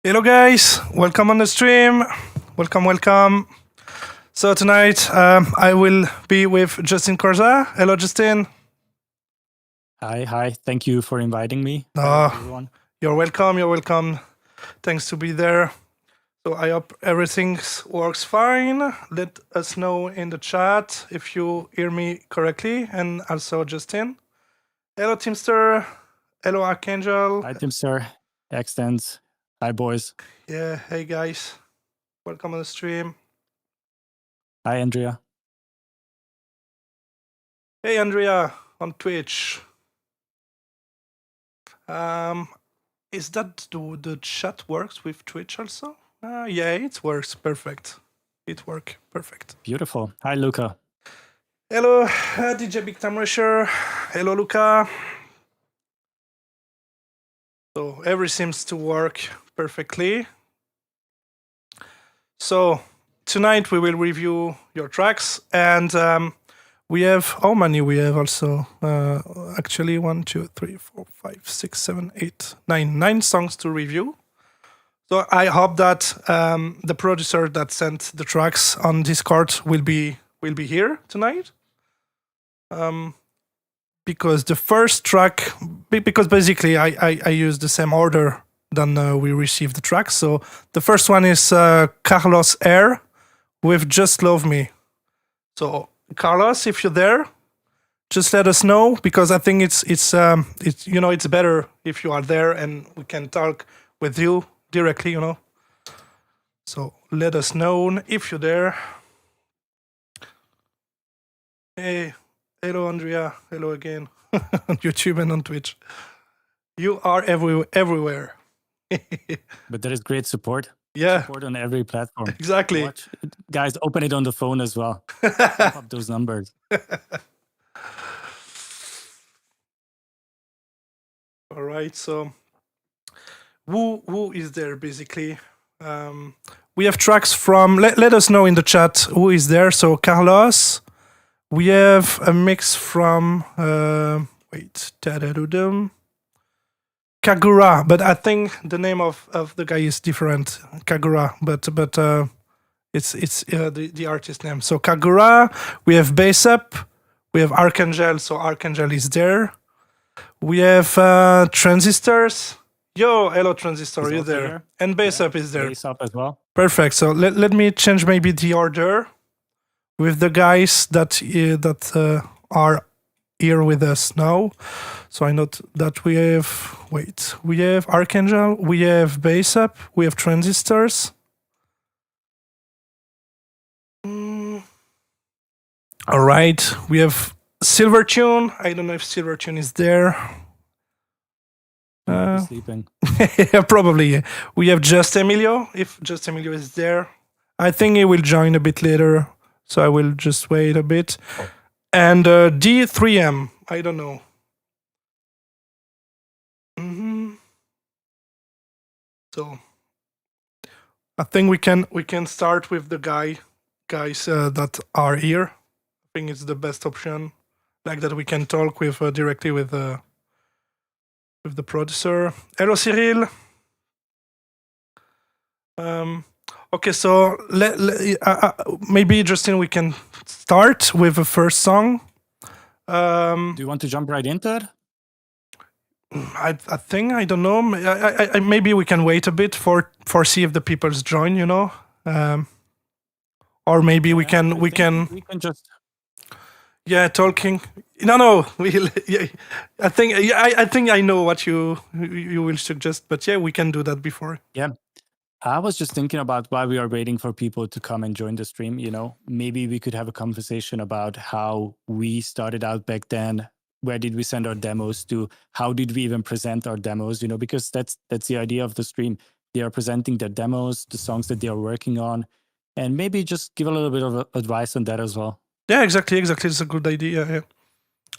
Hello guys, welcome on the stream. Welcome. So tonight I will be with Justin Corza. Hello Justin. Hi. Thank you for inviting me. Oh, Hello, everyone. You're welcome. Thanks to be there. So I hope everything works fine. Let us know in the chat if you hear me correctly, and also Justin. Hello Teamster. Hello Archangel. Hi, Timster. Extends. Hi, boys. Yeah, hey guys. Welcome on the stream. Hi, Andrea. Hey Andrea on Twitch. Is that the chat works with Twitch also? Yeah, it works perfect. Perfect. Beautiful. Hi, Luca. Hello, DJ Big Time Rusher. Hello, Luca. So everything seems to work perfectly. So tonight we will review your tracks, and we have how many? We have also actually 1, 2, 3, 4, 5, 6, 7, 8, 9 songs to review. So I hope that the producer that sent the tracks on Discord will be here tonight. Because the first track, because basically I use the same order than we received the tracks. So the first one is Karlos Air with Just Love Me. So Karlos, if you're there, just let us know, because I think it's it's better if you are there and we can talk with you directly, So let us know if you're there. Hey, hello Andrea, hello again on YouTube and on Twitch. You are everywhere. But there is great support. Yeah. Support on every platform. Exactly. Guys, open it on the phone as well. Pop up those numbers. All right. So who is there basically? We have tracks from. Let us know in the chat who is there. So Karlos. We have a mix from. Kagura, but I think the name of the guy is different. Kagura, but it's the artist name. So Kagura. We have Bass Up. We have Archangel. So Archangel is there. We have TranzistorZ. Yo, hello Transistor, you're there. And Bass Up is there. Bass Up as well. Perfect. So let me change maybe the order with the guys that are here with us now. So I note that we have Archangel, we have Bass Up, we have TranzistorZ. All right, we have Silvertune. I don't know if Silvertune is there. Sleeping. Yeah, probably. Yeah. We have Just Emilio. If Just Emilio is there, I think he will join a bit later. So I will just wait a bit. And D3M. I don't know. So I think we can start with the guys that are here. I think it's the best option. Like that we can talk with directly with the producer. Hello, Cyril. Okay, so maybe Justin, we can start with the first song. Do you want to jump right into it? I think, I don't know. Maybe we can wait a bit for see if the people's join. Or maybe we can just. Yeah, talking. No. I think I know what you will suggest, but yeah, we can do that before. Yeah. I was just thinking about why we are waiting for people to come and join the stream. Maybe we could have a conversation about how we started out back then. Where did we send our demos to? How did we even present our demos? Because that's the idea of the stream. They are presenting their demos, the songs that they are working on, and maybe just give a little bit of advice on that as well. Yeah, exactly. It's a good idea. Yeah.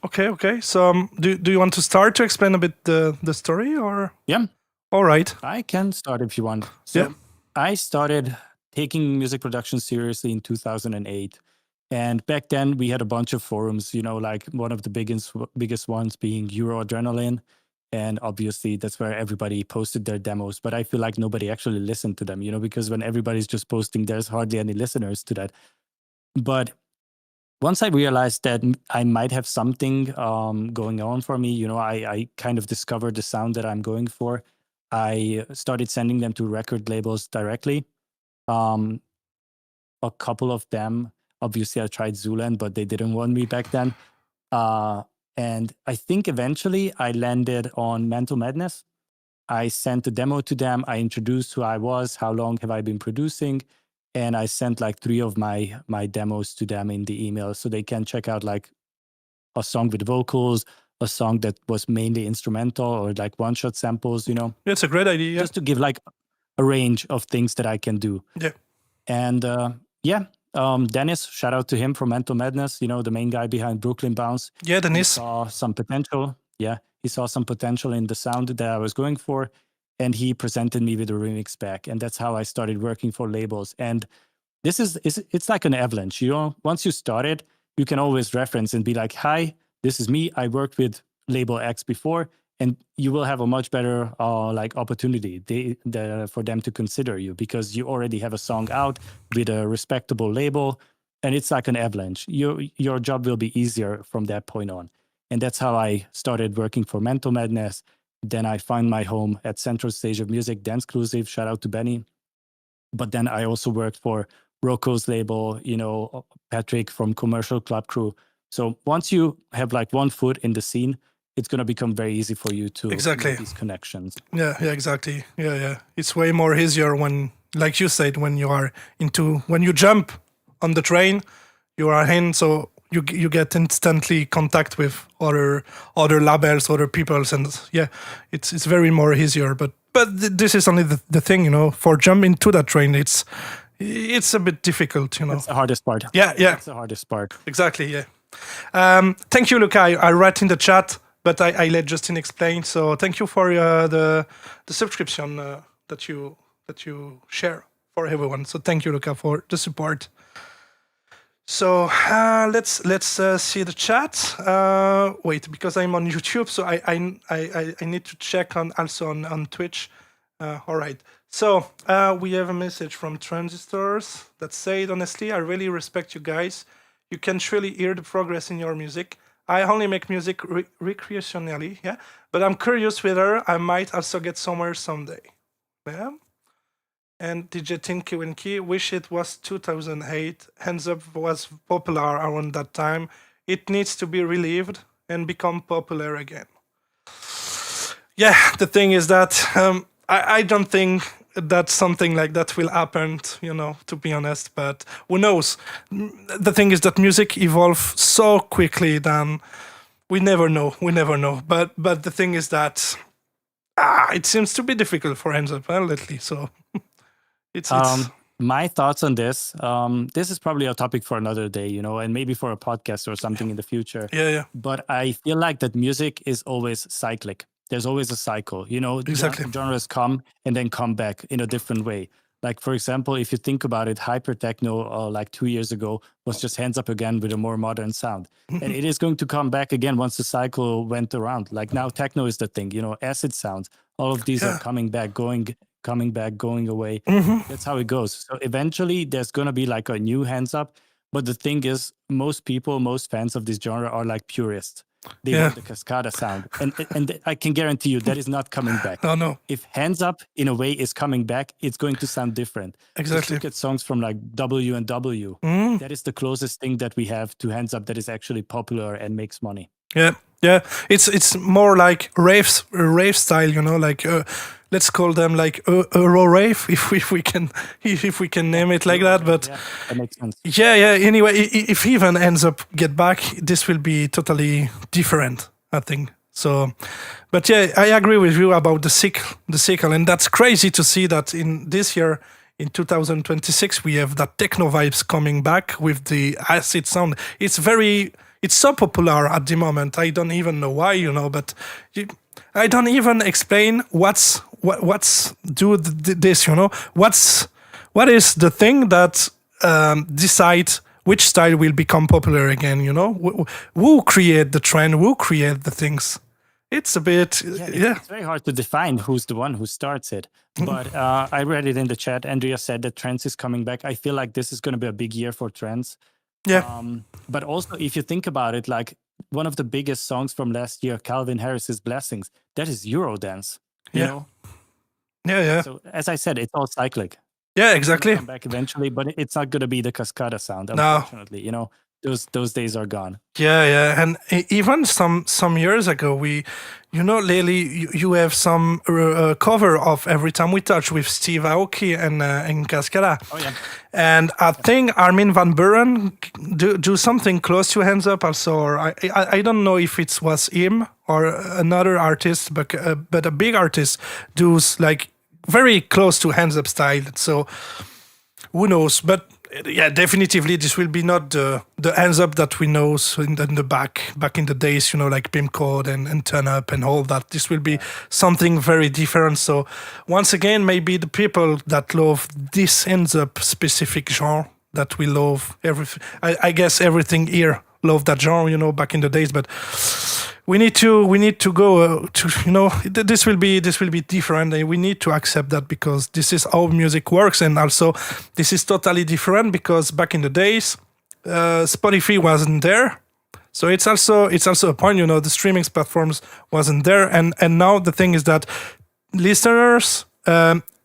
Okay. So, do you want to start to explain a bit the story, or? Yeah. All right. I can start if you want. So I started taking music production seriously in 2008. And back then we had a bunch of forums, like one of the biggest ones being Euro Adrenaline. And obviously that's where everybody posted their demos. But I feel like nobody actually listened to them, because when everybody's just posting, there's hardly any listeners to that. But once I realized that I might have something going on for me, I kind of discovered the sound that I'm going for. I started sending them to record labels directly. A couple of them, obviously I tried Zuland, but they didn't want me back then. And I think eventually I landed on Mental Madness. I sent a demo to them. I introduced who I was, how long have I been producing, and I sent like 3 of my demos to them in the email so they can check out like a song with vocals, a song that was mainly instrumental or like one-shot samples, It's a great idea. Just to give like a range of things that I can do. Yeah. And Dennis, shout out to him from Mental Madness, the main guy behind Brooklyn Bounce. Yeah, Dennis. He saw some potential. Yeah, he saw some potential in the sound that I was going for, and he presented me with a remix pack. And that's how I started working for labels. And it's like an avalanche, Once you start it, you can always reference and be like, hi, this is me. I worked with label X before, and you will have a much better opportunity for them to consider you because you already have a song out with a respectable label, and it's like an avalanche. Your job will be easier from that point on. And that's how I started working for Mental Madness. Then I found my home at Central Stage of Music, Danceclusive, shout out to Benny. But then I also worked for Rocco's label, Patrick from Commercial Club Crew. So once you have like one foot in the scene, it's going to become very easy for you to make these connections. Yeah, exactly. Yeah. It's way more easier when, like you said, when you jump on the train, you are in, so you get instantly contact with other labels, other peoples, and yeah, it's very more easier. But this is only the thing, for jumping to that train, it's a bit difficult, That's the hardest part. Yeah. That's the hardest part. Exactly, yeah. Thank you, Luca. I write in the chat, but I let Justin explain. So thank you for the subscription that you share for everyone. So thank you, Luca, for the support. So let's see the chat. Wait, because I'm on YouTube, so I need to check also on Twitch. All right. So we have a message from TranzistorZ that said, honestly, I really respect you guys. You can truly hear the progress in your music. I only make music recreationally, yeah, but I'm curious whether I might also get somewhere someday. Yeah. And DJ Tinky Winky, wish it was 2008. Hands Up was popular around that time. It needs to be relived and become popular again. Yeah, the thing is that I don't think that something like that will happen, to be honest, but who knows? The thing is that music evolves so quickly that we never know. But the thing is that it seems to be difficult for Hands Up, lately, so it's my thoughts on this, this is probably a topic for another day, and maybe for a podcast or something in the future. Yeah. But I feel like that music is always cyclic. There's always a cycle, Exactly. Genres come and then come back in a different way. Like, for example, if you think about it, hyper techno, like 2 years ago, was just Hands Up again with a more modern sound. And it is going to come back again once the cycle went around. Like now techno is the thing, acid sounds, all of these are coming back, going away. That's how it goes. So eventually there's going to be like a new Hands Up. But the thing is, most fans of this genre are like purists. They want the Cascada sound. And I can guarantee you that is not coming back. No. If Hands Up, in a way, is coming back, it's going to sound different. Exactly. Just look at songs from like W and W. That is the closest thing that we have to Hands Up that is actually popular and makes money. Yeah. It's more like rave style, like let's call them like Euro rave if we can name it like that. But yeah, that makes sense. Yeah. Anyway, if even Hands Up get back, this will be totally different, I think. So, but yeah, I agree with you about the cycle, and that's crazy to see that in this year. In 2026, we have that techno vibes coming back with the acid sound. It's so popular at the moment. I don't even know why, but I don't even explain what's this, what is the thing that decides which style will become popular again, Who create the trend? Who create the things? it's a bit, yeah. It's very hard to define who's the one who starts it. But I read it in the chat. Andrea said that trance is coming back. I feel like this is going to be a big year for trance. Yeah. But also, if you think about it, like one of the biggest songs from last year, Calvin Harris's Blessings, that is Eurodance. You know? Yeah. So as I said, it's all cyclic. Yeah, exactly. Come back eventually, but it's not going to be the Cascada sound, unfortunately. You know, those days are gone. Yeah, and even some years ago, lately you have some cover of Every Time We Touch with Steve Aoki and Cascada. Oh yeah. And I think Armin van Buuren do something close to Hands Up also, or I don't know if it was him or another artist, but a big artist does like very close to Hands Up style. So who knows? But yeah, definitively this will be not the Hands Up that we know in the back in the days, like Pimp Code and Turn Up and all that. This will be something very different. So once again, maybe the people that love this Hands Up specific genre that we love everything. I guess everything here love that genre, back in the days, but we need to go to this will be different, and we need to accept that because this is how music works. And also this is totally different because back in the days Spotify wasn't there, so it's also a point, the streaming platforms wasn't there, and now the thing is that listeners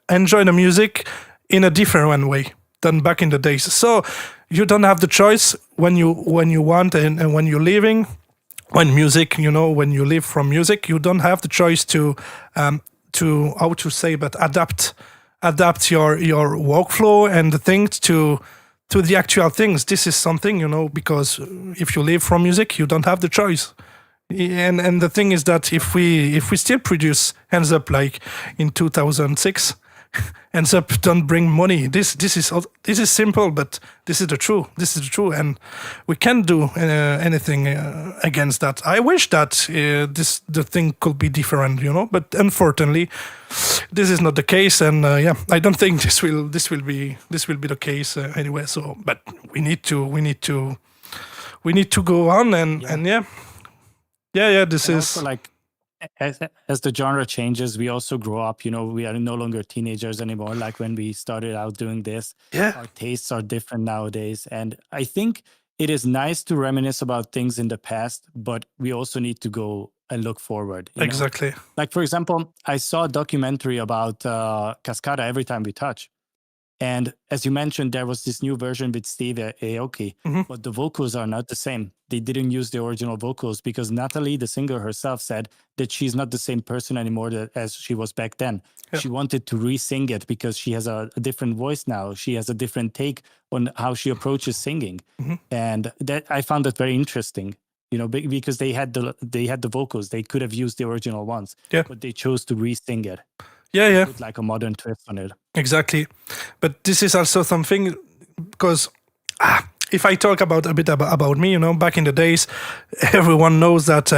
enjoy the music in a different way than back in the days. So you don't have the choice when you want and when you're living. When music, when you live from music, you don't have the choice to how to say, but adapt your workflow and the things to the actual things. This is something, because if you live from music, you don't have the choice. And the thing is that if we still produce Hands Up like in 2006, Hands Up don't bring money. This is simple, but this is the truth. And we can't do anything against that. I wish that the thing could be different, but unfortunately, this is not the case. And I don't think this will be the case anyway. So, but we need to go on and yeah. This and is also like. As the genre changes, we also grow up. We are no longer teenagers anymore. Like when we started out doing this, our tastes are different nowadays. And I think it is nice to reminisce about things in the past, but we also need to go and look forward. Exactly. Like, for example, I saw a documentary about Cascada, Every Time We Touch. And as you mentioned, there was this new version with Steve Aoki, but the vocals are not the same. They didn't use the original vocals because Natalie, the singer herself, said that she's not the same person anymore as she was back then. Yeah. She wanted to re-sing it because she has a different voice now. She has a different take on how she approaches singing. And that I found that very interesting, because they had the vocals. They could have used the original ones, but they chose to re-sing it. Yeah. Put like a modern twist on it. Exactly. But this is also something because if I talk about a bit about me, back in the days, everyone knows that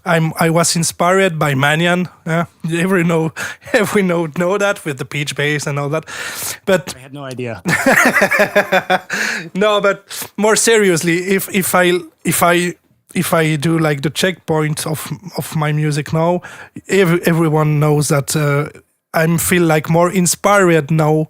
I was inspired by Madeon. Every know that with the pitch bass and all that. But I had no idea. No, but more seriously, if I do like the checkpoint of my music now, everyone knows that I feel like more inspired now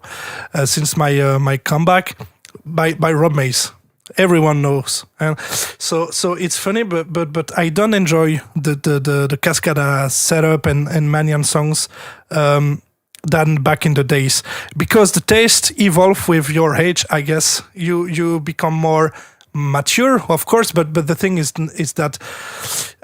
since my comeback by Rob Mays. Everyone knows, and so it's funny, but I don't enjoy the Cascada setup and Madeon songs than back in the days because the taste evolve with your age. I guess you become more mature, of course, but the thing is that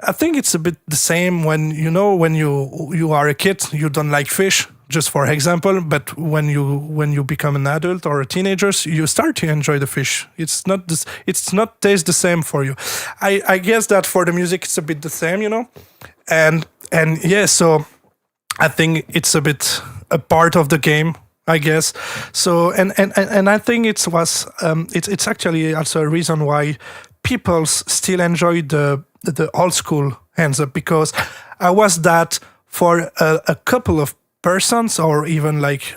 I think it's a bit the same when you are a kid, you don't like fish, just for example, but when you become an adult or a teenager, you start to enjoy the fish. It's not taste the same for you. I guess that for the music it's a bit the same, and yeah, so I think it's a bit a part of the game, I guess. So and I think it's actually also a reason why people still enjoy the old school Hands Up, because I was that for a couple of persons, or even like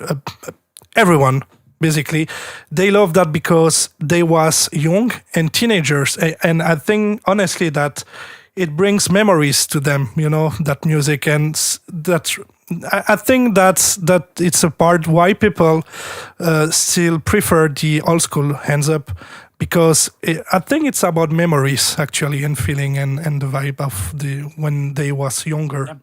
everyone basically, they love that because they was young and teenagers, and I think honestly that it brings memories to them, that music, and that I think that it's a part why people still prefer the old school hands up, because I think it's about memories actually, and feeling, and the vibe of when they was younger. Yeah.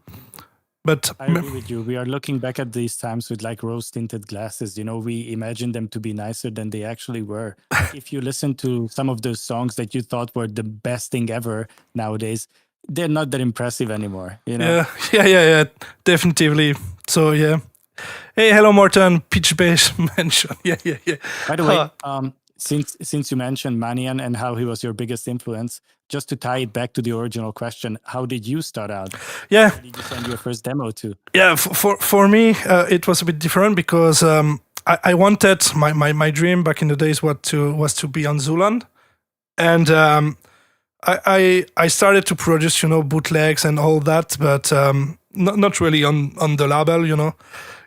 But I agree with you. We are looking back at these times with like rose-tinted glasses. We imagine them to be nicer than they actually were. Like, if you listen to some of those songs that you thought were the best thing ever nowadays, they're not that impressive anymore. Yeah, definitely. So yeah. Hey, hello, Morton. Pitch bass mention. Yeah. By the way, since you mentioned Madeon and how he was your biggest influence, just to tie it back to the original question, how did you start out? Yeah. Where did you send your first demo to? Yeah, for me, it was a bit different, because I wanted, my dream back in the days was to be on Zuland, and I started to produce, bootlegs and all that, but not really on the label,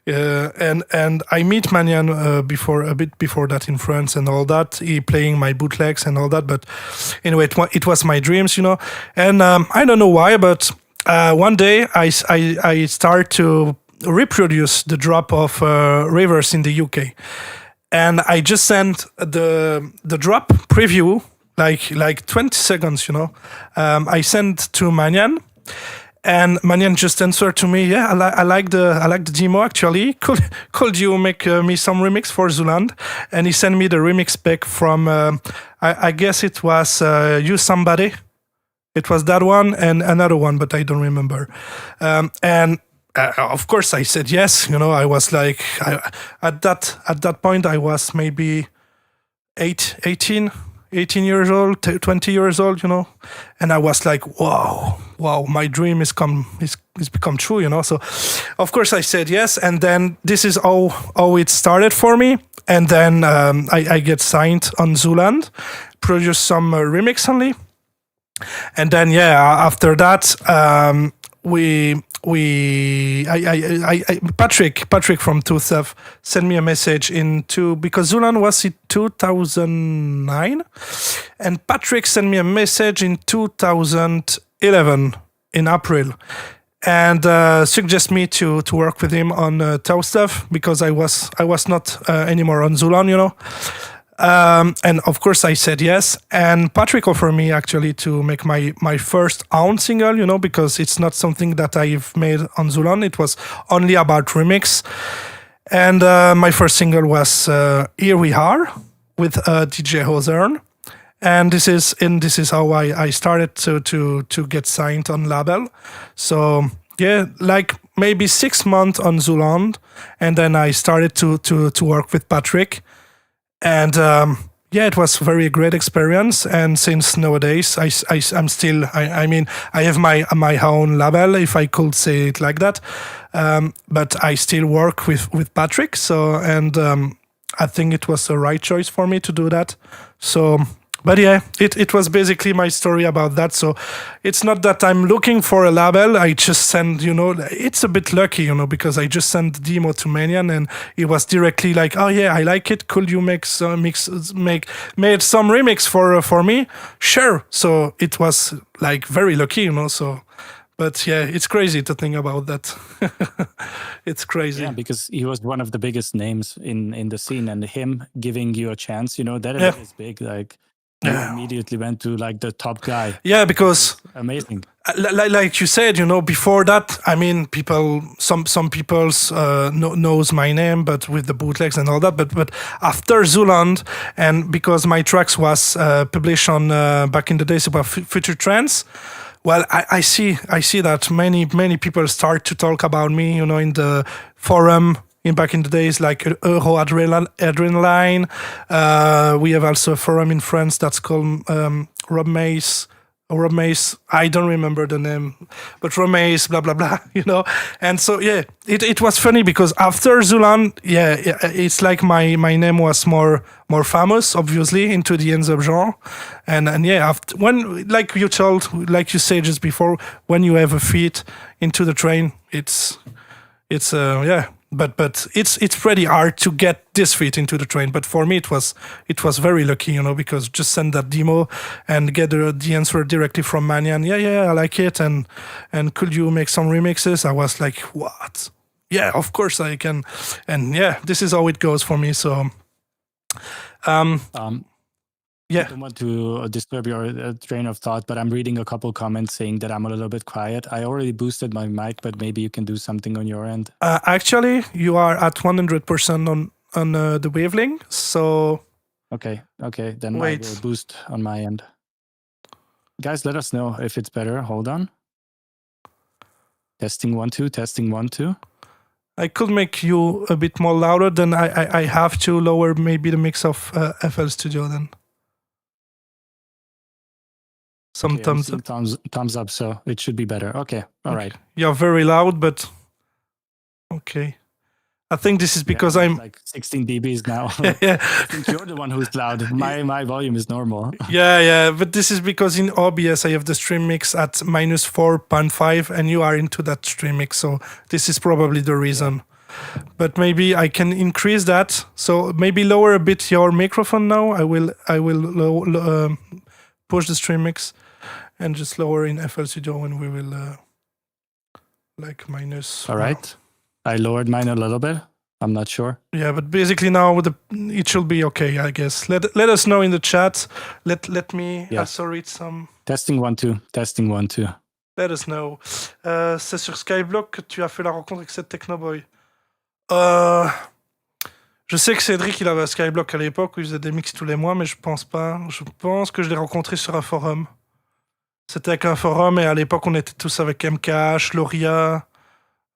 and I meet Madeon a bit before that in France and all that. He playing my bootlegs and all that, but anyway, it was my dreams, and I don't know why, but one day I start to reproduce the drop of Rivers in the UK, and I just sent the drop preview, like 20 seconds, I sent to Madeon. And Madeon just answered to me, yeah, I like the demo actually. Could you make me some remix for Zuland? And he sent me the remix pack from, I guess it was You Somebody. It was that one and another one, but I don't remember. And of course I said yes. I was like, at that point I was maybe 18 years old, 20 years old, and I was like, wow, my dream is become true, so of course I said yes, and then this is how it started for me, and then I get signed on Zuland, produce some remix only, and then after that Patrick from TranzistorZ sent me a message because Zuland was in 2009, and Patrick sent me a message in 2011 in April, and suggest me to work with him on TranzistorZ, because I was not anymore on Zuland, and of course I said yes, and Patrick offered me actually to make my first own single, because it's not something that I've made on Zuland. It was only about remix, and my first single was Here We Are with DJ Horan, and this is how I started to get signed on label. So yeah, like maybe 6 months on Zuland, and then I started to work with Patrick. And it was very great experience. And since nowadays, I'm still, I have my own label, if I could say it like that. But I still work with Patrick. So, and I think it was the right choice for me to do that. So, but yeah, it was basically my story about that. So it's not that I'm looking for a label. I just send, it's a bit lucky, because I just sent the demo to Madeon, and he was directly like, oh yeah, I like it. Could you made some remix for me? Sure. So it was like very lucky, so. But yeah, it's crazy to think about that. It's crazy. Yeah, because he was one of the biggest names in the scene, and him giving you a chance, that is big. Like, you immediately went to like the top guy. Yeah, because amazing. Like you said, before that, some people knows my name, but with the bootlegs and all that. But after Zuland, and because my tracks was published on back in the days about Future Trends. Well, I see that many people start to talk about me, in the forum. Back in the days, like Euro Adrenaline. We have also a forum in France that's called Rob Mace. I don't remember the name, but Rob Mace, blah blah blah. And so yeah, it was funny because after Zuland, it's like my name was more famous, obviously, into the ends of genre, and after when like you said just before, when you have a feet into the train, it's but it's pretty hard to get this fit into the train. But for me, it was very lucky, because just send that demo and get the answer directly from Madeon. Yeah, I like it, and could you make some remixes? I was like, what? Yeah, of course I can, and yeah, this is how it goes for me. So, I don't want to disturb your train of thought, but I'm reading a couple comments saying that I'm a little bit quiet. I already boosted my mic, but maybe you can do something on your end. Actually, you are at 100% on the wavelength. So okay, then wait. I will boost on my end. Guys, let us know if it's better. Hold on. Testing 1 2. Testing 1 2. I could make you a bit more louder. Then I have to lower maybe the mix of FL Studio then. Some thumbs up, so it should be better. Okay, all right. You're very loud, but okay. I think this is because I'm like 16 dBs now. Yeah. I think you're the one who's loud. My volume is normal. Yeah, but this is because in OBS I have the stream mix at -4.5, and you are into that stream mix, so this is probably the reason. But maybe I can increase that. So maybe lower a bit your microphone now. I will push the stream mix and just lower in FL Studio, and we will like minus. All right. I lowered mine a little bit. I'm not sure. Yeah, but basically now it should be okay, I guess. Let us know in the chat. Let me also read some. Testing 1 2. Testing 1 2. Let us know. C'est sur Skyblock que tu as fait la rencontre avec cette Technoboy. Je sais que Cédric, il avait Skyblock à l'époque où il faisait des mix tous les mois, mais je pense pas. Je pense que je l'ai rencontré sur un forum. C'était avec un forum, et à l'époque, on était tous avec MKH, Loria.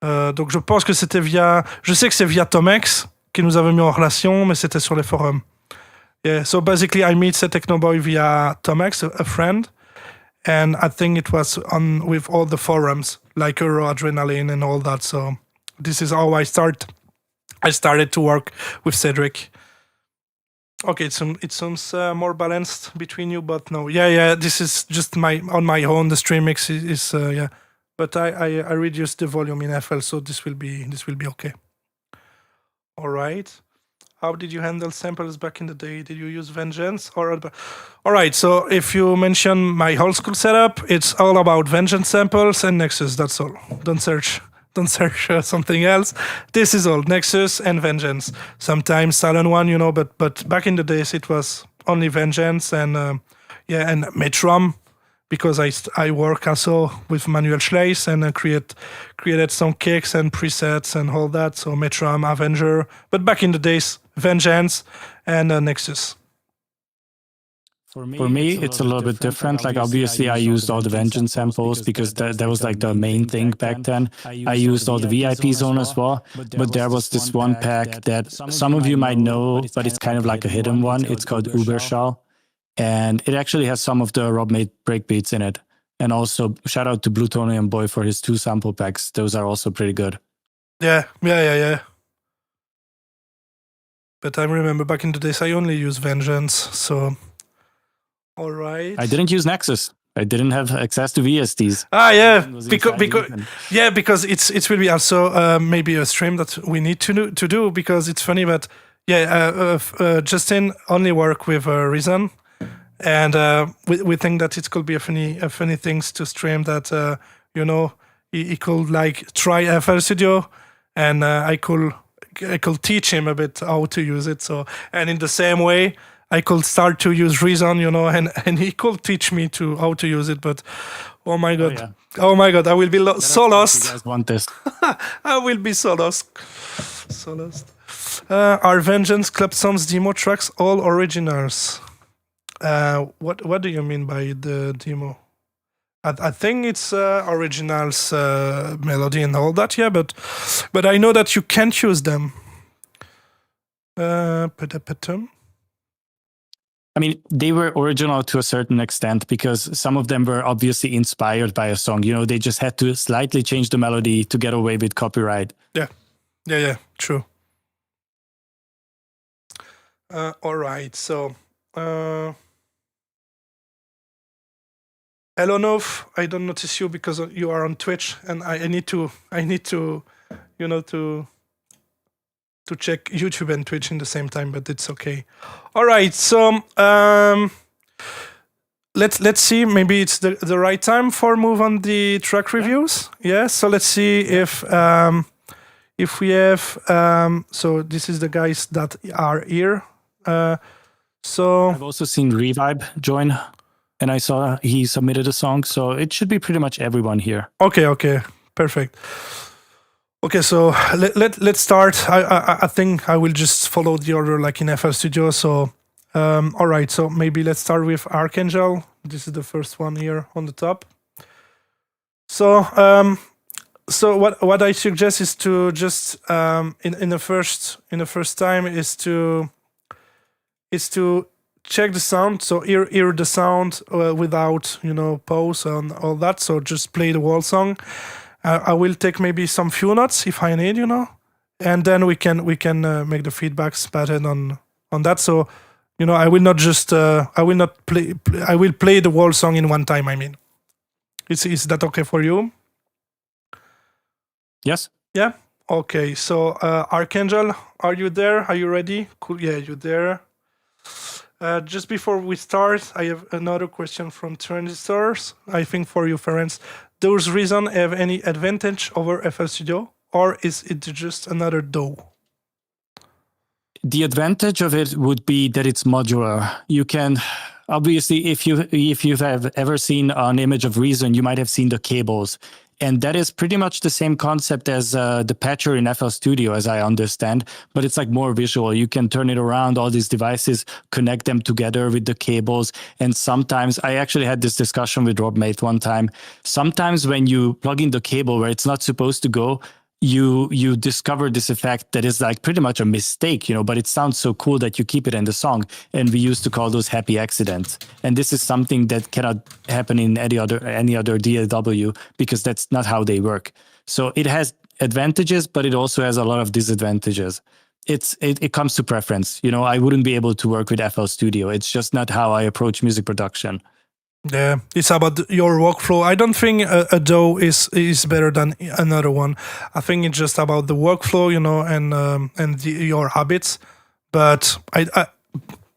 Donc je pense que c'était via... Je sais que c'est via Tomex qui nous avait mis en relation, mais c'était sur les forums. Yeah, so basically I meet Technoboy via Tomex, a friend, and I think it was on with all the forums, like Euro Adrenaline and all that. So this is how I started to work with Cedric. Okay, it seems more balanced between you, but no. Yeah, this is just on my own. The stream mix is yeah. But I reduced the volume in FL, so this will be okay. All right. How did you handle samples back in the day? Did you use Vengeance or? All right. So if you mention my old school setup, it's all about Vengeance samples and Nexus. That's all. Don't search something else. This is all Nexus and Vengeance. Sometimes Silent One, but back in the days it was only Vengeance and and Metrum. Because I work also with Manuel Schleiss and created some kicks and presets and all that. So Metrum, Avenger, but back in the days, Vengeance and Nexus. For me, it's a little bit different. Like obviously, I used all the Vengeance samples because that was like the main thing back then. I used all the VIP zone as well, but there was this one pack that some of you might know, but it's kind of like a hidden one. It's called Uberschall. And it actually has some of the Rob-made breakbeats in it. And also, shout out to Plutonium Boy for his 2 sample packs. Those are also pretty good. Yeah. But I remember back in the days, I only used Vengeance, so... All right. I didn't use Nexus. I didn't have access to VSTs. Yeah, because it will be also maybe a stream that we need to do, because it's funny, but Justin only work with Reason. And we think that it could be a funny things to stream that, he could like try FL Studio, and I could teach him a bit how to use it. So, and in the same way, I could start to use Reason, and he could teach me how to use it. But oh my god, I will be so lost. You guys want this? I will be so lost. Are Vengeance Club Songs demo tracks all originals? What do you mean by the demo? I think it's originals, melody and all that, yeah, but I know that you can't use them. I mean, they were original to a certain extent because some of them were obviously inspired by a song. They just had to slightly change the melody to get away with copyright. Yeah, true. All right, so... Hello, Nov. I don't notice you because you are on Twitch, and I need to, to check YouTube and Twitch in the same time, but it's okay. All right, so let's see. Maybe it's the right time for move on the track reviews. Yeah. So let's see if we have. So this is the guys that are here. So I've also seen Revibe join, and I saw he submitted a song, so it should be pretty much everyone here. Okay, perfect. Okay, so let's start. I think I will just follow the order like in FL Studio. So, all right. So maybe let's start with Archangel. This is the first one here on the top. So, what I suggest is to just in the first time is to check the sound. So hear the sound without pause and all that. So just play the whole song. I will take maybe some few notes if I need, and then we can make the feedbacks pattern on that. So, I will not just I will play the whole song in one time. I mean, is that okay for you? Yes. Yeah. Okay. So, Archangel, are you there? Are you ready? Cool. Yeah, you're there. Just before we start, I have another question from TranzistorZ. I think for you, friends. Those reasons have any advantage over FL Studio, or is it just another DAW? The advantage of it would be that it's modular. You can obviously, if you have ever seen an image of Reason, you might have seen the cables. And that is pretty much the same concept as the patcher in FL Studio, as I understand, but it's like more visual. You can turn it around, all these devices, connect them together with the cables. And sometimes, I actually had this discussion with Robmate one time. Sometimes when you plug in the cable where it's not supposed to go, you discover this effect that is like pretty much a mistake, but it sounds so cool that you keep it in the song. And we used to call those happy accidents. And this is something that cannot happen in any other DAW because that's not how they work. So it has advantages, but it also has a lot of disadvantages. It comes to preference. I wouldn't be able to work with FL Studio. It's just not how I approach music production. Yeah, it's about your workflow. I don't think a DAW is better than another one. I think it's just about the workflow, and your habits. But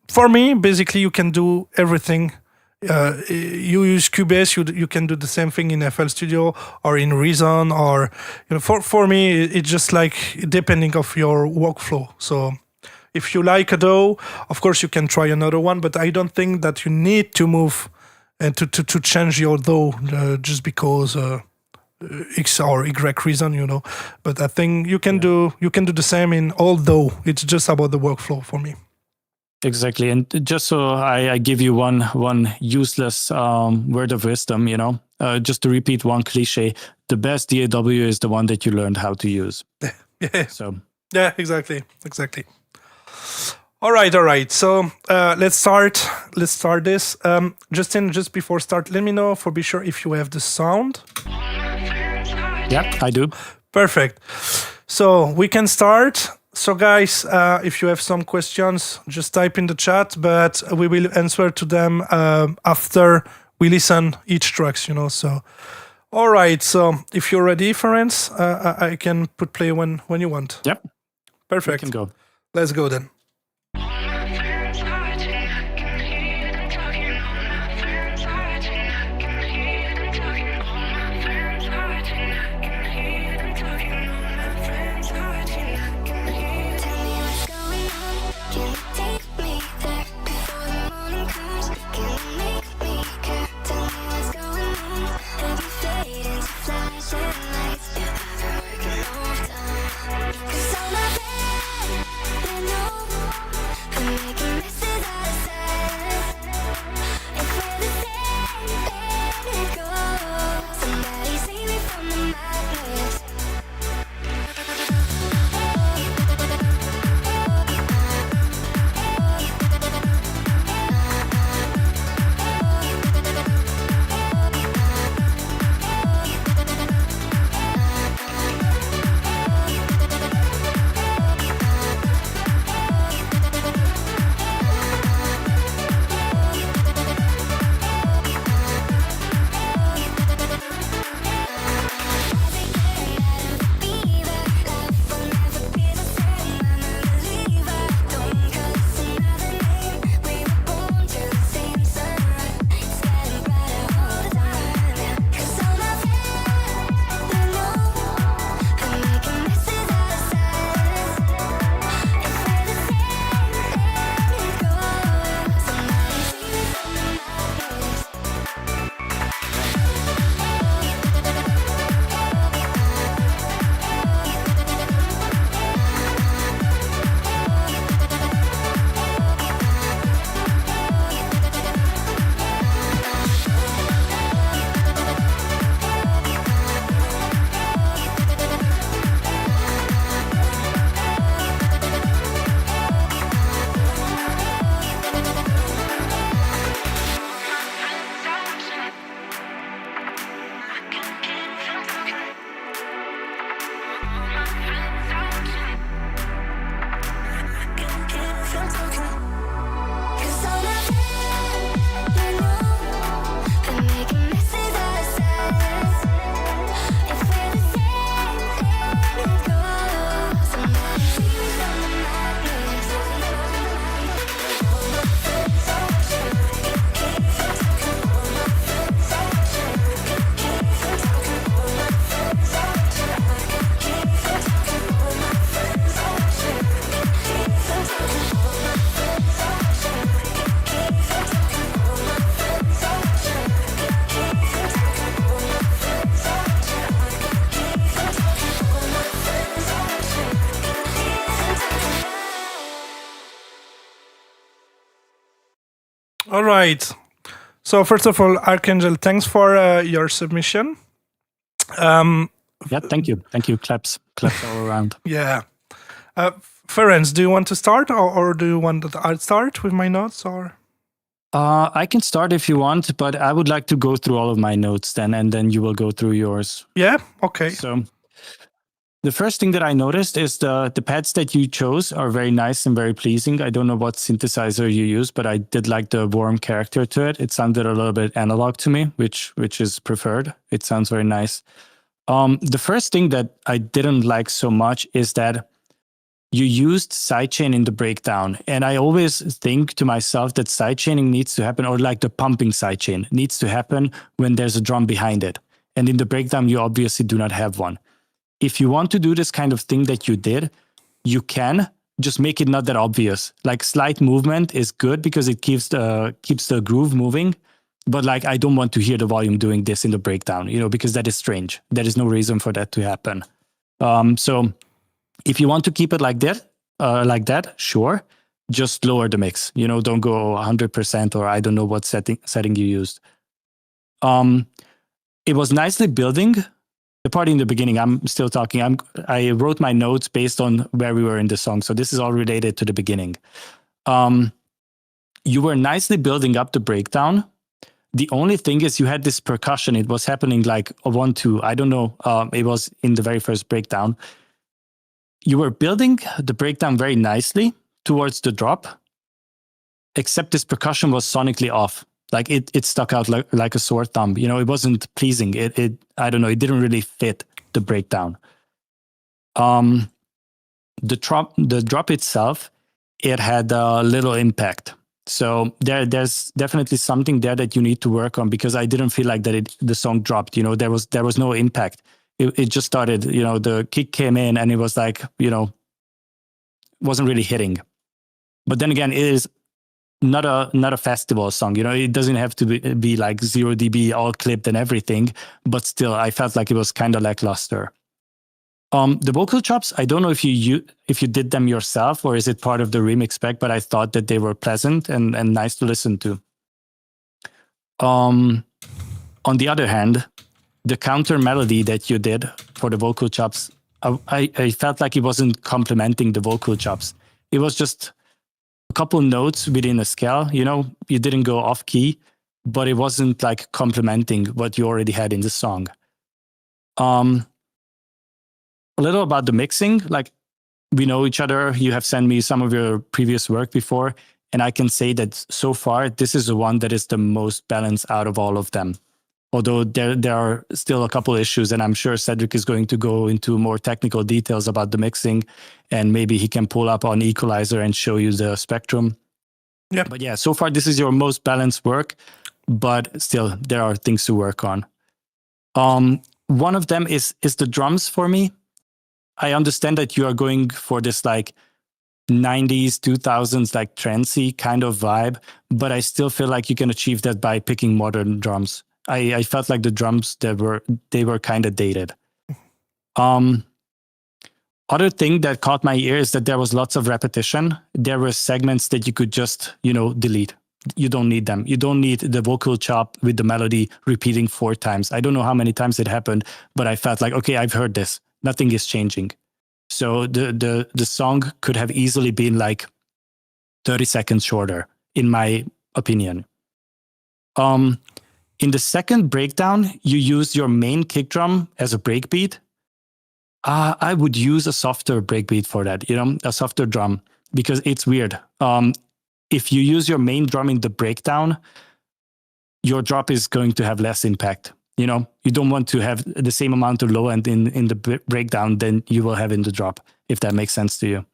for me, basically, you can do everything. You use Cubase, you can do the same thing in FL Studio or in Reason, or for me, it's just like depending of your workflow. So if you like a DAW, of course you can try another one. But I don't think that you need to move and to change your DAW just because X or Y reason, But I think you can do the same in all DAW. It's just about the workflow for me. Exactly, and just so I give you one useless word of wisdom, just to repeat one cliche: the best DAW is the one that you learned how to use. Yeah. So. Yeah, exactly. All right. So let's start this. Justin, just before start, let me know for be sure if you have the sound. Yeah, I do. Perfect. So we can start. So guys, if you have some questions, just type in the chat, but we will answer to them after we listen each tracks, So, all right. So if you're ready, friends, I can put play when you want. Yep. Perfect. We can go. Let's go then. Cause all my friends, they know All right. So first of all, Archangel, thanks for your submission. Yeah, thank you. Thank you. Claps all around. Yeah. Ferenc, do you want to start or do you want that I start with my notes or? I can start if you want, but I would like to go through all of my notes then, and then you will go through yours. Yeah, okay. So the first thing that I noticed is the pads that you chose are very nice and very pleasing. I don't know what synthesizer you use, but I did like the warm character to it. It sounded a little bit analog to me, which is preferred. It sounds very nice. The first thing that I didn't like so much is that you used sidechain in the breakdown. And I always think to myself that sidechaining needs to happen, or like the pumping sidechain needs to happen when there's a drum behind it. And in the breakdown, you obviously do not have one. If you want to do this kind of thing that you did, you can just make it not that obvious. Like slight movement is good because it keeps the groove moving. But like, I don't want to hear the volume doing this in the breakdown, because that is strange. There is no reason for that to happen. So if you want to keep it like that, sure, just lower the mix. Don't go 100% or I don't know what setting you used. It was nicely building. The part in the beginning, I'm still talking. I wrote my notes based on where we were in the song. So this is all related to the beginning. You were nicely building up the breakdown. The only thing is you had this percussion. It was happening like a 1-2. I don't know. It was in the very first breakdown. You were building the breakdown very nicely towards the drop, except this percussion was sonically off. Like it stuck out like a sore thumb. It wasn't pleasing. I don't know. It didn't really fit the breakdown. The drop itself, it had a little impact. So there's definitely something there that you need to work on, because I didn't feel like that the song dropped. There was no impact. It just started, the kick came in and it was like, wasn't really hitting. But then again, it is not a festival song. It doesn't have to be like 0 dB all clipped and everything, but still I felt like it was kind of lackluster. The vocal chops, I don't know if you did them yourself or is it part of the remix spec, but I thought that they were pleasant and nice to listen to. On the other hand, the counter melody that you did for the vocal chops, I felt like it wasn't complementing the vocal chops. It was just a couple notes within a scale. You didn't go off key, but it wasn't like complementing what you already had in the song. A little about the mixing, like we know each other. You have sent me some of your previous work before, and I can say that so far, this is the one that is the most balanced out of all of them. Although there are still a couple issues, and I'm sure Cedric is going to go into more technical details about the mixing, and maybe he can pull up on Equalizer and show you the spectrum. Yeah. But yeah, so far this is your most balanced work, but still there are things to work on. One of them is the drums for me. I understand that you are going for this like 90s, 2000s, like trancy kind of vibe, but I still feel like you can achieve that by picking modern drums. I felt like the drums they were kind of dated. Other thing that caught my ear is that there was lots of repetition. There were segments that you could just, delete. You don't need them. You don't need the vocal chop with the melody repeating 4 times. I don't know how many times it happened, but I felt like, okay, I've heard this. Nothing is changing. So the song could have easily been like 30 seconds shorter, in my opinion. In the second breakdown, you use your main kick drum as a breakbeat. I would use a softer breakbeat for that, a softer drum, because it's weird. If you use your main drum in the breakdown, your drop is going to have less impact. You don't want to have the same amount of low end in the breakdown than you will have in the drop, if that makes sense to you.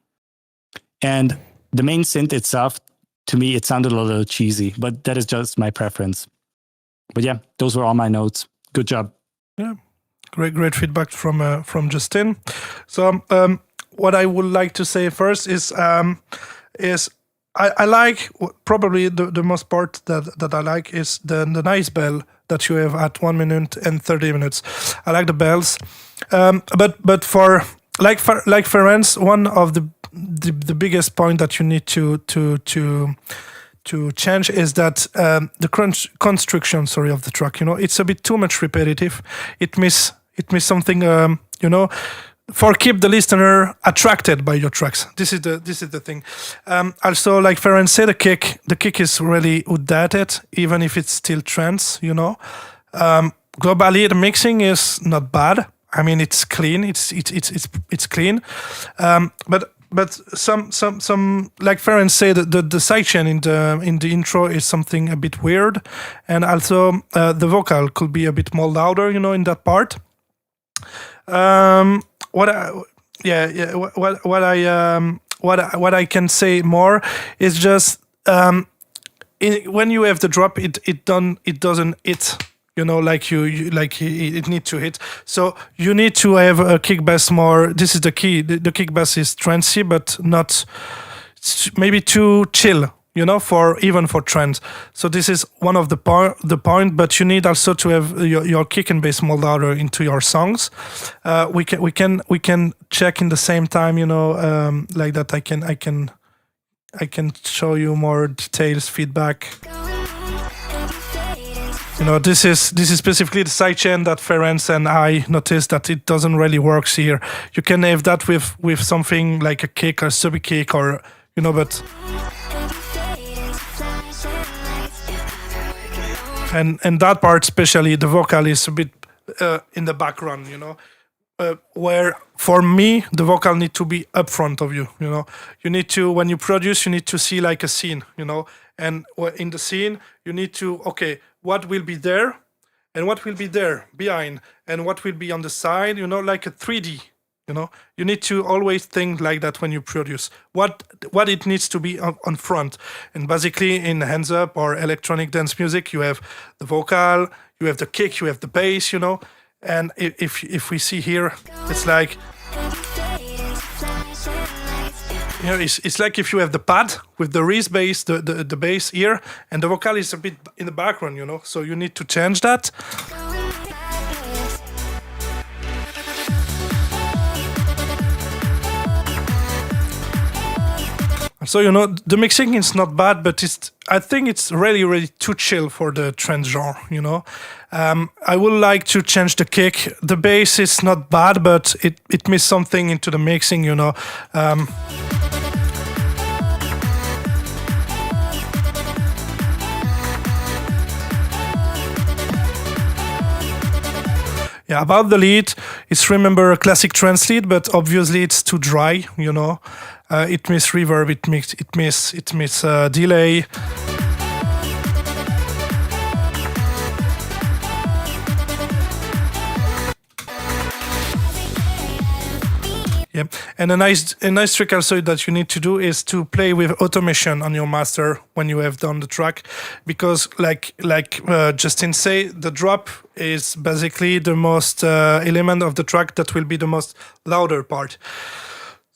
And the main synth itself, to me, it sounded a little cheesy, but that is just my preference. But yeah, those were all my notes. Good job. Yeah, great feedback from Justin. So what I would like to say first is I like probably the most part that I like is the nice bell that you have at 1 minute and 30 minutes. I like the bells, but for like Ferenc, one of the biggest point that you need to to change is that the construction, of the track. It's a bit too much repetitive. It miss something. For keep the listener attracted by your tracks. This is the thing. Also, like Farron said, the kick is really outdated, even if it's still trance. Globally, the mixing is not bad. I mean, it's clean. It's clean. But some like Farron said, the sidechain in the intro is something a bit weird, and also the vocal could be a bit more louder. In that part. What I can say more is just when you have the drop, it doesn't hit. Like it need to hit. So you need to have a kick bass more. This is the key. The kick bass is trancy, but not maybe too chill. For trance. So this is one of the point. But you need also to have your kick and bass more louder into your songs. We can check in the same time. Like that. I can show you more details, feedback. This is specifically the sidechain that Ferenc and I noticed that it doesn't really work here. You can have that with something like a kick or sub kick or but. And that part, especially the vocal, is a bit in the background, where for me the vocal need to be up front of you. You need to, when you produce, you need to see like a scene, and in the scene you need to what will be there, and what will be there behind, and what will be on the side, like a 3D. You need to always think like that when you produce. What it needs to be on front. And basically in hands up or electronic dance music, you have the vocal, you have the kick, you have the bass, And if we see here, it's like it's like if you have the pad with the Reese bass, the bass here, and the vocal is a bit in the background, So you need to change that. So the mixing is not bad, but I think it's really, really too chill for the trance genre. I would like to change the kick. The bass is not bad, but it missed something into the mixing. Yeah, about the lead, it's remember a classic trance lead, but obviously it's too dry. It miss reverb, it miss delay. Yeah, and a nice trick also that you need to do is to play with automation on your master when you have done the track, because like Justin say, the drop is basically the most element of the track that will be the most louder part.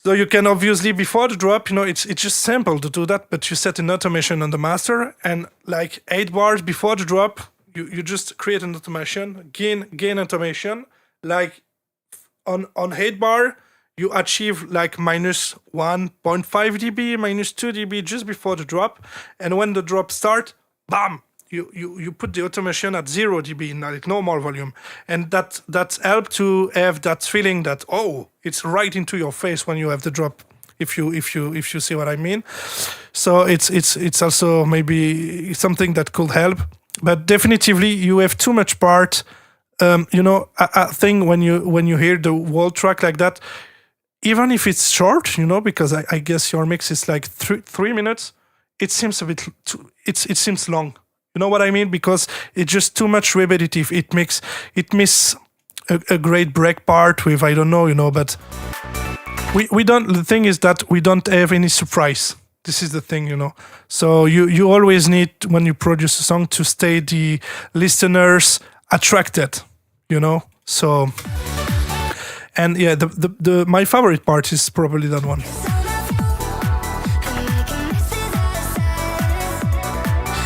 So you can obviously, before the drop, it's just simple to do that, but you set an automation on the master, and like 8 bars before the drop, you just create an automation, gain automation, like on 8 bar, you achieve like minus 1.5 dB, minus 2 dB just before the drop, and when the drop start, bam! You put the automation at 0 dB, like no more volume, and that help to have that feeling that it's right into your face when you have the drop. If you see what I mean, so it's also maybe something that could help, but definitively you have too much part. I think when you hear the whole track like that, even if it's short, because I guess your mix is like 3 minutes, it seems a bit it seems long. You know what I mean? Because it's just too much repetitive. It miss a great break part with, I don't know, but we don't. The thing is that we don't have any surprise. This is the thing, So you always need, when you produce a song, to stay the listeners attracted, So, and yeah, the my favorite part is probably that one.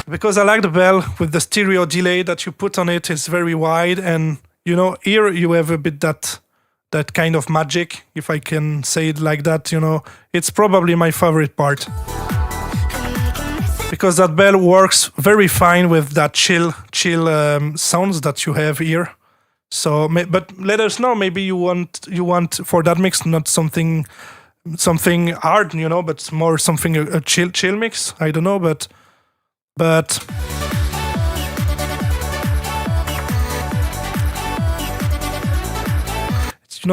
Because I like the bell with the stereo delay that you put on it. It's very wide, and here you have a bit that kind of magic, if I can say it like that. It's probably my favorite part. because that bell works very fine with that chill sounds that you have here. So, but let us know. Maybe you want for that mix not something hard, but more something a chill mix. I don't know, but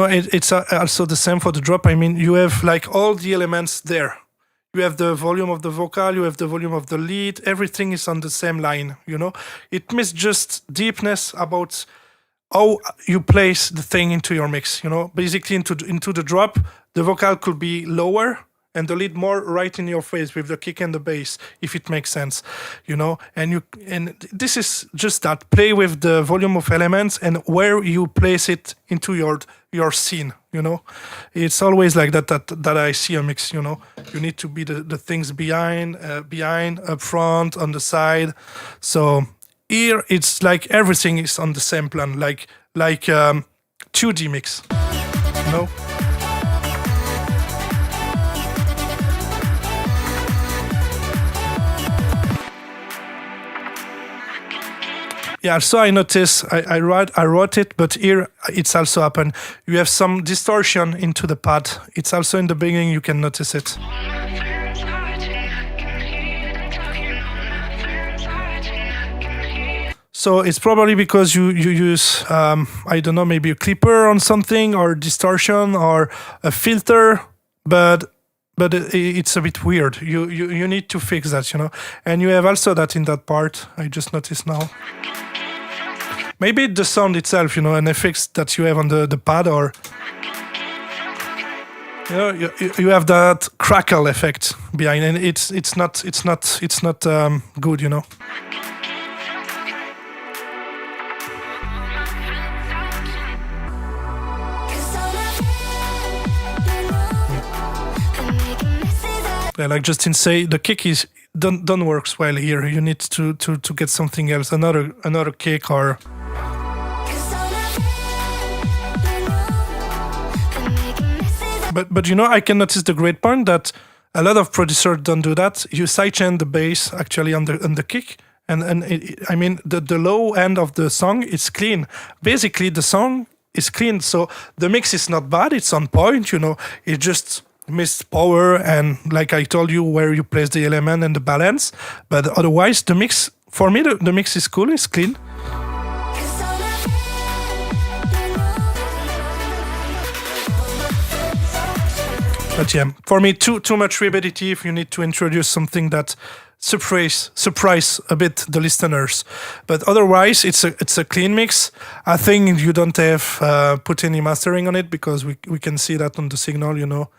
it's also the same for the drop. I mean, you have like all the elements there. You have the volume of the vocal, you have the volume of the lead. Everything is on the same line. It means just deepness about how you place the thing into your mix. Basically into the drop, the vocal could be lower and the lead more right in your face with the kick and the bass, if it makes sense, and this is just that, play with the volume of elements and where you place it into your scene. It's always like that I see a mix. You need to be the things behind, up front, on the side. So here it's like everything is on the same plan, like 2D mix. Yeah, so I noticed, I wrote it, but here it's also happened. You have some distortion into the pad. It's also in the beginning, you can notice it. So it's probably because you use, I don't know, maybe a clipper on something, or distortion, or a filter, but it's a bit weird. You need to fix that, And you have also that in that part, I just noticed now. Maybe the sound itself, an effect that you have on the pad, or you have that crackle effect behind, and it's not good, Yeah, like Justin say, the kick don't works well here. You need to get something else, another kick or. But I can notice the great point that a lot of producers don't do that. You sidechain the bass actually on the kick, and I mean the low end of the song is clean. Basically, the song is clean, so the mix is not bad. It's on point. It just missed power and, like I told you, where you place the element and the balance. But otherwise, the mix for me, the mix is cool. It's clean. But yeah, for me, too much repetitive. You need to introduce something that surprise a bit the listeners. But otherwise, it's a clean mix. I think you don't have put any mastering on it, because we can see that on the signal,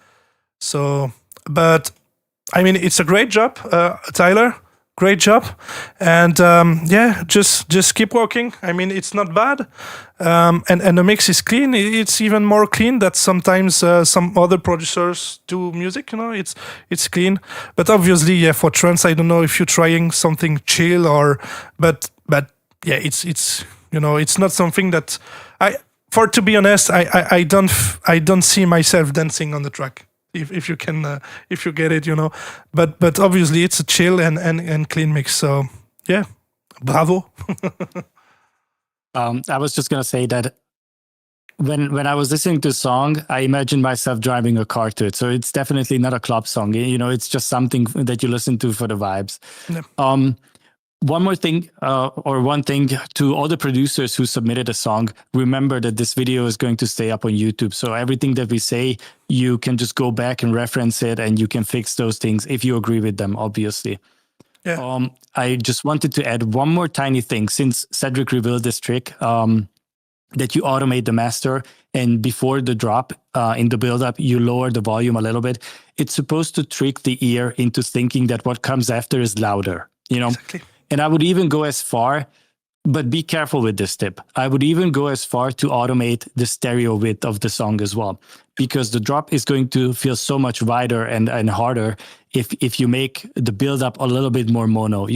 So, but I mean, it's a great job, Tyler. Great job, and just keep working. I mean, it's not bad, and the mix is clean. It's even more clean that sometimes some other producers do music. It's clean, but obviously, yeah, for trance, I don't know if you're trying something chill but yeah, it's not something that to be honest, I don't see myself dancing on the track. If you can, if you get it, but obviously it's a chill and clean mix. So yeah, bravo. I was just gonna say that when I was listening to the song, I imagined myself driving a car to it. So it's definitely not a club song. It's just something that you listen to for the vibes. Yeah. One more thing, or one thing to all the producers who submitted a song, remember that this video is going to stay up on YouTube. So everything that we say, you can just go back and reference it, and you can fix those things if you agree with them, obviously. Yeah. I just wanted to add one more tiny thing, since Cedric revealed this trick, that you automate the master, and before the drop, in the build-up, you lower the volume a little bit. It's supposed to trick the ear into thinking that what comes after is louder, Exactly. And I would even go as far, but be careful with this tip. I would even go as far to automate the stereo width of the song as well, because the drop is going to feel so much wider and harder if you make the build-up a little bit more mono.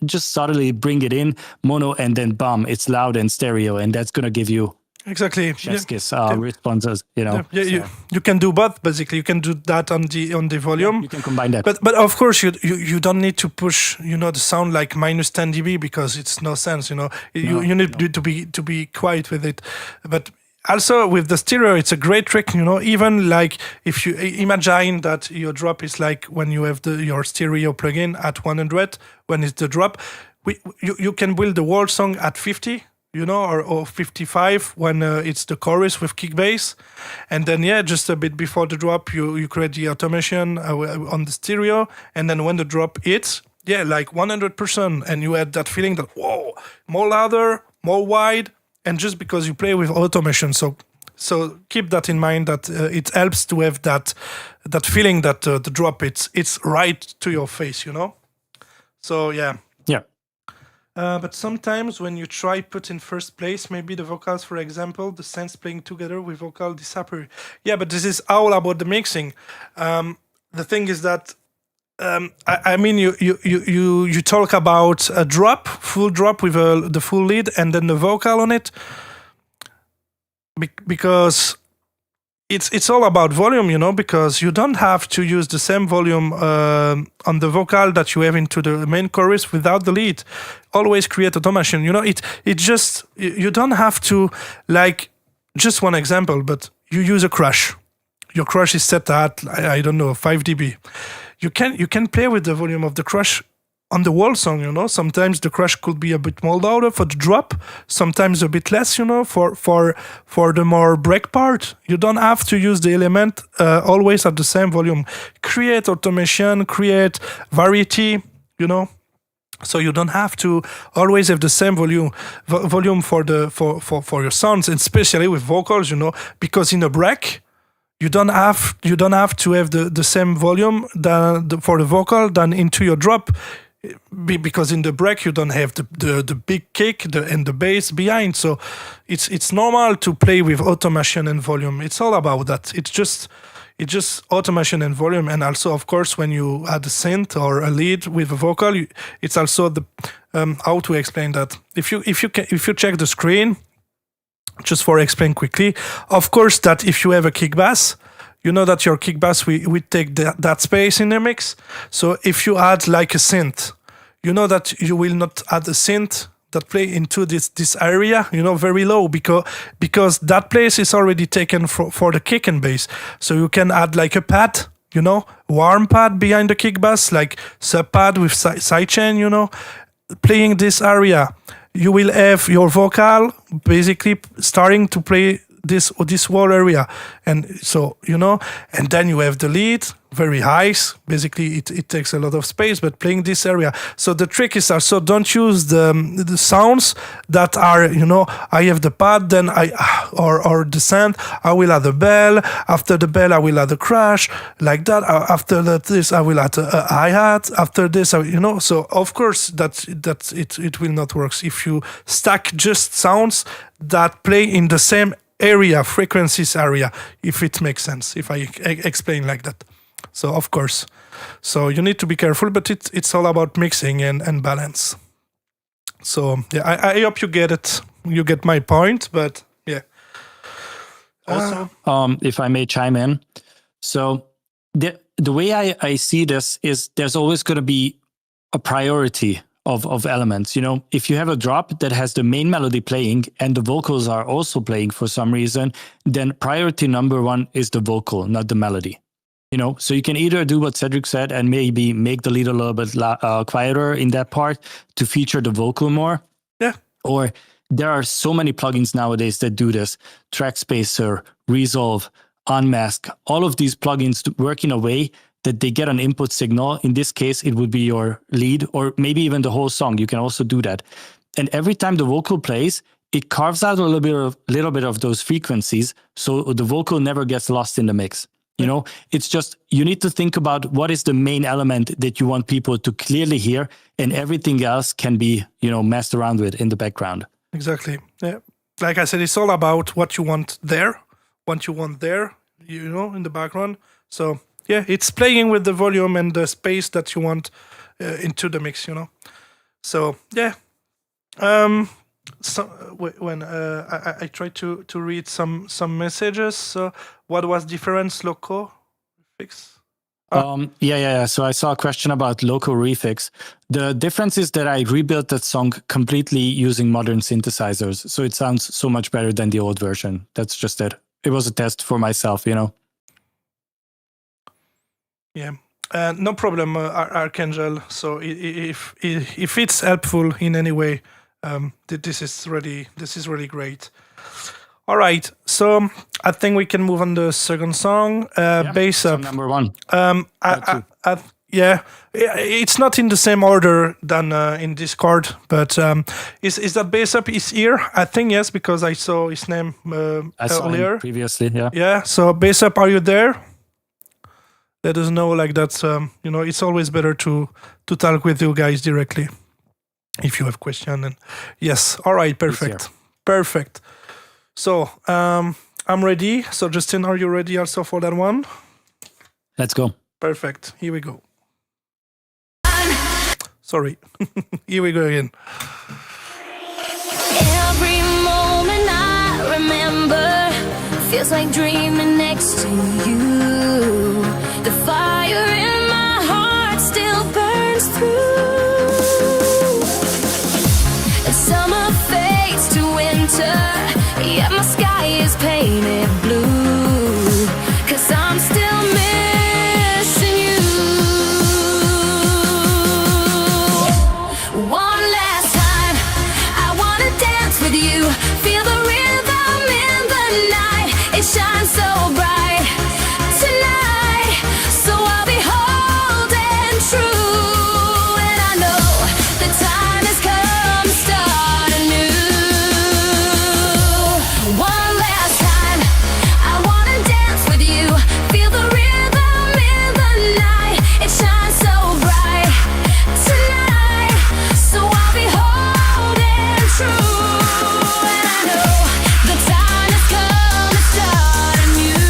Just subtly bring it in mono, and then bam, it's loud and stereo, and that's going to give you Exactly. Cheskis responses, You can do both. Basically, you can do that on the volume. You can combine that. But of course, you don't need to push the sound like minus 10 dB because it's no sense. You need to be quiet with it. But also with the stereo, it's a great trick. Even like if you imagine that your drop is like when you have your stereo plugin at 100, when it's the drop, you can build the whole song at 50. Or 55 when it's the chorus with kick bass, and then just a bit before the drop you create the automation on the stereo, and then when the drop hits, like 100%, and you had that feeling that whoa, more louder, more wide, and just because you play with automation. So keep that in mind, that it helps to have that feeling that the drop it's right to your face. So yeah. But sometimes when you try put in first place, maybe the vocals, for example, the synths playing together with vocal disappear. Yeah, but this is all about the mixing. The thing is that I mean you talk about a drop, full drop with the full lead and then the vocal on it, because it's all about volume, because you don't have to use the same volume on the vocal that you have into the main chorus without the lead. Always create automation. It just, you don't have to, like, just one example, but you use a crash. Your crash is set at, I don't know, 5 dB. You can play with the volume of the crash on the whole song. Sometimes the crash could be a bit more louder for the drop, sometimes a bit less, for the more break part. You don't have to use the element always at the same volume. Create automation, create variety, so you don't have to always have the same volume for your sounds, and especially with vocals, because in a break you don't have to have the same volume for the vocal than into your drop. Because in the break you don't have the big kick and the bass behind, so it's normal to play with automation and volume. It's all about that. It's just automation and volume, and also of course when you add a synth or a lead with a vocal, it's also the how to explain that. If you check the screen, just for explain quickly, of course that if you have a kick bass, that your kick bass we take that space in the mix. So if you add like a synth, that you will not add a synth that play into this area, very low, because that place is already taken for the kick and bass. So you can add like a pad, warm pad behind the kick bass, like sub pad with sidechain, playing this area. You will have your vocal basically starting to play this whole area, and so and then you have the lead very high. Basically it takes a lot of space, but playing this area. So the trick is also don't use the sounds that are I have the pad, then or the sound, I will add a bell, after the bell I will add a crash, like that. After this I will add a hi-hat, after this so of course that it will not work if you stack just sounds that play in the same area, frequencies area, if it makes sense, if I explain like that. So of course, so you need to be careful, but it's all about mixing and balance. So yeah, I hope you get it. You get my point, but yeah. Also, if I may chime in, so the way I see this is there's always going to be a priority of elements. If you have a drop that has the main melody playing and the vocals are also playing for some reason, then priority number one is the vocal, not the melody. So you can either do what Cedric said and maybe make the lead a little bit quieter in that part to feature the vocal more. Yeah. Or there are so many plugins nowadays that do this. Track Spacer, Resolve, Unmask, all of these plugins work in a way that they get an input signal. In this case, it would be your lead or maybe even the whole song. You can also do that. And every time the vocal plays, it carves out a little bit of those frequencies, so the vocal never gets lost in the mix. It's just, you need to think about what is the main element that you want people to clearly hear, and everything else can be, messed around with in the background. Exactly. Yeah. Like I said, it's all about what you want there, in the background. So yeah, it's playing with the volume and the space that you want into the mix, So yeah. when I tried to read some messages. So what was difference loco fix? Yeah. So I saw a question about local refix. The difference is that I rebuilt that song completely using modern synthesizers. So it sounds so much better than the old version. That's just it. It was a test for myself, you know? Yeah. No problem, Archangel. So if it's helpful in any way, this is really great. All right, so I think we can move on the second song, Bass Up. Number one. Yeah, it's not in the same order than in Discord, but is that Bass Up is here? I think yes, because I saw his name earlier. Him previously, yeah. Yeah, so Bass Up, are you there? Let us know, like that. It's always better to talk with you guys directly if you have questions. And yes, all right, perfect. So I'm ready. So Justin, are you ready also for that one? Let's go. Perfect. Here we go. Sorry. Here we go again. Every moment I remember feels like dreaming next to you. The fire in my heart still burns through. And summer fades to winter, yet my sky is painted blue. 'Cause I'm still missing you. One last time, I wanna dance with you. Feel the rhythm in the night. It shines so bright tonight. So I'll be holding true. And I know the time has come to start anew. One last time, I wanna dance with you. Feel the rhythm in the night. It shines so bright tonight. So I'll be holding true. And I know the time has come to start anew.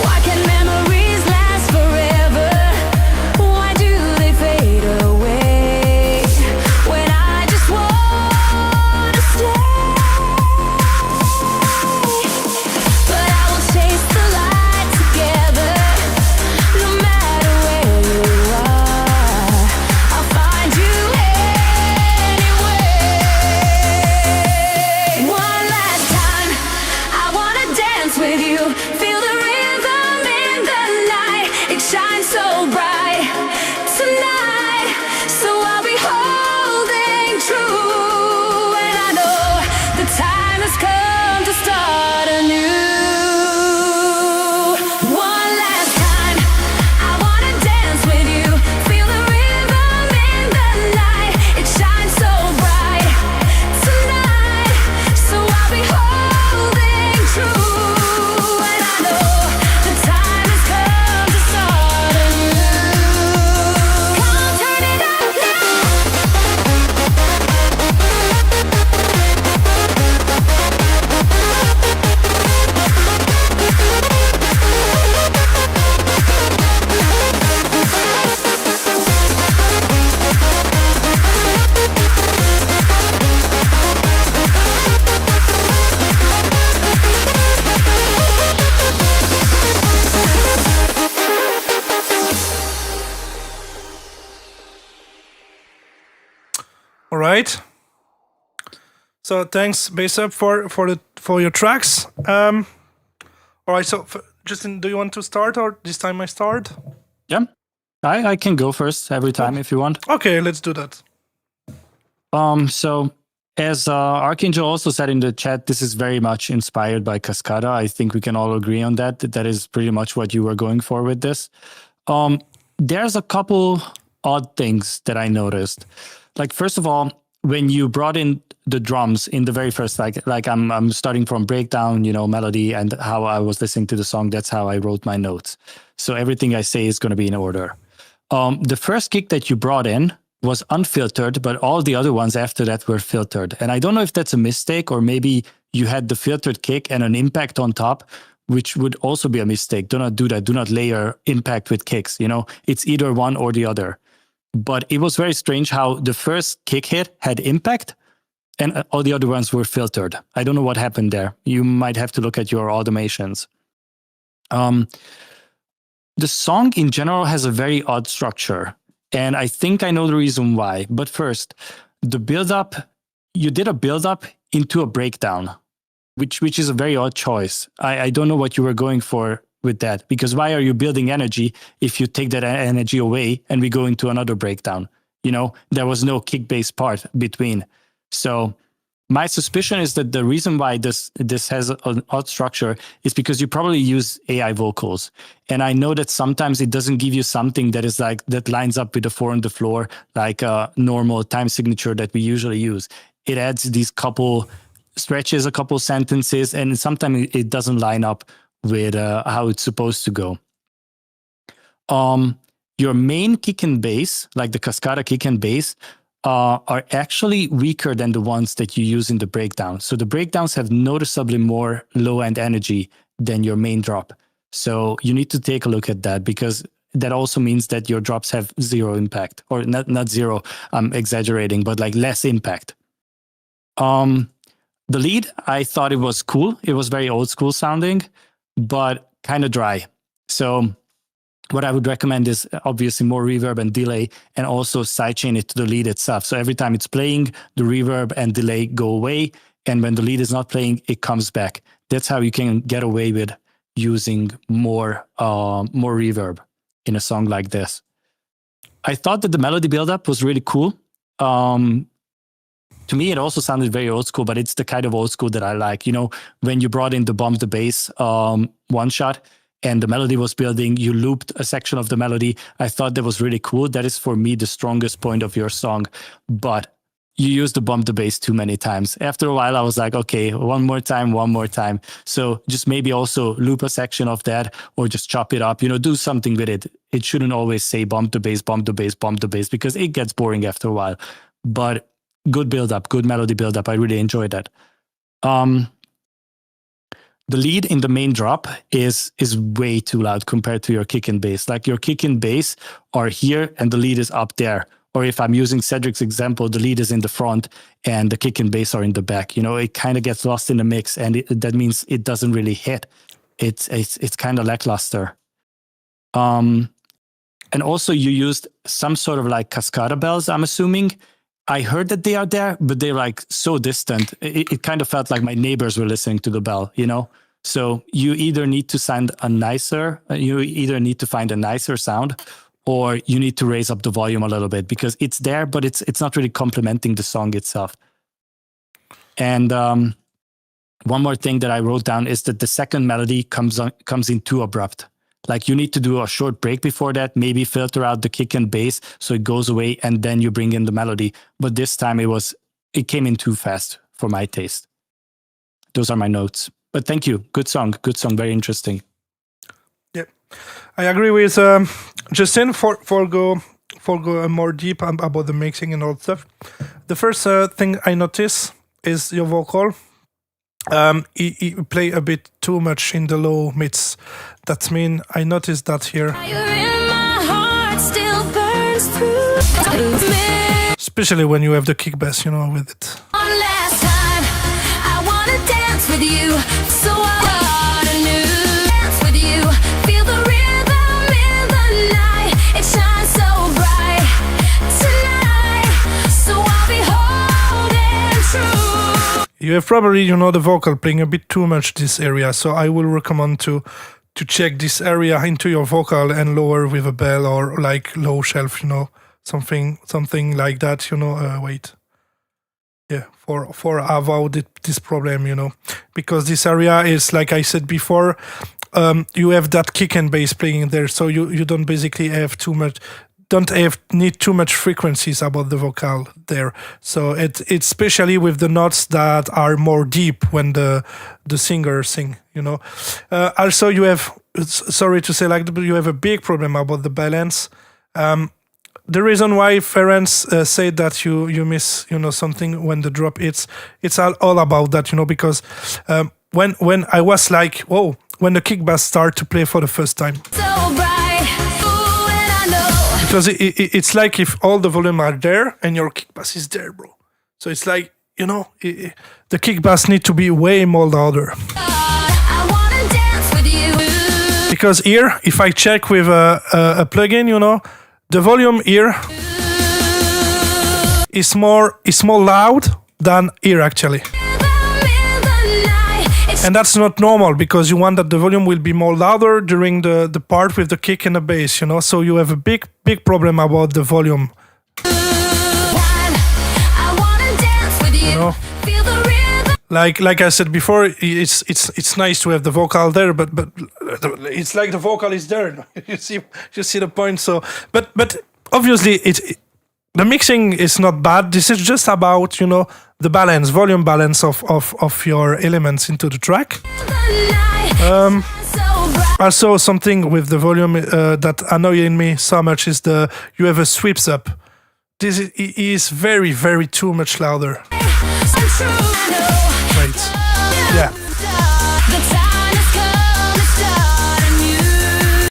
Why can memories last forever? Why do they fade away? When I just wanna stay. But I will chase the light together. No matter where you are, I'll find you anyway. One last time, I wanna dance with you. Feel the rhythm in the night. It shines so bright tonight. So I'll be holding true. And I know the time has come to start anew. One last time, I wanna dance with you. Feel the rhythm in the night. It shines so bright tonight. So I'll be holding true. And I know the time has come to start anew. Come on, turn it up now. All right. So thanks, Bass Up, for your tracks. All right, so Justin, do you want to start, or this time I start? Yeah, I can go first every time if you want. Okay, let's do that. So as Archangel also said in the chat, this is very much inspired by Cascada. I think we can all agree on that. That is pretty much what you were going for with this. There's a couple odd things that I noticed. Like, first of all, when you brought in the drums in the very first, like I'm starting from breakdown, melody, and how I was listening to the song, that's how I wrote my notes. So everything I say is going to be in order. The first kick that you brought in was unfiltered, but all the other ones after that were filtered. And I don't know if that's a mistake, or maybe you had the filtered kick and an impact on top, which would also be a mistake. Do not do that. Do not layer impact with kicks. It's either one or the other. But it was very strange how the first kick hit had impact and all the other ones were filtered. I don't know what happened there. You might have to look at your automations. The song in general has a very odd structure, and I think I know the reason why. But first, the build-up, you did a build-up into a breakdown, which is a very odd choice. I don't know what you were going for with that, because why are you building energy if you take that energy away and we go into another breakdown? There was no kick-based part between. So my suspicion is that the reason why this has an odd structure is because you probably use AI vocals. And I know that sometimes it doesn't give you something that is like, that lines up with the 4 on the floor, like a normal time signature that we usually use. It adds these couple stretches, a couple sentences, and sometimes it doesn't line up with how it's supposed to go. Your main kick and bass, like the Cascada kick and bass, are actually weaker than the ones that you use in the breakdown. So the breakdowns have noticeably more low-end energy than your main drop. So you need to take a look at that, because that also means that your drops have zero impact, or not zero, I'm exaggerating, but like less impact. The lead, I thought it was cool. It was very old school sounding, but kind of dry. So what I would recommend is obviously more reverb and delay, and also sidechain it to the lead itself. So every time it's playing, the reverb and delay go away. And when the lead is not playing, it comes back. That's how you can get away with using more reverb in a song like this. I thought that the melody buildup was really cool. To me, it also sounded very old school, but it's the kind of old school that I like. When you brought in the bump the bass one shot, and the melody was building, you looped a section of the melody. I thought that was really cool. That is, for me, the strongest point of your song. But you used the bump the bass too many times. After a while, I was like, okay, one more time. So just maybe also loop a section of that, or just chop it up, do something with it. It shouldn't always say bump the bass, because it gets boring after a while. But good build-up, good melody build-up. I really enjoyed that. The lead in the main drop is way too loud compared to your kick and bass. Like, your kick and bass are here and the lead is up there. Or if I'm using Cedric's example, the lead is in the front and the kick and bass are in the back. It kind of gets lost in the mix, and that means it doesn't really hit. It's kind of lackluster. And also you used some sort of like Cascada bells, I'm assuming. I heard that they are there, but they're like so distant. It kind of felt like my neighbors were listening to the bell, So you either need to find a nicer sound, or you need to raise up the volume a little bit, because it's there, but it's not really complementing the song itself. And one more thing that I wrote down is that the second melody comes in too abrupt. Like, you need to do a short break before that, maybe filter out the kick and bass so it goes away, and then you bring in the melody. But this time it came in too fast for my taste. Those are my notes. But thank you. Good song, very interesting. Yeah, I agree with Justin. For go more deep about the mixing and all that stuff. The first thing I notice is your vocal. You play a bit too much in the low mids. That means I noticed that here. Especially when you have the kick bass, with it. One last time, I wanna dance with you, so I start anew. Dance with you, feel the rhythm in the night. It shines so bright tonight, so I'll be holding true. you have probably, you know, the vocal playing a bit too much this area. So I will recommend to check this area into your vocal and lower with a bell or like low shelf, you know, something like that, you know. Wait. Yeah, for avoid this problem, you know, because this area is, like I said before, you have that kick and bass playing there, so you don't basically have need too much frequencies about the vocal there. So it's especially with the notes that are more deep when the singer sing, you know. Also, you have, sorry to say like that, but you have a big problem about the balance. The reason why parents say that you miss, you know, something when the drop hits, it's all about that, you know, because when I was like, whoa, when the kick bass start to play for the first time. So bright, ooh, and I know. Because it's like if all the volume are there and your kick bass is there, bro. So it's like, you know, the kick bass need to be way more louder. I wanna dance with you. Because here, if I check with a plugin, you know, the volume here is more loud than here actually. And that's not normal because you want that the volume will be more louder during the part with the kick and the bass, you know. So you have a big problem about the volume. You know? Like I said before, it's nice to have the vocal there, but it's like the vocal is there. you see the point. So, but obviously the mixing is not bad. This is just about, you know, the balance, volume balance of your elements into the track. Also, something with the volume that annoying me so much is you have a sweeps up. This is very, very too much louder. Wait. Yeah.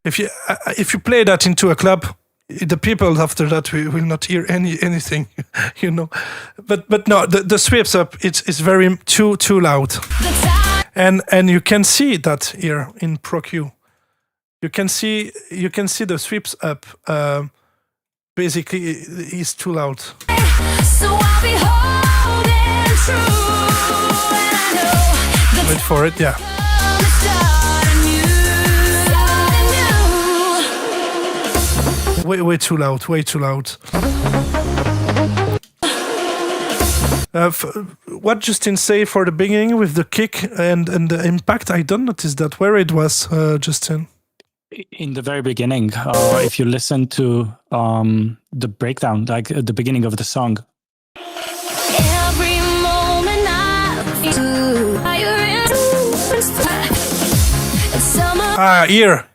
If you play that into a club, the people after that will not hear anything, you know. But no, the sweeps up it's very too loud, and you can see that here in Pro Q. You can see the sweeps up. Basically, is too loud. So I'll be holding true, and I know. Wait for it, yeah. Way too loud, way too loud. What Justin say for the beginning with the kick and the impact, I don't notice that. Where it was, Justin? In the very beginning, if you listen to the breakdown, like at the beginning of the song. Every moment Here.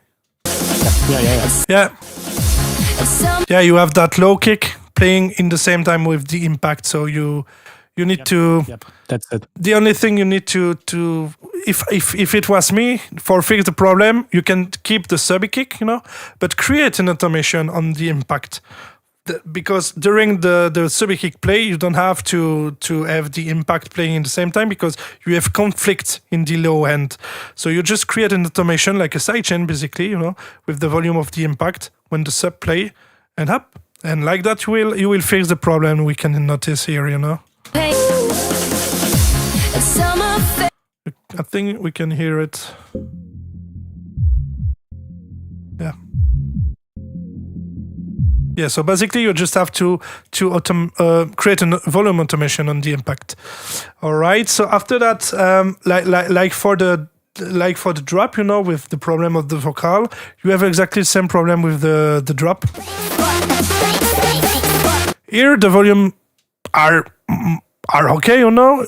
Yeah, you have that low kick playing in the same time with the impact, so you need to. Yep, that's it. The only thing you need to if it was me, for fix the problem, you can keep the sub kick, you know, but create an automation on the impact. Because during the sub kick play, you don't have to have the impact playing in the same time because you have conflict in the low end. So you just create an automation like a sidechain, basically, you know, with the volume of the impact when the sub play and up, and like that you will fix the problem we can notice here, you know. I think we can hear it. Yeah. Yeah, so basically you just have to create a volume automation on the impact. All right. So after that, like for the drop, you know, with the problem of the vocal, you have exactly the same problem with the drop. Here the volume are okay, you know.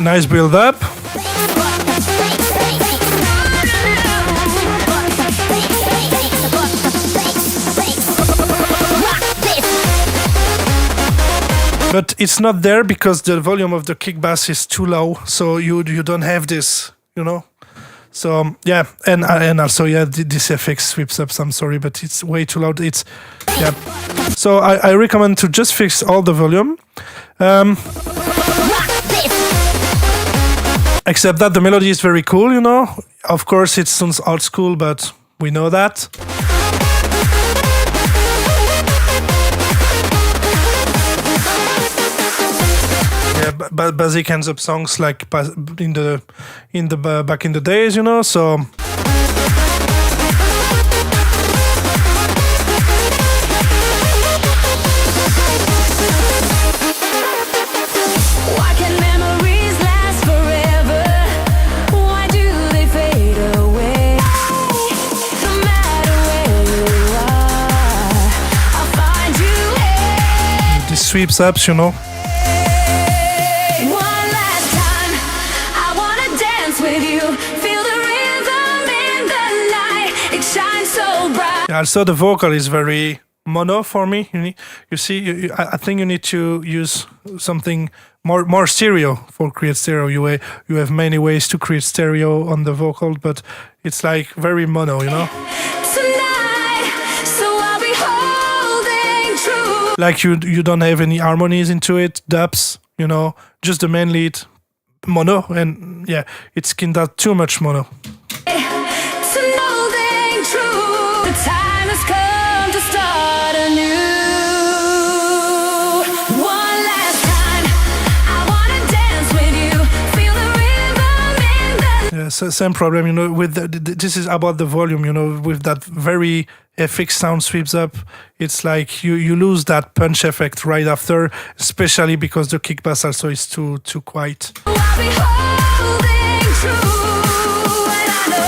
Nice build up. But it's not there because the volume of the kick bass is too low, so you don't have this, you know. So yeah, and also yeah, this FX sweeps up. I'm sorry, but it's way too loud. It's yeah. So I recommend to just fix all the volume. Except that the melody is very cool, you know. Of course, it sounds old school, but we know that. basic hands up songs like in the back in the days, you know. So Why can memories last forever? Why do they fade away? No matter where you are, I'll find you. these sweeps ups, you know. One last time, I wanna dance with you. Feel the rhythm in the light. It shines so bright. Yeah, also the vocal is very mono for me. You see, I think you need to use something more stereo for create stereo. You have many ways to create stereo on the vocal, but it's like very mono, you know. Tonight, so I'll be holding true. Like you don't have any harmonies into it, dubs, you know, just the main lead, mono, and yeah, it's kind of too much mono. To holding true. The time has come to start anew. One last time, I wanna dance with you. Feel the rhythm in the Yeah, so same problem, you know, with this is about the volume, you know, with that very FX sound sweeps up, it's like you lose that punch effect right after, especially because the kick bass also is too quiet. I'll be holding true. And I know.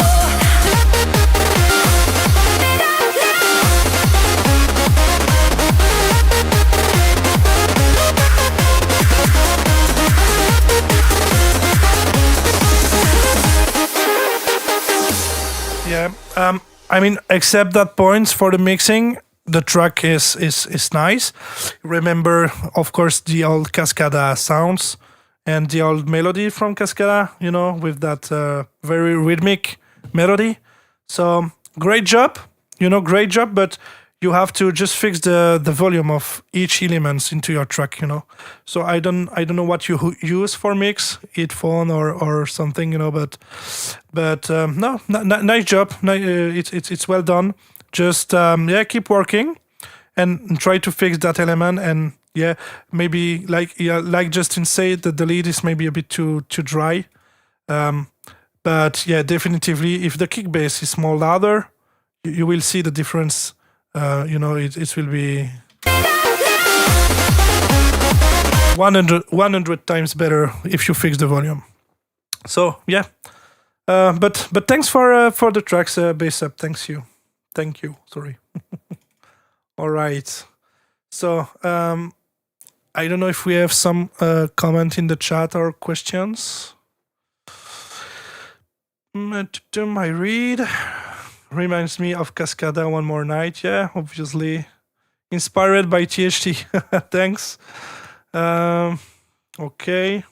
Yeah, I mean, except that points for the mixing, the track is nice. Remember, of course, the old Cascada sounds and the old melody from Cascada, you know, with that very rhythmic melody. So great job, you know, great job, but you have to just fix the volume of each element into your track, you know. So I don't know what you use for mix, headphone or something, you know, but no, nice job. It's well done. Just yeah, keep working and try to fix that element. And yeah, maybe like Justin said, that the lead is maybe a bit too dry. But yeah, definitively, if the kick bass is more louder, you will see the difference. You know, it will be 100 times better if you fix the volume. So yeah, but thanks for the tracks, bass up. Thank you. Sorry. All right. So I don't know if we have some comment in the chat or questions. I read. Reminds me of Cascada One More Night. Yeah, obviously. Inspired by THT. Thanks. Okay.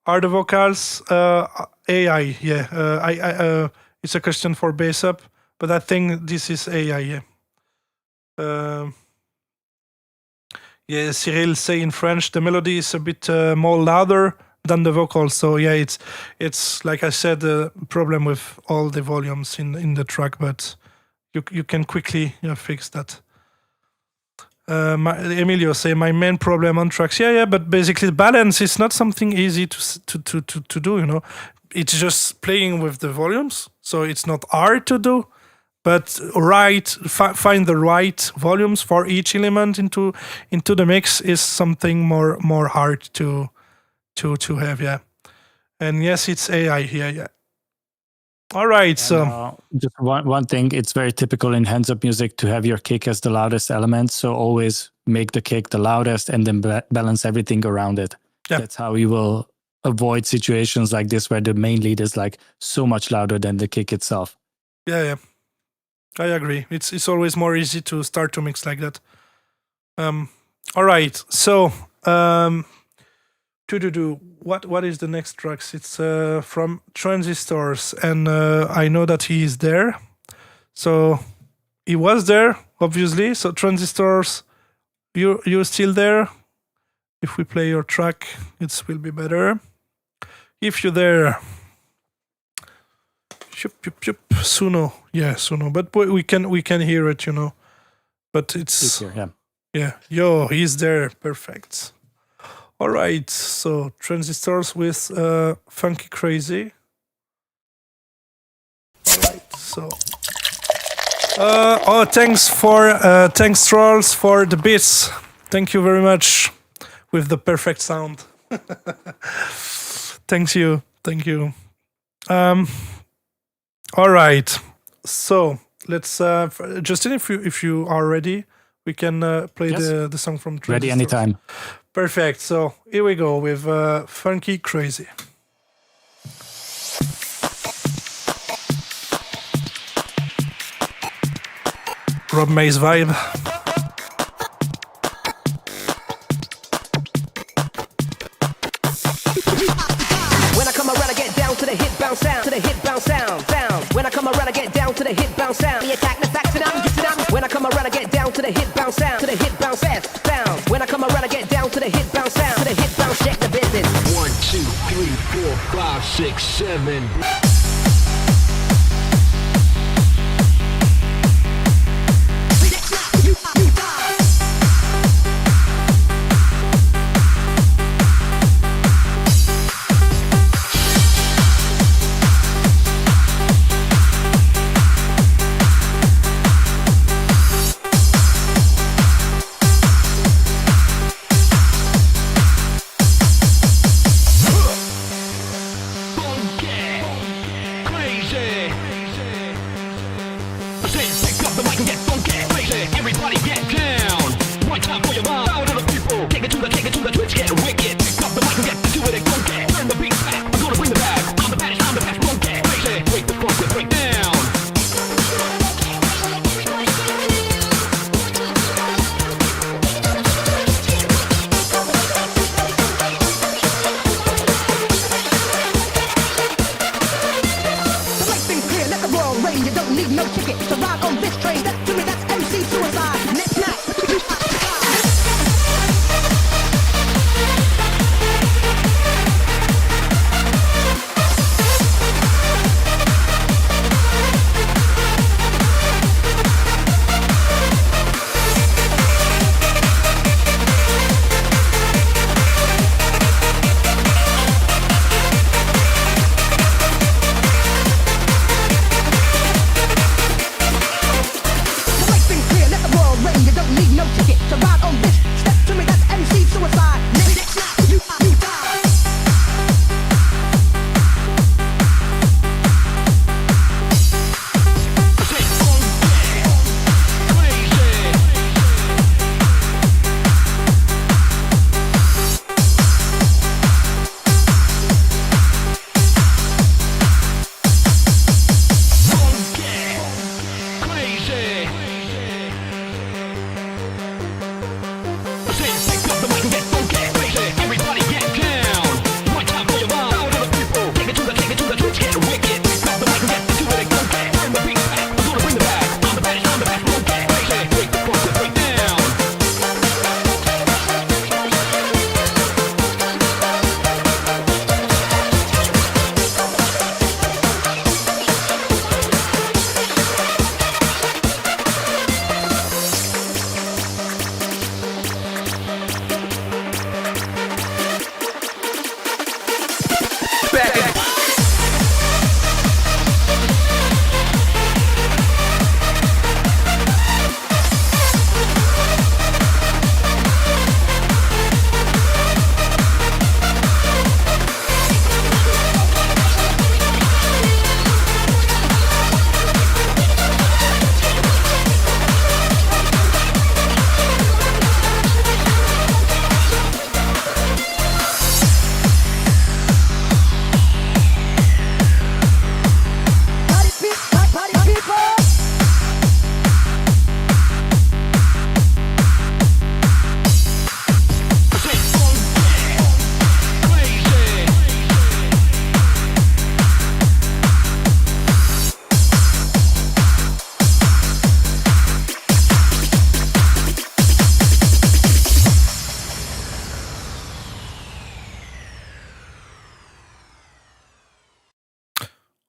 Are the vocals AI? Yeah. I it's a question for bass up, but I think this is AI. Yeah. Yeah, Cyril say in French the melody is a bit more louder than the vocals. So yeah, it's like I said, the problem with all the volumes in the track, but you can quickly fix that. Emilio say my main problem on tracks. Yeah, but basically balance is not something easy to do. You know, it's just playing with the volumes, so it's not hard to do. But find the right volumes for each element into the mix is something more hard to have, yeah. And yes, it's AI here, yeah. All right, And, so just one thing, it's very typical in hands up music to have your kick as the loudest element. So always make the kick the loudest and then balance everything around it. Yeah. That's how you will avoid situations like this where the main lead is like so much louder than the kick itself. yeah, I agree. It's always more easy to start to mix like that. All right, so what is the next tracks? It's from TranzistorZ, and I know that he is there. So he was there, obviously. So TranzistorZ, you're still there. If we play your track, it will be better. If you're there, Suno, yeah, Suno. But we can hear it, you know. But it's Here, yeah. yeah. Yo, he's there. Perfect. All right, so transistors with Funky Crazy. All right, so. Thanks trolls for the beats. Thank you very much with the perfect sound. Thank you. All right, so let's Justin, if you are ready, we can play Yes. the song from Transistors. Ready anytime. Perfect. So here we go with Funky Crazy. Rob May's vibe. When I come around, I get down to the hit bounce sound, to the hit bounce sound. When I come around, I get down to the hit bounce sound. The attack, the facts, and I'm getting out. When I come around, I get down to the hit bounce sound, to the hit bounce sound. When I come around, I get down to the hit bounce sound, to the hit bounce, check the business. 1, 2, 3, 4, 5, 6, 7.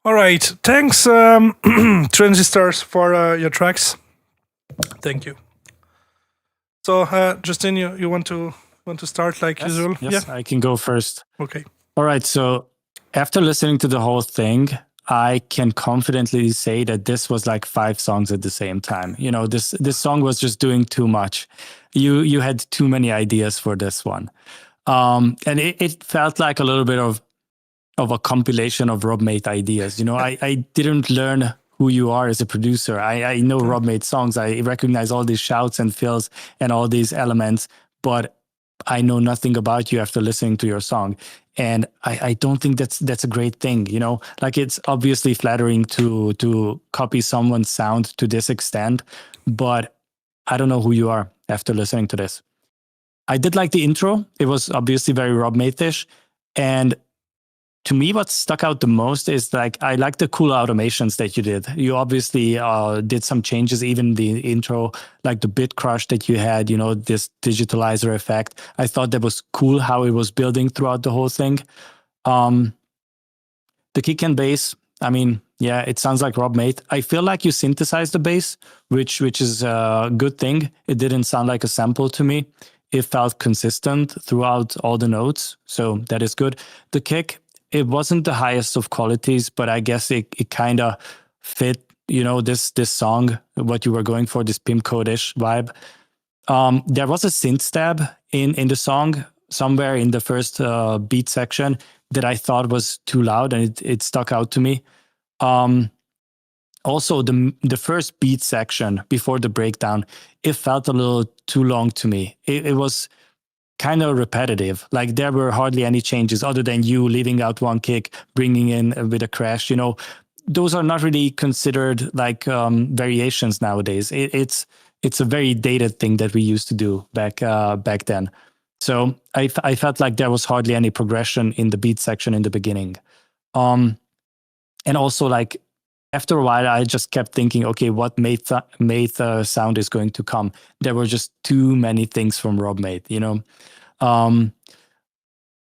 All right. Thanks, Transistors, for your tracks. Thank you. So, Justin, you want to Want to start like Yes, usual? yes, I can go first. Okay. All right. So after listening to the whole thing, I can confidently say that this was like 5 songs at the same time. You know, this song was just doing too much. You had too many ideas for this one. And it felt like a little bit of a compilation of Rob made ideas. You know, I didn't learn who you are as a producer. I know Rob made songs. I recognize all these shouts and fills and all these elements, but I know nothing about you after listening to your song. And I don't think that's a great thing, you know? Like, it's obviously flattering to copy someone's sound to this extent, but I don't know who you are after listening to this. I did like the intro. It was obviously very Rob Mate-ish. And to me, what stuck out the most is like, I like the cool automations that you did. You obviously did some changes, even the intro, like the bit crush that you had, you know, this digitalizer effect. I thought that was cool how it was building throughout the whole thing. The kick and bass, I mean, yeah, it sounds like Rob made. I feel like you synthesized the bass, which is a good thing. It didn't sound like a sample to me. It felt consistent throughout all the notes, so that is good. The kick, it wasn't the highest of qualities, but I guess it kind of fit, you know, this song, what you were going for, this pimp code-ish vibe. There was a synth stab in the song somewhere in the first beat section that I thought was too loud, and it stuck out to me. Also, the first beat section before the breakdown, it felt a little too long to me. It was kind of repetitive. Like, there were hardly any changes other than you leaving out one kick, bringing in with a crash. You know, those are not really considered like variations nowadays. It's a very dated thing that we used to do back then. So I felt like there was hardly any progression in the beat section in the beginning. And also, like, after a while, I just kept thinking, okay, what made sound is going to come. There were just too many things from Rob Made, you know.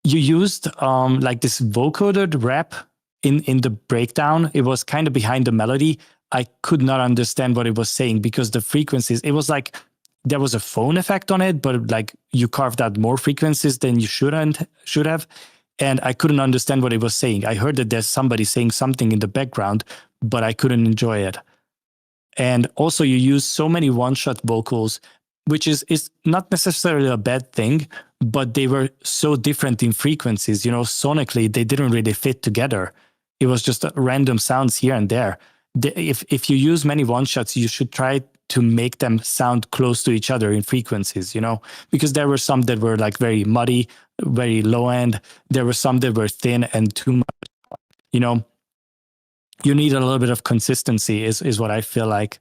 You used like this vocoded rap in the breakdown. It was kind of behind the melody. I could not understand what it was saying because the frequencies, it was like there was a phone effect on it, but like you carved out more frequencies than you should have. And I couldn't understand what it was saying. I heard that there's somebody saying something in the background, but I couldn't enjoy it. And also, you use so many one-shot vocals, which is not necessarily a bad thing, but they were so different in frequencies. You know, sonically, they didn't really fit together. It was just random sounds here and there. If you use many one-shots, you should try to make them sound close to each other in frequencies, you know, because there were some that were like very muddy, very low end. There were some that were thin and too much, you know. You need a little bit of consistency is what I feel like.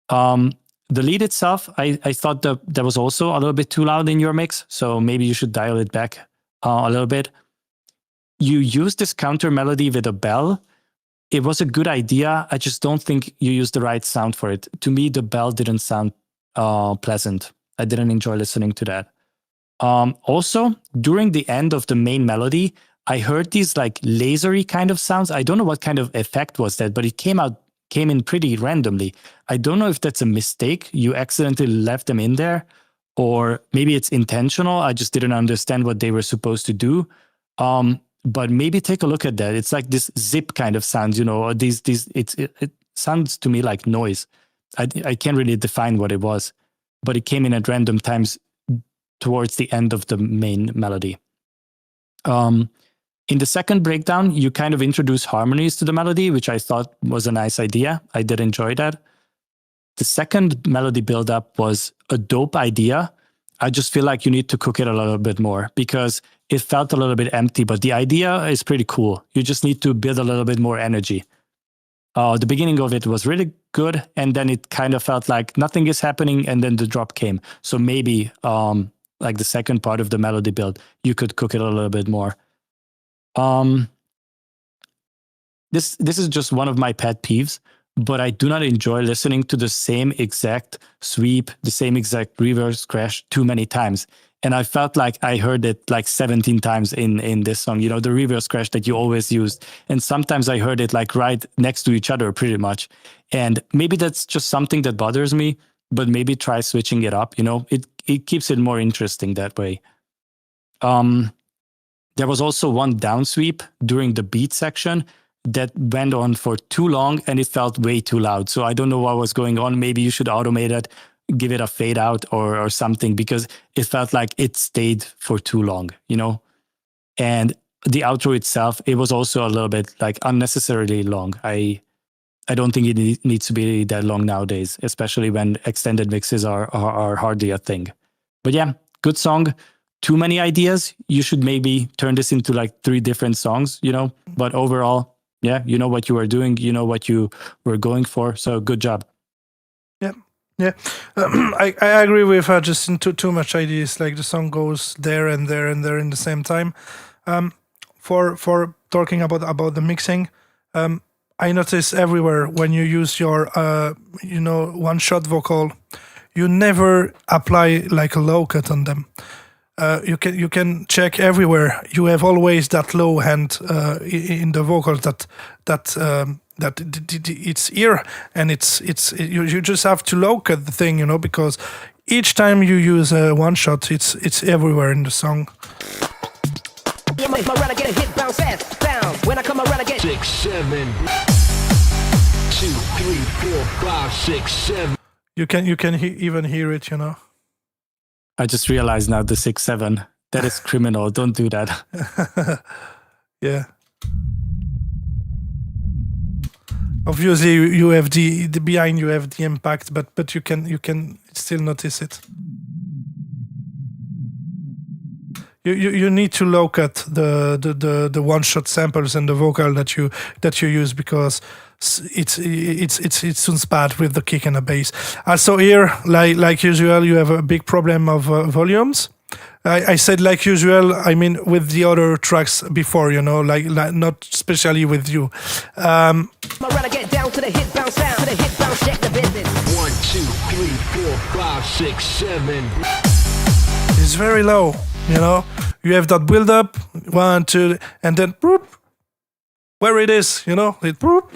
The lead itself, I thought that was also a little bit too loud in your mix, so maybe you should dial it back a little bit. You used this counter melody with a bell. It was a good idea. I just don't think you used the right sound for it. To me, the bell didn't sound pleasant. I didn't enjoy listening to that. Also, during the end of the main melody, I heard these like lasery kind of sounds. I don't know what kind of effect was that, but it came in pretty randomly. I don't know if that's a mistake. You accidentally left them in there, or maybe it's intentional. I just didn't understand what they were supposed to do. But maybe take a look at that. It's like this zip kind of sounds, you know, or it sounds to me like noise. I can't really define what it was, but it came in at random times towards the end of the main melody. In the second breakdown, you kind of introduce harmonies to the melody, which I thought was a nice idea. I did enjoy that. The second melody build-up was a dope idea. I just feel like you need to cook it a little bit more because it felt a little bit empty, but the idea is pretty cool. You just need to build a little bit more energy. The beginning of it was really good, and then it kind of felt like nothing is happening, and then the drop came. So maybe like the second part of the melody build, you could cook it a little bit more. This is just one of my pet peeves, but I do not enjoy listening to the same exact sweep, the same exact reverse crash too many times. And I felt like I heard it like 17 times in this song, you know, the reverse crash that you always used. And sometimes I heard it like right next to each other pretty much. And maybe that's just something that bothers me, but maybe try switching it up, you know, it keeps it more interesting that way. There was also one downsweep during the beat section that went on for too long and it felt way too loud. So I don't know what was going on. Maybe you should automate it, give it a fade out or something, because it felt like it stayed for too long, you know? And the outro itself, it was also a little bit like unnecessarily long. I don't think it needs to be that long nowadays, especially when extended mixes are hardly a thing. But yeah, good song. Too many ideas. You should maybe turn this into like 3 different songs, you know? But overall, yeah, you know what you were doing, you know what you were going for. So good job. Yeah, I agree with just into too much ideas. Like the song goes there and there and there in the same time. For talking about the mixing, I notice everywhere when you use your one shot vocal, you never apply like a low cut on them. You can check everywhere. You have always that low hand in the vocal that it's here, and you just have to low cut the thing, you know, because each time you use a one shot, it's everywhere in the song. When I come around, I get 6, 7, 2, 3, 4, 5, 6, 7. You can even hear it, you know. I just realized now the 6/7. That is criminal. Don't do that. Yeah. Obviously, you have the behind. You have the impact, but you can still notice it. You need to low cut the one shot samples and the vocal that you use, because it sounds bad with the kick and the bass. Also here, like usual, you have a big problem of volumes. I said like usual, I mean with the other tracks before, you know, like not especially with you. around, I get down to the hit bounce sound, to the hit bounce, check the business. 1, 2, 3, 4, 5, 6, 7. It's very low, you know. You have that build up, 1, 2, and then boop, where it is, you know, it boop.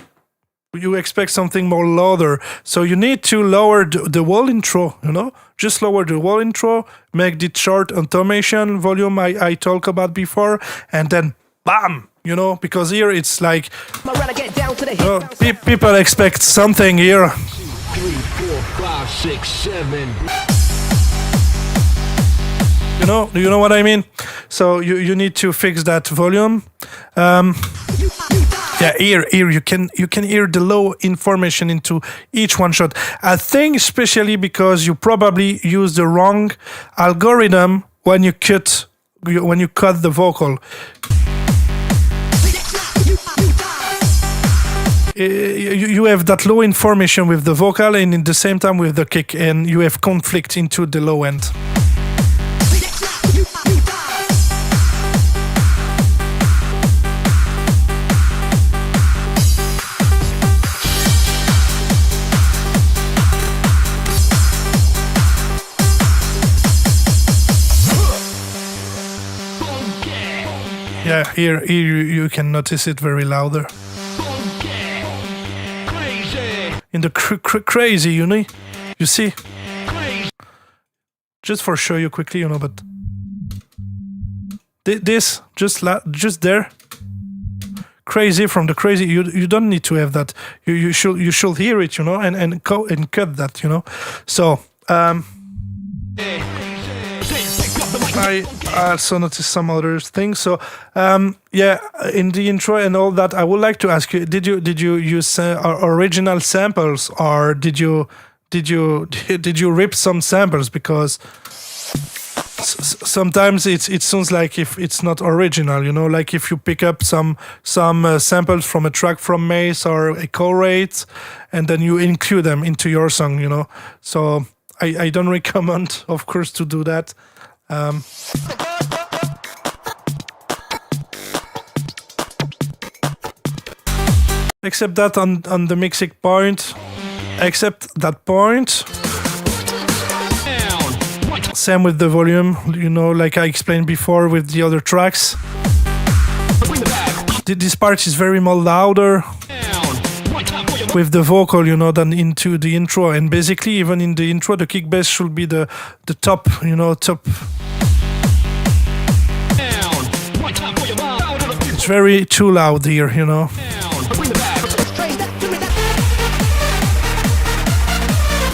You expect something more louder, so you need to lower the whole intro, you know. Just lower the whole intro, make the short automation volume I talked about before, and then bam, you know, because here it's like Around, I get down to the hit bounce sound. people expect something here. 2, 3, 4, 5, 6, 7. You know what I mean? So you need to fix that volume. Yeah, here you can hear the low information into each one shot. I think especially because you probably use the wrong algorithm when you cut the vocal. You have that low information with the vocal and in the same time with the kick, and you have conflict into the low end. Yeah, here you can notice it very louder. In the crazy, you know, you see. Just for show you quickly, you know, but this just there. Crazy from the crazy. You don't need to have that. You should hear it, you know, and cut that, you know. So I also noticed some other things. So yeah, in the intro and all that, I would like to ask you: Did you use original samples, or did you rip some samples? Because sometimes it sounds like if it's not original, you know, like if you pick up some samples from a track from Myles or Encore, and then you include them into your song, you know. So I don't recommend, of course, to do that. Except that on the mixing point, except that point. Same with the volume, you know, like I explained before with the other tracks. This part is very more louder with the vocal, you know, than into the intro. And basically, even in the intro, the kick bass should be the top, you know, top. very too loud here, you know. Bring it back.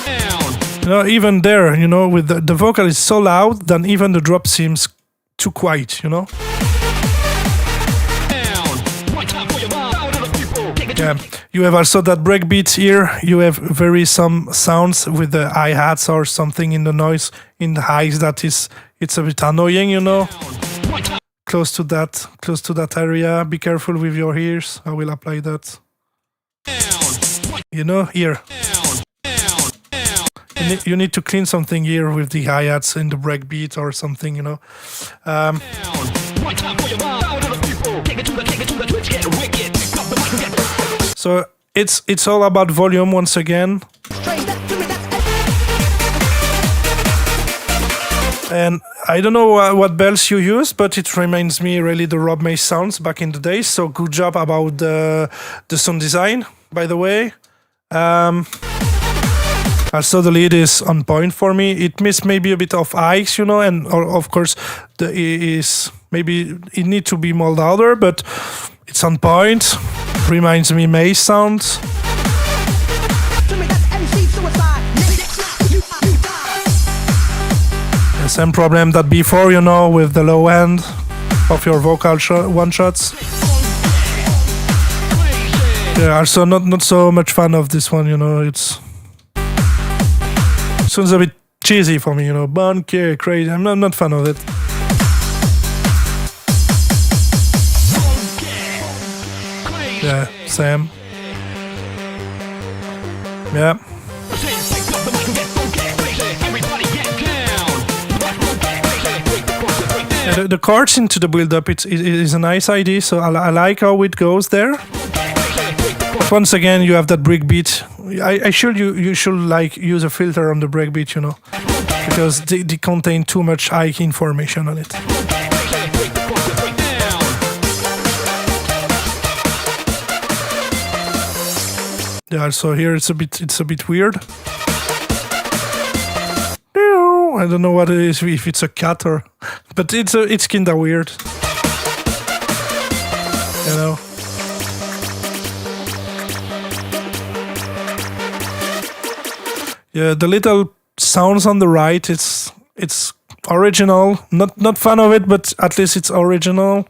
Down. You know, even there, you know, with the vocal is so loud, then even the drop seems too quiet, you know. Down. One time for your mind. Out of the people. Take it to Yeah, you have also that breakbeat here. You have very some sounds with the hi-hats or something in the noise in the highs that it's a bit annoying, you know. one time. Close to that area. Be careful with your ears. I will apply that. Down. You know, here. Down. Down. Down. You need to clean something here with the hi-hats in the breakbeat or something, you know. Down. One time for your mind. Out of the people. Take it to the twitch. Get wicked. Drop the mic and get. So it's all about volume once again. And I don't know what bells you use, but it reminds me really the Rob May sounds back in the days. So good job about the sound design, by the way. Also the lead is on point for me. It missed maybe a bit of highs, you know, and of course maybe it need to be more louder, but it's on point. Reminds me May sounds. The same problem that before, you know, with the low end of your vocal one shots. Yeah, also not so much fan of this one, you know. It sounds a bit cheesy for me, you know. Bunky, crazy. I'm not fan of it. Yeah, same. Yeah. Yeah, the chords into the build-up, it is a nice idea, so I like how it goes there. But once again, you have that breakbeat. You should like use a filter on the breakbeat, you know, because they contain too much high information on it. Yeah, so here it's a bit weird. I don't know what it is, if it's a cat or, but it's kinda weird. You know. Yeah, the little sounds on the right, it's original. Not fan of it, but at least it's original.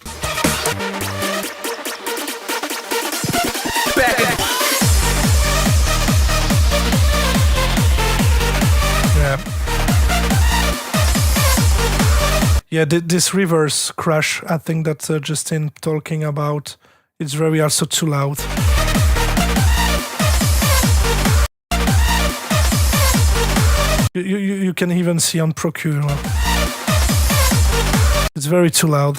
Yeah, this reverse crash, I think that Justin talking about, it's very also too loud. You can even see on Procure. It's very too loud.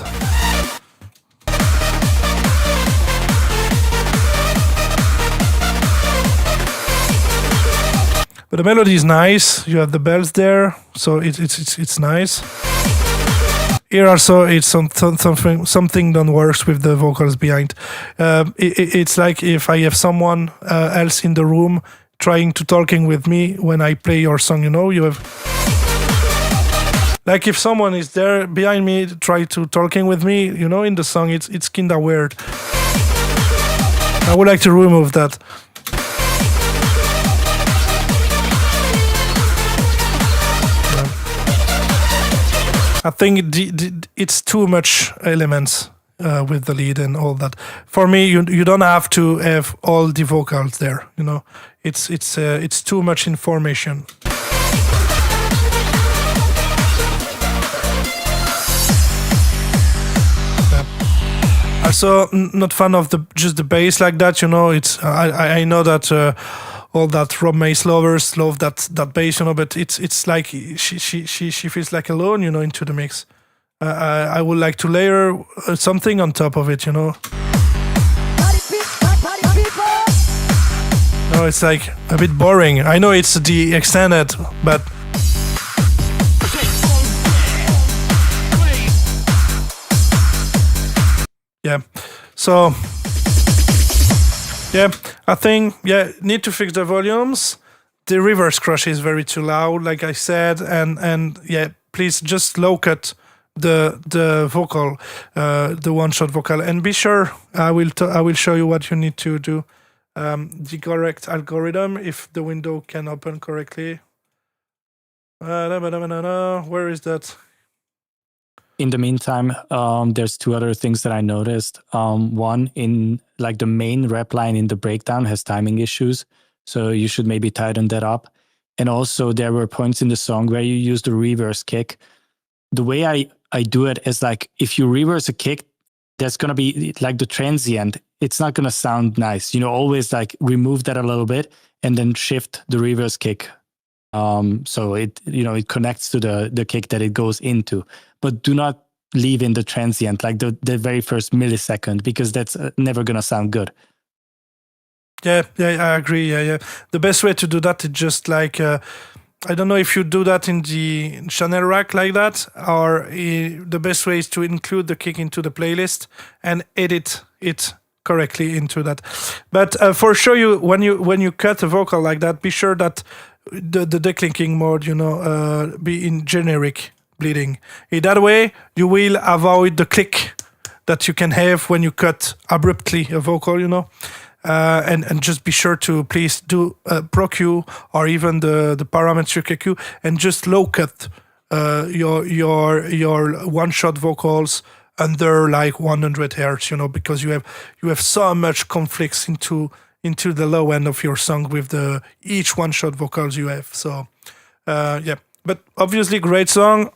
But the melody is nice. You have the bells there, so it's nice. Here also, it's something don't works with the vocals behind. It's like if I have someone else in the room trying to talking with me when I play your song. You know, you have like if someone is there behind me try to talking with me. You know, in the song, it's kinda weird. I would like to remove that. I think it's too much elements with the lead and all that. For me, you don't have to have all the vocals there. You know, it's too much information. Yeah. Also, not fan of just the bass like that. You know, I know that. All that Rob Mace lovers love that bass, you know, but it's like she feels like alone, you know, into the mix. I would like to layer something on top of it, you know. No, it's like a bit boring. I know it's the extended, but yeah. So yeah, I think, need to fix the volumes. The reverse crush is very too loud, like I said, and yeah, please just low cut the vocal, the one-shot vocal. And be sure, I will show you what you need to do. The correct algorithm if the window can open correctly. Where is that? In the meantime, there's two other things that I noticed. One, in like the main rep line in the breakdown has timing issues, so you should maybe tighten that up. And also, there were points in the song where you use the reverse kick. The way I do it is like if you reverse a kick, there's gonna be like the transient. It's not gonna sound nice. Always like remove that a little bit and then shift the reverse kick. So it connects to the kick that it goes into, but do not leave in the transient, like the very first millisecond, because that's never gonna sound good. Yeah, I agree. Yeah. The best way to do that is just like I don't know if you do that in the channel rack like that, or the best way is to include the kick into the playlist and edit it correctly into that. But for sure, when you cut a vocal like that, be sure that the delinking mode, be in generic bleeding. In that way, you will avoid the click that you can have when you cut abruptly a vocal, and just be sure to please do Pro Q or even the parametric EQ and just low cut your one shot vocals under like 100 hertz, because you have so much conflicts into the low end of your song with the each one shot vocals you have. So but obviously great song.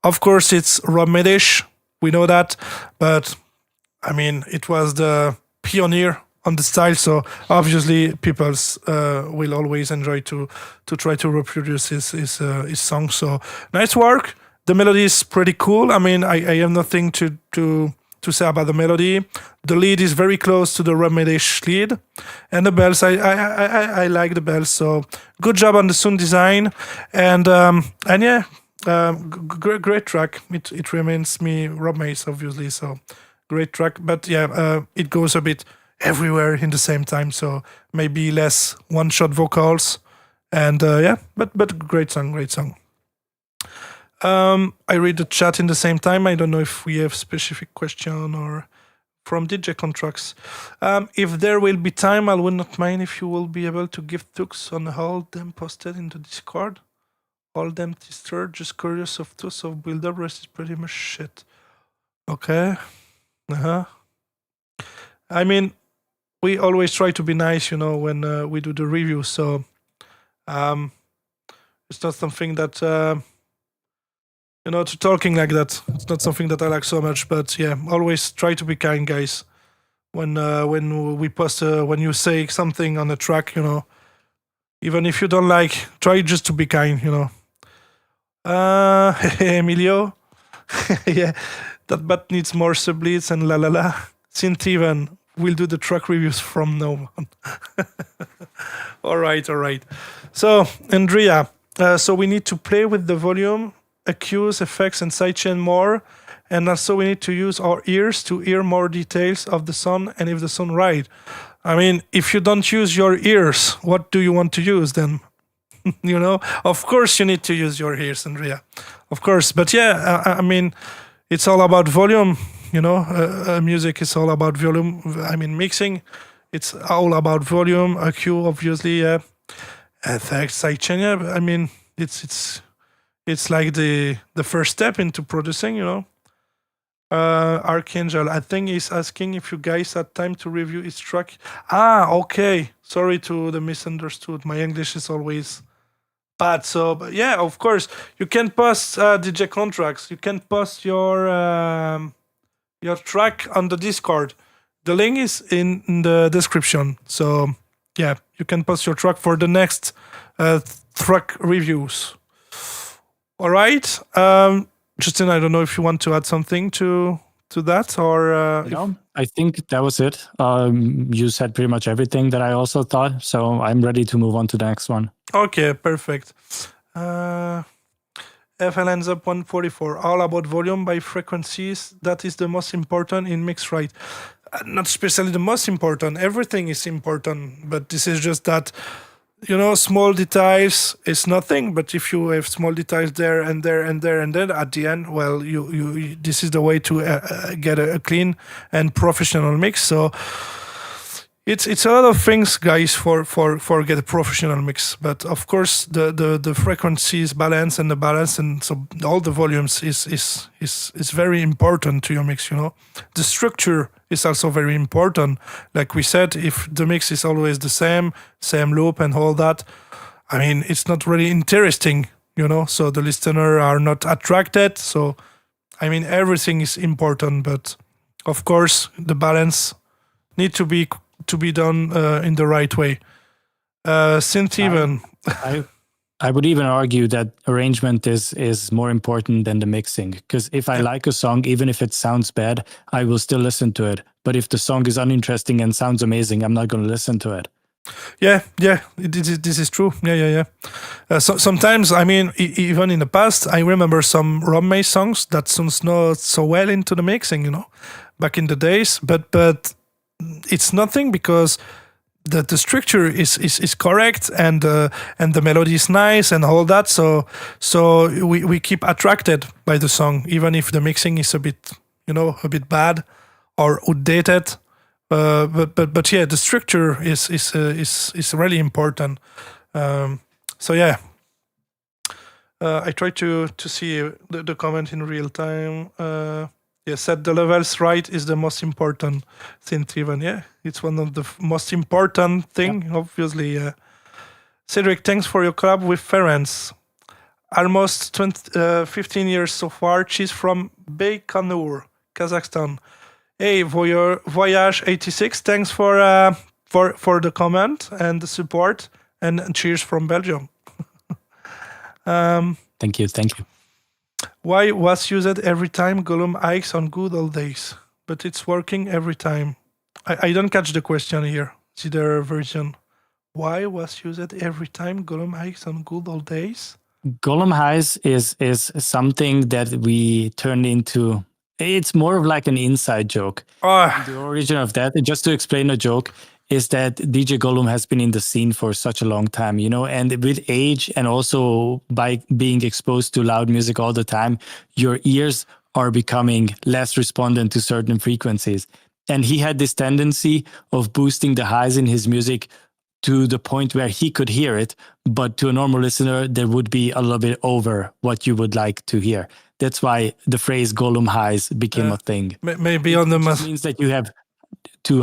Of course it's Rob-made-ish, we know that, but I mean it was the pioneer on the style, so obviously people will always enjoy to try to reproduce his song. So nice work. The melody is pretty cool. I mean, I have nothing to say about the melody. The lead is very close to the Rob-made-ish lead, and the bells. I like the bells. So good job on the sound design, and yeah, great track. It reminds me Rob-made, obviously. So great track, but yeah, it goes a bit everywhere in the same time, so maybe less one-shot vocals, and yeah, but great song. I read the chat in the same time. I don't know if we have specific question or from DJ Contracts. If there will be time, I would not mind if you will be able to give thoughts on all them posted in the Discord. All them tester, just curious of thoughts of build-up, rest is pretty much shit. Okay. I mean, we always try to be nice, when we do the review. So it's not something that, to talking like that. It's not something that I like so much. But yeah, always try to be kind, guys. When we post, when you say something on the track, even if you don't like, try just to be kind, Emilio, yeah, that butt needs more subleads and la la la. Synth even. We'll do the track reviews from now on. All right. So, Andrea, so we need to play with the volume, EQs, effects, and sidechain more. And also we need to use our ears to hear more details of the song and if the song right. I mean, if you don't use your ears, what do you want to use then? Of course you need to use your ears, Andrea. Of course. But yeah, I mean, it's all about volume. Music is all about volume. I mean, mixing, it's all about volume. EQ, obviously, yeah. Effects, sidechain, yeah. I mean, it's like the first step into producing, Archangel, I think he's asking if you guys had time to review his track. Okay. Sorry to the misunderstood. My English is always bad. So, but yeah, of course, you can post DJ Contracts. You can post your track on the Discord. The link is in the description. So yeah, you can post your track for the next track reviews. All right. Justin, I don't know if you want to add something to that or... No, I think that was it. You said pretty much everything that I also thought. So I'm ready to move on to the next one. Okay, perfect. FL ends up 144. All about volume by frequencies. That is the most important in mix, right? Not especially the most important. Everything is important, but this is just that small details is nothing, but if you have small details there and there and there and then at the end, well, you this is the way to get a clean and professional mix. So it's a lot of things, guys, for get a professional mix. But of course, the frequencies balance and the balance, and so all the volumes is very important to your mix. The structure is also very important. Like we said, if the mix is always the same loop and all that, I mean, it's not really interesting. So the listener are not attracted. So I mean, everything is important, but of course, the balance need to be done in the right way. Synth even. I would even argue that arrangement is more important than the mixing. Because if I like a song, even if it sounds bad, I will still listen to it. But if the song is uninteresting and sounds amazing, I'm not going to listen to it. Yeah, this is true. Yeah. So sometimes, I mean, even in the past, I remember some Rob May songs that sounds not so well into the mixing, back in the days. But it's nothing, because the structure is correct and the melody is nice and all that. So we keep attracted by the song, even if the mixing is a bit bad or outdated. But yeah, the structure is really important. So yeah, I try to see the comment in real time. Set the levels right is the most important thing, even. Yeah, it's one of the most important thing, obviously. Cedric, thanks for your collab with Ferenc. Almost 15 years so far. She's from Baikonur, Kazakhstan. Hey, Voyage 86, thanks for the comment and the support, and cheers from Belgium. Thank you. Why was used every time Gollum hikes on good old days? But it's working every time. I don't catch the question here. It's either version. Why was used every time Gollum hikes on good old days? Gollum highs is something that we turned into. It's more of like an inside joke. The origin of that, just to explain a joke, is that DJ Gollum has been in the scene for such a long time, and with age and also by being exposed to loud music all the time, your ears are becoming less respondent to certain frequencies. And he had this tendency of boosting the highs in his music to the point where he could hear it, but to a normal listener, there would be a little bit over what you would like to hear. That's why the phrase Gollum highs became a thing. Maybe on the means that you have too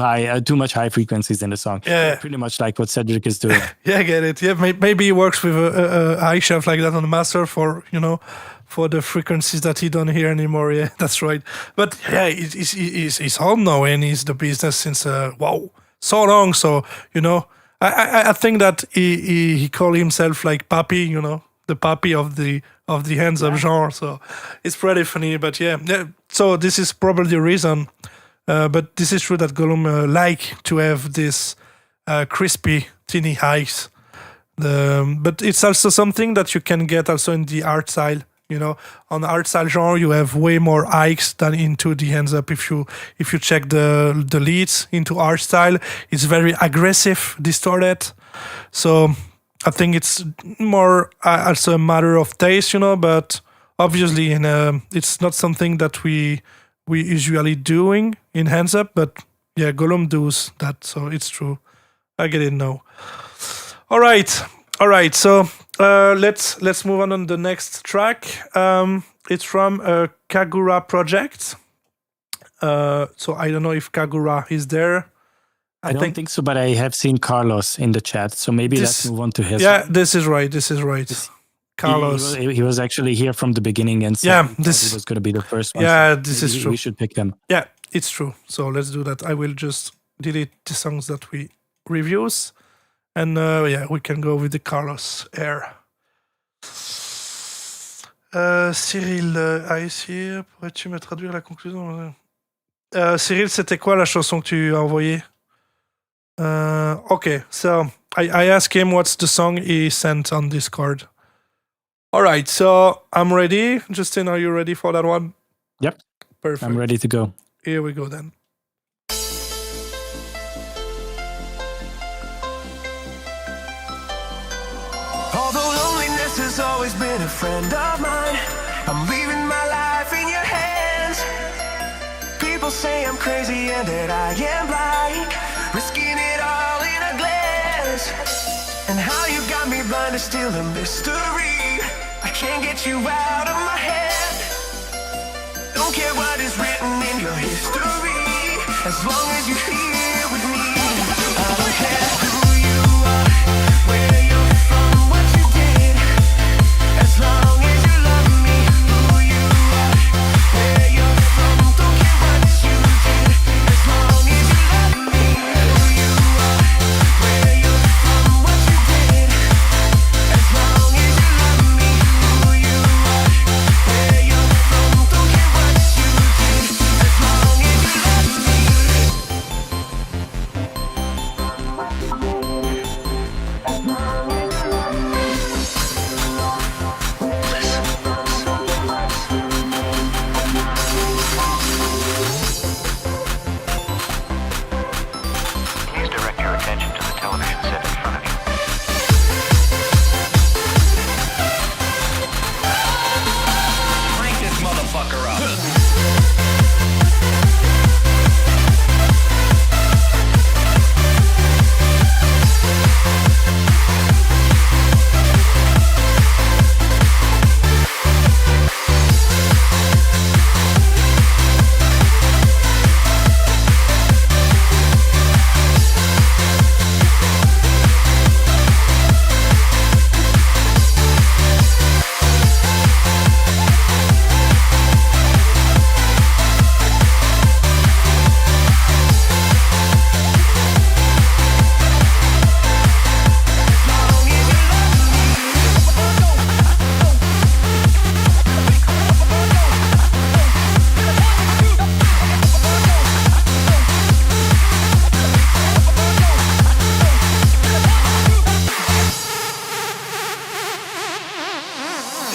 much high frequencies in the song. Yeah, pretty much like what Cedric is doing. Yeah, I get it. Yeah, maybe he works with a high shelf like that on the master for the frequencies that he don't hear anymore. Yeah, that's right. But yeah, he's home now and he's the business since so long. So I think that he called himself like Papi, the Papi of the hands up genre. So it's pretty funny. But yeah. So this is probably the reason. But this is true that Gollum like to have this crispy, teeny highs. But it's also something that you can get also in the Hardstyle. On the Hardstyle genre, you have way more hikes than into the hands up. If you check the leads into Hardstyle, it's very aggressive, distorted. So I think it's more also a matter of taste, But obviously, it's not something that we usually doing in hands up. But yeah, Gollum does that, so it's true. I get it now. All right. So let's move on the next track. It's from a Kagura project. So I don't know if Kagura is there. I don't think so, but I have seen Karlos in the chat. So maybe let's move on to his. Yeah, this is right. Karlos. He was actually here from the beginning, and so this was going to be the first one. Yeah, so this is true. We should pick them. Yeah, it's true. So let's do that. I will just delete the songs that we reviews. And we can go with the Karlos Air. Cyril, ici, pourrais-tu me traduire la conclusion? Cyril, c'était quoi la chanson que tu as envoyée? Okay, so I asked him what's the song he sent on Discord. All right, so I'm ready. Justin, are you ready for that one? Yep. Perfect. I'm ready to go. Here we go then. has always been a friend of mine. I'm leaving my life in your hands. People say I'm crazy and that I am blind, risking it all in a glance. And how you got me blind is still a mystery. I can't get you out of my head. Don't care what is written in your history, as long as you're here with me. I don't care who you are, where you're from, what you did, as long as you love me. Who you are, where you're from, don't care what you did, as long as you love me. Who you are, where you're from, what you did, as long as you love me. Who you are, where you're from, don't care what you did, as long as you love me. Please direct your attention to the television set in front of you. Crank this motherfucker up.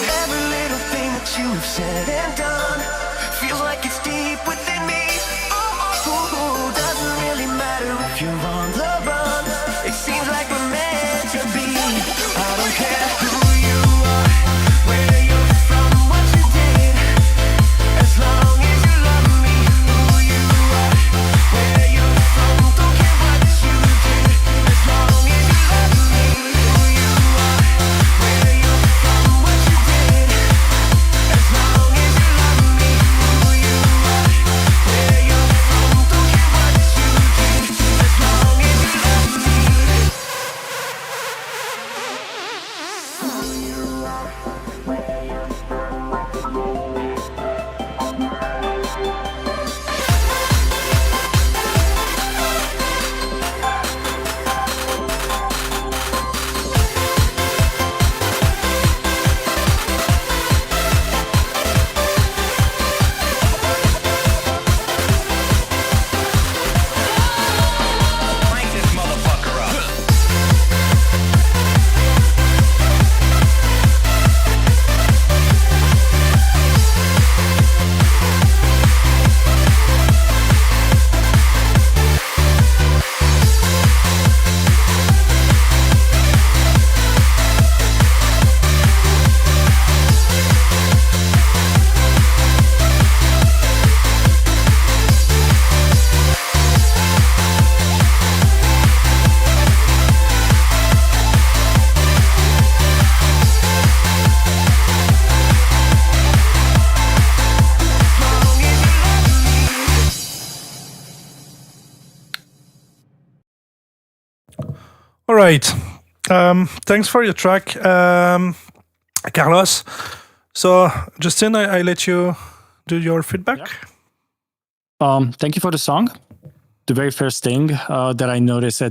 Every little thing that you have said and done feels like it's deep within me. Doesn't really matter if you're on the run. It seems like we're meant to be. I don't care who you are, where you're from, what you did, as long as you love me. Who you are, where you're from, don't care what you did, as long as you love me. Who you are, where you're from, what you did, as long as you love me. Who you are, where you're from, don't care what you did, as long as you love me. Crank this motherfucker up. All right. Thanks for your track, Carlos. So, Justin, I let you do your feedback. Thank you for the song. The very first thing that I noticed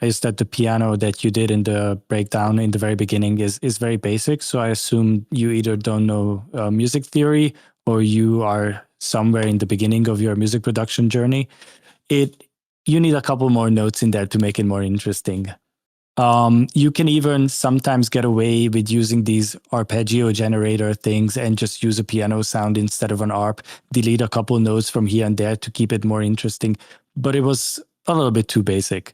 is that the piano that you did in the breakdown in the very beginning is very basic. So I assume you either don't know music theory or you are somewhere in the beginning of your music production journey. You need a couple more notes in there to make it more interesting. You can even sometimes get away with using these arpeggio generator things and just use a piano sound instead of an arp, delete a couple notes from here and there to keep it more interesting. But it was a little bit too basic.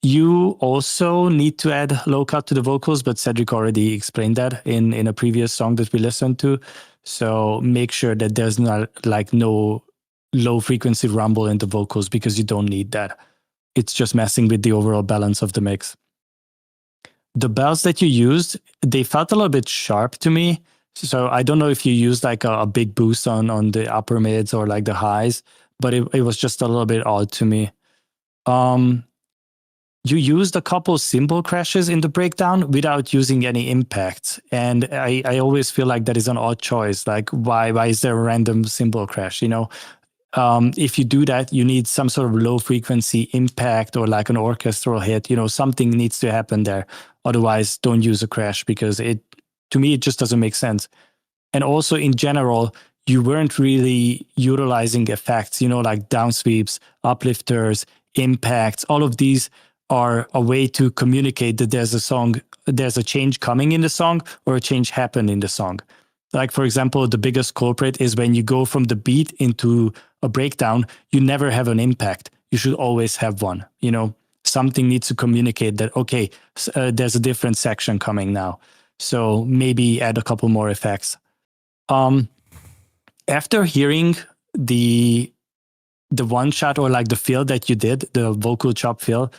You also need to add low cut to the vocals, but Cedric already explained that in a previous song that we listened to. So make sure that there's not like no low frequency rumble in the vocals, because you don't need that. It's just messing with the overall balance of the mix. The bells that you used, they felt a little bit sharp to me. So I don't know if you used like a big boost on the upper mids or like the highs, but it was just a little bit odd to me. You used a couple cymbal crashes in the breakdown without using any impact. And I always feel like that is an odd choice. Like, why is there a random cymbal crash? If you do that, you need some sort of low frequency impact or like an orchestral hit. Something needs to happen there. Otherwise, don't use a crash, because to me, it just doesn't make sense. And also in general, you weren't really utilizing effects, like downsweeps, uplifters, impacts. All of these are a way to communicate that there's a change coming in the song or a change happened in the song. Like, for example, the biggest culprit is when you go from the beat into a breakdown, you never have an impact. You should always have one. Something needs to communicate that, okay, there's a different section coming now. So maybe add a couple more effects. After hearing the one shot or like the fill that you did, the vocal chop fill,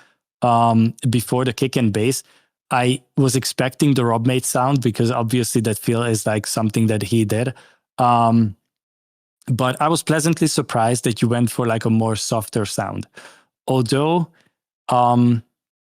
before the kick and bass, I was expecting the Rob made sound, because obviously that feel is like something that he did. But I was pleasantly surprised that you went for like a more softer sound. Although I'm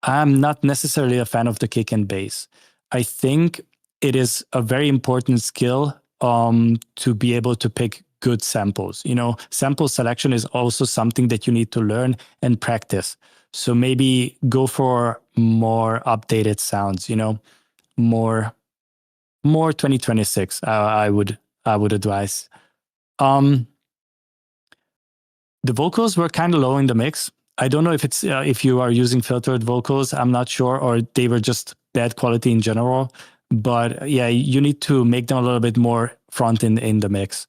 not necessarily a fan of the kick and bass. I think it is a very important skill to be able to pick good samples. Sample selection is also something that you need to learn and practice. So maybe go for more updated sounds, more 2026. I would advise. The vocals were kind of low in the mix. I don't know if it's if you are using filtered vocals. I'm not sure, or they were just bad quality in general. But yeah, you need to make them a little bit more front in the mix.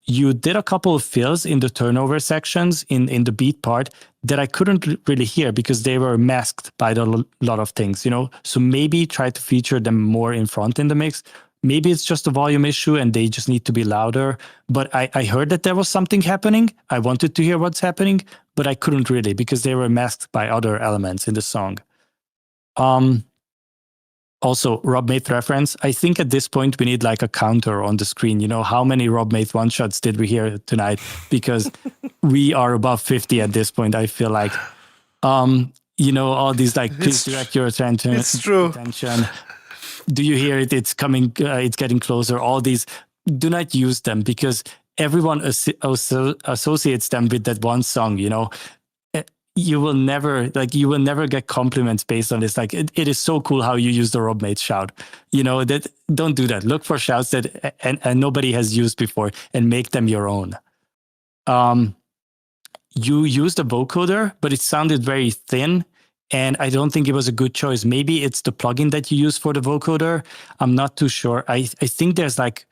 You did a couple of fills in the turnover sections in the beat part that I couldn't really hear because they were masked by a lot of things, So maybe try to feature them more in front in the mix. Maybe it's just a volume issue and they just need to be louder. But I heard that there was something happening. I wanted to hear what's happening, but I couldn't really because they were masked by other elements in the song. Also, Rob Maith reference. I think at this point we need like a counter on the screen. How many Rob Maith one-shots did we hear tonight? Because we are above 50 at this point, I feel like. All these like, please direct your attention. It's true. Attention. Do you hear it? It's coming, it's getting closer. All these, do not use them because everyone associates them with that one song, You will never get compliments based on this. Like it is so cool how you use the Rob Maith shout. That don't do that. Look for shouts that and nobody has used before and make them your own. You used a vocoder, but it sounded very thin, and I don't think it was a good choice. Maybe it's the plugin that you use for the vocoder. I'm not too sure. I think there's like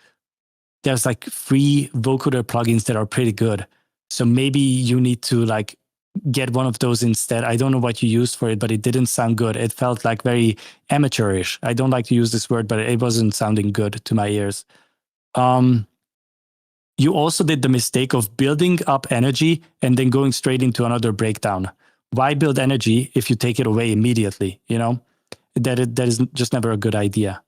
free vocoder plugins that are pretty good. So maybe you need to like get one of those instead. I don't know what you used for it, but it didn't sound good. It felt like very amateurish. I don't like to use this word, but it wasn't sounding good to my ears. You also did the mistake of building up energy and then going straight into another breakdown. Why build energy if you take it away immediately? That is just never a good idea.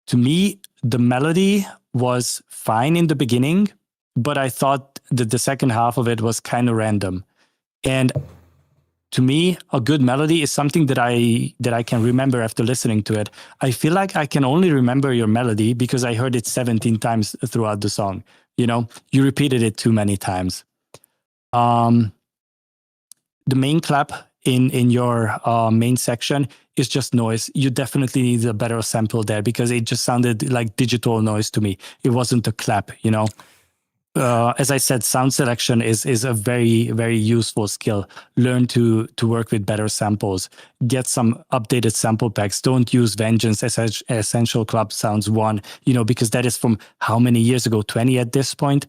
To me, the melody was fine in the beginning, but I thought that the second half of it was kind of random. And to me, a good melody is something that I can remember after listening to it. I feel like I can only remember your melody because I heard it 17 times throughout the song. You repeated it too many times. The main clap in your main section is just noise. You definitely need a better sample there because it just sounded like digital noise to me. It wasn't a clap, As I said, sound selection is a very, very useful skill. Learn to work with better samples. Get some updated sample packs. Don't use Vengeance Essential Club Sounds 1, because that is from how many years ago? 20 at this point.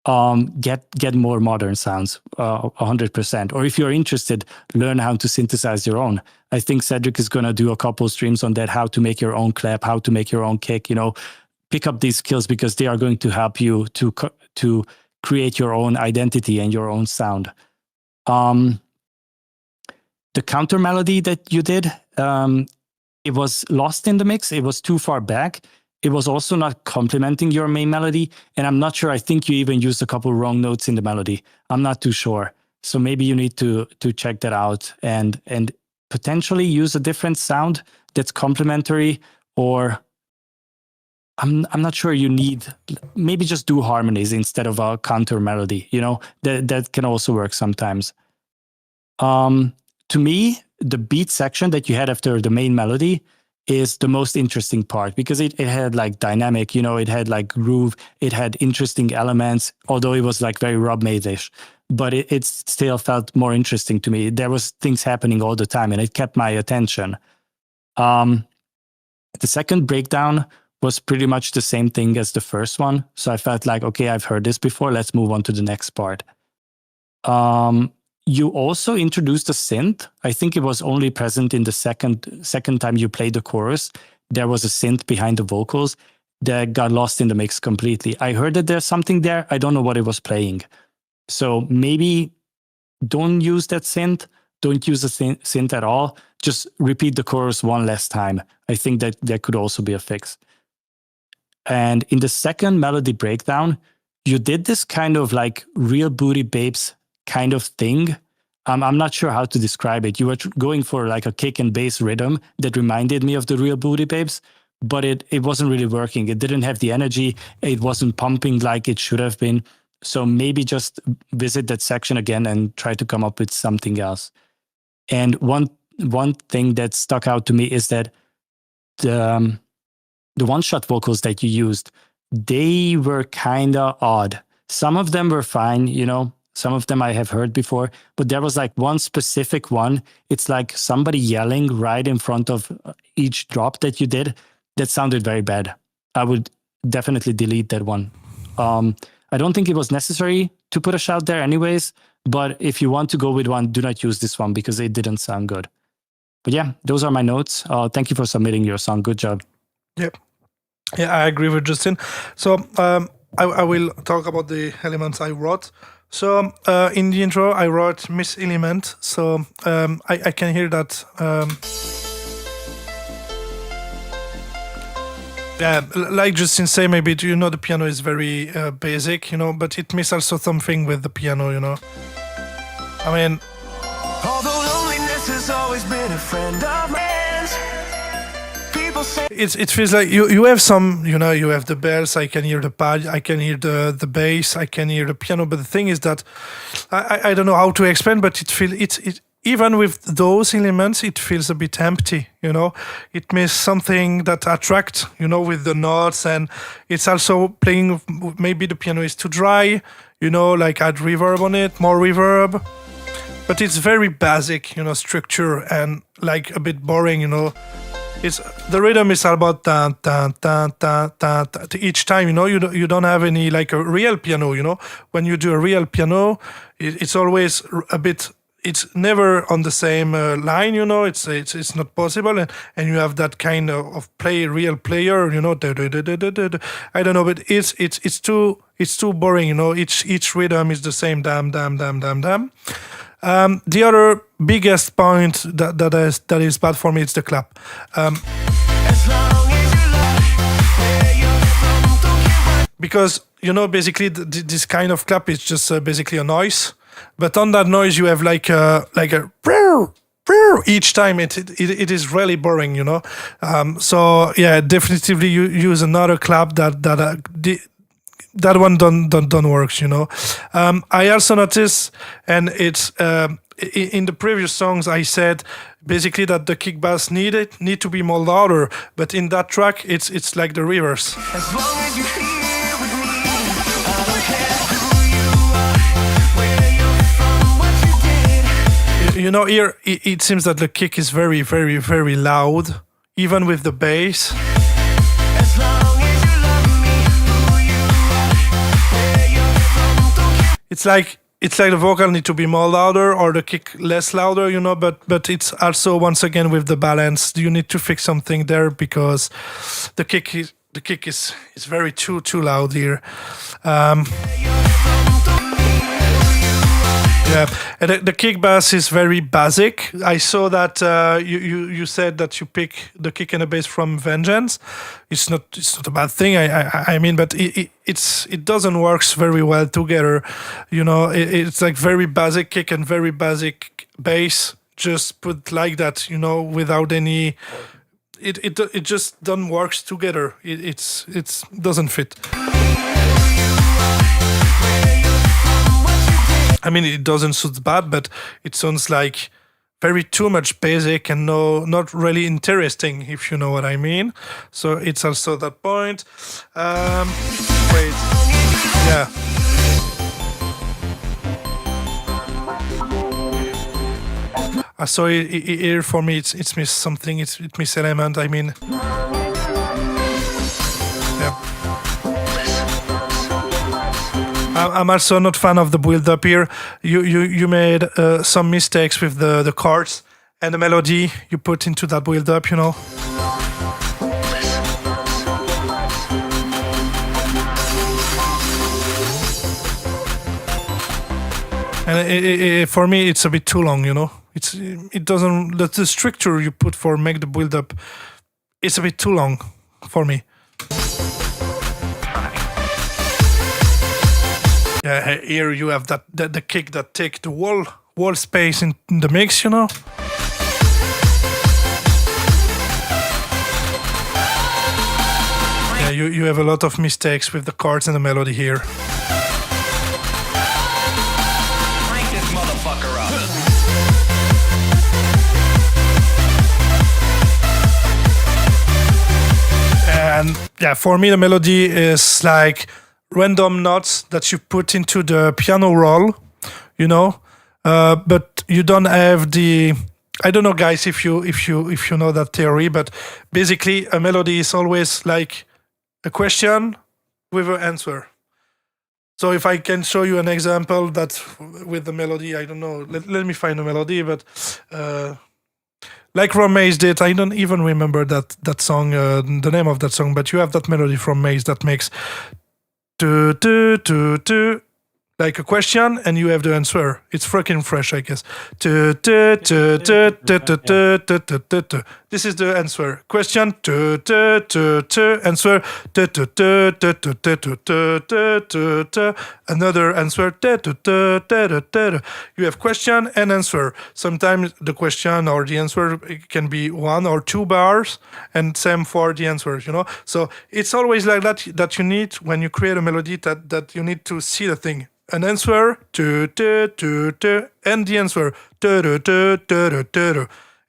get more modern sounds, 100%. Or if you're interested, learn how to synthesize your own. I think Cedric is going to do a couple streams on that, how to make your own clap, how to make your own kick, pick up these skills because they are going to help you to create your own identity and your own sound. The counter melody that you did, it was lost in the mix. It was too far back. It was also not complementing your main melody. And I'm not sure, I think you even used a couple wrong notes in the melody. I'm not too sure. So maybe you need to check that out and potentially use a different sound that's complementary, or I'm not sure you need, maybe just do harmonies instead of a counter melody, that can also work sometimes. To me, the beat section that you had after the main melody is the most interesting part because it had like dynamic, it had like groove, it had interesting elements, although it was like very Rob Maze-ish, but it still felt more interesting to me. There was things happening all the time and it kept my attention. The second breakdown was pretty much the same thing as the first one. So I felt like, okay, I've heard this before. Let's move on to the next part. You also introduced a synth. I think it was only present in the second time you played the chorus. There was a synth behind the vocals that got lost in the mix completely. I heard that there's something there. I don't know what it was playing. So maybe don't use that synth. Don't use the synth at all. Just repeat the chorus one last time. I think that there could also be a fix. And in the second melody breakdown, you did this kind of like Real Booty Babes kind of thing. I'm not sure how to describe it. You were going for like a kick and bass rhythm that reminded me of the Real Booty Babes, but it wasn't really working. It didn't have the energy. It wasn't pumping like it should have been. So maybe just visit that section again and try to come up with something else. And one thing that stuck out to me is that the one-shot vocals that you used, they were kind of odd. Some of them were fine, some of them I have heard before, but there was like one specific one. It's like somebody yelling right in front of each drop that you did. That sounded very bad. I would definitely delete that one. I don't think it was necessary to put a shout there anyways, but if you want to go with one, do not use this one because it didn't sound good. But yeah, those are my notes. Thank you for submitting your song. Good job. Yep. Yeah, I agree with Justin. So I will talk about the elements I wrote. So in the intro, I wrote Miss Element. So I can hear that. Yeah, like Justin say, maybe the piano is very basic, but it misses also something with the piano, I mean, Although loneliness has always been a friend of mine. it feels like you have some, you have the bells, I can hear the pad, I can hear the bass, I can hear the piano, but the thing is that I don't know how to explain, but it even with those elements, it feels a bit empty, It misses something that attracts, with the notes, and it's also playing, maybe the piano is too dry, like add reverb on it, more reverb. But it's very basic, structure, and like a bit boring, It's the rhythm is all about tan tan tan tan tan. Each time, you don't have any like a real piano. When you do a real piano, it's always a bit. It's never on the same line. It's not possible, and you have that kind of real player. I don't know, but it's too boring. Each rhythm is the same. Damn, damn, damn, damn, damn. The other biggest point that is bad for me is the clap. Because basically this kind of clap is just basically a noise, but on that noise you have like a each time. It is really boring, So yeah, definitely you use another clap that one don't work, I also noticed, and it's in the previous songs I said basically that the kick bass need to be more louder, but in that track it's like the reverse. As long as you're here with me, I don't care who you are, where you're from, what you did. Here it seems that the kick is very, very, very loud, even with the bass. As long as you love me, who you are, where you're from, it's like the vocal need to be more louder or the kick less louder, you know, but it's also once again with the balance. You need to fix something there because the kick is very too loud here. Yeah, and the kick bass is very basic. I saw that you said that you pick the kick and the bass from Vengeance. It's not a bad thing. I mean, but it doesn't work very well together. You know, it's like very basic kick and very basic bass. Just put like that, you know, without any. It just doesn't work together. It doesn't fit. I mean, it doesn't sound bad, but it sounds like very too much basic and not really interesting, if you know what I mean. So it's also that point. Wait, yeah. Sorry, here for me it's missed something. It missed element. I mean, yeah. I'm also not fan of the build up here. You made some mistakes with the chords and the melody you put into that build up, you know. And for me, it's a bit too long, you know. It doesn't. The structure you put for make the build up, it's a bit too long for me. Yeah, here you have the kick that take the wall space in the mix, you know. Yeah, you have a lot of mistakes with the chords and the melody here. Crank this motherfucker up. And yeah, for me the melody is like random notes that you put into the piano roll, you know, but you don't have the. I don't know, guys, if you know that theory, but basically a melody is always like a question with an answer. So if I can show you an example that with the melody, I don't know. Let me find a melody, but like Ron Maze did, I don't even remember that song, the name of that song, but you have that melody from Maze that makes. Like a question, and you have the answer. It's freaking fresh, I guess. This is the answer. Question. Answer. Another answer. You have question and answer. Sometimes the question or the answer can be 1 or 2 bars, and same for the answers, you know. So it's always like that you need when you create a melody that you need to see the thing. An answer, and the answer,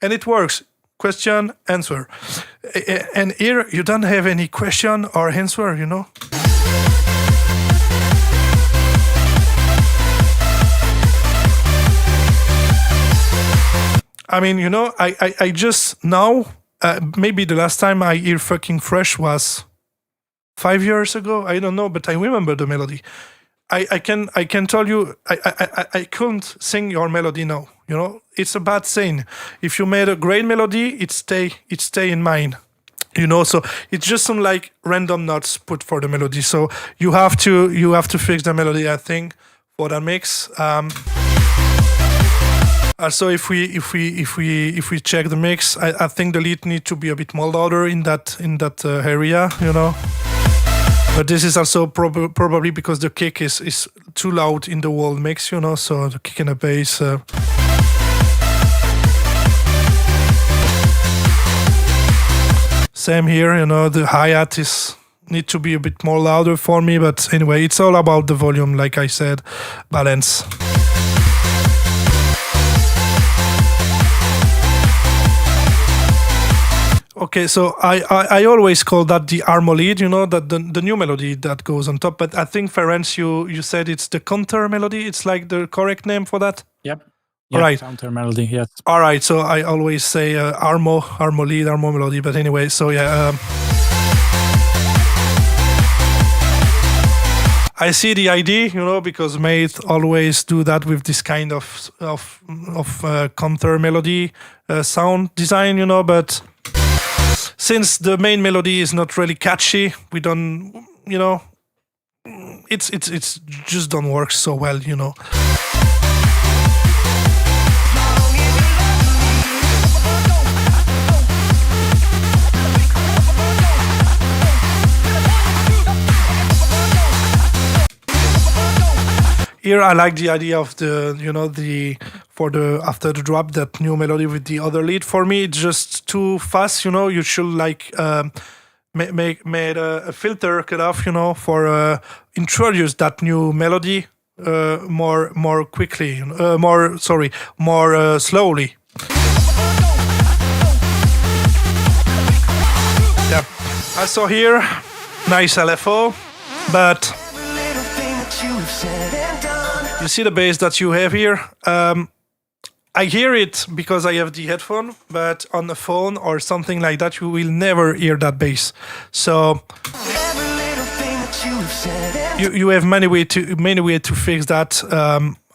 and it works. Question, answer. And here you don't have any question or answer, you know. I mean, you know, I just now, maybe the last time I hear fucking fresh was 5 years ago. I don't know, but I remember the melody. I can tell you I couldn't sing your melody now. You know, it's a bad saying. If you made a great melody, it stay in mind. You know, so it's just some like random notes put for the melody. So you have to fix the melody, I think, for that mix. Also, if we check the mix, I think the lead need to be a bit more louder in that area. You know. But this is also probably because the kick is too loud in the whole mix, you know, so the kick and the bass. Same here, you know, the hi-hat need to be a bit more louder for me, but anyway, it's all about the volume, like I said, balance. Okay, so I always call that the Armo lead, you know, that the new melody that goes on top. But I think, Ferenc, you said it's the counter melody. It's like the correct name for that? Yep. All right. Counter melody, yes. All right, so I always say Armo lead, Armo melody. But anyway, so yeah. I see the idea, because Mate always do that with this kind of counter melody sound design, but since the main melody is not really catchy, we don't, it's just don't work so well, Here I like the idea of the after the drop, that new melody with the other lead. For me, it's just too fast. You should like make a filter cut off. For introduce that new melody more quickly. More slowly. Yeah. Also here, nice LFO, but. You see the bass that you have here? I hear it because I have the headphone, but on the phone or something like that, you will never hear that bass. So you have many way to fix that.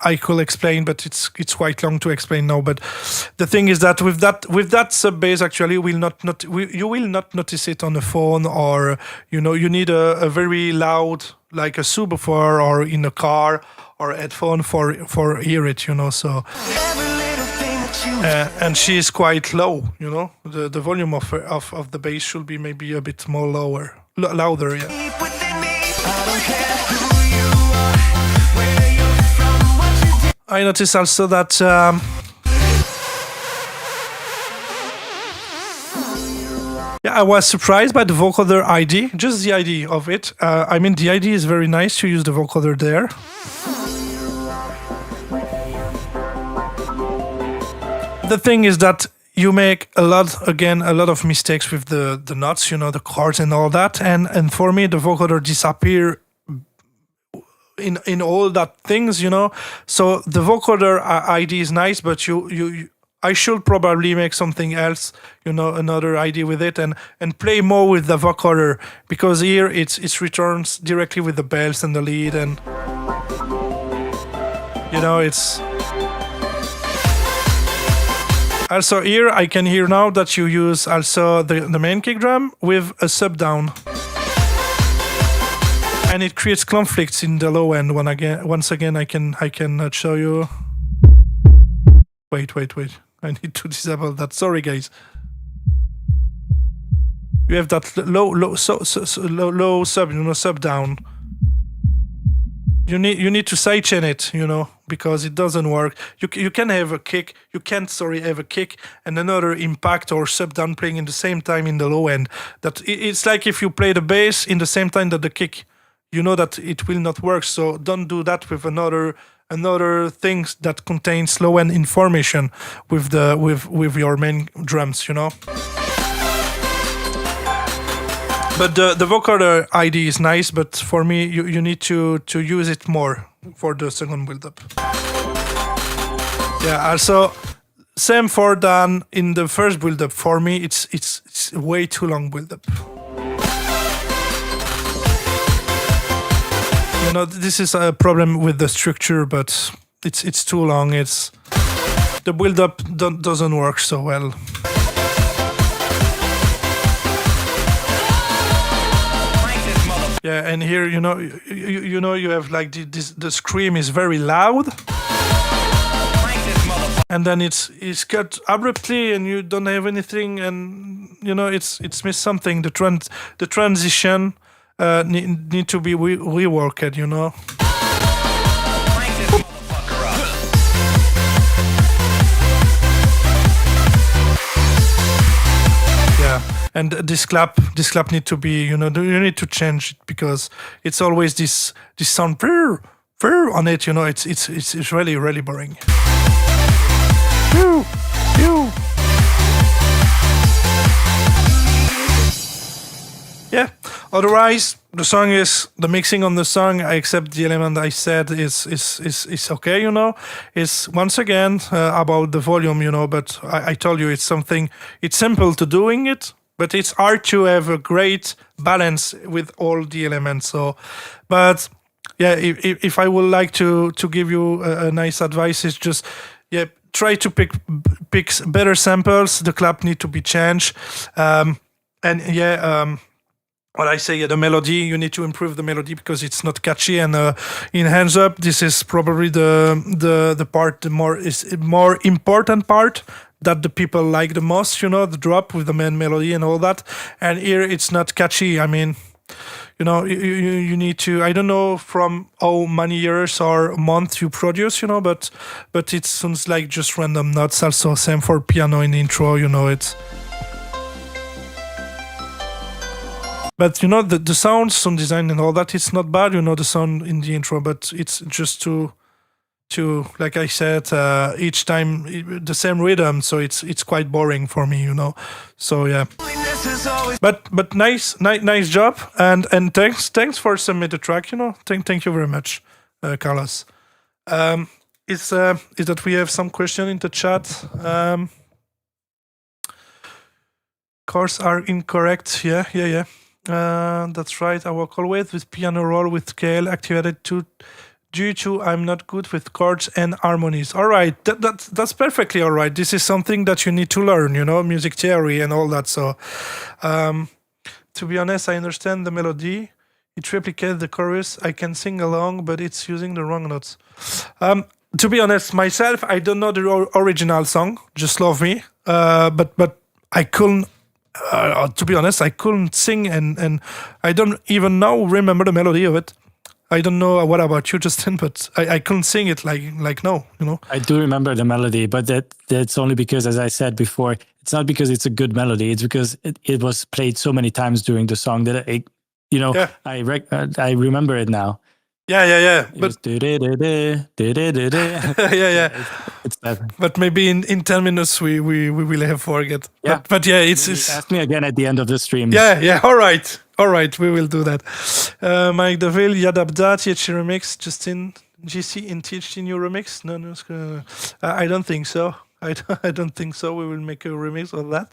I could explain, but it's quite long to explain now. But the thing is that with that sub bass, actually, you will not notice it on the phone, or you need a very loud, like a subwoofer or in a car or headphone for hear it. So. And she is quite low. The volume of the bass should be maybe a bit more louder. Yeah. I noticed also that I was surprised by the vocoder ID, just the ID of it. The ID is very nice to use the vocoder there. The thing is that you make a lot of mistakes with the notes, the chords and all that, and for me the vocoder disappear in all that things, So the vocoder ID is nice, but I should probably make something else, another ID with it, and play more with the vocoder, because here it returns directly with the bells and the lead, and it's. Also here I can hear now that you use also the main kick drum with a sub down. And it creates conflicts in the low end. Once again, I can show you. Wait. I need to disable that. Sorry, guys. You have that low sub, sub down. You need to sidechain it, because it doesn't work. You can have a kick. You can't have a kick and another impact or sub down playing in the same time in the low end. That it's like if you play the bass in the same time that the kick. That it will not work, so don't do that with another things that contains low end information with your main drums, But the vocoder ID is nice, but for me you need to use it more for the second build up. Yeah, also same for than in the first build up. For me it's way too long build up. This is a problem with the structure, but it's too long. The build-up doesn't work so well. Yeah, and here you have like the scream is very loud, and then it's cut abruptly, and you don't have anything, and it's missed something. The transition. Need to be reworked, Yeah, and this clap need to be, you need to change it, because it's always this sound on it, it's really, really boring. Yeah. Otherwise, the mixing on the song, I accept the element I said is okay, It's once again about the volume, but I told you it's simple to doing it, but it's hard to have a great balance with all the elements. So, but yeah, if I would like to give you a nice advice, is just try to pick better samples. The clap need to be changed, and what I say, the melody, you need to improve the melody because it's not catchy. And in Hands Up, this is probably the part, the more important part that the people like the most. The drop with the main melody and all that. And here it's not catchy. I mean, you need to. I don't know from how many years or months you produce, but it sounds like just random notes. Also, same for piano in intro. It's. But the sound design and all that, it's not bad, the sound in the intro, but it's just to like I said, each time the same rhythm, so it's quite boring for me, So yeah. But nice job, and thanks for submit the track, Thank you very much, Karlos. Is that we have some question in the chat? Chords are incorrect. Yeah. That's right. I work always with piano roll with scale activated due to I'm not good with chords and harmonies. All right, that's perfectly all right. This is something that you need to learn, music theory and all that. So, to be honest, I understand the melody. It replicates the chorus. I can sing along, but it's using the wrong notes. To be honest, myself, I don't know the original song. Just Love Me. But I couldn't. To be honest, I couldn't sing, and I don't even now remember the melody of it. I don't know what about you, Justin, but I couldn't sing it like no, I do remember the melody, but that's only because, as I said before, it's not because it's a good melody. It's because it was played so many times during the song that I remember it now. Yeah. But yeah. It's that. But maybe in 10 minutes we will have forget. Yeah. But yeah, it's ask me again at the end of the stream. Yeah. All right. We will do that. Mike Deville, Yadabda, THC remix, Justin GC in THC new remix. No. I don't think so. I don't think so. We will make a remix of that.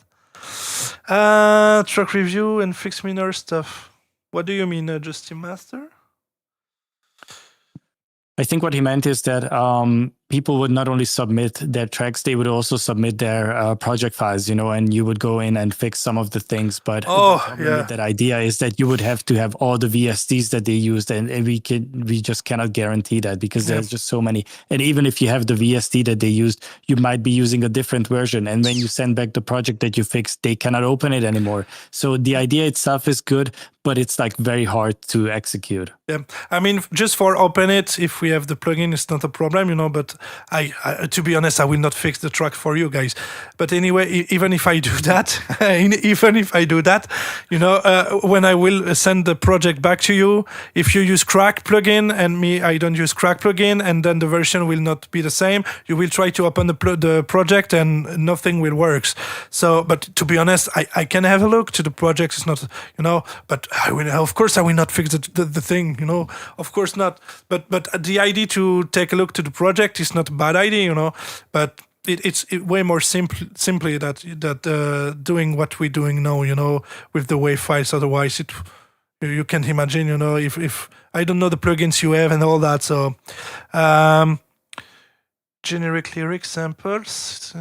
Track review and fixed minor stuff. What do you mean, Justin Master? I think what he meant is that people would not only submit their tracks, they would also submit their project files, and you would go in and fix some of the things. But the problem with that idea is that you would have to have all the VSTs that they used, and we just cannot guarantee that because there's just so many. And even if you have the VST that they used, you might be using a different version. And when you send back the project that you fixed, they cannot open it anymore. So the idea itself is good, but it's like very hard to execute. Yeah, I mean, just for open it, if we have the plugin, it's not a problem, But I to be honest, I will not fix the track for you guys. But anyway, even if I do that, when I will send the project back to you, if you use Crack plugin and me, I don't use Crack plugin, and then the version will not be the same. You will try to open the project and nothing will work. So, but to be honest, I can have a look to the project. It's not, but of course I will not fix the thing, of course not. But the idea to take a look to the project is not a bad idea, but it's way more simply that doing what we're doing now, with the WAV files. Otherwise, you can imagine, if I don't know the plugins you have and all that. So, generic lyric samples,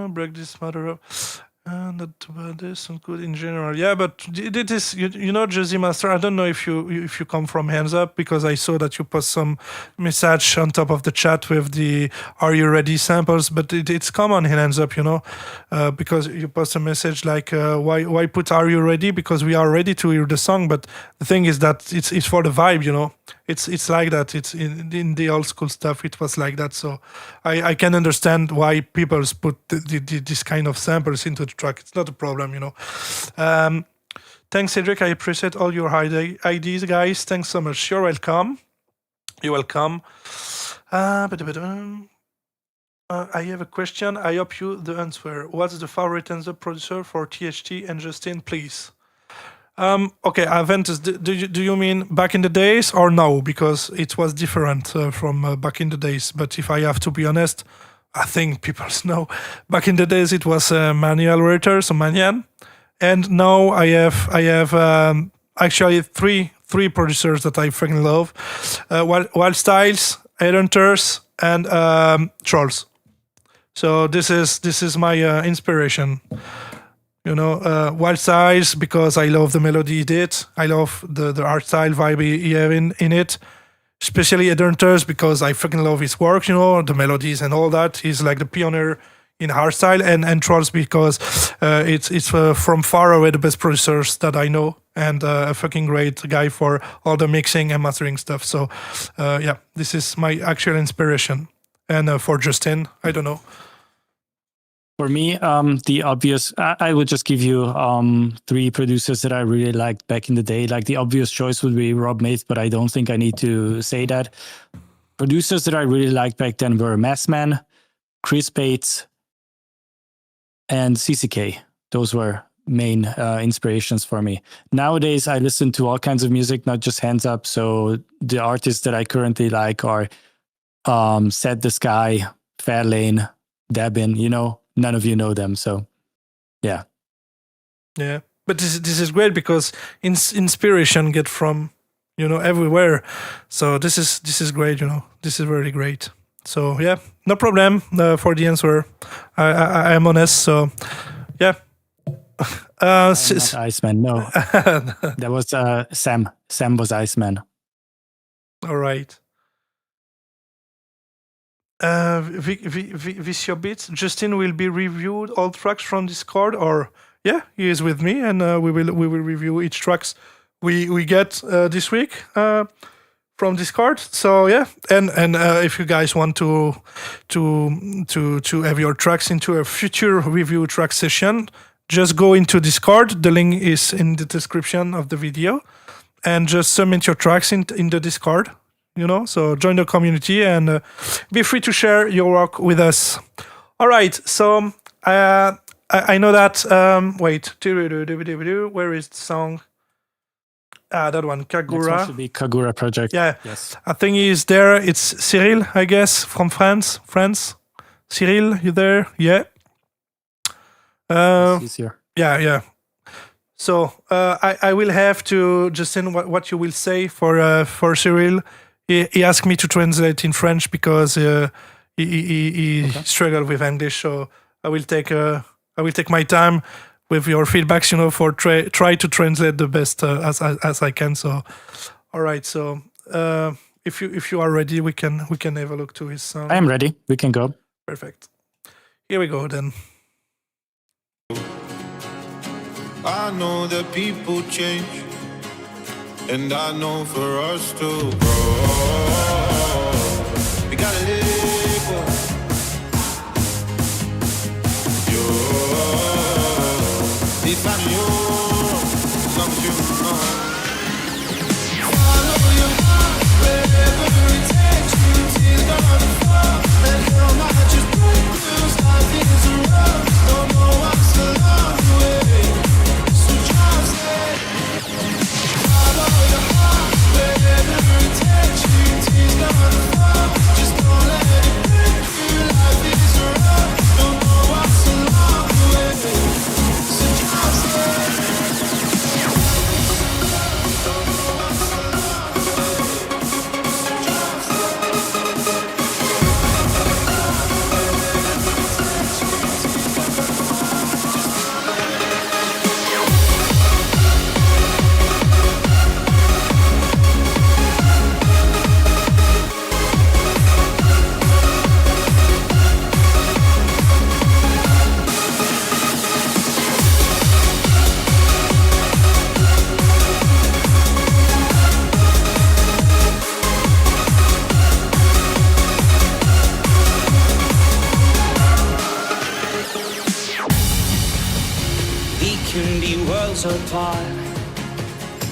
break this matter up. Not too bad. This sounds good in general. Yeah, but it is, Jersey Master. I don't know if you come from Hands Up, because I saw that you post some message on top of the chat with the "Are you ready?" samples. But it's common in Hands Up, because you post a message like, "Why put "Are you ready?" Because we are ready to hear the song. But the thing is that it's for the vibe, It's like that. It's in the old school stuff. It was like that. So I can understand why people put this kind of samples into the track. It's not a problem, Thanks, Cedric. I appreciate all your ideas, guys. Thanks so much. You're welcome. I have a question. I hope you the answer. What's the favorite and the producer for THT and Justin, please? Okay, Aventus, do you mean back in the days or now? Because it was different from back in the days. But if I have to be honest, I think people know. Back in the days, it was manual writer, so Manian. And now I have actually three three producers that I fucking love: Wild Styles, Headhunters, and Trolls. So this is my inspiration. You know, Wild Styles because I love the melody he did. I love the Hardstyle vibe he have in it. Especially Headhunters because I fucking love his work, you know, the melodies and all that. He's like the pioneer in hardstyle, and Trolls because it's from far away the best producers that I know, and a fucking great guy for all the mixing and mastering stuff. So yeah, this is my actual inspiration. And for Justin, I don't know. For me, the obvious, I would just give you three producers that I really liked back in the day. Like the obvious choice would be Rob Maith, but I don't think I need to say that. Producers that I really liked back then were Massman, Chris Bates, and CCK. Those were main inspirations for me. Nowadays, I listen to all kinds of music, not just hands up. So the artists that I currently like are Set the Sky, Fairlane, Dabin, you know. None of you know them, so yeah. Yeah, but this is great because inspiration get from, you know, everywhere. So this is great, you know. This is really great. So yeah, no problem for the answer. I am honest. So yeah. Not Iceman, no. That was Sam. Sam was Iceman. All right. With your beats, Justin will be reviewed all tracks from Discord, or yeah, he is with me, and we will review each tracks we get this week from Discord. So yeah, and if you guys want to have your tracks into a future review track session, just go into Discord. The link is in the description of the video, and just submit your tracks in the Discord. You know, so join the community and be free to share your work with us. All right, so I know that. Wait, where is the song? That one, Kagura. Next one should be Kagura Project. Yeah, yes. I think he's there. It's Cyril, I guess, from France. Cyril, you there? Yeah. He's here. Yeah. So I will have to, Justin, what you will say for Cyril. He asked me to translate in French because he struggled with English. So I will take my time with your feedbacks, you know, for try to translate the best as I can. So, all right. So if you are ready, we can have a look to his song. I am ready. We can go. Perfect. Here we go then. I know that people change, and I know for us to grow, we gotta live for you. If I'm yours, as long as you know. Follow your heart, wherever it takes you, till gonna fall, and hell might just break loose. Life is a road, don't know what's along the way, so just say, follow your heart, wherever it takes you, till gonna fall, just don't let it break you. Life is a road, don't know what's along the way, so just say. We can be worlds apart,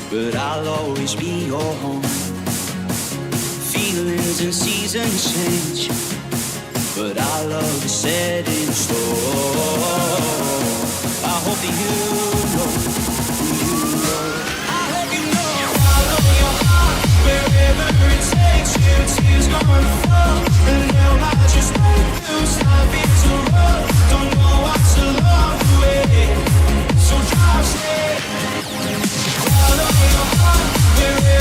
but I'll always be your home. Feelings and seasons change, but our love is set in stone. I hope that you know who you are. I hope you know. Follow your heart, wherever it takes you. Tears gonna fall, and hell might just break loose. Life is a road, don't know what's along the way, so just stay. Follow your heart, wherever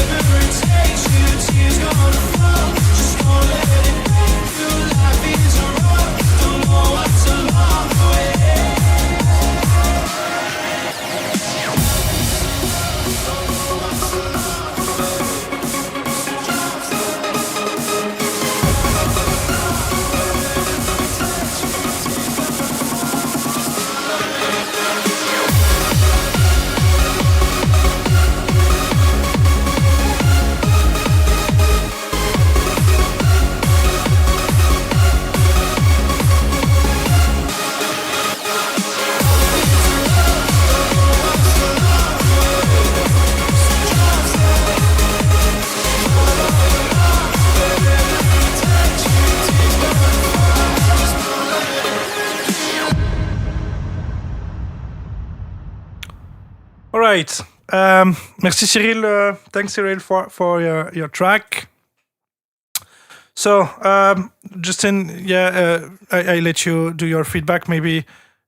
right. Merci Cyril. Thanks Cyril for your track. So, Justin, I let you do your feedback. Maybe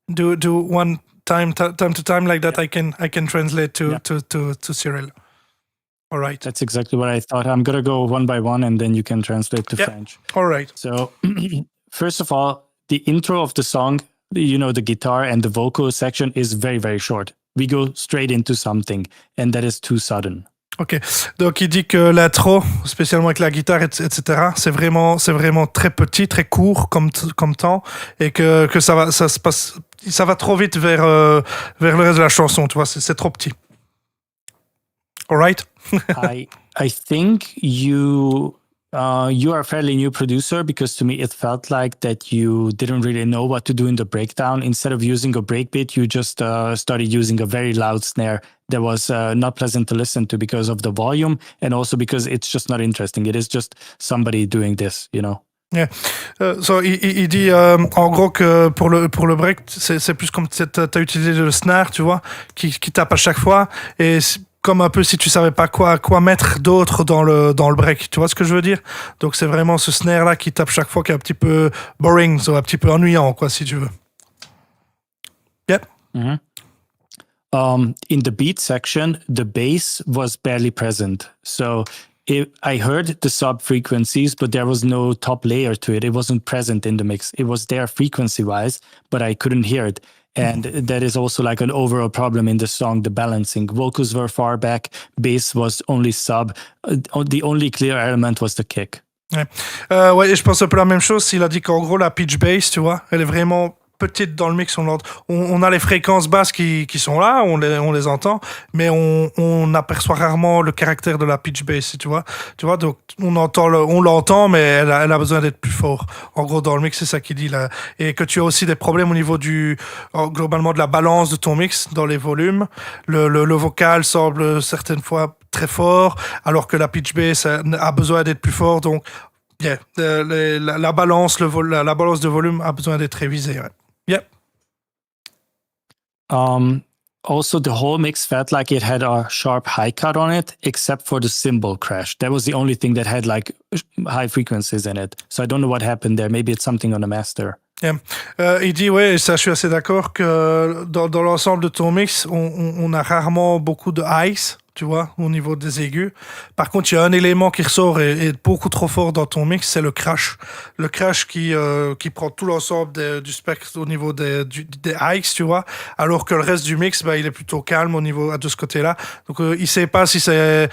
do one time to time like that. I can translate to Cyril. All right. That's exactly what I thought. I'm gonna go one by one, and then you can translate to French. All right. So, first of all, the intro of the song, the guitar and the vocal section is very, very short. We go straight into something, and that is too sudden. Ok, donc il dit que l'intro, spécialement avec la guitare, etc., c'est vraiment très petit, très court comme temps, et que ça va trop vite vers le reste de la chanson, tu vois, c'est trop petit. All right? I think you are a fairly new producer, because to me it felt like that you didn't really know what to do in the breakdown. Instead of using a breakbeat, you just started using a very loud snare that was not pleasant to listen to because of the volume, and also because it's just not interesting. It is just somebody doing this, Yeah. So, il dit en gros que pour le break, c'est plus comme t'as utilisé le snare, tu vois, qui tape à chaque fois, et comme un peu si tu savais pas quoi mettre d'autre dans le break, tu vois ce que je veux dire? Donc c'est vraiment ce snare là qui tape chaque fois, qui est un petit peu boring, so un petit peu ennuyant, quoi, si tu veux. Yep. Mm-hmm. In the beat section, the bass was barely present. So I heard the sub frequencies, but there was no top layer to it. It wasn't present in the mix. It was there frequency wise, but I couldn't hear it. And that is also like an overall problem in the song, the balancing. Vocals were far back, bass was only sub. The only clear element was the kick. Ouais, et je pense un peu la même chose. Il a dit qu'en gros, la pitch bass, tu vois, elle est vraiment petite dans le mix. On a les fréquences basses qui sont là, on les entend, mais on aperçoit rarement le caractère de la pitch bass, tu vois, donc on l'entend, mais elle a besoin d'être plus fort. En gros, dans le mix, c'est ça qu'il dit là. Et que tu as aussi des problèmes au niveau globalement de la balance de ton mix dans les volumes. Le vocal semble certaines fois très fort, alors que la pitch bass a besoin d'être plus fort. Donc, la balance, la balance de volume a besoin d'être révisée. Ouais. Yep. Also, the whole mix felt like it had a sharp high cut on it, except for the cymbal crash. That was the only thing that had like high frequencies in it. So I don't know what happened there. Maybe it's something on the master. Yeah. Il dit, ouais, et ça, je suis assez d'accord que dans l'ensemble de ton mix, on a rarement beaucoup de highs, tu vois, au niveau des aigus. Par contre, il y a un élément qui ressort et est beaucoup trop fort dans ton mix, c'est le crash. Le crash qui prend tout l'ensemble du spectre au niveau des highs, tu vois, alors que le reste du mix, il est plutôt calme au niveau de ce côté-là. Donc, il sait pas si c'est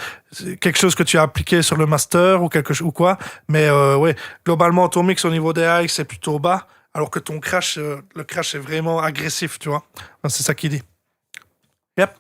quelque chose que tu as appliqué sur le master ou quoi, mais ouais, globalement, ton mix au niveau des highs, c'est plutôt bas, alors que ton crash, le crash est vraiment agressif, tu vois. C'est ça qu'il dit. Yep.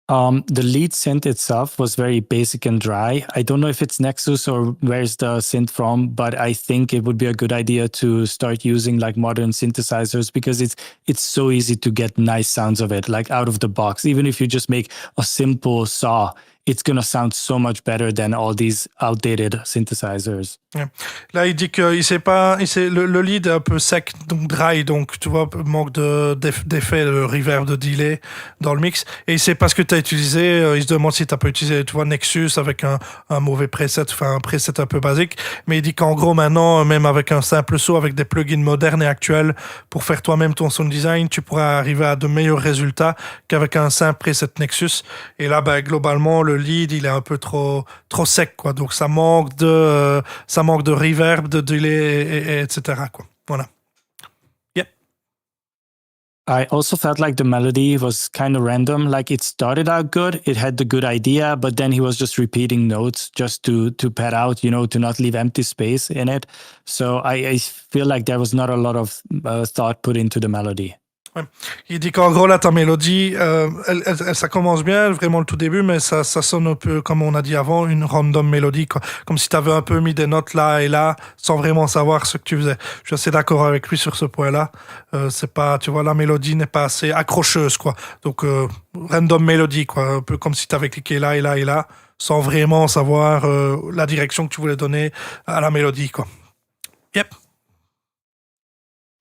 The lead synth itself was very basic and dry. I don't know if it's Nexus or where's the synth from, but I think it would be a good idea to start using like modern synthesizers, because it's so easy to get nice sounds of it, like out of the box. Even if you just make a simple saw, it's going to sound so much better than all these outdated synthesizers. Yeah. Là, il dit que le lead est un peu sec, donc dry, donc tu vois, manque d'effet, de reverb, de delay dans le mix. Et il sait pas ce que tu as utilisé. Il se demande si tu n'as pas utilisé, tu vois, Nexus avec un mauvais preset, enfin un preset un peu basique. Mais il dit qu'en gros, maintenant, même avec un simple saut, avec des plugins modernes et actuels, pour faire toi-même ton sound design, tu pourras arriver à de meilleurs résultats qu'avec un simple preset Nexus. Et là, globalement, le lead, il est un peu trop sec, quoi. Donc ça manque de reverb, de delay, etc., quoi. Voilà. Yep. I also felt like the melody was kind of random. Like it started out good, it had the good idea, but then he was just repeating notes just to pad out, to not leave empty space in it. So I feel like there was not a lot of thought put into the melody. Ouais. Il dit qu'en gros, là, ta mélodie, ça commence bien, vraiment le tout début, mais ça sonne un peu, comme on a dit avant, une random mélodie, quoi. Comme si tu avais un peu mis des notes là et là, sans vraiment savoir ce que tu faisais. Je suis assez d'accord avec lui sur ce point-là. C'est pas, tu vois, la mélodie n'est pas assez accrocheuse, quoi. Donc, random mélodie, quoi. Un peu comme si tu avais cliqué là et là et là, sans vraiment savoir la direction que tu voulais donner à la mélodie, quoi. Yep.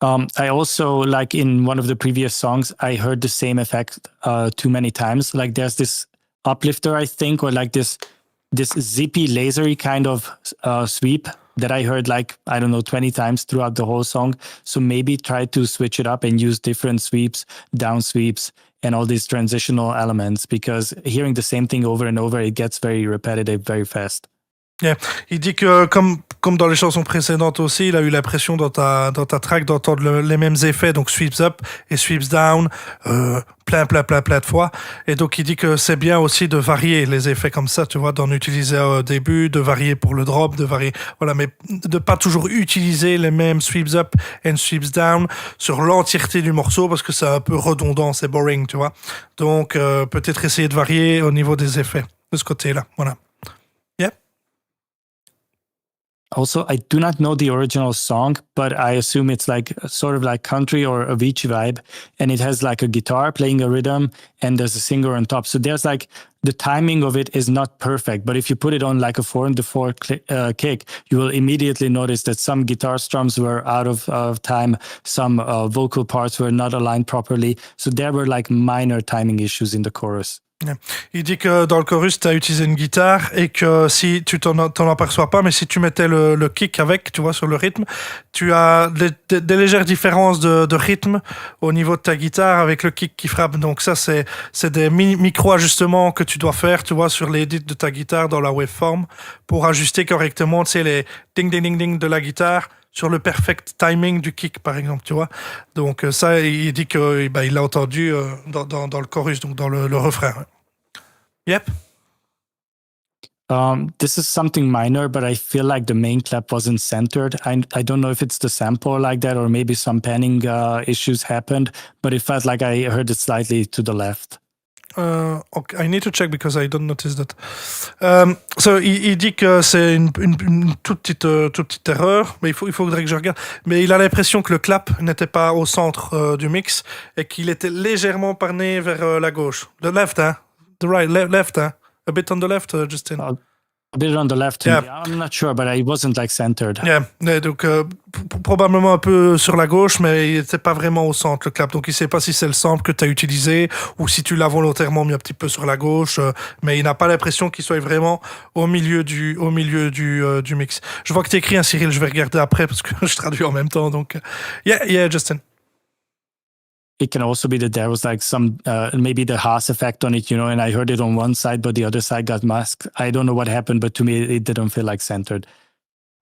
I also, like in one of the previous songs, I heard the same effect too many times. Like there's this uplifter, I think, or like this zippy, lasery kind of sweep that I heard like, I don't know, 20 times throughout the whole song. So maybe try to switch it up and use different sweeps, down sweeps, and all these transitional elements, because hearing the same thing over and over, it gets very repetitive very fast. Yeah. Il dit que comme dans les chansons précédentes aussi, il a eu l'impression dans ta track d'entendre les mêmes effets, donc sweeps up et sweeps down, plein de fois. Et donc il dit que c'est bien aussi de varier les effets comme ça, tu vois, d'en utiliser au début, de varier pour le drop, de varier, voilà, mais de pas toujours utiliser les mêmes sweeps up and sweeps down sur l'entièreté du morceau parce que c'est un peu redondant, c'est boring, tu vois. Donc peut-être essayer de varier au niveau des effets de ce côté-là, voilà. Also, I do not know the original song, but I assume it's like sort of like country or Avicii vibe, and it has like a guitar playing a rhythm, and there's a singer on top. So there's like the timing of it is not perfect, but if you put it on like a 4/4 kick, you will immediately notice that some guitar strums were out of time, some vocal parts were not aligned properly. So there were like minor timing issues in the chorus. Il dit que dans le chorus, tu as utilisé une guitare et que si tu t'en aperçois pas, mais si tu mettais le kick avec, tu vois, sur le rythme, tu as des légères différences de rythme au niveau de ta guitare avec le kick qui frappe. Donc ça, c'est des micro-ajustements que tu dois faire, tu vois, sur l'édit de ta guitare dans la waveform pour ajuster correctement, tu sais, les ding-ding-ding-ding de la guitare sur le perfect timing du kick, par exemple, tu vois. Donc ça, il dit que il l'a entendu dans le chorus, donc dans le refrain. Yep. This is something minor, but I feel like the main clap wasn't centered. I don't know if it's the sample like that or maybe some panning issues happened, but it felt like I heard it slightly to the left. Okay, I need to check because I don't notice that. So, il dit que c'est une toute petite erreur, mais il faudrait que je regarde. Mais il a l'impression que le clap n'était pas au centre du mix et qu'il était légèrement parné vers la gauche. The left, hein? The right, left, hein? A bit on the left, Justin. A bit on the left. Yeah. I'm not sure, but it wasn't like centered. Yeah. Donc probablement un peu sur la gauche, mais il n'était pas vraiment au centre le clap. Donc il ne sait pas si c'est le sample que tu as utilisé ou si tu l'as volontairement mis un petit peu sur la gauche, mais il n'a pas l'impression qu'il soit vraiment au milieu du mix. Je vois que tu écris, Cyril, je vais regarder après parce que je traduis en même temps. Donc yeah, Justin. It can also be that there was like some maybe the Haas effect on it, and I heard it on one side, but the other side got masked. I don't know what happened, but to me, it didn't feel like centered.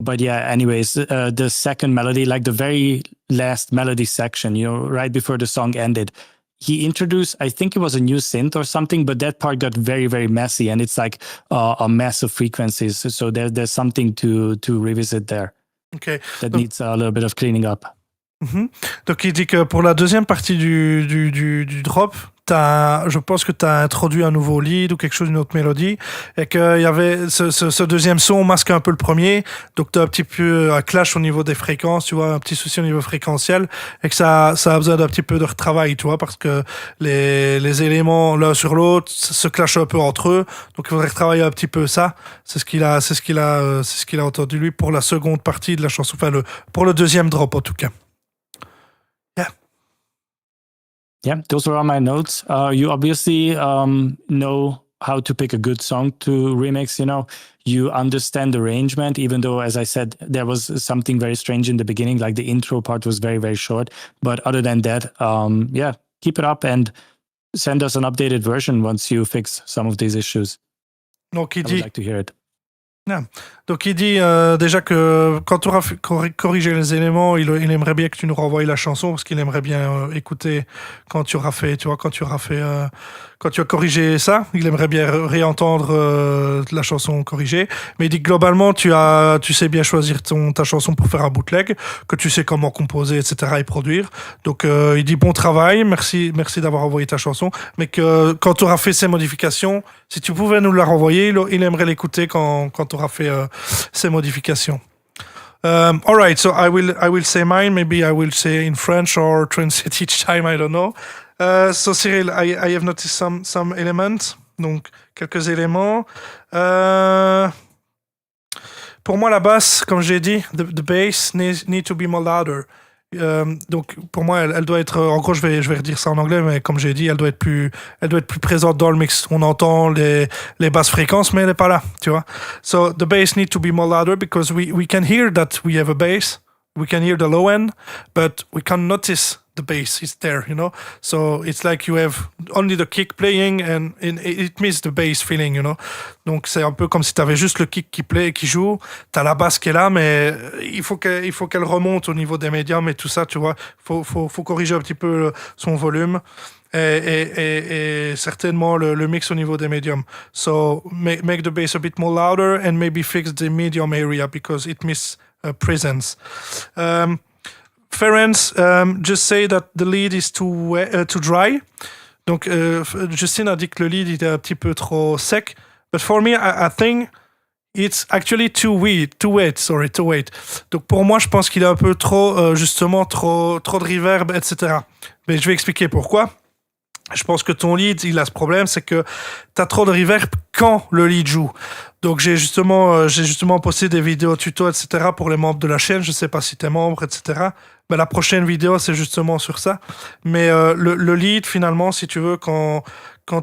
But yeah, anyways, the second melody, like the very last melody section, right before the song ended, he introduced, I think it was a new synth or something, but that part got very, very messy, and it's like a mess of frequencies. So there's something to revisit there. Okay. That needs a little bit of cleaning up. Mm-hmm. Donc il dit que pour la deuxième partie du drop, je pense que tu as introduit un nouveau lead ou quelque chose, une autre mélodie, et qu'il y avait ce deuxième son masque un peu le premier, donc tu as un petit peu un clash au niveau des fréquences, tu vois, un petit souci au niveau fréquentiel, et que ça a besoin d'un petit peu de retravail, tu vois, parce que les éléments l'un sur l'autre se clashent un peu entre eux, donc il faudrait retravailler un petit peu ça. C'est ce qu'il a entendu lui pour la seconde partie de la chanson, enfin pour le deuxième drop en tout cas. Yeah, those were all my notes. You obviously know how to pick a good song to remix, You understand the arrangement, even though, as I said, there was something very strange in the beginning, like the intro part was very, very short. But other than that, keep it up and send us an updated version once you fix some of these issues. Donc, I would like to hear it. Yeah. Donc il dit déjà que quand tu auras corrigé les éléments, il aimerait bien que tu nous renvoies la chanson parce qu'il aimerait bien écouter quand tu auras fait, quand tu as corrigé ça, il aimerait bien réentendre la chanson corrigée. Mais il dit que globalement tu sais bien choisir ta chanson pour faire un bootleg, que tu sais comment composer, etc. et produire. Donc il dit bon travail, merci d'avoir envoyé ta chanson, mais que quand tu auras fait ces modifications, si tu pouvais nous la renvoyer, il aimerait l'écouter quand tu auras fait ces modifications. All right, so I will say mine. Maybe I will say in French or translate each time. I don't know. So Cyril, I have noticed some elements. Donc quelques éléments. Pour moi, la basse, comme j'ai dit, the bass need to be more louder. Donc pour moi, elle doit être. En gros, je vais redire ça en anglais, mais comme j'ai dit, elle doit être plus présente dans le mix. On entend les basses fréquences, mais elle n'est pas là, tu vois. So the bass need to be more louder because we can hear that we have a bass, we can hear the low end, but we can notice the bass is there, you know. So it's like you have only the kick playing and it misses the bass feeling, you know. Donc c'est un peu comme si tu avais juste le kick qui joue, tu as la basse qui est là, mais il faut qu'elle remonte au niveau des médiums et tout ça, tu vois. Faut corriger un petit peu son volume. Et certainement le mix au niveau des médiums. So make the bass a bit more louder and maybe fix the medium area because it misses presence. Ferenc, just say that the lead is too dry. Donc, Justin a dit que le lead était un petit peu trop sec. But for me, I think it's actually too wet. Donc, pour moi, je pense qu'il est un peu trop, justement, trop de reverb, etc. Mais je vais expliquer pourquoi. Je pense que ton lead, il a ce problème, c'est que t'as trop de reverb quand le lead joue. Donc j'ai justement posté des vidéos tuto, etc. pour les membres de la chaîne. Je sais pas si t'es membre, etc. Ben, la prochaine vidéo, c'est justement sur ça. Mais le lead, finalement, si tu veux, quand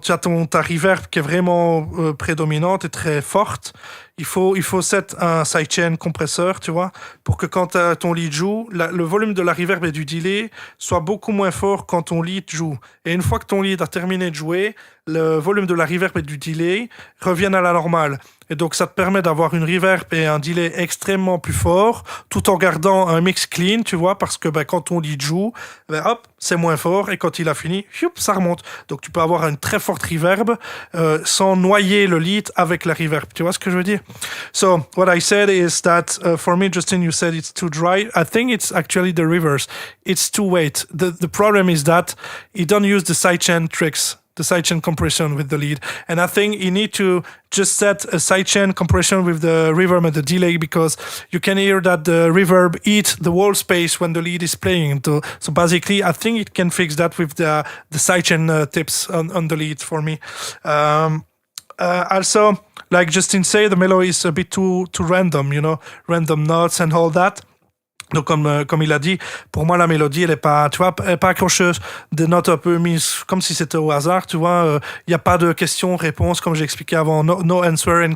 tu as ta reverb qui est vraiment prédominante et très forte, il faut set un sidechain compresseur, tu vois, pour que quand ton lead joue, le volume de la reverb et du delay soit beaucoup moins fort quand ton lead joue. Et une fois que ton lead a terminé de jouer, le volume de la reverb et du delay reviennent à la normale. Et donc, ça te permet d'avoir une reverb et un delay extrêmement plus fort, tout en gardant un mix clean, tu vois, parce que quand ton lead joue, hop, c'est moins fort, et quand il a fini, ça remonte. Donc, tu peux avoir une très forte reverb sans noyer le lead avec la reverb. Tu vois ce que je veux dire? So, what I said is that, for me, Justin, you said it's too dry. I think it's actually the reverse. It's too wet. The problem is that you don't use the sidechain tricks, the sidechain compression with the lead. And I think you need to just set a sidechain compression with the reverb and the delay because you can hear that the reverb eats the wall space when the lead is playing. So basically, I think it can fix that with the sidechain tips on the lead for me. Also, like Justin said, the melody is a bit too random, you know, random notes and all that. Donc comme il a dit, pour moi la mélodie elle est pas, tu vois, elle est pas accrocheuse, des notes un peu mises comme si c'était au hasard, tu vois. Il y a pas de question-réponse comme j'ai expliqué avant, no answer and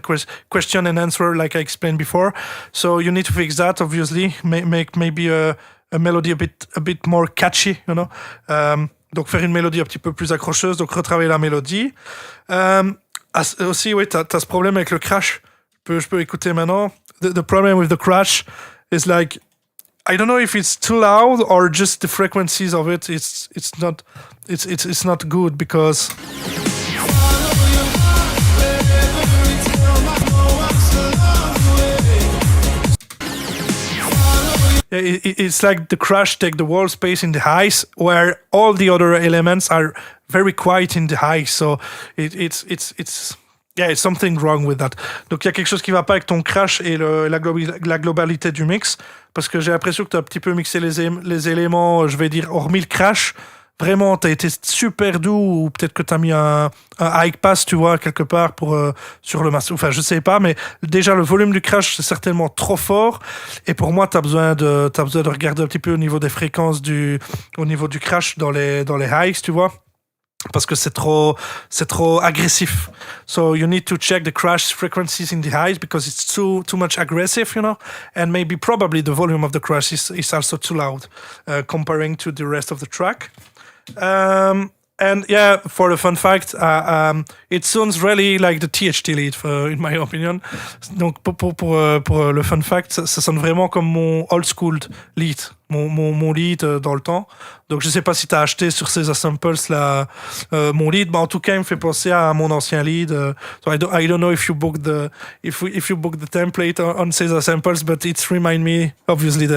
question and answer like I explained before. So you need to fix that obviously, make maybe a melody a bit more catchy, you know. Donc faire une mélodie un petit peu plus accrocheuse, donc retravailler la mélodie. Aussi oui, t'as ce problème avec le crash. Je peux écouter maintenant. The problem with the crash is like I don't know if it's too loud or just the frequencies of it. It's not good because it's like the crash take the wall space in the highs where all the other elements are very quiet in the highs. So it's something wrong with that. Donc il y a quelque chose qui va pas avec ton crash et la globalité du mix, parce que j'ai l'impression que tu as un petit peu mixé les éléments, je vais dire, hormis le crash. Vraiment, tu as été super doux, ou peut-être que tu as mis un high pass, tu vois, quelque part pour sur le master. Enfin, je sais pas, mais déjà le volume du crash c'est certainement trop fort. Et pour moi, t'as besoin de regarder un petit peu au niveau des fréquences au niveau du crash dans les highs, tu vois. Parce que c'est trop agressif. So you need to check the crash frequencies in the highs because it's too much aggressive, you know, and maybe probably the volume of the crash is also too loud comparing to the rest of the track. And yeah, for the fun fact, it sounds really like the THT lead, in my opinion. Donc pour le fun fact, ça sonne vraiment comme mon old school lead, mon lead dans le temps. Donc je sais pas si t'as acheté sur ces samples là mon lead, mais en tout cas il me fait penser à mon ancien lead. So I don't know if you booked the template on ces samples, but it remind me obviously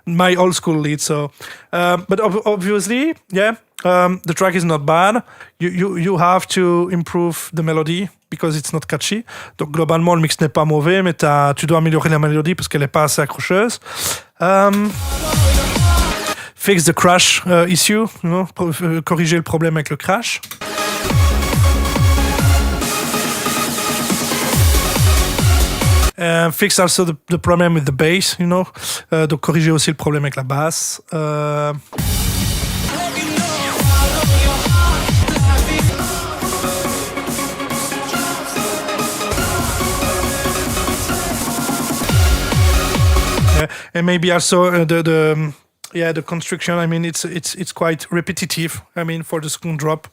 my old school lead. So, but obviously, yeah. The track is not bad. You have to improve the melody because it's not catchy. Donc globalement le mix n'est pas mauvais, mais tu dois améliorer la mélodie parce qu'elle n'est pas assez accrocheuse. Fix the crash issue, you know, corriger le problème avec le crash. Fix also the problem with the bass, donc corriger aussi le problème avec la basse. And maybe also the construction. I mean, it's quite repetitive. I mean, for the second drop.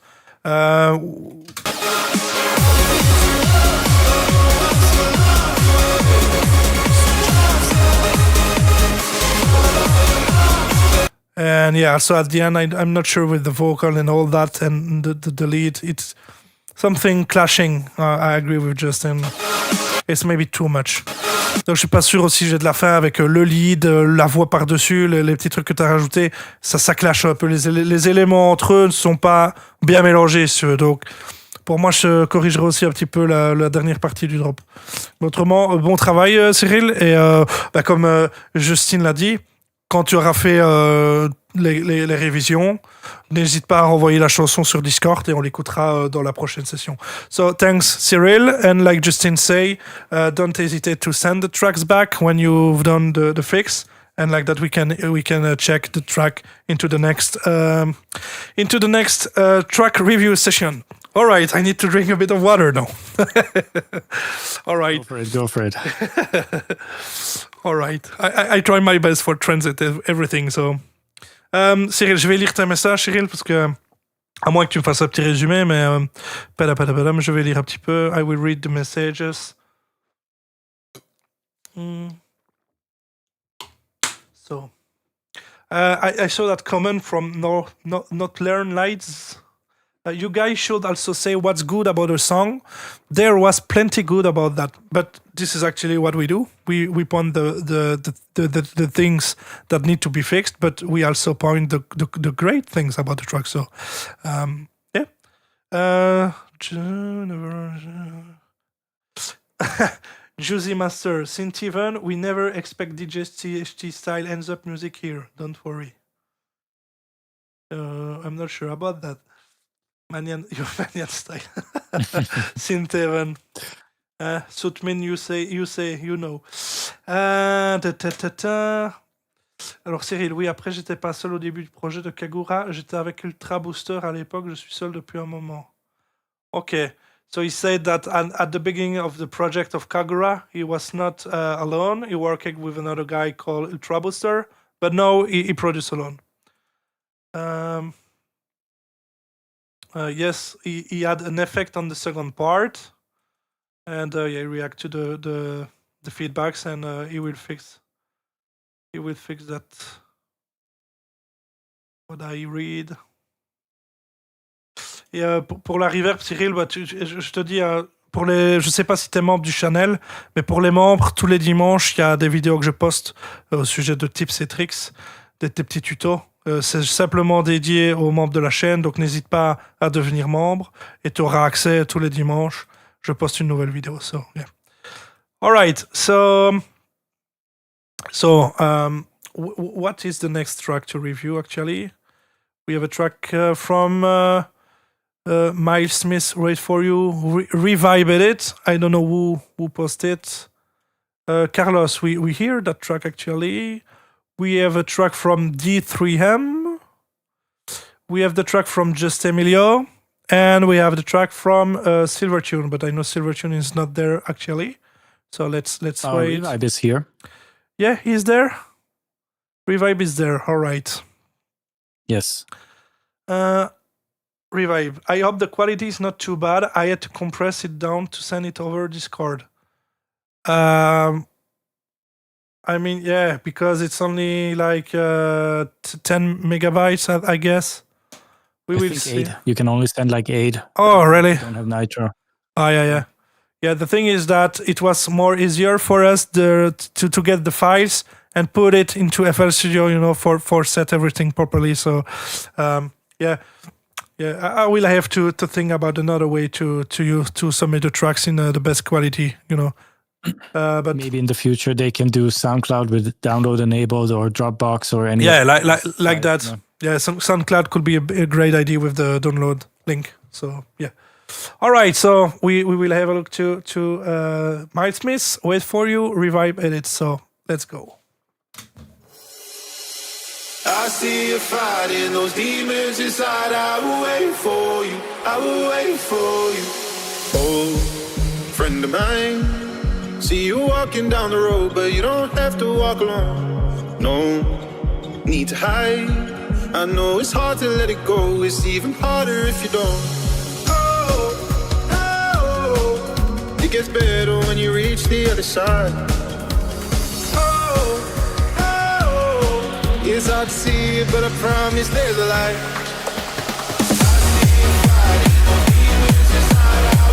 And yeah, so at the end, I'm not sure with the vocal and all that, and the lead. It's something clashing. I agree with Justin. It's maybe too much. Donc je suis pas sûr aussi, j'ai de la fin avec le lead, la voix par-dessus, les petits trucs que tu as rajoutés, ça clash un peu. Les éléments entre eux ne sont pas bien mélangés. Donc pour moi, je corrigerai aussi un petit peu la dernière partie du drop. Mais autrement, bon travail Cyril. Et comme Justine l'a dit, quand tu auras fait les révisions, n'hésite pas à renvoyer la chanson sur Discord et on l'écoutera dans la prochaine session. So thanks Cyril, and like Justin say, don't hesitate to send the tracks back when you've done the fix, and like that we can check the track into the next track review session. All right, I need to drink a bit of water now. All right. Go for it. All right. I try my best for transit everything. So, Cyril, je vais lire tes messages, Cyril, parce que à moins que tu me fasses un petit résumé, mais je vais lire un petit peu. I will read the messages. So, I saw that comment from not learn lights. You guys should also say what's good about a song. There was plenty good about that, but this is actually what we do. We point the things that need to be fixed, but we also point the great things about the track. So, yeah. Juicy Master, Saint Even, we never expect DJ THT style ends up music here. Don't worry. I'm not sure about that. Manian style. Saint Even. Sutmin, you say, you know. Alors Cyril, oui, après j'étais pas seul au début du projet de Kagura, j'étais avec Ultra Booster à l'époque, je suis seul depuis un moment. Okay, so he said that at the beginning of the project of Kagura, he was not alone, he worked with another guy called Ultra Booster, but now he produced alone. Yes, he had an effect on the second part, and he react to the feedbacks, and he will fix that. What I read. Et pour la reverb, Cyril, je te dis, je sais pas si t'es membre du channel, mais pour les membres, tous les dimanches, il y a des vidéos que je poste au sujet de tips et tricks, des petits tutos. C'est simplement dédié aux membres de la chaîne, donc n'hésite pas à devenir membre et tu auras accès tous les dimanches. Je poste une nouvelle vidéo. So, yeah. All right. So what is the next track to review? Actually, we have a track from Myles Smith. Wait for you. Revibe it. I don't know who posted it. Karlos, we hear that track actually. We have a track from D3M. We have the track from Just Emilio. And we have the track from Silvertune. But I know Silvertune is not there actually. So let's wait. Revibe is here. Yeah, he's there. Revibe is there. All right. Yes. Revibe. I hope the quality is not too bad. I had to compress it down to send it over Discord. I mean, yeah, because it's only like 10 megabytes, I guess. We will see. 8. You can only send like 8. Oh, really? Don't have nitro. Oh, yeah. Yeah, the thing is that it was more easier for us to get the files and put it into FL Studio, for set everything properly. So, yeah, I will have to think about another way to submit the tracks in the best quality, But maybe in the future they can do SoundCloud with download enabled or Dropbox or any. Yeah, like that. Yeah, SoundCloud could be a great idea with the download link. So yeah. All right, so we will have a look to Myles Smith. Wait for you, Revibe edit. So let's go. I see you fighting those demons inside. I will wait for you. I will wait for you. Oh, friend of mine. See you walking down the road, but you don't have to walk alone. No need to hide. I know it's hard to let it go. It's even harder if you don't. Oh, oh, it gets better when you reach the other side. It's hard to see it, but I promise there's a light. I see you fighting those demons inside. I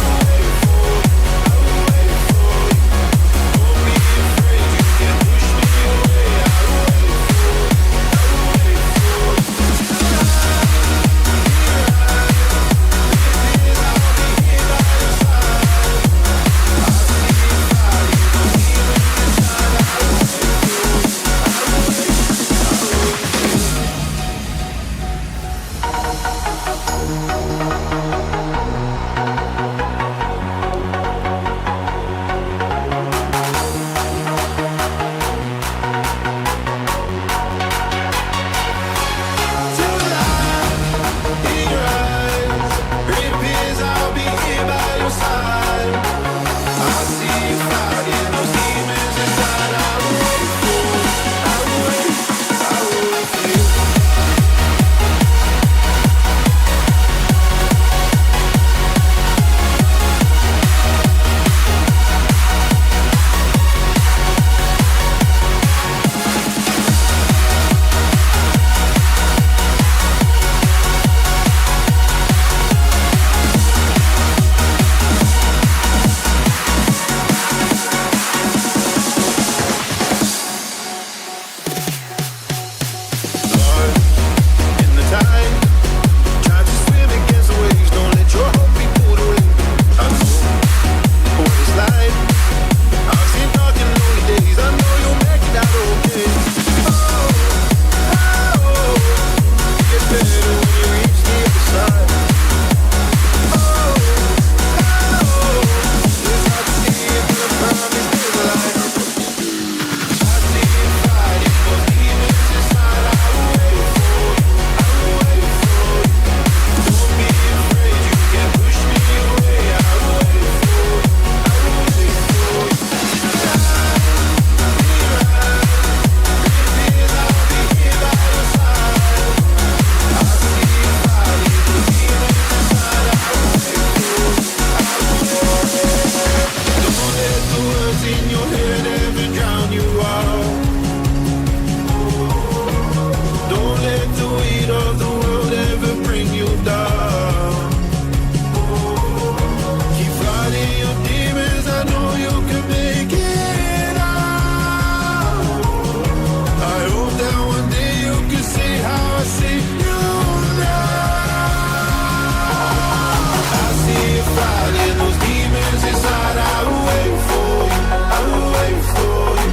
will wait for you. I will wait for you.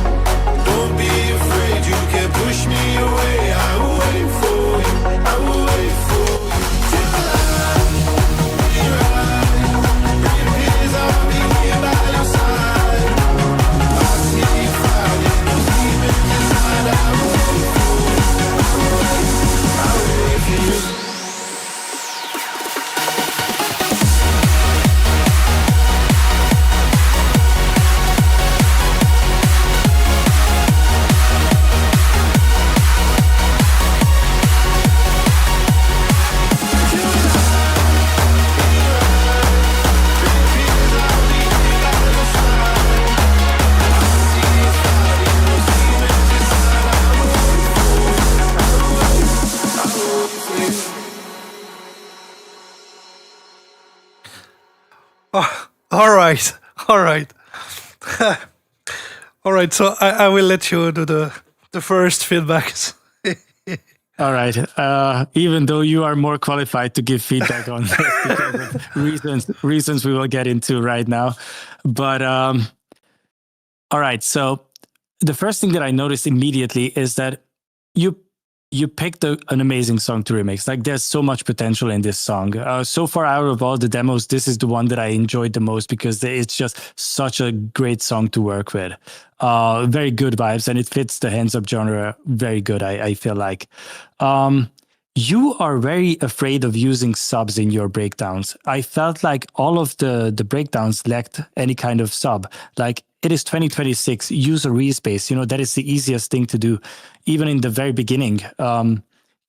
Don't be afraid, you can push me away. I will wait for you. I will wait for you. I'll be here by your side. I see you fighting those demons inside. I will wait for you. I will wait for you. All right. All right. So I will let you do the first feedbacks. All right. Even though you are more qualified to give feedback on this because of reasons we will get into right now. But all right. So the first thing that I noticed immediately is that you you picked an amazing song to remix. Like, there's so much potential in this song. So far out of all the demos, this is the one that I enjoyed the most because it's just such a great song to work with. Very good vibes, and it fits the hands-up genre very good, I feel like. You are very afraid of using subs in your breakdowns. I felt like all of the breakdowns lacked any kind of sub. Like, it is 2026, use a respace. That is the easiest thing to do. Even in the very beginning,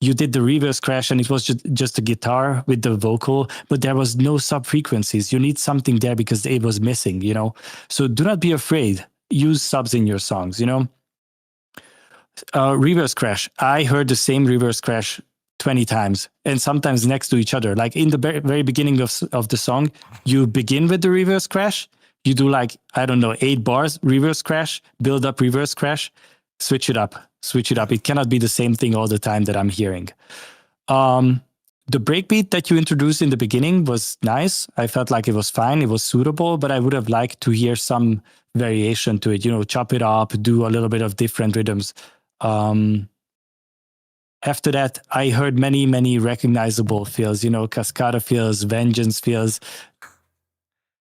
you did the reverse crash and it was just a guitar with the vocal, but there was no sub frequencies. You need something there because it was missing, So do not be afraid. Use subs in your songs, Reverse crash. I heard the same reverse crash 20 times and sometimes next to each other. Like in the very beginning of the song, you begin with the reverse crash. You do 8 bars, reverse crash, build up, reverse crash, switch it up. It cannot be the same thing all the time that I'm hearing. The breakbeat that you introduced in the beginning was nice. I felt like it was fine. It was suitable, but I would have liked to hear some variation to it, chop it up, do a little bit of different rhythms. After that, I heard many, many recognizable feels, Cascada feels, Vengeance feels.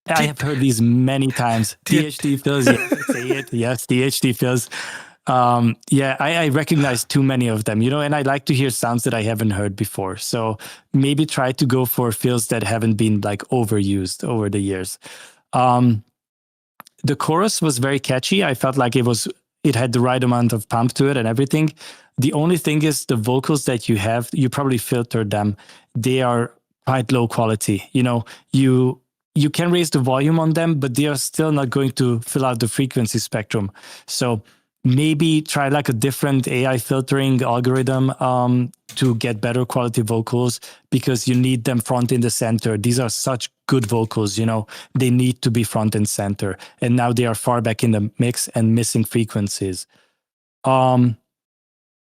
I have heard these many times. THD feels, yes, say it. Yes, THD feels. I recognize too many of them, and I like to hear sounds that I haven't heard before. So maybe try to go for feels that haven't been overused over the years. The chorus was very catchy. I felt like it had the right amount of pump to it and everything. The only thing is the vocals that you have, you probably filtered them. They are quite low quality. You can raise the volume on them, but they are still not going to fill out the frequency spectrum. So maybe try a different AI filtering algorithm to get better quality vocals, because you need them front in the center. These are such good vocals, they need to be front and center. And now they are far back in the mix and missing frequencies.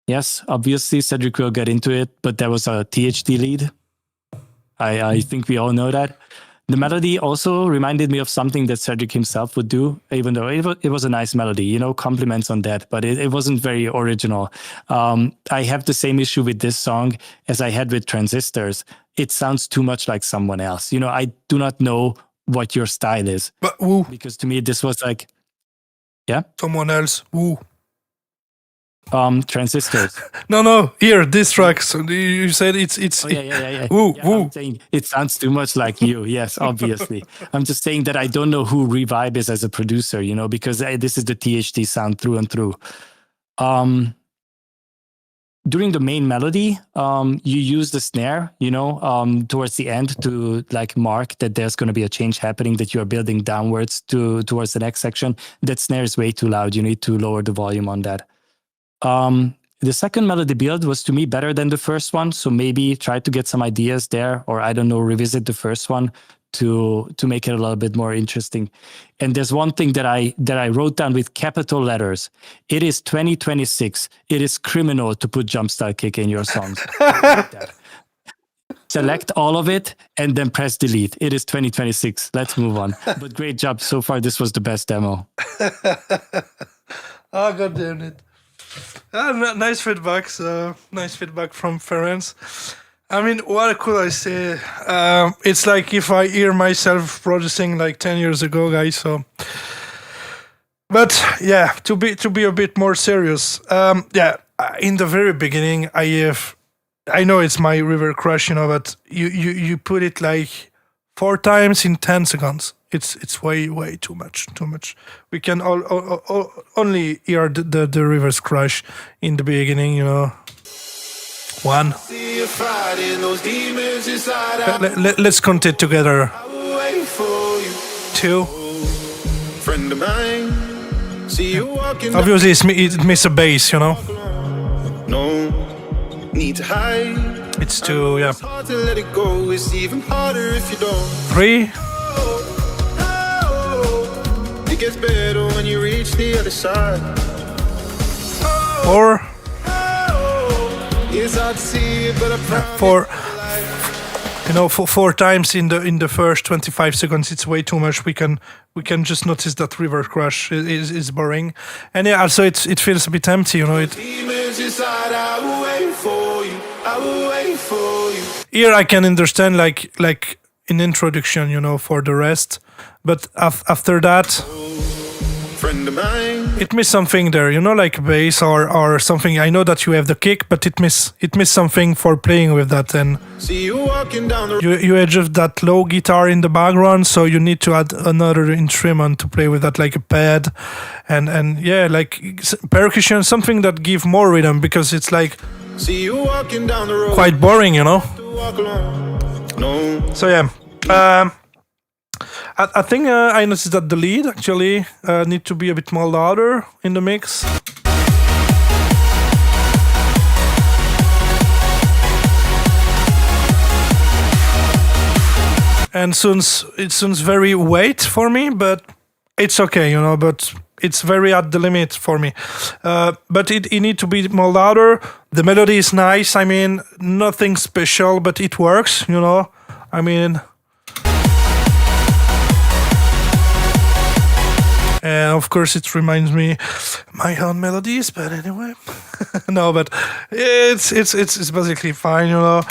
Yes, obviously Cedric will get into it, but there was a THD lead. I think we all know that. The melody also reminded me of something that Cedric himself would do, even though it was a nice melody, compliments on that, but it wasn't very original. I have the same issue with this song as I had with TranzistorZ. It sounds too much like someone else. I do not know what your style is. But who? Because to me, this was Someone else. Who? TranzistorZ. No. Here, this track. So you said it's. Yeah. Woo. I'm saying it sounds too much like you. Yes, obviously. I'm just saying that I don't know who Revibe is as a producer. Because this is the THD sound through and through. During the main melody, you use the snare. Towards the end to mark that there's going to be a change happening, that you are building downwards towards the next section. That snare is way too loud. You need to lower the volume on that. The second melody build was to me better than the first one, so maybe try to get some ideas there, or I don't know, revisit the first one to make it a little bit more interesting. And there's one thing that I wrote down with capital letters. It is 2026. It is criminal to put jumpstyle kick in your songs. Select all of it and then press delete. It is 2026. Let's move on. But great job so far. This was the best demo. Oh, God damn it. Nice feedback. Nice feedback from Ferenc. I mean, what could I say? It's like if I hear myself producing 10 years ago, guys. So, but yeah, to be a bit more serious. In the very beginning, I know it's my river crush, but you put it 4 times in 10 seconds. It's way too much. We can only hear the reverse crash in the beginning, One. Let's count it together. 2. Friend of mine, see you walking. Obviously, it misses a bass, No need to hide. It's 2, yeah. It's hard to let it go. It's even harder if you don't. 3. It gets better when you reach the other side. 4. It's hard to see it, but I promise. 4. You know, for 4 times in the first 25 seconds, it's way too much. We can just notice that reverb crash is boring, and yeah, also it feels a bit empty. You know, Demons inside, I will wait for you. I will wait for you. here I can understand like an introduction, you know, for the rest, but after that. Friend of mine. It missed something there, you know, like bass or something. I know that you have the kick, but it missed something for playing with that. And See you walking down the you had just that low guitar in the background, so you need to add another instrument to play with that, like a pad, and yeah, like percussion, something that give more rhythm, because it's like See you walking down the road. quite boring, you know. To walk alone. No. So yeah. I think I noticed that the lead actually need to be a bit more louder in the mix. And it sounds very weight for me, but it's okay, you know, but it's very at the limit for me. But it need to be more louder. The melody is nice. I mean, nothing special, but it works, you know. I mean... And of course, it reminds me my own melodies, but anyway, no, but it's basically fine, you know.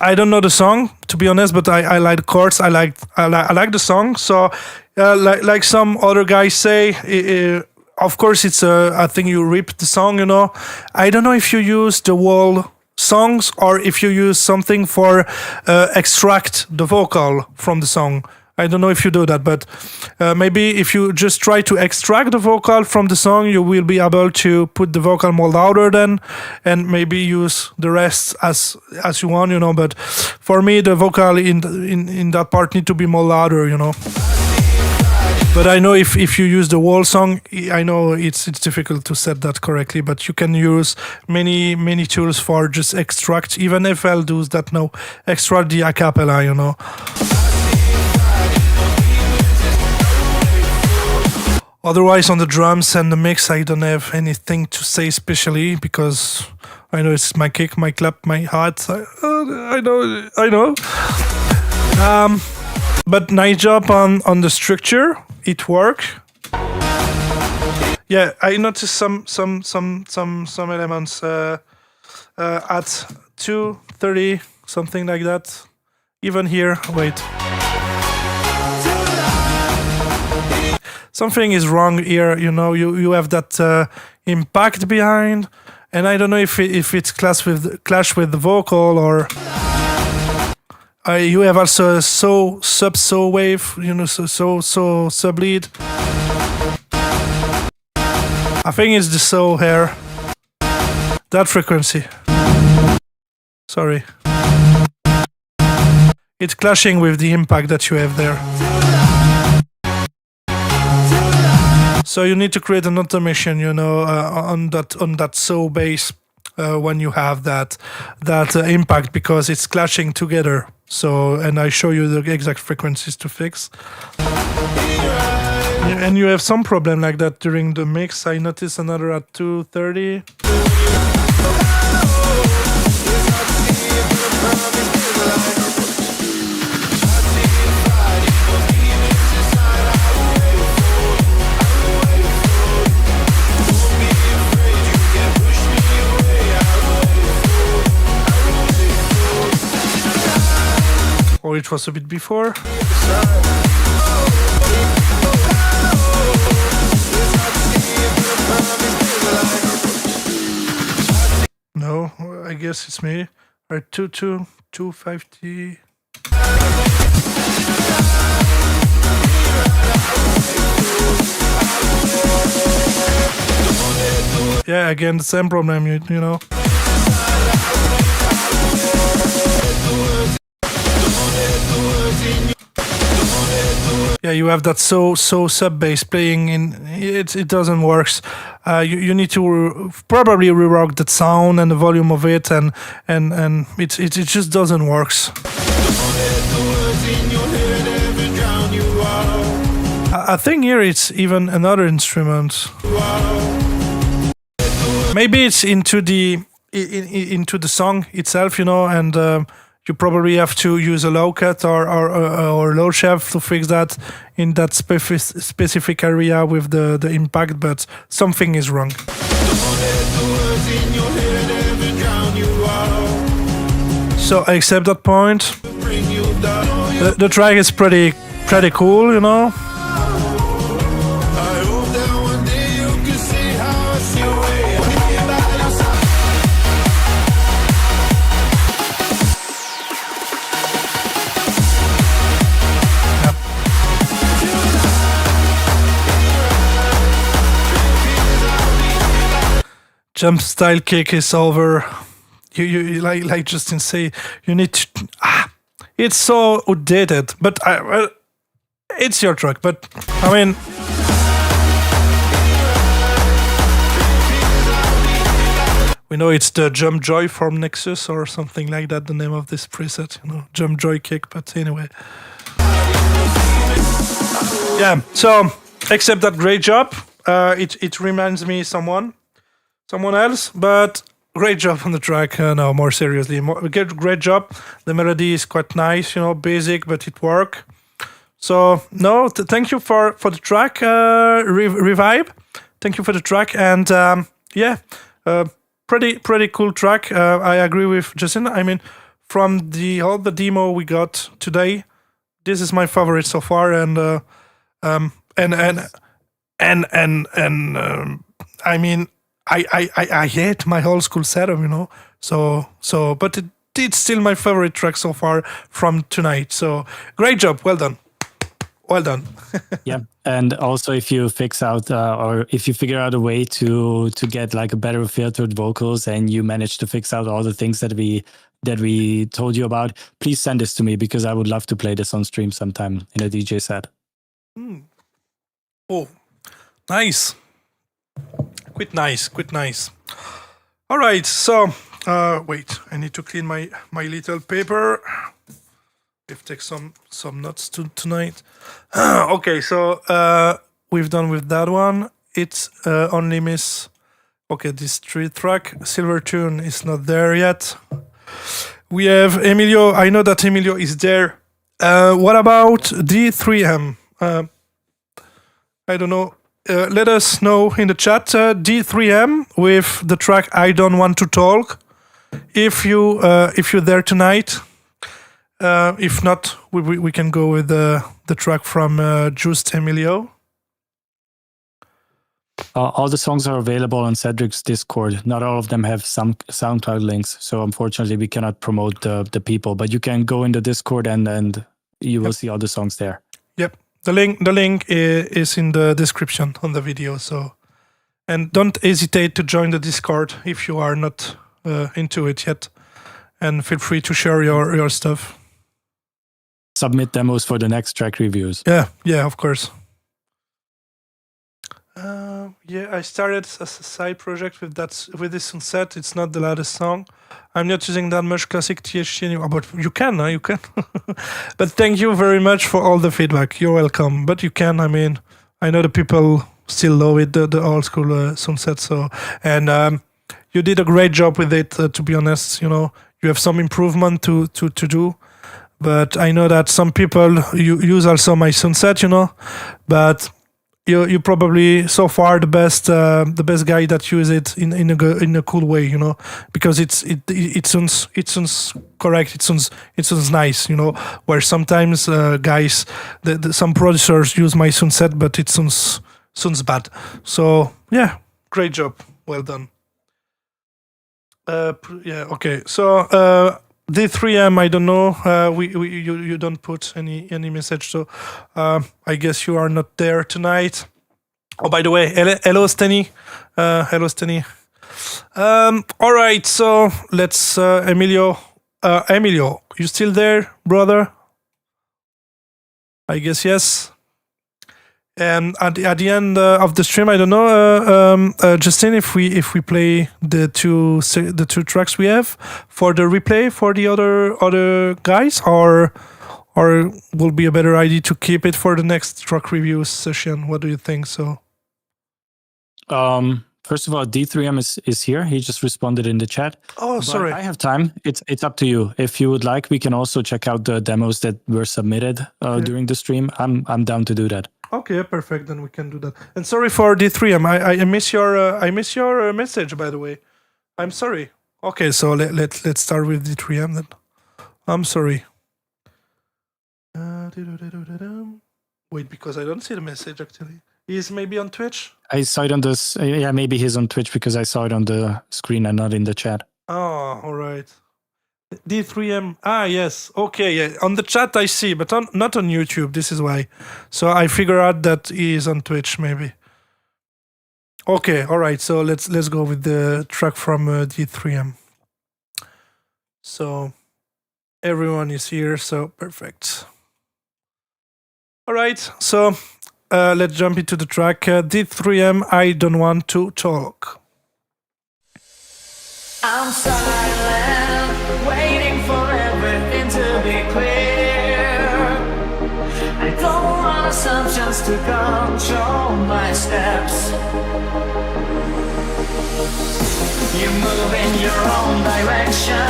I don't know the song, to be honest, but I like the chords. I like the song. So, like some other guys say, of course, it's I think you rip the song, you know. I don't know if you use the whole songs or if you use something for extract the vocal from the song. I don't know if you do that, but maybe if you just try to extract the vocal from the song, you will be able to put the vocal more louder then, and maybe use the rest as you want, you know. But for me, the vocal in that part need to be more louder, you know. But I know if you use the whole song, I know it's difficult to set that correctly, but you can use many tools for just extract. Even FL does that now, extract the a cappella, you know. Otherwise, on the drums and the mix, I don't have anything to say especially, because I know it's my kick, my clap, my hat. I know. But nice job on the structure. It worked. Yeah, I noticed some elements at 2:30, something like that. Even here, wait. Something is wrong here, you know. You have that impact behind, and I don't know if it's clash with the vocal, or you have also a sub wave, you know, so sub lead. I think it's the so here, that frequency. Sorry, it's clashing with the impact that you have there. So you need to create an automation, you know, on that so bass when you have that impact, because it's clashing together. So, and I show you the exact frequencies to fix. And you have some problem like that during the mix. I noticed another at 2:30. Or it was a bit before. No, I guess it's me. Or 250. Yeah, again the same problem, you know. Yeah, you have that so sub bass playing in it doesn't work. You need to probably rework that sound and the volume of it, and it just doesn't work. I think here it's even another instrument. Maybe it's into the into the song itself, and you probably have to use a low cut or low shelf to fix that in that specific area with the impact, but something is wrong. So I accept that point. The track is pretty cool, Jump style kick is over. You like Justin say, you need to. It's so outdated, but it's your track. But I mean, we know it's the Jump Joy from Nexus or something like that. The name of this preset, Jump Joy kick. But anyway, yeah. So except that great job. It reminds me someone else, but great job on the track. No, more seriously, great job. The melody is quite nice, basic, but it works. So no, thank you for the track, Revibe. Thank you for the track, and pretty cool track. I agree with Justin. I mean, from all the demo we got today, this is my favorite so far, and I mean. I hate my old school setup, So, but it's still my favorite track so far from tonight. So, great job, well done. Yeah, and also if you fix out or if you figure out a way to get like a better filtered vocals, and you manage to fix out all the things that we told you about, please send this to me, because I would love to play this on stream sometime in a DJ set. Oh, nice. Quite nice. All right, so wait, I need to clean my little paper. We've taken some notes tonight. Okay, so we've done with that one. It's only miss. Okay, this 3 track. Silvertune is not there yet. We have Emilio. I know that Emilio is there. What about D3M? I don't know. Let us know in the chat, D3M with the track "I Don't Want to Talk." If you're there tonight, if not, we can go with the track from Just Emilio. All the songs are available on Cedric's Discord. Not all of them have some SoundCloud links, so unfortunately we cannot promote the people. But you can go in the Discord and you will see all the songs there. Yep. The link is in the description on the video. So, and don't hesitate to join the Discord if you are not into it yet, and feel free to share your stuff. Submit demos for the next track reviews. Yeah, of course. I started as a side project with this Sunset. It's not the latest song. I'm not using that much classic THC anymore, but you can. But thank you very much for all the feedback. You're welcome. But you can. I mean, I know the people still love it, the old school Sunset. So, and you did a great job with it. To be honest, you have some improvement to do. But I know that some people use also my Sunset, but. You probably so far the best guy that use it in a cool way, because it sounds correct, it sounds nice, where sometimes guys some producers use my Sunset, but it sounds bad. So yeah, great job, well done. Okay, so D3M, I don't know. You don't put any message, so I guess you are not there tonight. Oh, by the way, hello Steny. Hello Steny. All right, so let's Emilio. Emilio, you still there, brother? I guess yes. And at the end of the stream, I don't know, Justin, if we play the two tracks we have for the replay for the other guys, or will be a better idea to keep it for the next track review session. What do you think? So, First of all, D3M is here. He just responded in the chat. Oh, But sorry. I have time. It's up to you. If you would like, we can also check out the demos that were submitted during the stream. I'm down to do that. Okay, perfect. Then we can do that. And sorry for D3M. I miss your message, by the way. I'm sorry. Okay, so let's start with D3M then. I'm sorry. Wait, because I don't see the message actually. He's maybe on Twitch. I saw it on this. Yeah, maybe he's on Twitch because I saw it on the screen and not in the chat. Oh, all right. D3M. Ah, yes. Okay, yeah. On the chat I see, but not on YouTube. This is why. So I figure out that he is on Twitch, maybe. Okay, all right. So let's go with the track from D3M. So everyone is here. So perfect. All right. So let's jump into the track. D3M. I don't want to talk. I'm silent, waiting for everything to be clear. I don't want assumptions to control my steps. You move in your own direction.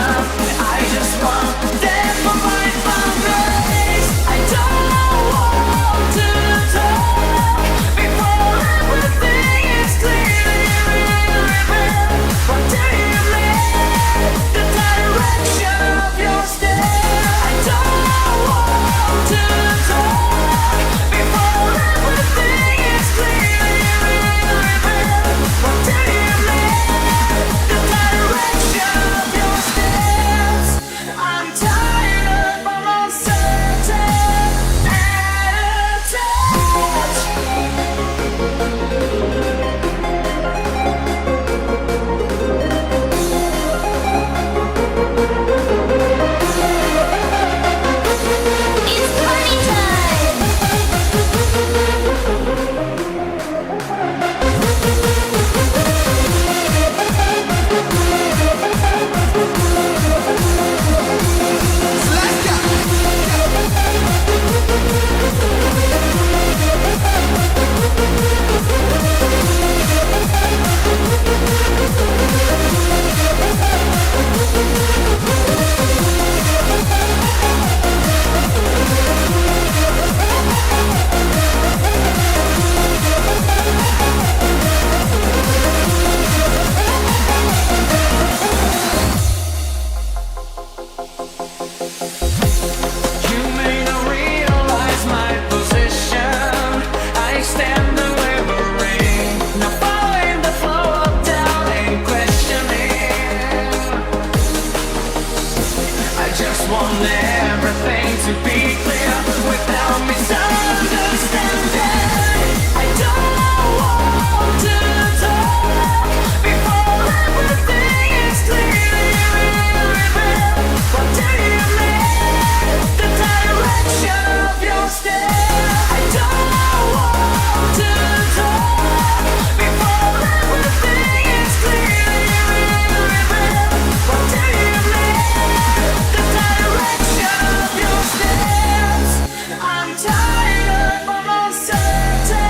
I just want them for my boundaries. I don't want to talk before everything is clear. What do you mean? The direction of your step. I don't want to talk before everything is clear. What do you mean? The direction of your steps. I'm tired of uncertain attitudes. It's party time! You may not realize my position. I stand delivering, not following the flow of doubt and questioning. I just want everything to be clear without misunderstanding. I don't want to talk before everything is clear. What do you mean? The direction of your step. I don't want to talk before everything is clear. What do you mean? The direction of your steps. I'm tired of uncertain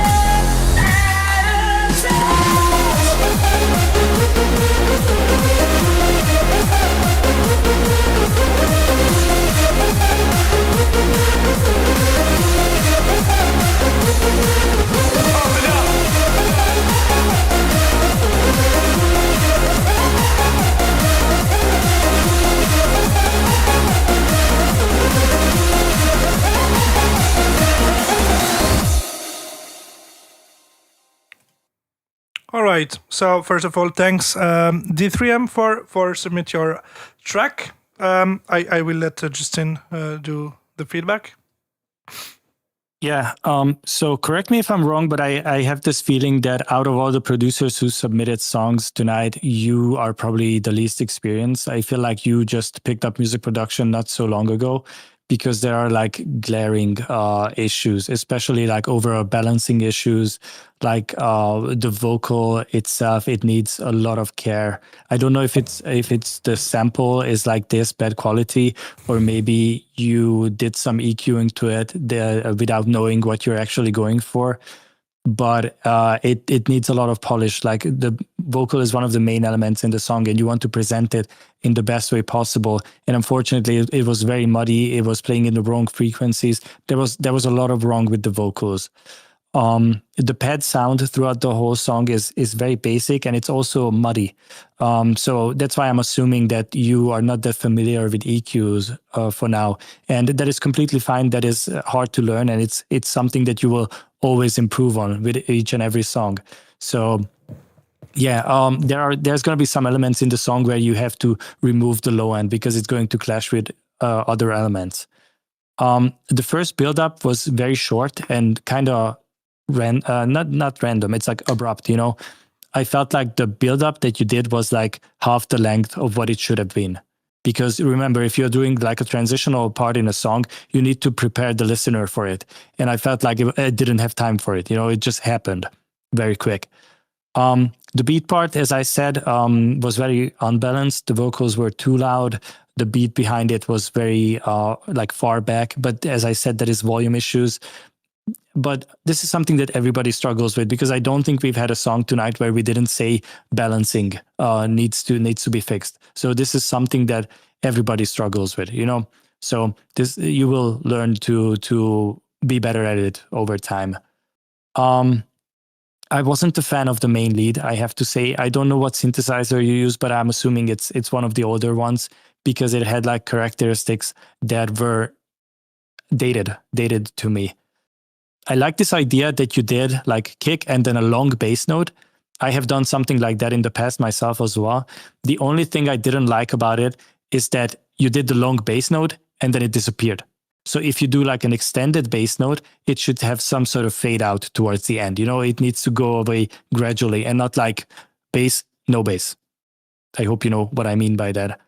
All right. So first of all, thanks D3M for submit your track. I will let Justin do the feedback. Yeah. So correct me if I'm wrong, but I have this feeling that out of all the producers who submitted songs tonight, you are probably the least experienced. I feel like you just picked up music production not so long ago, because there are like glaring issues, especially like overall balancing issues, like the vocal itself. It needs a lot of care. I don't know if it's the sample is like this bad quality, or maybe you did some EQing to it without knowing what you're actually going for. but it needs a lot of polish. Like the vocal is one of the main elements in the song, and you want to present it in the best way possible. And unfortunately, it was very muddy. It was playing in the wrong frequencies. There was a lot of wrong with the vocals. The pad sound throughout the whole song is very basic, and it's also muddy. So that's why I'm assuming that you are not that familiar with EQs for now, and that is completely fine. That is hard to learn, and it's something that you will always improve on with each and every song. So yeah, there's going to be some elements in the song where you have to remove the low end because it's going to clash with other elements. The first build up was very short and kind of not random. It's like abrupt, you know. I felt like the build up that you did was like half the length of what it should have been. Because remember, if you're doing like a transitional part in a song, you need to prepare the listener for it. And I felt like I didn't have time for it. You know, it just happened very quick. The beat part, as I said, was very unbalanced. The vocals were too loud. The beat behind it was very like far back. But as I said, there is volume issues. But this is something that everybody struggles with, because I don't think we've had a song tonight where we didn't say balancing needs to be fixed. So this is something that everybody struggles with, you know. So this, you will learn to be better at it over time. I wasn't a fan of the main lead, I have to say. I don't know what synthesizer you use, but I'm assuming it's one of the older ones, because it had like characteristics that were dated to me. I like this idea that you did like kick and then a long bass note. I have done something like that in the past myself as well. The only thing I didn't like about it is that you did the long bass note and then it disappeared. So if you do like an extended bass note, it should have some sort of fade out towards the end. You know, it needs to go away gradually and not like bass, no bass. I hope you know what I mean by that.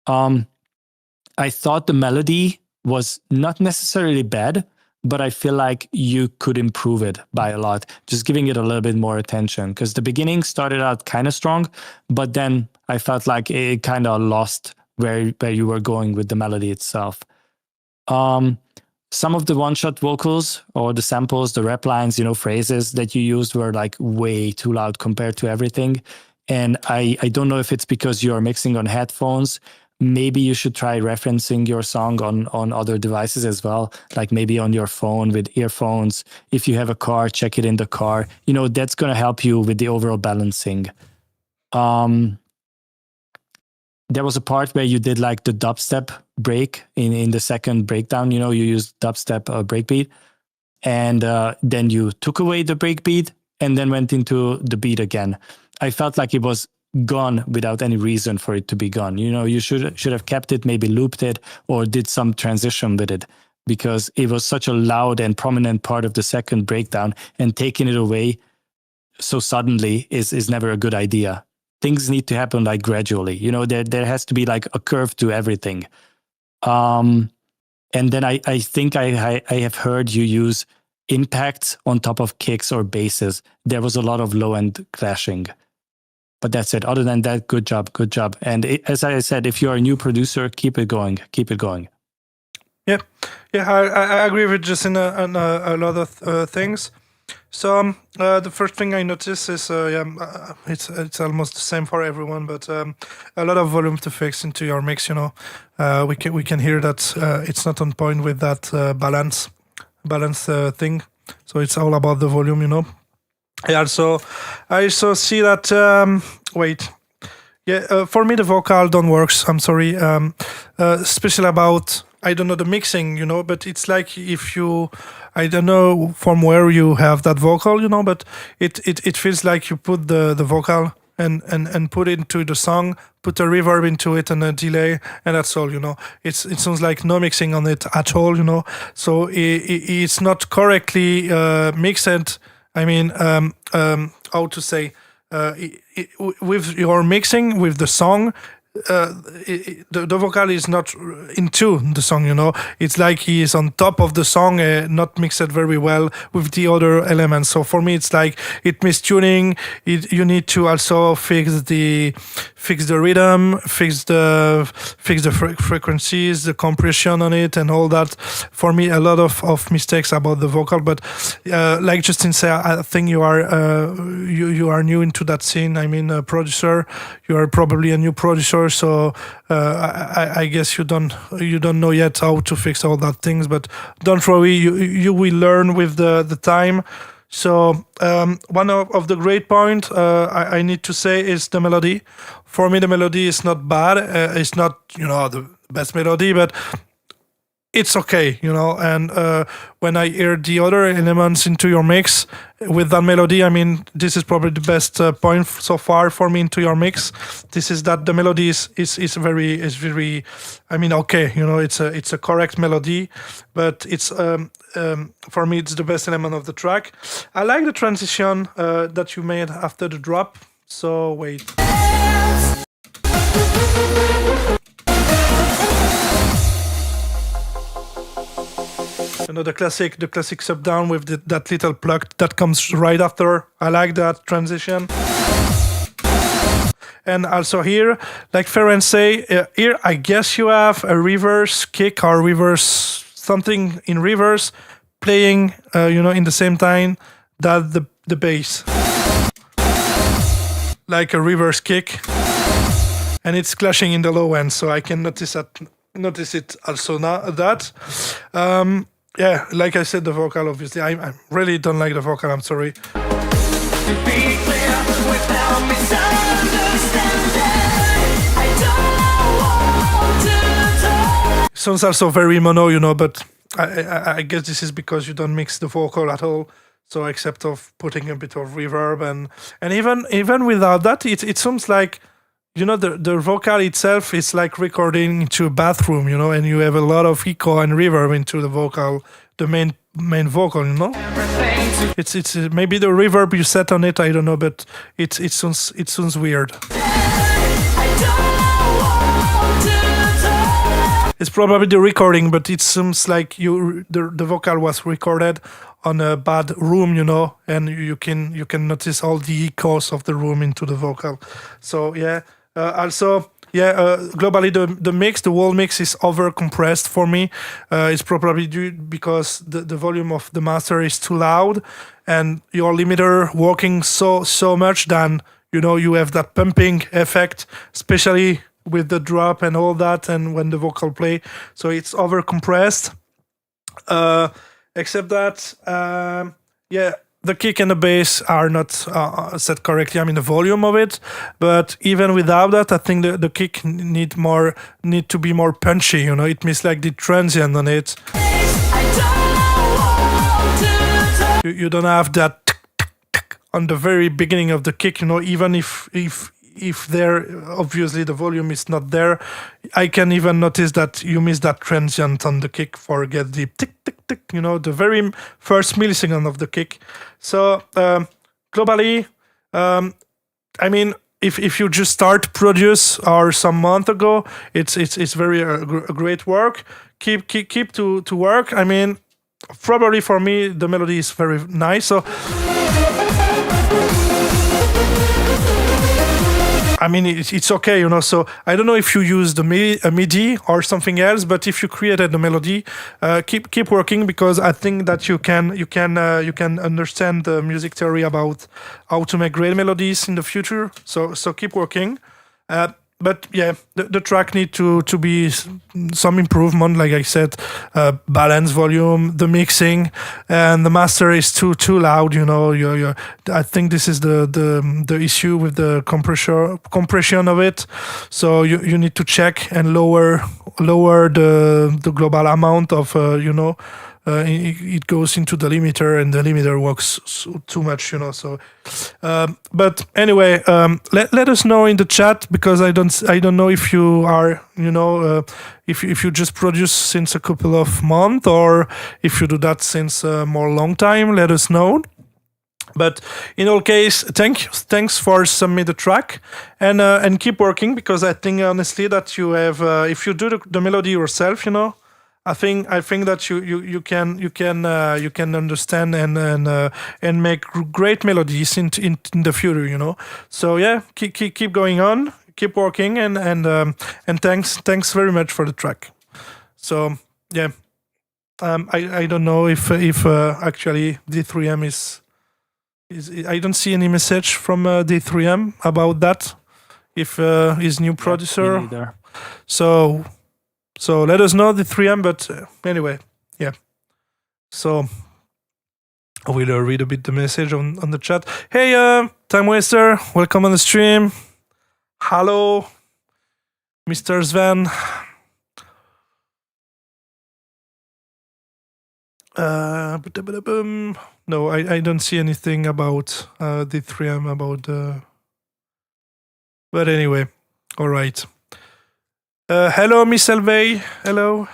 I thought the melody was not necessarily bad, but I feel like you could improve it by a lot, just giving it a little bit more attention. Because the beginning started out kind of strong, but then I felt like it kind of lost where you were going with the melody itself. Some of the one-shot vocals or the samples, the rap lines, you know, phrases that you used were like way too loud compared to everything. And I don't know if it's because you're mixing on headphones. Maybe you should try referencing your song on other devices as well, like maybe on your phone with earphones. If you have a car, check it in the car. You know, that's going to help you with the overall balancing. There was a part where you did like the dubstep break in the second breakdown. You know, you used dubstep breakbeat, and then you took away the breakbeat and then went into the beat again. I felt like it was gone without any reason for it to be gone. You know, you should have kept it, maybe looped it or did some transition with it, because it was such a loud and prominent part of the second breakdown, and taking it away so suddenly is never a good idea. Things need to happen like gradually. You know, there has to be like a curve to everything. And then I think I have heard you use impacts on top of kicks or basses. There was a lot of low end clashing. But that's it. Other than that, good job. And as I said, if you're a new producer, keep it going. Yeah, I agree with just in a lot of things. So the first thing I noticed is it's almost the same for everyone, but a lot of volume to fix into your mix. You know, we can hear that it's not on point with that balance thing. So it's all about the volume. You know. I also see that. For me the vocal don't works. I'm sorry, especially about, I don't know, the mixing, you know. But it's like if you, I don't know from where you have that vocal, you know. But it feels like you put the vocal and put it into the song, put a reverb into it and a delay, and that's all, you know. It sounds like no mixing on it at all, you know. So it's not correctly mixed. I mean, how to say, with your mixing with the song, the vocal is not into the song, it's like he is on top of the song, not mixed very well with the other elements. So for me it's like it mistuning. You need to also fix the rhythm, fix the frequencies, the compression on it and all that. For me a lot of mistakes about the vocal, but like Justin said, I think you are new into that scene. I mean, a producer, you are probably a new producer, so I guess you don't know yet how to fix all that things, but don't worry, you will learn with the time. So one of the great point I need to say is the melody. For me, the melody is not bad. It's not the best melody, but it's okay, and when I hear the other elements into your mix with that melody, I mean, this is probably the best point so far for me into your mix. This is that the melody is very, I mean, okay, it's a correct melody, but it's for me it's the best element of the track. I like the transition that you made after the drop. So wait. The classic sub down with that little pluck that comes right after. I like that transition. And also here, like Ferenc say, here I guess you have a reverse kick or reverse something in reverse playing, in the same time that the bass, like a reverse kick, and it's clashing in the low end. So I can notice it also now that. Yeah, like I said, the vocal, obviously. I really don't like the vocal, I'm sorry. Sounds also very mono, but I guess this is because you don't mix the vocal at all. So except of putting a bit of reverb and even without that, it sounds like the vocal itself is like recording into a bathroom, and you have a lot of echo and reverb into the vocal, the main vocal, It's maybe the reverb you set on it, I don't know, but it sounds weird. It's probably the recording, but it seems like the vocal was recorded on a bad room, and you can notice all the echoes of the room into the vocal. So yeah. Globally the whole mix is over compressed for me. It's probably due because the volume of the master is too loud, and your limiter working so much than you have that pumping effect, especially with the drop and all that, and when the vocal play. So it's over compressed. Except that, the kick and the bass are not set correctly. I mean, the volume of it, but even without that, I think the kick need to be more punchy. It means like the transient on it. You don't have that on the very beginning of the kick. Even if there obviously the volume is not there, I can even notice that you miss that transient on the kick. Forget the tick tick tick, the very first millisecond of the kick. So globally, I mean, if you just start produce or some month ago, it's very a great work. Keep to work. I mean, probably for me the melody is very nice. So I mean, it's okay, So I don't know if you use the MIDI or something else, but if you created the melody, keep working, because I think that you can understand the music theory about how to make great melodies in the future. So keep working. But yeah, the track need to be some improvement, like I said, balance, volume, the mixing, and the master is too loud. I think this is the issue with the compression of it. So you need to check and lower the global amount of it goes into the limiter, and the limiter works too much, So, but anyway, let us know in the chat, because I don't know if you are, if you just produce since a couple of months, or if you do that since a more long time. Let us know. But in all case, thanks for submit the track, and keep working, because I think honestly that you have if you do the melody yourself, I think that you can understand and make great melodies in the future, So yeah, keep going on, keep working, and thanks very much for the track. So yeah, I don't know if actually D3M is I don't see any message from D3M about that. If his new producer, me neither. so let us know the 3M. But anyway, yeah. So I will read a bit the message on the chat. Hey, Time Waster, welcome on the stream. Hello, Mr. Sven. No, I don't see anything about the 3M about. But anyway, all right. Hello, Miss Elvey. Hello.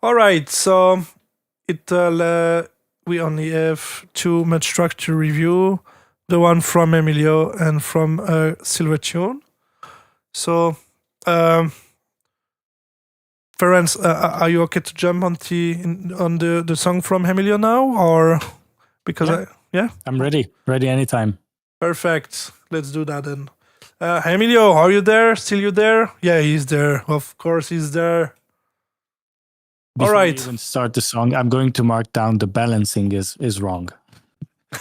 All right, so we only have two match track to review, the one from Emilio and from Silvertune. So, Ferenc, are you okay to jump on the song from Emilio now, or because yeah. I'm ready anytime. Perfect. Let's do that then. Emilio, are you there? Still you there? Yeah, he's there. Of course, he's there. Before All right. we even start the song, I'm going to mark down the balancing is wrong.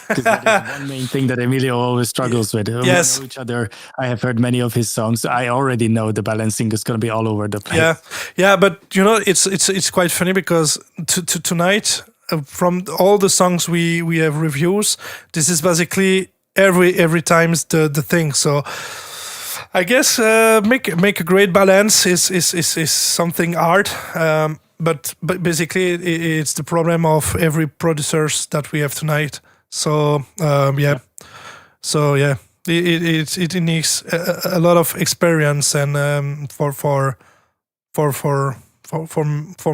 Because that is one main thing that Emilio always struggles with. Yes. We know each other. I have heard many of his songs. I already know the balancing is going to be all over the place. Yeah, but it's quite funny because tonight, from all the songs we have reviews, this is basically every time's the thing. So I guess make a great balance is something hard. But basically it's the problem of every producers that we have tonight. So it needs a lot of experience and for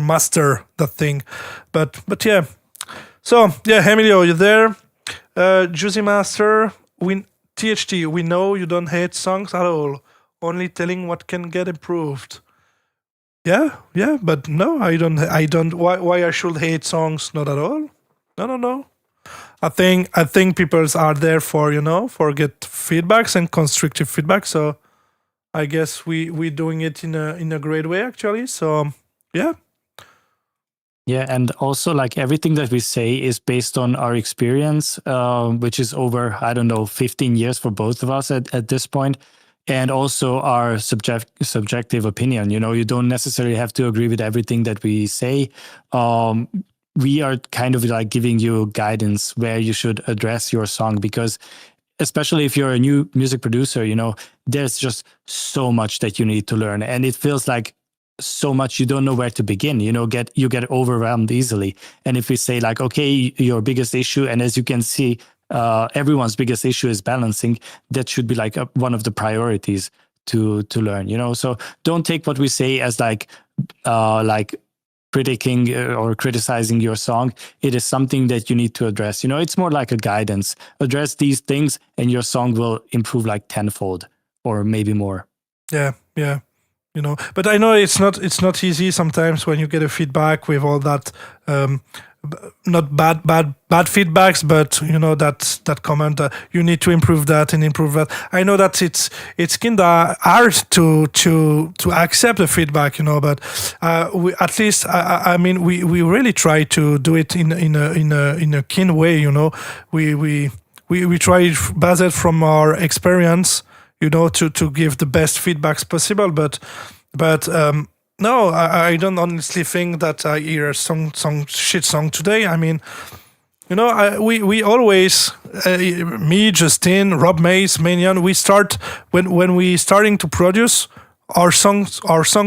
master that thing. But yeah. So yeah, Emilio, you there? Juicy Master, THT, we know you don't hate songs at all, only telling what can get improved. Yeah, but no, I don't. Why I should hate songs? Not at all. No. I think people are there for get feedbacks and constructive feedback. So I guess we doing it in a great way actually. So yeah. Yeah, and also like everything that we say is based on our experience, which is over 15 years for both of us at this point. And also our subjective opinion. You don't necessarily have to agree with everything that we say. We are kind of like giving you guidance where you should address your song, because especially if you're a new music producer, there's just so much that you need to learn. And it feels like so much you don't know where to begin, you get overwhelmed easily. And if we say like, okay, your biggest issue, and as you can see, everyone's biggest issue is balancing, that should be like one of the priorities to learn, so don't take what we say as like critiquing or criticizing your song. It is something that you need to address. It's more like a guidance. Address these things and your song will improve like tenfold or maybe more. Yeah. But I know it's not easy sometimes when you get a feedback with all that not bad feedbacks, but that comment you need to improve that and improve that. I know that it's kinda hard to accept the feedback, but we at least we really try to do it in a keen way. We try based from our experience, to give the best feedbacks possible, but no, I don't honestly think that I hear a shit song today. I mean, we always, me, Justin, Rob Mays, Madeon, we start when we starting to produce our songs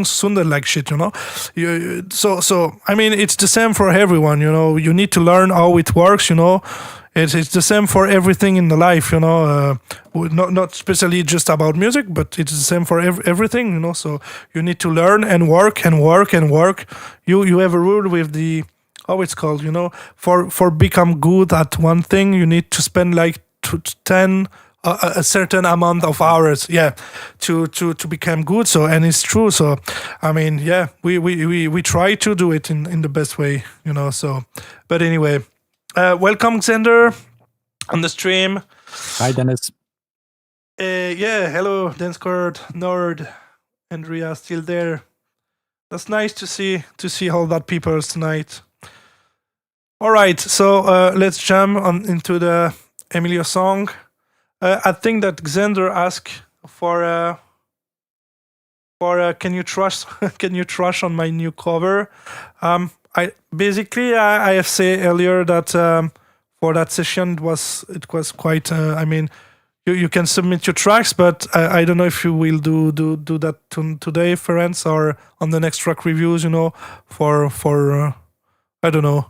sounded like shit, So I mean, it's the same for everyone, You need to learn how it works, It's the same for everything in the life, not especially just about music, but it's the same for everything, So you need to learn and work and work and work. You have a rule with how it's called, for become good at one thing, you need to spend like 10 a certain amount of hours, to become good. So, and it's true. So, I mean, we try to do it in the best way, So, but anyway, welcome Xander on the stream. Hi, Dennis. Hello, Discord Nerd, Andrea still there. That's nice to see all that people tonight. All right, so let's jump into the Emilio song. I think that Xander asked for can you trash on my new cover? I have said earlier that for that session it was quite. I mean, you can submit your tracks, but I don't know if you will do that today, Ferenc, or on the next track reviews. For I don't know.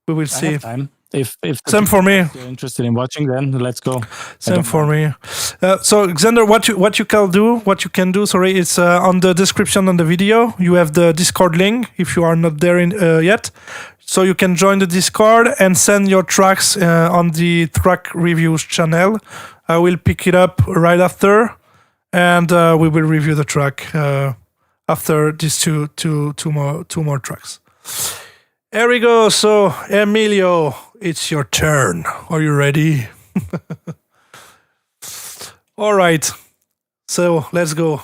We will see. I have time. If Same for me. If you're interested in watching, then let's go. Same for me. So Xander, what you can do. Sorry, it's on the description on the video. You have the Discord link if you are not there yet. So you can join the Discord and send your tracks on the track reviews channel. I will pick it up right after, and we will review the track after these two more tracks. Here we go. So Emilio, it's your turn. Are you ready? All right. So let's go.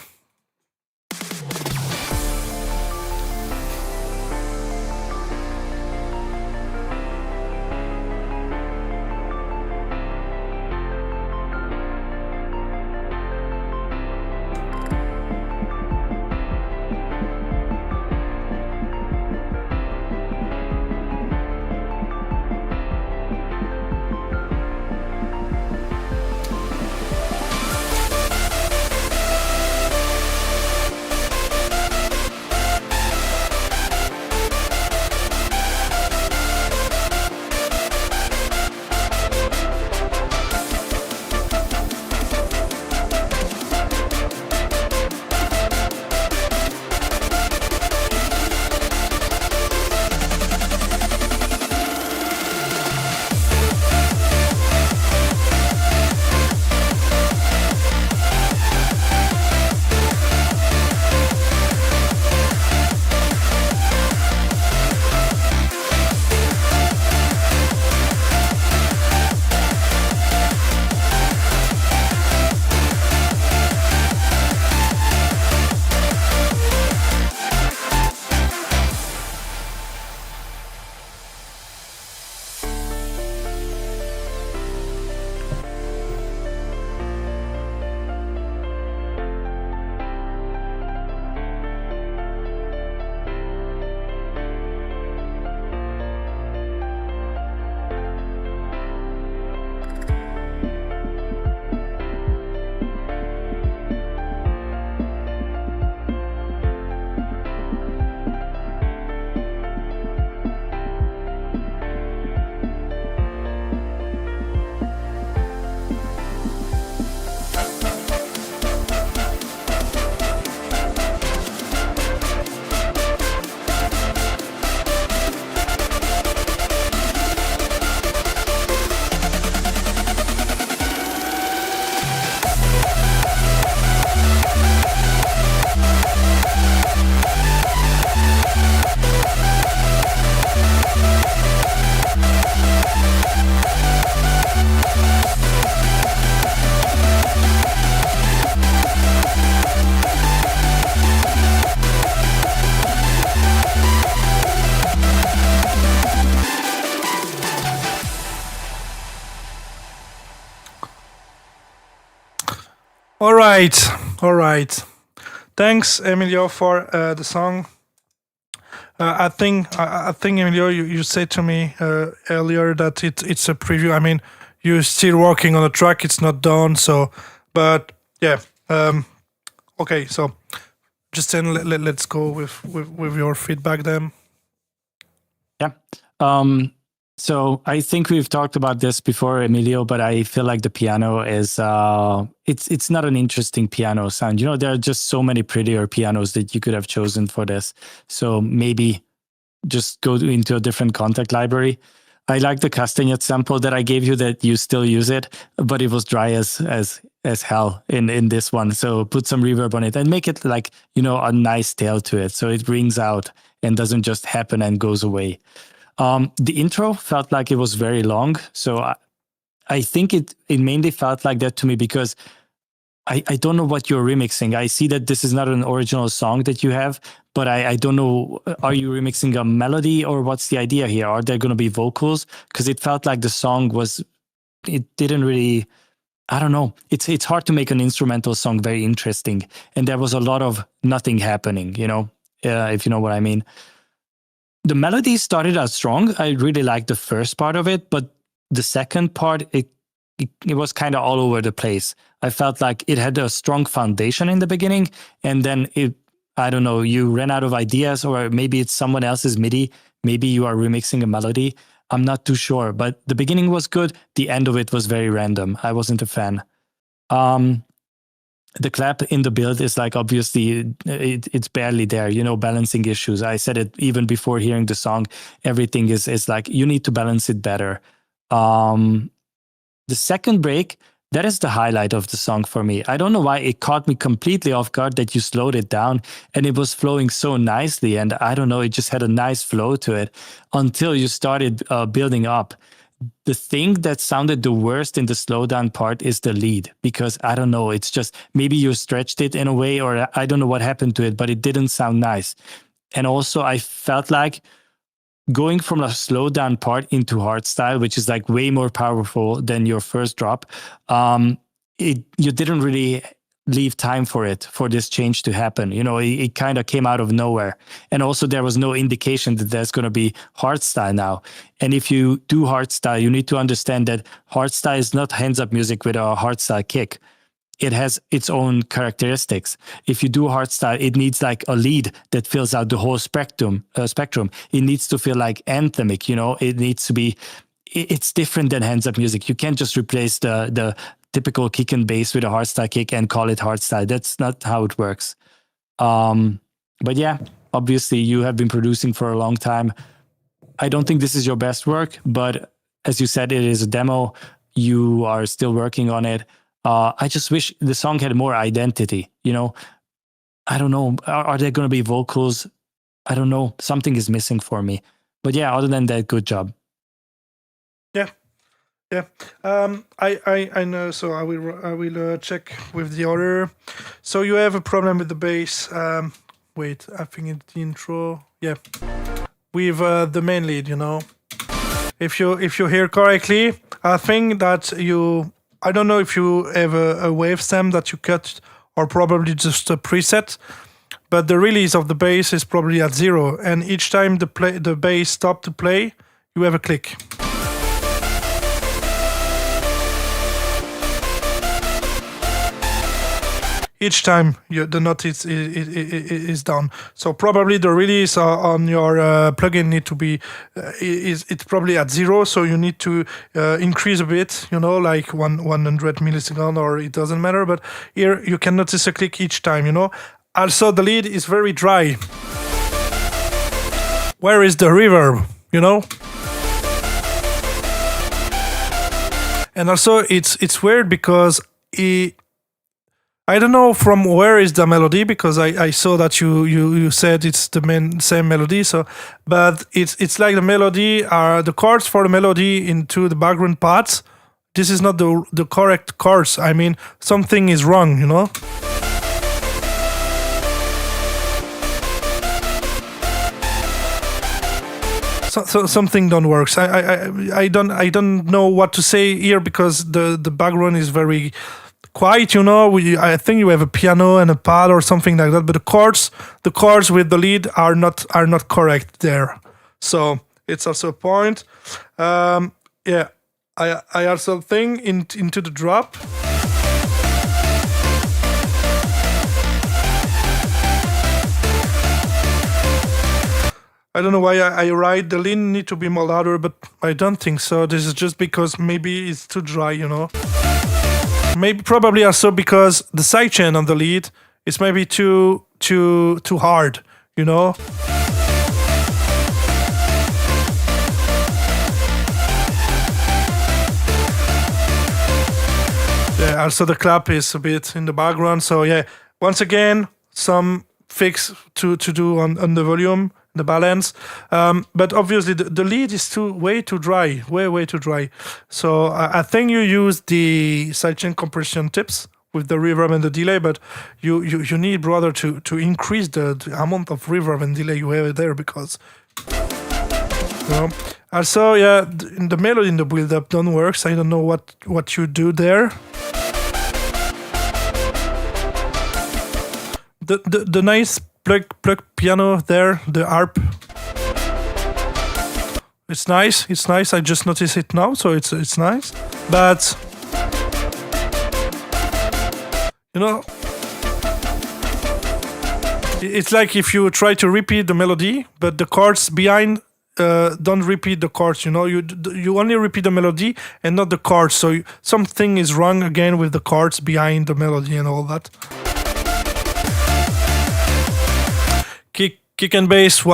All right. Thanks, Emilio, for the song. I think Emilio, you said to me earlier that it's a preview. I mean, you're still working on the track; it's not done. So, but yeah, okay. So, just then let's go with your feedback then. Yeah. So I think we've talked about this before, Emilio, but I feel like the piano is it's not an interesting piano sound. There are just so many prettier pianos that you could have chosen for this. So maybe just go into a different contact library. I like the Castagnet sample that I gave you, that you still use it, but it was dry as hell in this one. So put some reverb on it and make it like, a nice tail to it, so it rings out and doesn't just happen and goes away. The intro felt like it was very long, so I think it mainly felt like that to me because I don't know what you're remixing. I see that this is not an original song that you have, but I don't know, are you remixing a melody or what's the idea here? Are there going to be vocals? Because it felt like the song it didn't really, I don't know. It's hard to make an instrumental song very interesting. And there was a lot of nothing happening, if you know what I mean. The melody started out strong. I really liked the first part of it, but the second part, it was kind of all over the place. I felt like it had a strong foundation in the beginning, and then I don't know, you ran out of ideas, or maybe it's someone else's MIDI. Maybe you are remixing a melody. I'm not too sure, but the beginning was good. The end of it was very random. I wasn't a fan. The clap in the build is like, obviously, it's barely there, balancing issues. I said it even before hearing the song. Everything is like, you need to balance it better. The second break, that is the highlight of the song for me. I don't know why it caught me completely off guard that you slowed it down and it was flowing so nicely. And I don't know, it just had a nice flow to it until you started building up. The thing that sounded the worst in the slowdown part is the lead, because I don't know, it's just maybe you stretched it in a way, or I don't know what happened to it, but it didn't sound nice. And also I felt like going from a slow down part into hardstyle, which is like way more powerful than your first drop, you didn't really leave time for this change to happen. It kind of came out of nowhere. And also there was no indication that there's going to be hardstyle now. And if you do hardstyle, you need to understand that hardstyle is not hands-up music with a hardstyle kick. It has its own characteristics. If you do hardstyle, it needs like a lead that fills out the whole spectrum. It needs to feel like anthemic, it needs to be, it's different than hands-up music. You can't just replace the typical kick and bass with a hardstyle kick and call it hardstyle. That's not how it works. But yeah, obviously you have been producing for a long time. I don't think this is your best work, but as you said, it is a demo. You are still working on it. I just wish the song had more identity, I don't know. Are there going to be vocals? I don't know. Something is missing for me. But yeah, other than that, good job. Yeah. I know. So I will check with the other. So you have a problem with the bass. Wait, I think it's the intro. Yeah, with the main lead. If you hear correctly, I think that you. I don't know if you have a wave stem that you cut, or probably just a preset, but the release of the bass is probably at 0, and each time the bass stops to play, you have a click. Each time the note is down, so probably the release on your plugin need to be it's probably at 0, so you need to increase a bit, like 100 milliseconds, or it doesn't matter. But here you can notice a click each time. Also, the lead is very dry. Where is the reverb? And also it's weird because I don't know from where is the melody, because I saw that you said it's the same melody. So, but it's like the melody are the chords for the melody into the background parts. This is not the correct chords. I mean, something is wrong, So something don't work. I don't know what to say here, because the background is very quiet, I think you have a piano and a pad or something like that, but the chords with the lead are not correct there. So it's also a point. Yeah, I also think into the drop. I don't know why I write the lead need to be more louder, but I don't think so. This is just because maybe it's too dry, Maybe probably also because the sidechain on the lead is maybe too hard, Yeah, also the clap is a bit in the background. So yeah, once again, some fix to do on the volume, the balance. But obviously the lead is way too dry, way too dry. So I think you use the sidechain compression tips with the reverb and the delay, but you need rather to increase the amount of reverb and delay you have there, because also yeah, the melody in the build up don't work. So I don't know what you do there. The nice plug piano there, the harp. It's nice. I just noticed it now, so it's nice. But you know, it's like if you try to repeat the melody, but the chords behind don't repeat the chords. You know, you only repeat the melody and not the chords. So something is wrong again with the chords behind the melody and all that. Kick and bass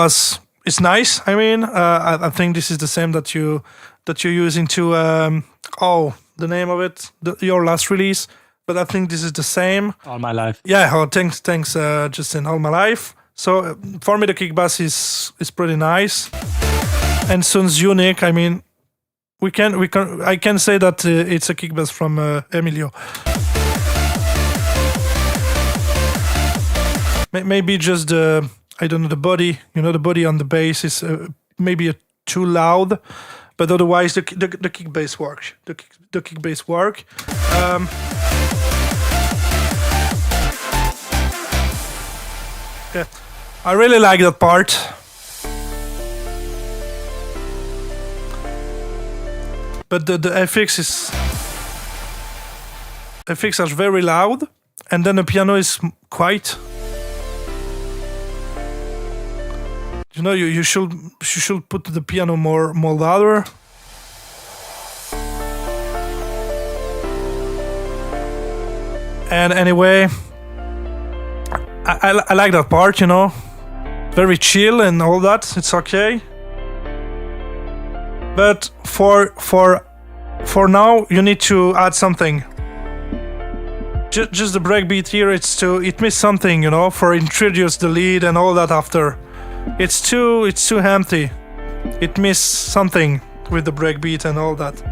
is nice. I mean, I think this is the same that you use into the name of it, your last release. But I think this is the same. All My Life. Yeah. Oh, thanks, Justin. All My Life. So for me, the kick bass is pretty nice and sounds unique. I mean, I can say that it's a kick bass from Emilio. Maybe just the body. You know, the body on the bass is maybe too loud, but otherwise the kick bass works. The kick bass work. Yeah, I really like that part. But the FX are very loud, and then the piano is quiet. You know, you should put the piano more louder. And anyway, I like that part, you know, very chill and all that. It's okay. But for now, you need to add something. Just the breakbeat here. It missed something, you know, for introduce the lead and all that after. It's too empty. It missed something with the breakbeat and all that.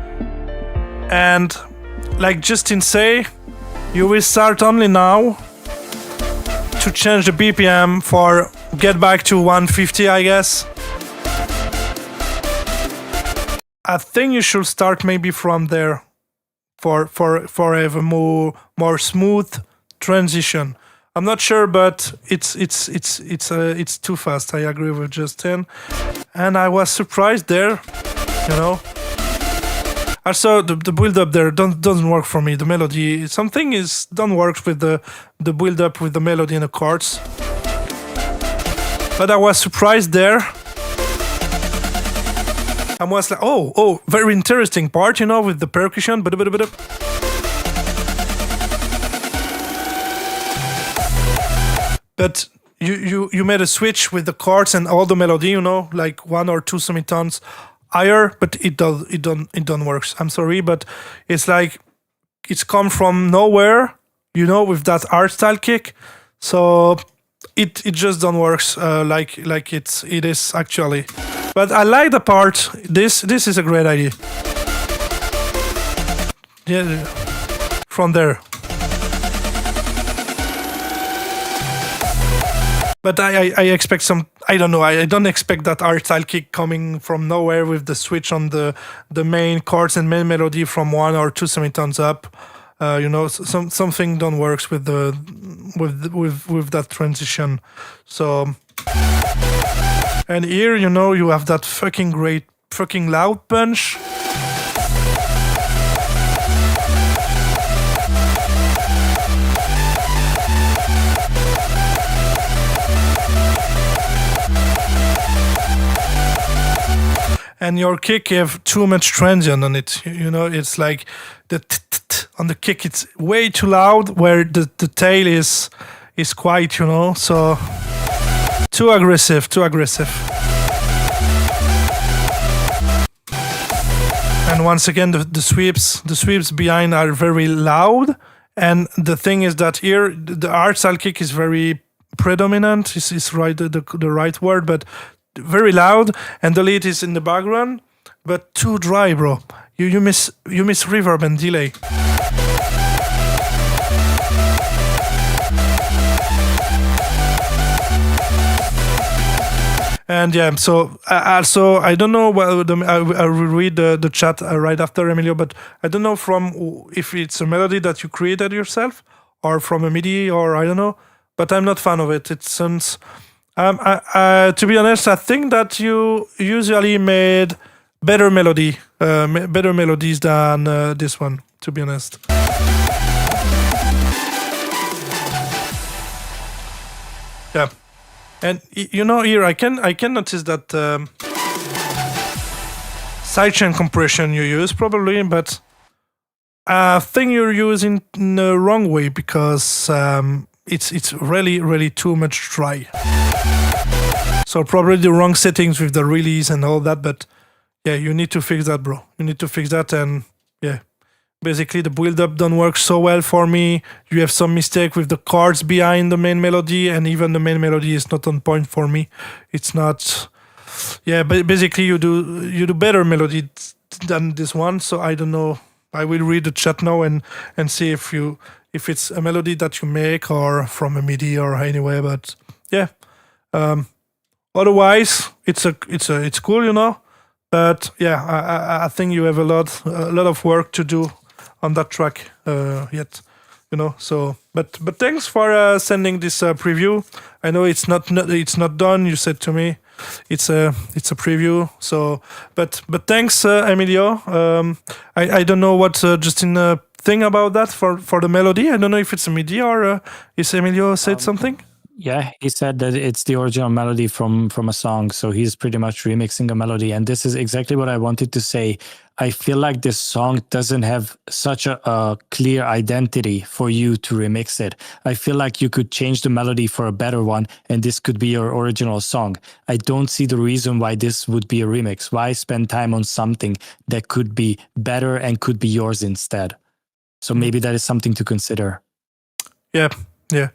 And like Justin say, you will start only now to change the BPM for get back to 150, I guess. I think you should start maybe from there for a more smooth transition. I'm not sure, but it's too fast. I agree with Justin, and I was surprised there, you know. Also, the build up there doesn't work for me. The melody, something don't work with the build up with the melody and the chords. But I was surprised there. I was like, oh, very interesting part, you know, with the percussion. But you made a switch with the chords and all the melody, you know, like 1 or 2 semitones higher, but it don't work. I'm sorry, but it's like it's come from nowhere, you know, with that hardstyle kick. So it just don't work like it is actually. But I like the part. This is a great idea. Yeah, from there. But I expect some. I don't know. I don't expect that hardstyle kick coming from nowhere with the switch on the main chords and main melody from 1 or 2 semitones up. You know, something don't works with that transition. So, and here, you know, you have that fucking loud punch. And your kick have too much transient on it. You know, it's like the on the kick, it's way too loud, where the tail is quiet, you know. So too aggressive. And And once again, the sweeps behind are very loud. And the thing is that here the hardstyle kick is very predominant. Is right the right word, but very loud. And the lead is in the background, but too dry, bro. You miss reverb and delay. And yeah, so also I don't know. Well, I will read the chat right after Emilio, but I don't know if it's a melody that you created yourself or from a MIDI or I don't know. But I'm not fan of it. It sounds. To be honest, I think that you usually made better melodies than this one. To be honest. Yeah. And here I can notice that sidechain compression you use probably, but I think you're using in the wrong way because it's really too much dry. So probably the wrong settings with the release and all that, but yeah, you need to fix that, bro. You need to fix that, and yeah. Basically, the build-up don't work so well for me. You have some mistake with the chords behind the main melody, and even the main melody is not on point for me. It's not. Yeah, but basically, you do better melody than this one. So I don't know. I will read the chat now and see if it's a melody that you make or from a MIDI or anyway. But yeah. Otherwise, it's cool, But yeah, I think you have a lot of work to do on that track yet, So, but thanks for sending this preview. I know it's not done. You said to me, it's a preview. So, but thanks, Emilio. I don't know what Justin think about that for the melody. I don't know if it's a MIDI or is Emilio said something. Yeah, he said that it's the original melody from a song, so he's pretty much remixing a melody. And this is exactly what I wanted to say. I feel like this song doesn't have such a clear identity for you to remix it. I feel like you could change the melody for a better one, and this could be your original song. I don't see the reason why this would be a remix. Why spend time on something that could be better and could be yours instead? So maybe that is something to consider. Yeah. Yeah,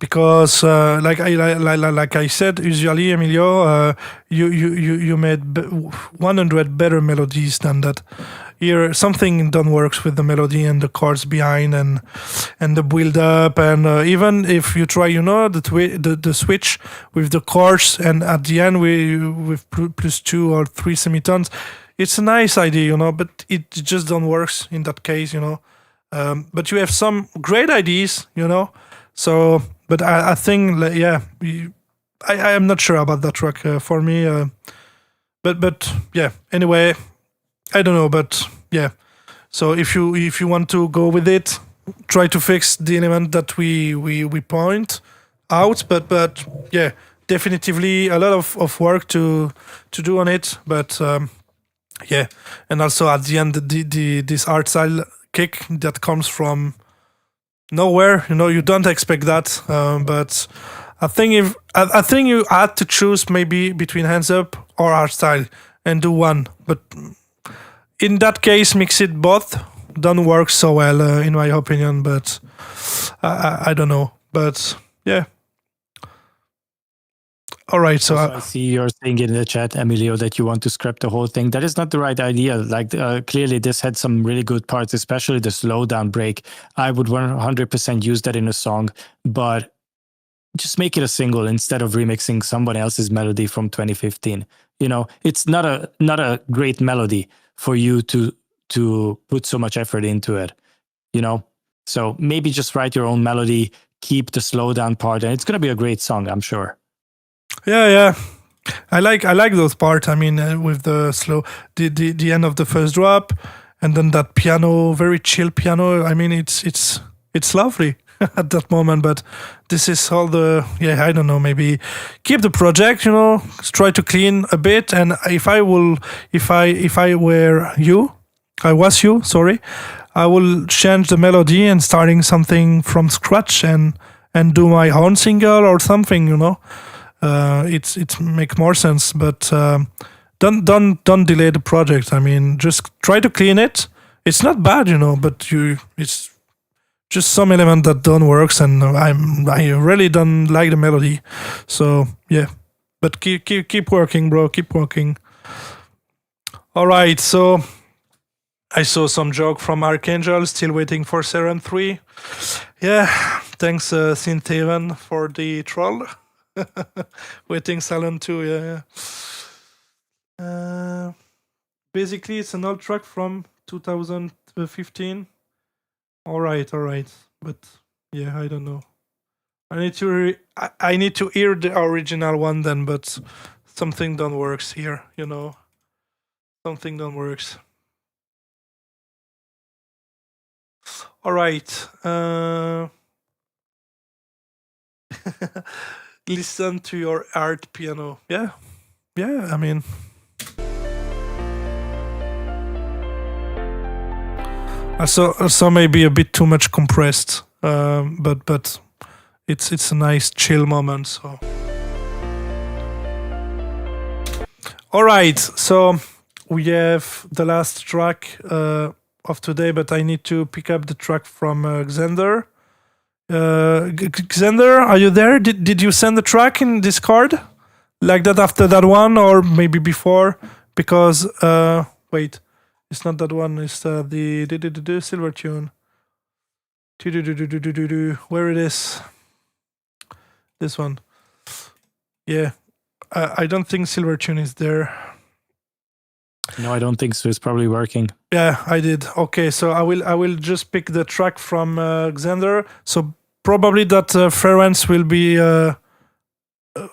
because like I said, usually Emilio, you made 100 better melodies than that. Here, something don't works with the melody and the chords behind and the build up, and even if you try, the switch with the chords, and at the end with plus 2 or 3 semitones, it's a nice idea, but it just don't works in that case, But you have some great ideas, So, but I think, yeah, I am not sure about that track for me. But yeah, anyway, I don't know, but yeah. So if you want to go with it, try to fix the element that we point out. But yeah, definitively a lot of work to do on it. But yeah, and also at the end, this hardstyle kick that comes from nowhere, you don't expect that, but I think you had to choose maybe between hands up or hardstyle and do one, but in that case mix it both don't work so well in my opinion, but I don't know, but yeah. All right, so I see you're saying in the chat, Emilio, that you want to scrap the whole thing. That is not the right idea. Like clearly, this had some really good parts, especially the slowdown break. I would 100% use that in a song, but just make it a single instead of remixing someone else's melody from 2015. It's not a great melody for you to put so much effort into it. So maybe just write your own melody, keep the slowdown part, and it's gonna be a great song, I'm sure. Yeah. I like those parts. I mean, with the slow, the end of the first drop, and then that piano, very chill piano. I mean, it's lovely at that moment. But this is all the I don't know. Maybe keep the project. Try to clean a bit. And if I were you, I was you. Sorry, I will change the melody and starting something from scratch and do my own single or something. It make more sense, but don't delay the project. I mean, just try to clean it. It's not bad, but it's just some element that don't works, and I really don't like the melody. So yeah, but keep working, bro. Keep working. All right, so I saw some joke from Archangel. Still waiting for Seren 3. Yeah, thanks Syntheven for the troll. Waiting Silent 2. Yeah. Basically, it's an old track from 2015. All right, but yeah, I don't know. I need to hear the original one then, but something don't works here. Something don't works. All right. Listen to your art piano. Yeah. I mean. Also maybe a bit too much compressed, but it's a nice chill moment. So, all right. So we have the last track of today, but I need to pick up the track from Xander. Xander, are you there? Did you send the track in Discord like that after that one, or maybe before? Because wait. It's not that one. It's the Silvertune. Where it is? This one. Yeah, I don't think Silvertune is there. No, I don't think so. It's probably working. Yeah, I did. Okay, so I will just pick the track from Xander. So probably that Ferenc will be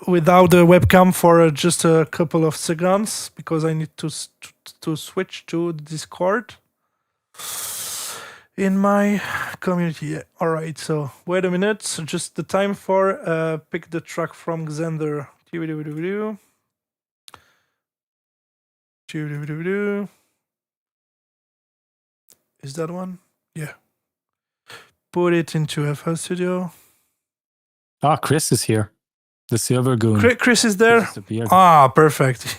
without the webcam for just a couple of seconds because I need to switch to Discord in my community. Yeah. All right, so wait a minute. So just the time for pick the track from Xander. Is that one? Yeah. Put it into FL Studio. Ah, Chris is here. The Silver Goon. Chris is there. Ah, perfect.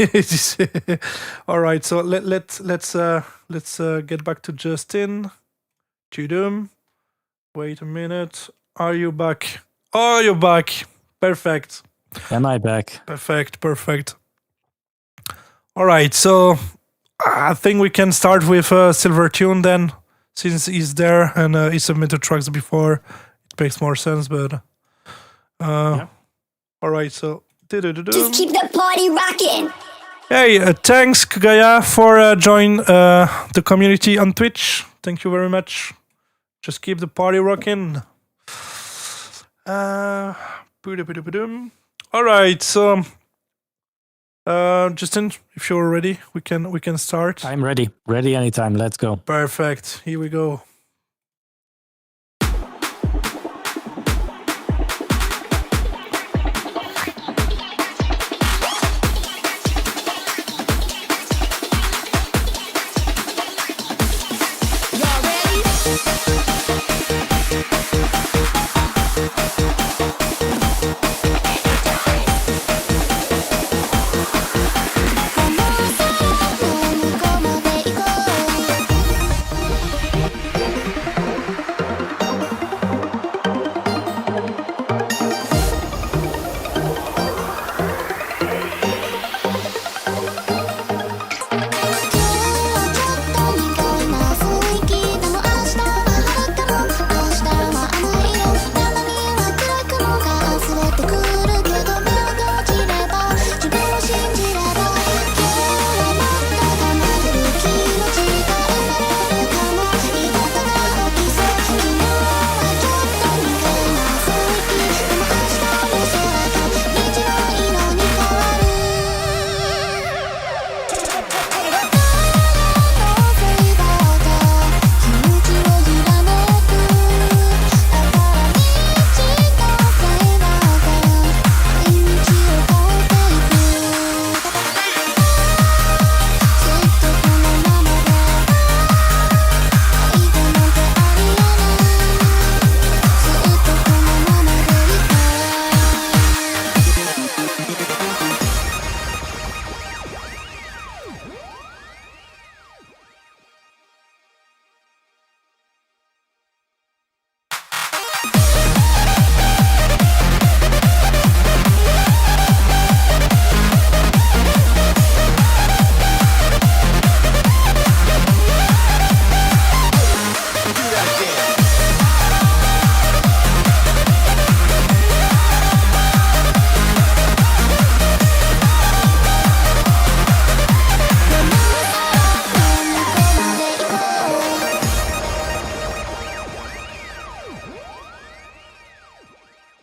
All right, so let's get back to Justin. Tudum. Wait a minute. Are you back? Oh, you're back. Perfect. Am I back? Perfect. All right, so I think we can start with Silvertune then, since he's there and he submitted tracks before. It makes more sense, but yeah. All right, so Just keep the party rocking. Hey, thanks Kagura for joining the community on Twitch. Thank you very much. Just keep the party rocking. All right, so Justin, if you're ready, we can start. I'm ready. Ready anytime. Let's go. Perfect. Here we go.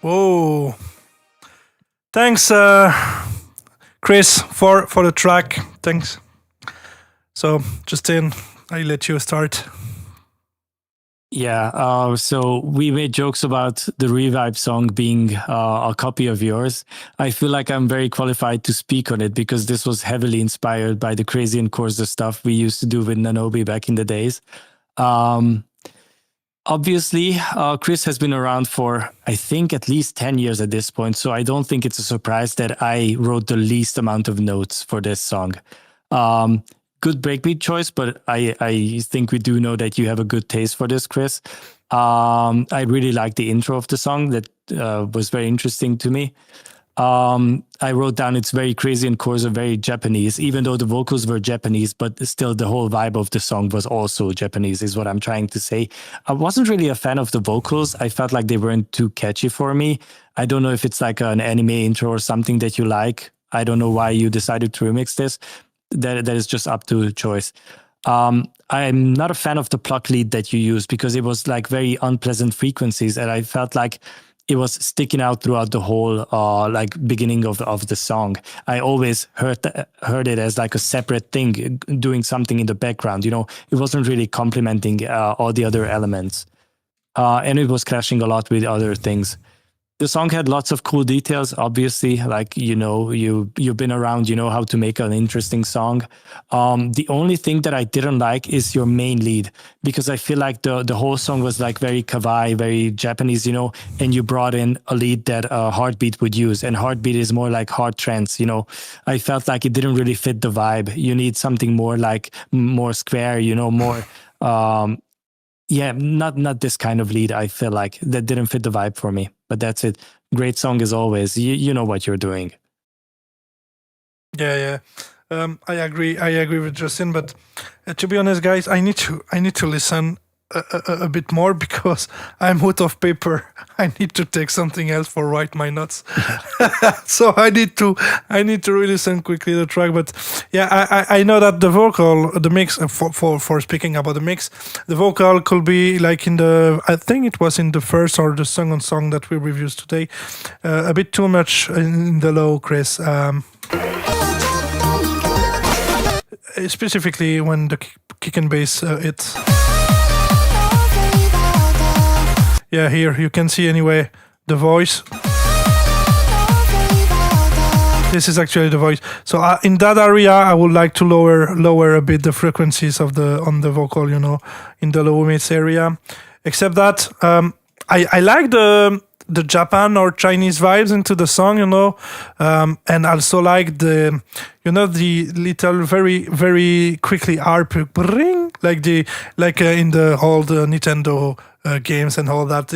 Whoa. Thanks, Chris, for the track. Thanks. So, Justin, I let you start. Yeah, so we made jokes about the Revibe song being a copy of yours. I feel like I'm very qualified to speak on it because this was heavily inspired by the crazy and Corza stuff we used to do with Nanobi back in the days. Obviously, Chris has been around for, I think, at least 10 years at this point, so I don't think it's a surprise that I wrote the least amount of notes for this song. Good breakbeat choice, but I think we do know that you have a good taste for this, Chris. I really like the intro of the song. That was very interesting to me. I wrote down it's very crazy and Corza very Japanese, even though the vocals were Japanese, but still the whole vibe of the song was also Japanese, is what I'm trying to say. I wasn't really a fan of the vocals. I felt like they weren't too catchy for me. I don't know if it's like an anime intro or something that you like. I don't know why you decided to remix this. That is just up to choice. I'm not a fan of the pluck lead that you used because it was like very unpleasant frequencies, and I felt like it was sticking out throughout the whole like beginning of the song. I always heard it as like a separate thing, doing something in the background. You know, it wasn't really complementing all the other elements, and it was clashing a lot with other things. The song had lots of cool details, obviously, like, you know, you've been around, you know how to make an interesting song. The only thing that I didn't like is your main lead, because I feel like the whole song was like very kawaii, very Japanese, you know, and you brought in a lead that Heartbeat would use, and Heartbeat is more like hard trance, you know. I felt like it didn't really fit the vibe. You need something more like more square, you know, more... yeah, not this kind of lead. I feel like that didn't fit the vibe for me, but that's it. Great song as always. You know what you're doing. Yeah. I agree with Justin, but to be honest, guys, I need to listen a bit more because I'm out of paper. I need to take something else for write my notes. So I need to re-listen quickly the track. But yeah, I know that the mix for speaking about the mix, the vocal could be like I think it was in the first or the second song that we reviewed today, a bit too much in the low, Chris. Specifically when the kick and bass hits. Yeah, here you can see anyway the voice. This is actually the voice. So in that area, I would like to lower a bit the frequencies on the vocal, you know, in the low mids area. Except that I like the Japan or Chinese vibes into the song, you know, and also like the little very very quickly harp ring, like in the old Nintendo games and all that.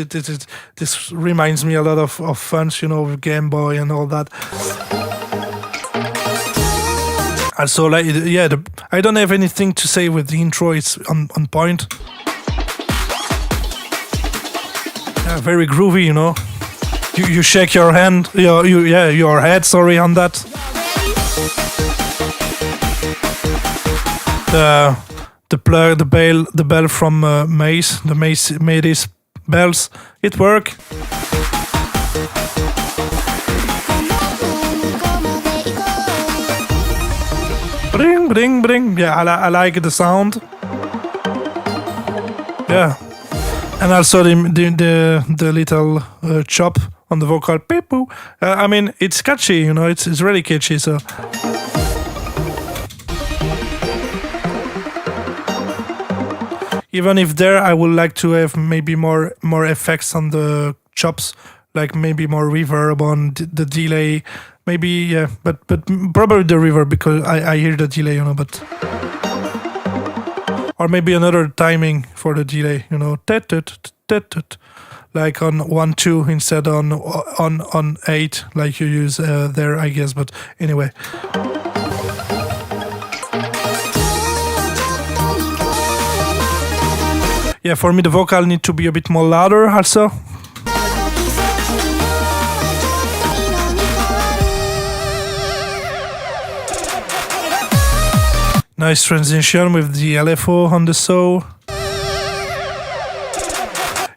This reminds me a lot of fun, you know, with Game Boy and all that. Also, like, yeah, I don't have anything to say with the intro. It's on point. Yeah, very groovy, you know. You shake your hand, your head. Sorry, on that. The plug, the bell from Myles, the Myles bells. It work. Bring, bring, bring. Yeah, I like the sound. Yeah. And also the little chop on the vocal. Peep-poo. I mean, it's catchy, you know, it's really catchy, so... Even if there, I would like to have maybe more effects on the chops, like maybe more reverb on the delay. Maybe, yeah, but probably the reverb, because I hear the delay, you know, but... Or maybe another timing for the delay, you know, like on 1-2 instead on 8, like you use there, I guess. But anyway. Yeah, for me the vocal need to be a bit more louder also. Nice transition with the LFO on the saw.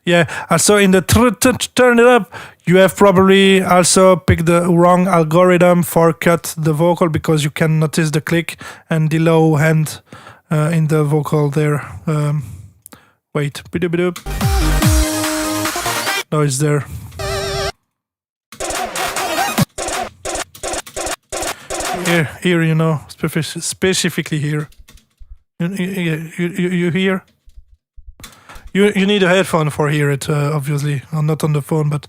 Yeah. Also in the turn it up, you have probably also picked the wrong algorithm for cut the vocal because you can notice the click and the low hand in the vocal there. Wait. Bidoop. No, it's there. Here, you know, specifically here. You hear? You need a headphone for hear it, obviously, not on the phone, but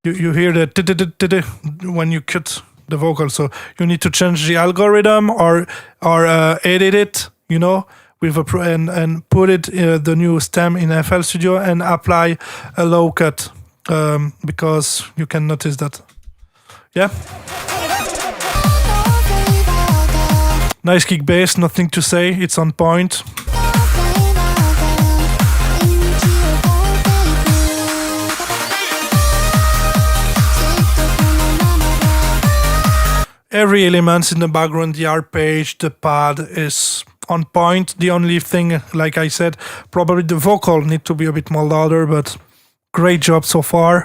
you hear the when you cut the vocal. So you need to change the algorithm or edit it, you know, with and put it the new stem in FL Studio and apply a low cut because you can notice that. Yeah. Nice kick bass, nothing to say, it's on point. Every element in the background, the arpege, the pad is on point. The only thing, like I said, probably the vocal need to be a bit more louder, but great job so far.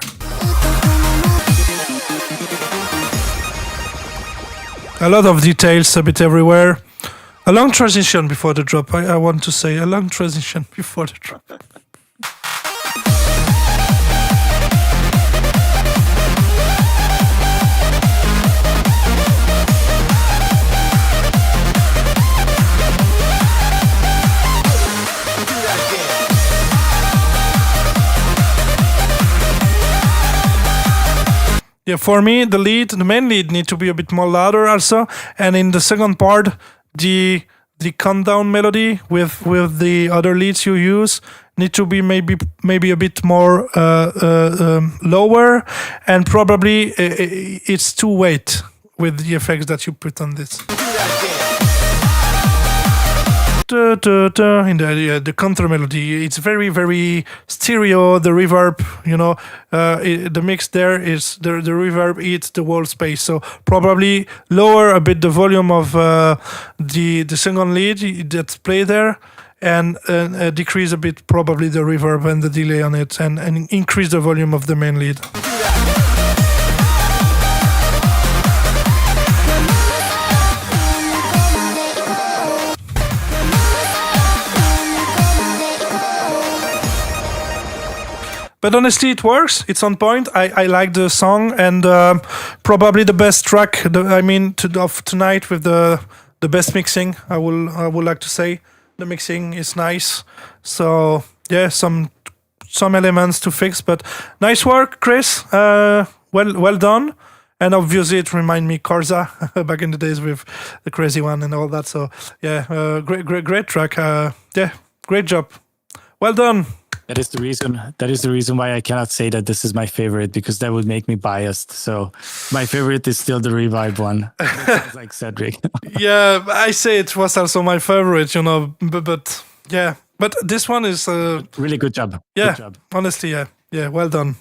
A lot of details, a bit everywhere. A long transition before the drop. I want to say a long transition before the drop. Yeah, for me, the main lead need to be a bit more louder also, and in the second part, the countdown melody with the other leads you use need to be maybe a bit more lower, and probably it's too weight with the effects that you put on this. In the counter melody, it's very, very stereo. The reverb, you know, the mix there is the reverb eats the whole space. So probably lower a bit the volume of the second lead that's played there, and decrease a bit probably the reverb and the delay on it, and increase the volume of the main lead. But honestly, it works. It's on point. I like the song, and probably the best track. Of tonight with the best mixing. I would like to say the mixing is nice. So yeah, some elements to fix, but nice work, Chris. Well done. And obviously, it reminds me Corza back in the days with the crazy one and all that. So yeah, great track. Yeah, great job. Well done. That is the reason why I cannot say that this is my favorite, because that would make me biased. So my favorite is still the Revibe one. Sounds like Cedric. Yeah, I say it was also my favorite, you know, but yeah. But this one is really good job. Yeah, good job. Honestly, yeah. Well done.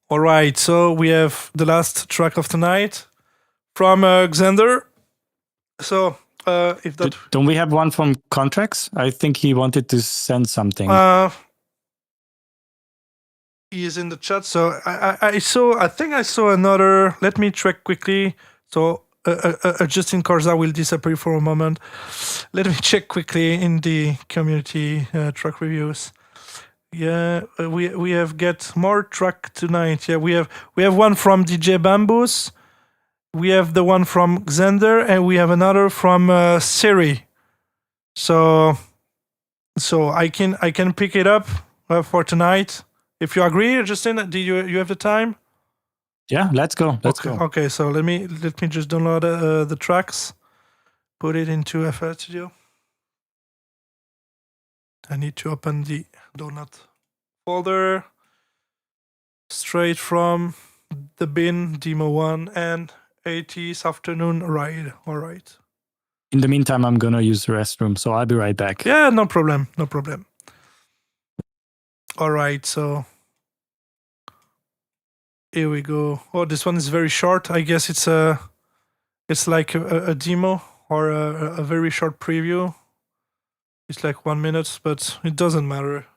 All right, so we have the last track of the night from Xander. So if that don't we have one from Contracts? I think he wanted to send something. He is in the chat. So I think I saw another. Let me check quickly. So Justin Corza will disappear for a moment. Let me check quickly in the community track reviews. Yeah, we have get more track tonight. Yeah, we have one from DJ Bamboos. We have the one from Xander, and we have another from Seri. So I can pick it up for tonight if you agree, Justin. Do you have the time? Yeah, let's go. Okay, so let me just download the tracks, put it into FL Studio. I need to open the donut folder straight from the bin demo 1 and 80s afternoon ride. All right. In the meantime, I'm gonna use the restroom, so I'll be right back. Yeah, no problem. All right, so here we go. Oh, this one is very short. I guess it's like a demo or a very short preview. It's like 1 minute, but it doesn't matter.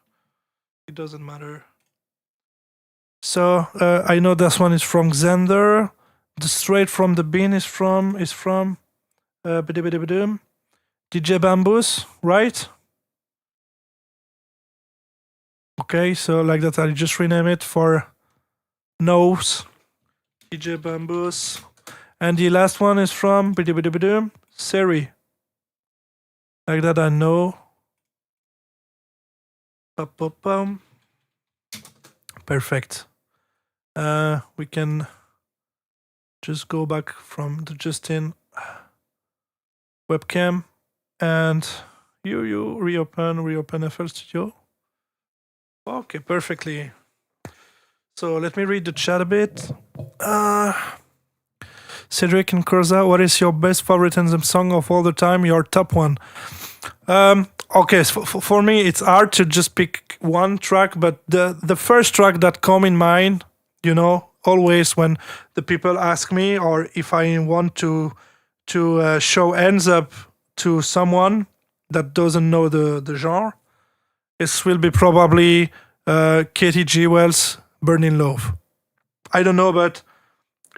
It doesn't matter. So I know this one is from Xander. The Straight from the Bean is from bidi-bidi-bidi-dum. DJ Bamboos, right? Okay, so like that, I'll just rename it for Nose. DJ Bamboos. And the last one is from bidi-bidi-bidi-dum, Seri. Like that, I know. Ba-ba-bum. Perfect. We can just go back from the Justin webcam and you reopen FL Studio. Okay, perfectly. So let me read the chat a bit. Cedric and Corza, what is your best favorite anthem song of all the time? Your top one? Okay, so for me, it's hard to just pick one track, but the first track that come in mind, you know, always when the people ask me or if I want to show hands up to someone that doesn't know the genre, this will be probably Katie G. Wells' Burning Love. I don't know, but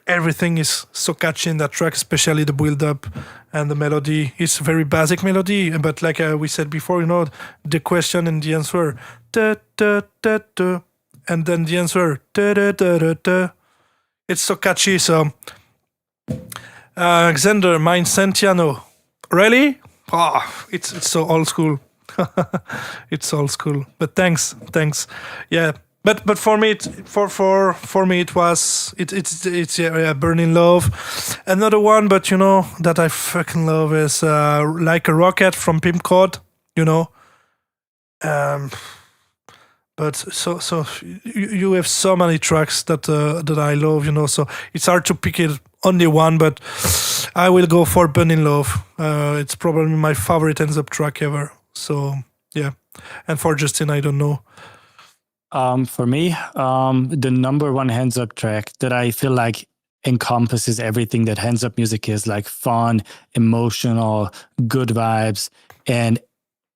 everything is so catchy in that track, especially the build-up and the melody. It's a very basic melody, but like we said before, you know, the question and the answer, da, da, da, da, and then the answer, da, da, da, da, da. It's so catchy. So, Xander, mine Santiano. Really? Oh, it's so old school. It's old school. But thanks. Yeah. But for me, for me it was it's Burning Love. Another one, but you know that I fucking love is Like a Rocket from Pimp Code. You know, but so you have so many tracks that I love. You know, so it's hard to pick it only one. But I will go for Burning Love. It's probably my favorite ends up track ever. So yeah, and for Justin, I don't know. For me, the number one hands up track that I feel like encompasses everything that hands up music is, like fun, emotional, good vibes, and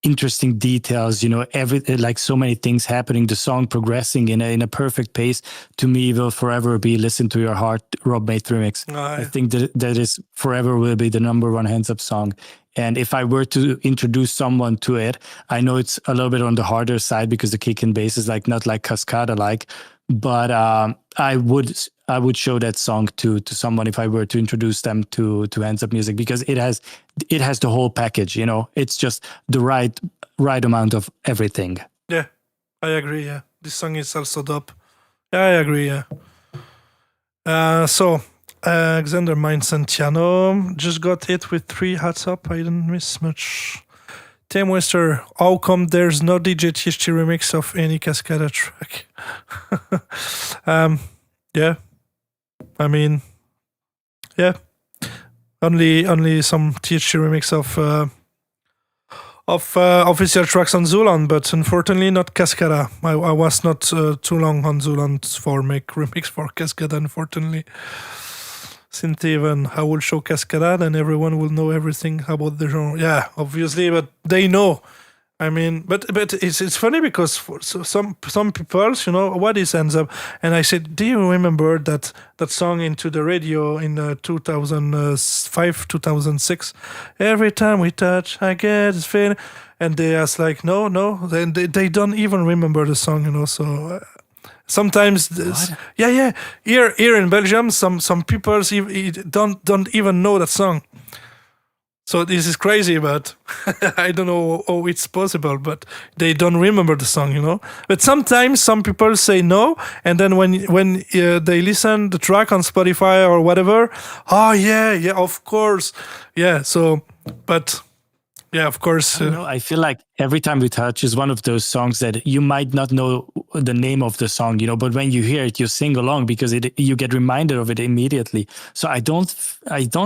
interesting details. You know, like so many things happening. The song progressing in a perfect pace. To me, will forever be "Listen to Your Heart" Rob Mate remix. I think that is forever will be the number one hands up song. And if I were to introduce someone to it, I know it's a little bit on the harder side because the kick and bass is like not like Cascada like, but I would show that song to someone if I were to introduce them to hands up music, because it has the whole package. You know, it's just the right amount of everything. Yeah, I agree. Yeah, this song is also dope. Yeah, I agree. Yeah. So. Xander Mine Santiano just got hit with 3 hats up. I didn't miss much. Tim Wester, how come there's no DJ THT remix of any Cascada track? Yeah, I mean, yeah, only some THT remix of official tracks on Zulan, but unfortunately not Cascada. I was not too long on Zulan for make remix for Cascada, unfortunately. Since even I will show Cascada, and everyone will know everything about the genre. Yeah, obviously, but they know. I mean, but it's funny because for some people, you know, what is ends up. And I said, do you remember that song into the radio in 2005, 2006? Every time we touch, I get this feeling. And they ask like, no, then they don't even remember the song, you know. So. Sometimes, yeah. Here in Belgium, some people don't even know that song. So this is crazy, but I don't know how it's possible. But they don't remember the song, you know. But sometimes some people say no, and then when they listen the track on Spotify or whatever, oh yeah, of course, yeah. So, but. Yeah, of course. I feel like Every Time We Touch is one of those songs that you might not know the name of the song, you know, but when you hear it, you sing along because you get reminded of it immediately. So I don't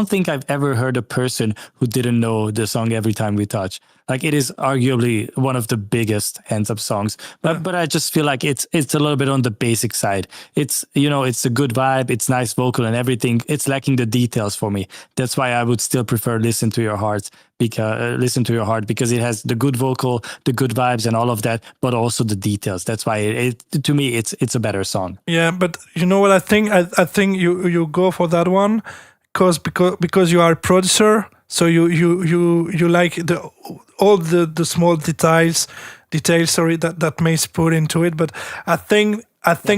think I've ever heard a person who didn't know the song Every Time We Touch. Like, it is arguably one of the biggest hands up songs, but I just feel like it's a little bit on the basic side. It's, you know, it's a good vibe, it's nice vocal and everything. It's lacking the details for me. That's why I would still prefer Listen to Your Heart because it has the good vocal vocal, the good vibes, and all of that, but also the details. That's why to me it's a better song. Yeah, but you know what I think? I think you go for that one because you are a producer, so you like all the small details. Sorry, that may put into it. But I think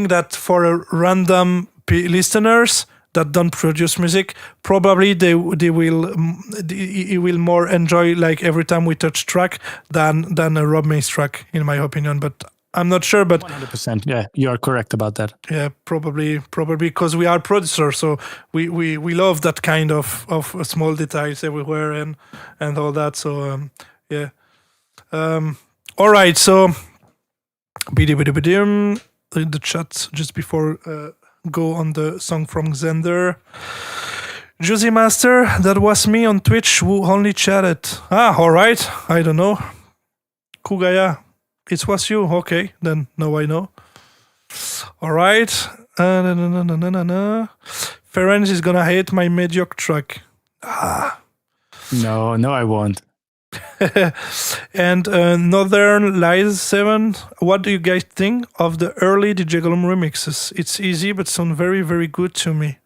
that for a random listeners that don't produce music, probably they will more enjoy like every time we touch track than a Rob Mays track, in my opinion. But I'm not sure. But 100%. Yeah, you are correct about that. yeah, probably because we are producers, so we love that kind of small details everywhere and all that. So yeah. All right, so in the chat just before go on the song from Xander. Juicy Master, that was me on Twitch who only chatted. All right, I don't know. Kugaya, it was you. Okay, then now I know. All right. Ferenc is gonna hate my mediocre track. No, I won't. And Northern Lies 7, what do you guys think of the early DJ Gollum remixes? It's easy but sound very, very good to me.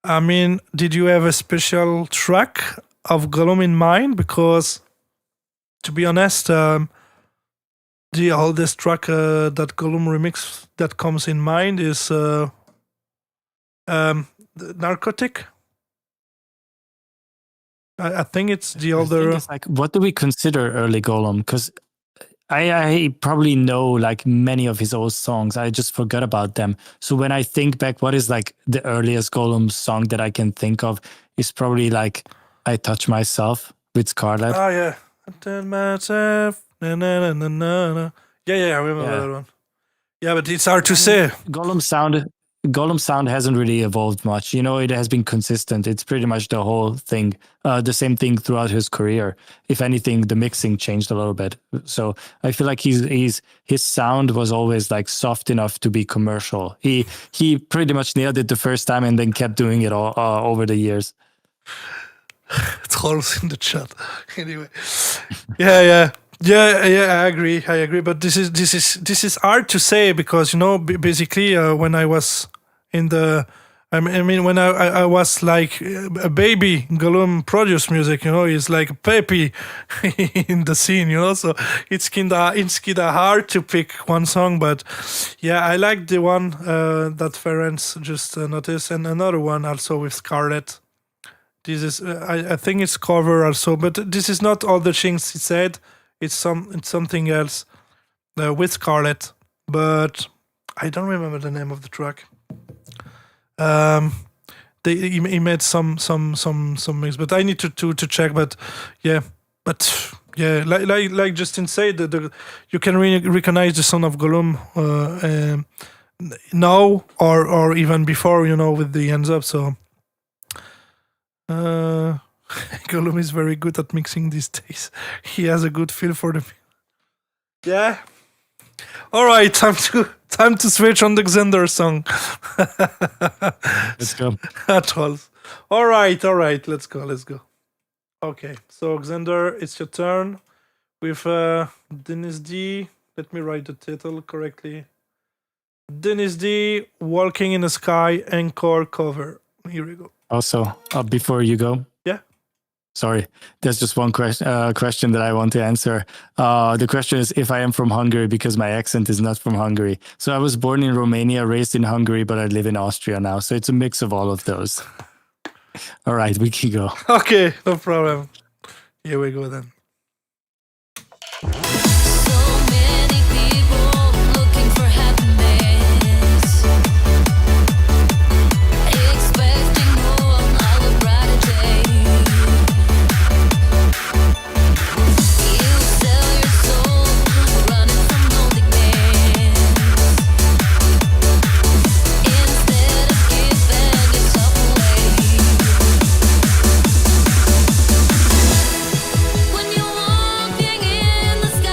I mean, did you have a special track of Gollum in mind? Because, to be honest, the oldest track that Gollum remix that comes in mind is Narcotic. I think it's the older. It's like, what do we consider early Gollum? Because I probably know like many of his old songs. I just forgot about them. So when I think back, what is like the earliest Gollum song that I can think of is probably like I Touch Myself with Scarlett. Oh yeah, I tell myself. Na, na, na, na, na. Yeah, I remember that one. Yeah, but it's hard to say. Gollum sound hasn't really evolved much. You know, it has been consistent. It's pretty much the whole thing, the same thing throughout his career. If anything, the mixing changed a little bit. So I feel like his sound was always like soft enough to be commercial. He pretty much nailed it the first time and then kept doing it all over the years. Trolls in the chat. Anyway, yeah. I agree. But this is hard to say because, you know, basically when I was in the, I mean when I was like a baby, Gollum produced music. You know, he's like Pepe in the scene. You know, so it's kinda hard to pick one song. But yeah, I like the one that Ferenc just noticed, and another one also with Scarlett. This is I think it's cover also, but this is not all the things he said. It's something else with Scarlett, but I don't remember the name of the track. He made some mix, but I need to check. But yeah, like Justin said, you can recognize the sound of Gollum now or even before, you know, with the ends up. So Gollum is very good at mixing these days. He has a good feel for the. Yeah. All right, time to switch on the Xander song. Let's go. Trolls. All right. Let's go. Okay, so Xander, it's your turn with Dennis D. Let me write the title correctly. Dennis D. Walking in the Sky Encore cover. Here we go. Also, before you go. Yeah. Sorry, there's just one question that I want to answer. The question is if I am from Hungary, because my accent is not from Hungary. So I was born in Romania, raised in Hungary, but I live in Austria now. So it's a mix of all of those. All right, we can go. Okay, no problem. Here we go then. So many people looking for happiness, expecting more of a brighter day. You sell your soul, running from loneliness, instead of giving yourself away. When you're walking in the sky.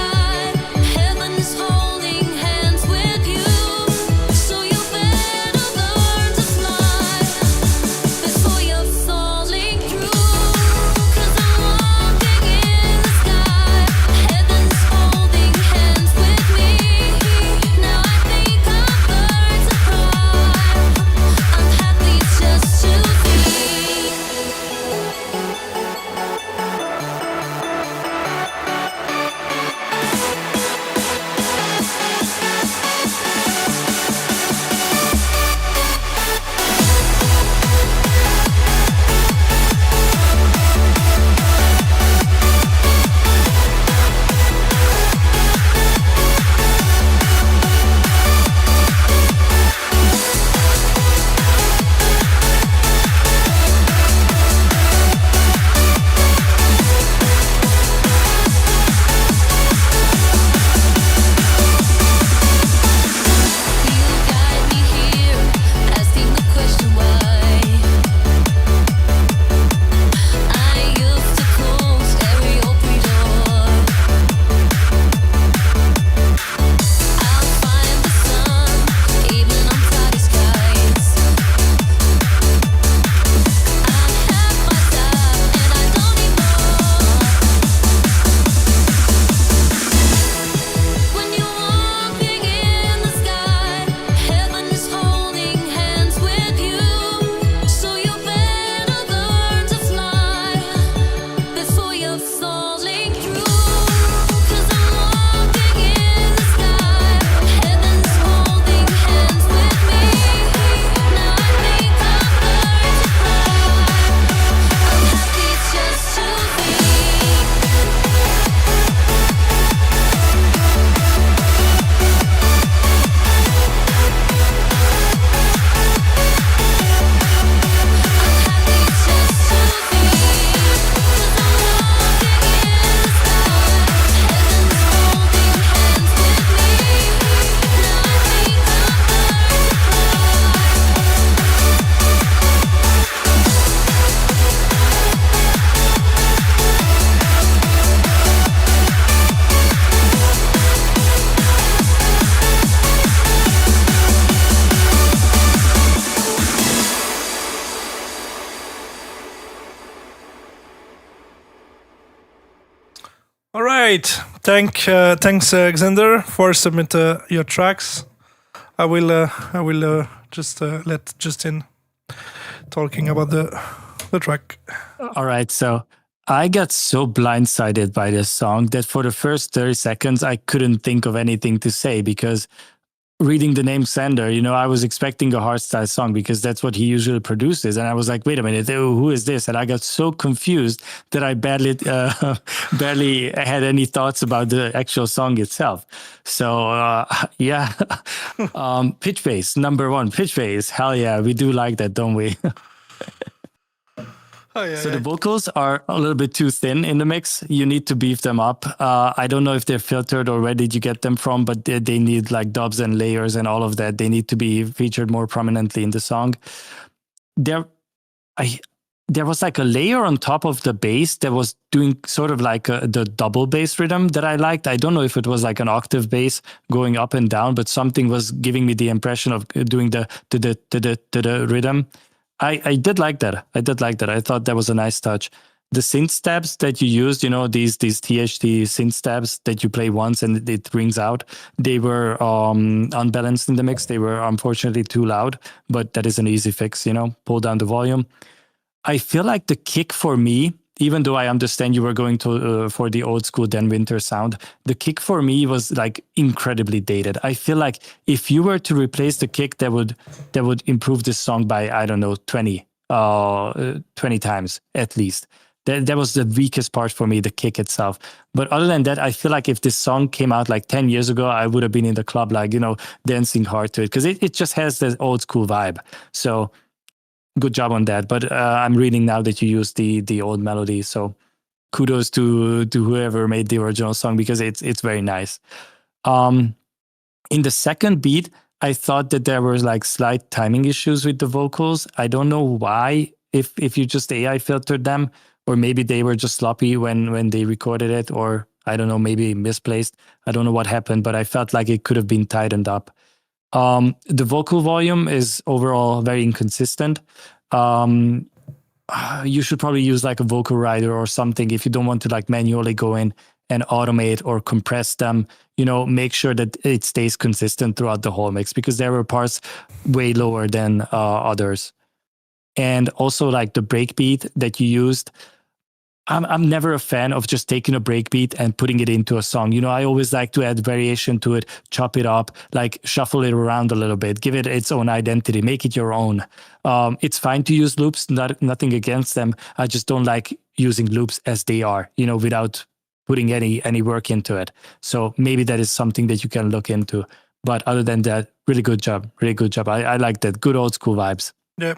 right. Thanks, Xander, for submit your tracks. I will just let Justin talking about the track. All right, so I got so blindsided by this song that for the first 30 seconds, I couldn't think of anything to say because reading the name Xander, I was expecting a hardstyle song because that's what he usually produces. And I was like, wait a minute, who is this? And I got so confused that I barely had any thoughts about the actual song itself. So, yeah. Pitch bass, number one, pitch bass. Hell yeah, we do like that, don't we? The vocals are a little bit too thin in the mix. You need to beef them up. I don't know if they're filtered or where did you get them from, but they need like dubs and layers and all of that. They need to be featured more prominently in the song. There was like a layer on top of the bass that was doing sort of like the double bass rhythm that I liked. I don't know if it was like an octave bass going up and down, but something was giving me the impression of doing the rhythm. I did like that. I thought that was a nice touch. The synth stabs that you used, these THT synth stabs that you play once and it rings out, they were unbalanced in the mix. They were unfortunately too loud, but that is an easy fix, pull down the volume. I feel like the kick for me, even though I understand you were going to for the old school Dan Winter sound, the kick for me was like incredibly dated. I feel like if you were to replace the kick, that would improve this song by, I don't know, 20 times at least. That was the weakest part for me, the kick itself. But other than that, I feel like if this song came out like 10 years ago, I would have been in the club, like, dancing hard to it because it just has the old school vibe. So good job on that. But I'm reading now that you used the old melody. So kudos to whoever made the original song because it's very nice. In the second beat, I thought that there were like slight timing issues with the vocals. I don't know why, if you just AI filtered them, or maybe they were just sloppy when they recorded it, or I don't know, maybe misplaced. I don't know what happened, but I felt like it could have been tightened up. The vocal volume is overall very inconsistent. You should probably use like a vocal rider or something if you don't want to like manually go in and automate or compress them. Make sure that it stays consistent throughout the whole mix because there were parts way lower than others. And also like the breakbeat that you used, I'm never a fan of just taking a breakbeat and putting it into a song. I always like to add variation to it, chop it up, like shuffle it around a little bit, give it its own identity, make it your own. It's fine to use loops, nothing against them. I just don't like using loops as they are, without putting any work into it. So maybe that is something that you can look into. But other than that, really good job. I like that. Good old school vibes. Yeah,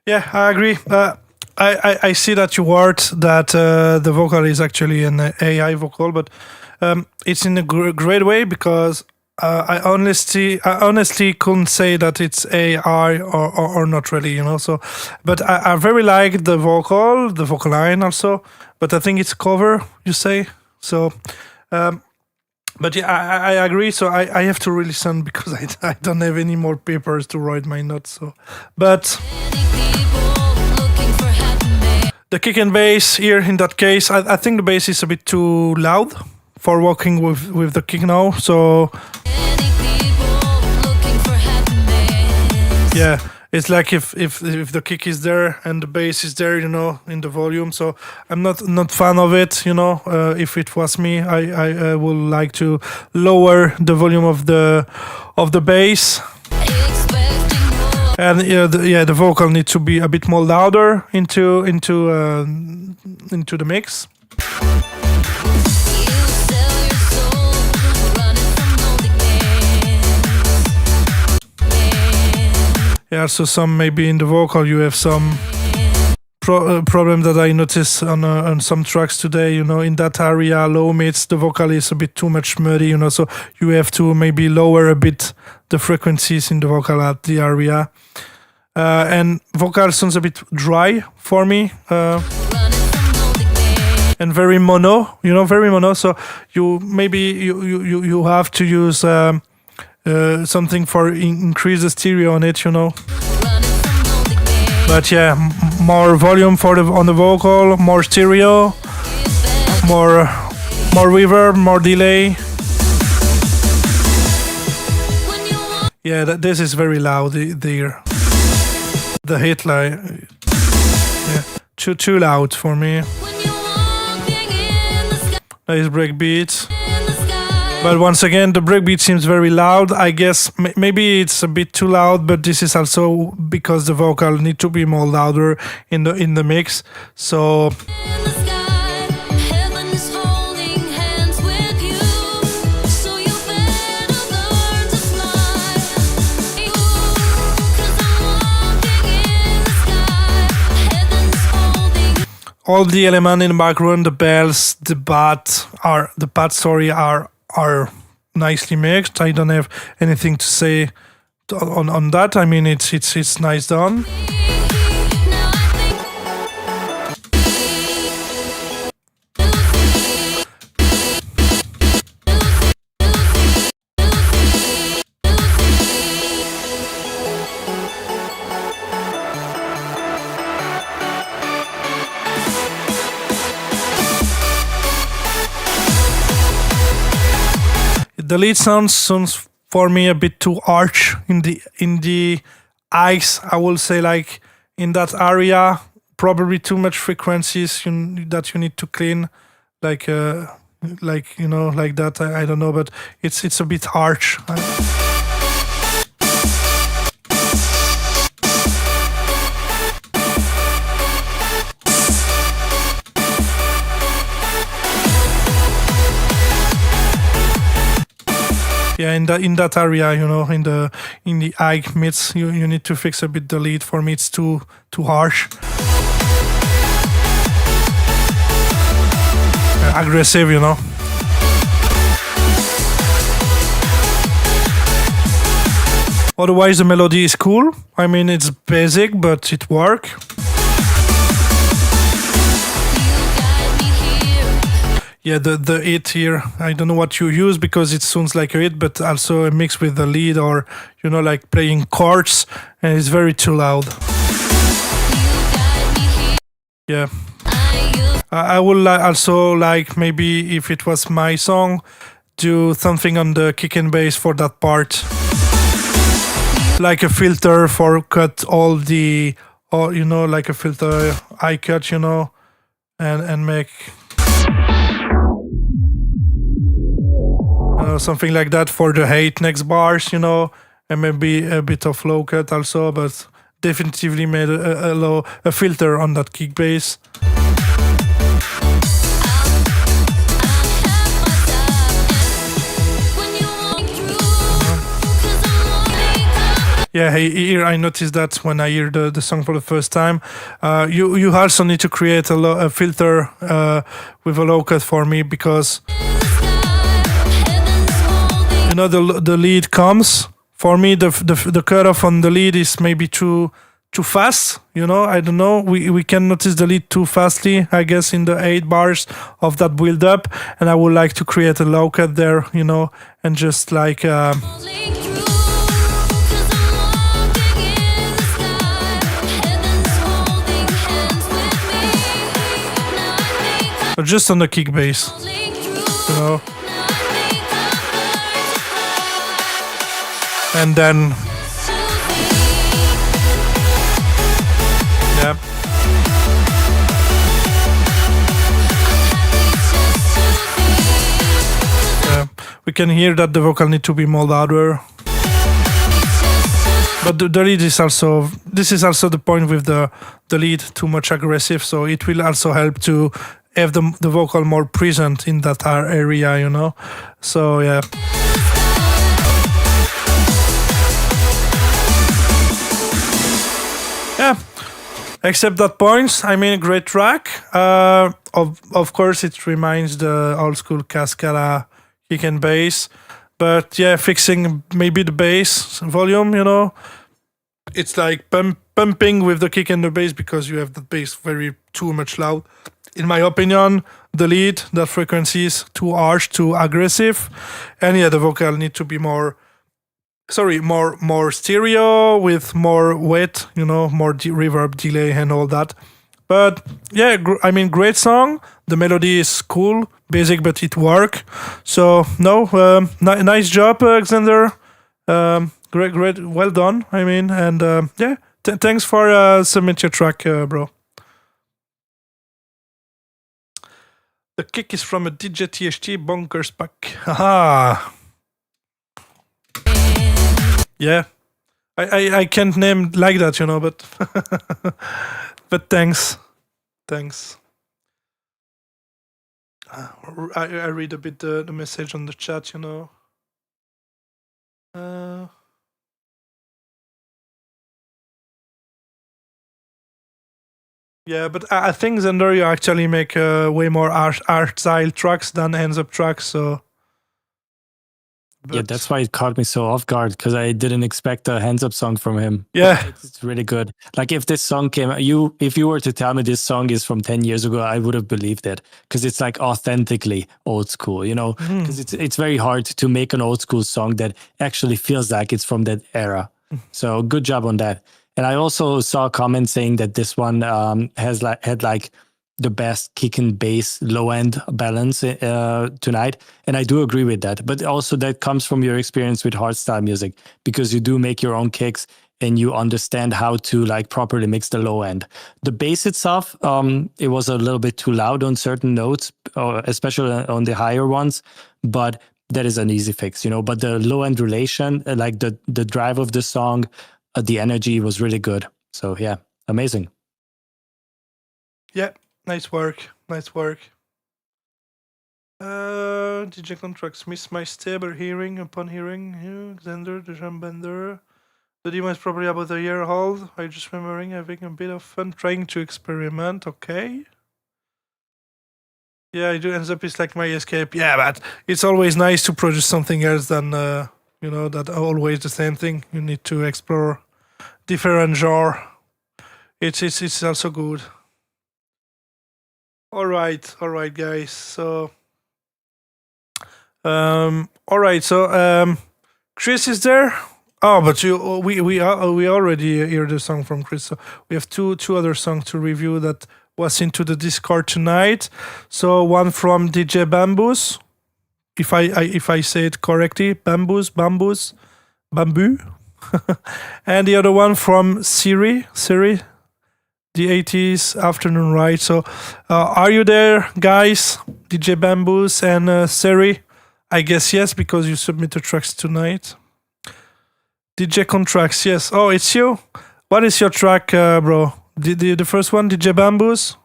I agree. I see that you wrote that the vocal is actually an AI vocal, but it's in a great way because I honestly couldn't say that it's AI or not really, So, but I very like the vocal line also. But I think it's cover, you say. So, but yeah, I agree. So I have to really listen because I don't have any more papers to write my notes. So, but the kick and bass here in that case, I think the bass is a bit too loud for working with the kick now. So yeah, it's like if the kick is there and the bass is there, in the volume. So I'm not fan of it. If it was me, I would like to lower the volume of the bass. And the vocal needs to be a bit more louder into the mix. Yeah, so some maybe in the vocal you have some problem that I noticed on some tracks today. In that area, low mids, the vocal is a bit too much muddy. So you have to maybe lower a bit the frequencies in the vocal at the area. And vocal sounds a bit dry for me. And very mono, very mono. So you have to use something for increase the stereo on it, But yeah, more volume on the vocal, more stereo, more More reverb, more delay. Yeah, this is very loud there. The hit line, yeah, too loud for me. Nice breakbeat. But once again, the breakbeat seems very loud. I guess maybe it's a bit too loud, but this is also because the vocal need to be more louder in the mix. So all the elements in the background, the bells, the pad story are nicely mixed. I don't have anything to say on that. I mean, it's nice done. The lead sounds for me a bit too harsh in the eyes. I will say, like, in that area, probably too much frequencies that you need to clean, like like that. I don't know, but it's a bit harsh. Yeah, in that area, in the high mids, you need to fix a bit the lead. For me, it's too harsh, aggressive, Otherwise, the melody is cool. I mean, it's basic, but it works. Yeah, the hit here, I don't know what you use because it sounds like a hit, but also a mix with the lead, or like playing chords, and it's very too loud. Yeah, I would also like, maybe if it was my song, do something on the kick and bass for that part, like a filter for cut all the, or like a filter high cut, and make something like that for the 8 next bars, and maybe a bit of low cut also, but definitively made a filter on that kick bass. Yeah, here I noticed that when I hear the song for the first time, you also need to create a filter with a low cut for me, because the lead comes. For me, the cutoff on the lead is maybe too fast. I don't know. We can notice the lead too fastly, I guess, in the 8 bars of that build up, and I would like to create a low cut there, and just like just on the kick bass, and then yeah, we can hear that the vocal need to be more louder, but the lead is also, this is also the point with the lead, too much aggressive, so it will also help to have the vocal more present in that area, so yeah. Yeah, except that points, I mean, a great track. Of course, it reminds the old school Cascada kick and bass, but yeah, fixing maybe the bass volume, it's like pumping with the kick and the bass, because you have the bass very too much loud. In my opinion, the lead, that frequency is too harsh, too aggressive, and yeah, the vocal need to be more stereo with more weight, more reverb, delay, and all that. But yeah, I mean, great song. The melody is cool, basic, but it work. So no, nice job, Xander. Great, well done. I mean, and yeah, thanks for submit your track, bro. The kick is from a DJ THT Bonkers pack. Haha. Yeah, I can't name like that, you know, but but thanks. I read a bit the message on the chat, you know. Yeah, but I think Xander, you actually make way more art style tracks than hands up tracks, so. Yeah, that's why it caught me so off guard, because I didn't expect a hands up song from him. Yeah, It's really good. Like if this song came, if you were to tell me this song is from 10 years ago, I would have believed it, because it's like authentically old school, you know, because it's very hard to make an old school song that actually feels like it's from that era. So good job on that. And I also saw a comment saying that this one had the best kick and bass low end balance tonight, and I do agree with that. But also that comes from your experience with hardstyle music, because you do make your own kicks and you understand how to like properly mix the low end. The bass itself, it was a little bit too loud on certain notes, especially on the higher ones, but that is an easy fix, you know. But the low end relation, like the drive of the song, the energy was really good. So yeah, amazing. Yeah. Nice work. DJ Contracts miss my stable hearing upon hearing you, Xander, the Jambender. The demo is probably about a year old. I just remembering having a bit of fun trying to experiment. Okay. Yeah, I do ends up is like my escape. Yeah, but it's always nice to produce something else than you know, that always the same thing. You need to explore different genre. It's also good. All right, guys. So, all right. So, Chris is there. Oh, but we already heard the song from Chris. So we have two other songs to review that was into the Discord tonight. So one from DJ Bamboos, if I say it correctly, Bamboos, Bamboo, and the other one from Seri. The 80s afternoon ride. So, are you there, guys? DJ Bamboos and Seri? I guess yes, because you submitted tracks tonight. DJ Contracts, yes. Oh, it's you. What is your track, bro? The first one, DJ Bamboos?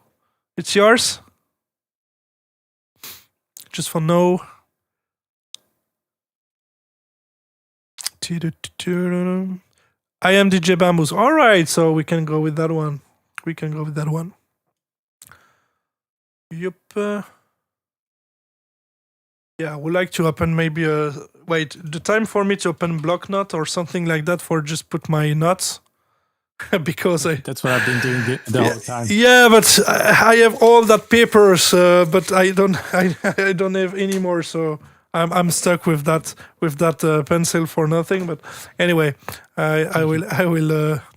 It's yours? Just for no. I am DJ Bamboos. All right, so we can go with that one. Yup. Yeah, I would like to open maybe wait, the time for me to open block nut or something like that for just put my nuts. Because that's what I've been doing the whole time. Yeah, but I have all that papers, but I don't have any more, so I'm stuck with that pencil for nothing. But anyway, I will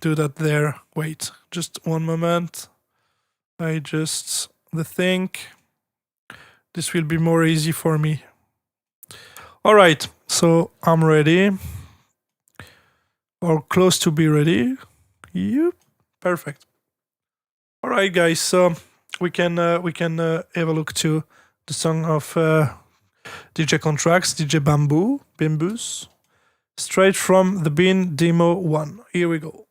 do that there. Wait, just one moment. The think this will be more easy for me. All right, so I'm ready, or close to be ready. Yep, perfect. All right, guys. So we can have a look to the song of DJ Contracts, DJ Bamboos, straight from the Bean Demo 1. Here we go.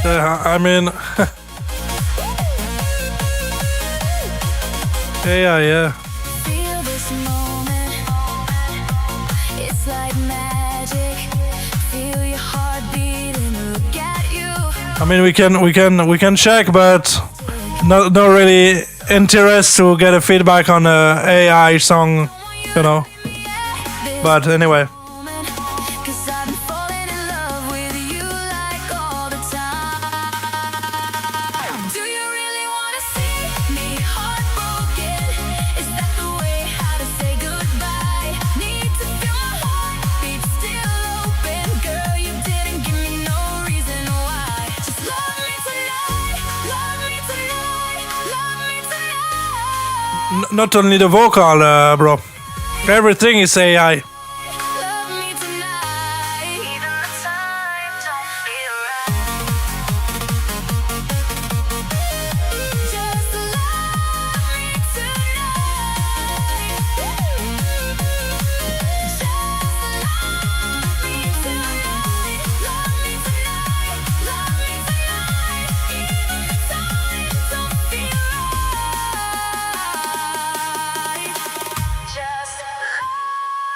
I mean, yeah. Feel this moment. It's like magic. Feel your heart beating. Look at you. I mean, we can check, but not really interest to get a feedback on a AI song, you know. But anyway, Cause I've been falling in love with you like all the time. Do you really wanna see me heartbroken? Is that the way how to say goodbye? Need to feel my heartbeat still open. Girl, you didn't give me no reason why. Just love me tonight, love me tonight, love me tonight. not only the vocal, bro. Everything is AI. Love me tonight. Even the time don't feel right. Just love me tonight. Just love me tonight. Love me tonight. Love me tonight. Even the time don't feel right. Just love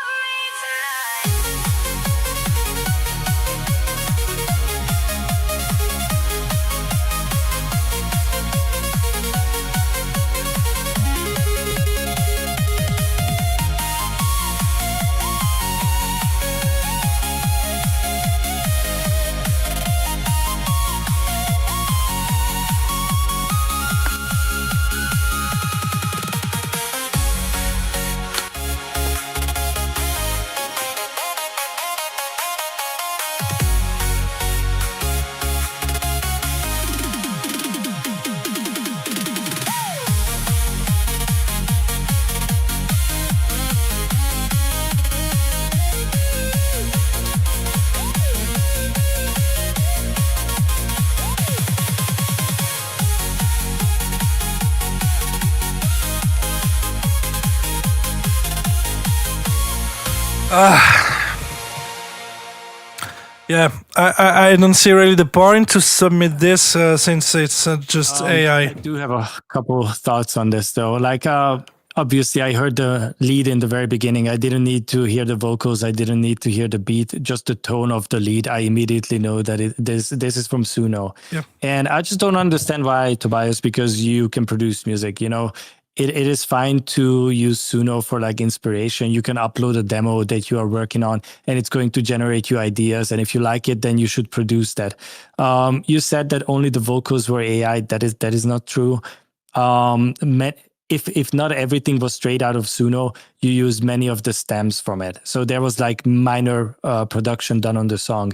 me tonight. Yeah, I don't see really the point to submit this since it's just I AI. do have a couple thoughts on this though. Like, obviously, I heard the lead in the very beginning. I didn't need to hear the vocals. I didn't need to hear the beat. Just the tone of the lead. I immediately know that this is from Suno. Yeah. And I just don't understand why, Tobias, because you can produce music. You know, it is fine to use Suno for like inspiration. You can upload a demo that you are working on, and it's going to generate you ideas. And if you like it, then you should produce that. You said that only the vocals were AI. That is not true. If not everything was straight out of Suno, you use many of the stems from it. So there was like minor production done on the song.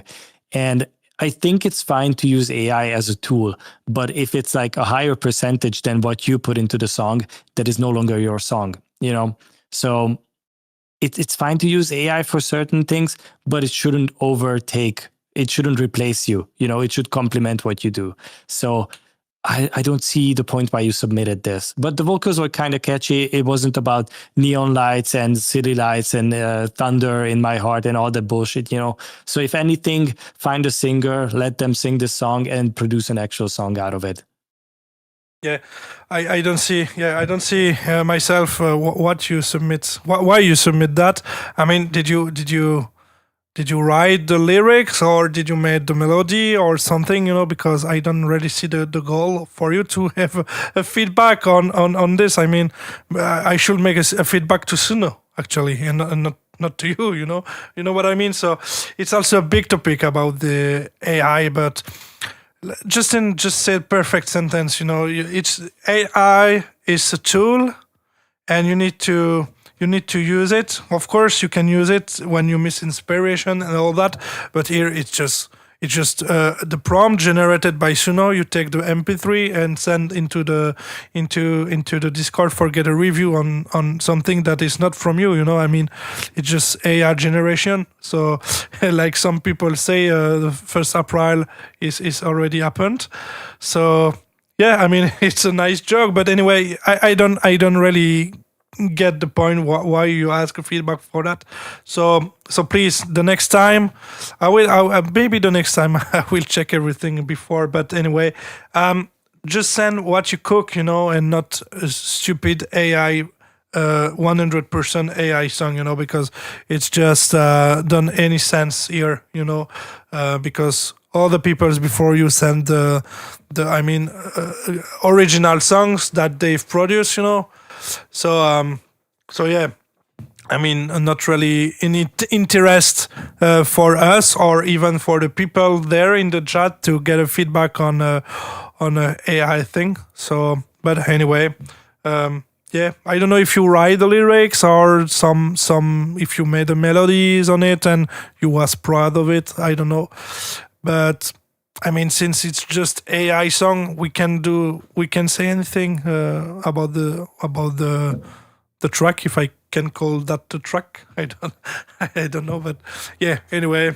And I think it's fine to use AI as a tool, but if it's like a higher percentage than what you put into the song, that is no longer your song, you know? So it's fine to use AI for certain things, but it shouldn't it shouldn't replace you, you know, it should complement what you do. So I don't see the point why you submitted this. But the vocals were kind of catchy. It wasn't about neon lights and city lights and thunder in my heart and all that bullshit, you know. So if anything, find a singer, let them sing the song and produce an actual song out of it. Yeah, I don't see. Yeah, I don't see myself what you submit. Why you submit that? I mean, did you write the lyrics or did you make the melody or something? You know, because I don't really see the goal for you to have a feedback on this. I mean, I should make a feedback to Suno actually, and not to you. You know what I mean. So it's also a big topic about the AI, but. Just say perfect sentence. You know, it's AI is a tool, and you need to use it. Of course, you can use it when you miss inspiration and all that. But here, it's just the prompt generated by Suno. You take the MP3 and send into the Discord for get a review on something that is not from you. You know, I mean, it's just AI generation. So, like some people say, the 1st April is already happened. So, yeah, I mean, it's a nice joke. But anyway, I don't really get the point why you ask a feedback for that. So please, the next time I will check everything before. But anyway, just send what you cook, you know, and not a stupid AI 100% AI song, you know, because it's just don't any sense here, you know, because all the peoples before you send the original songs that they've produced, you know. So yeah, I mean, not really any interest for us or even for the people there in the chat to get a feedback on a AI thing. So, but anyway, yeah, I don't know if you write the lyrics or some if you made the melodies on it and you was proud of it. I don't know, but I mean, since it's just AI song, we can say anything about the track, if I can call that the track. I don't know, but yeah. Anyway,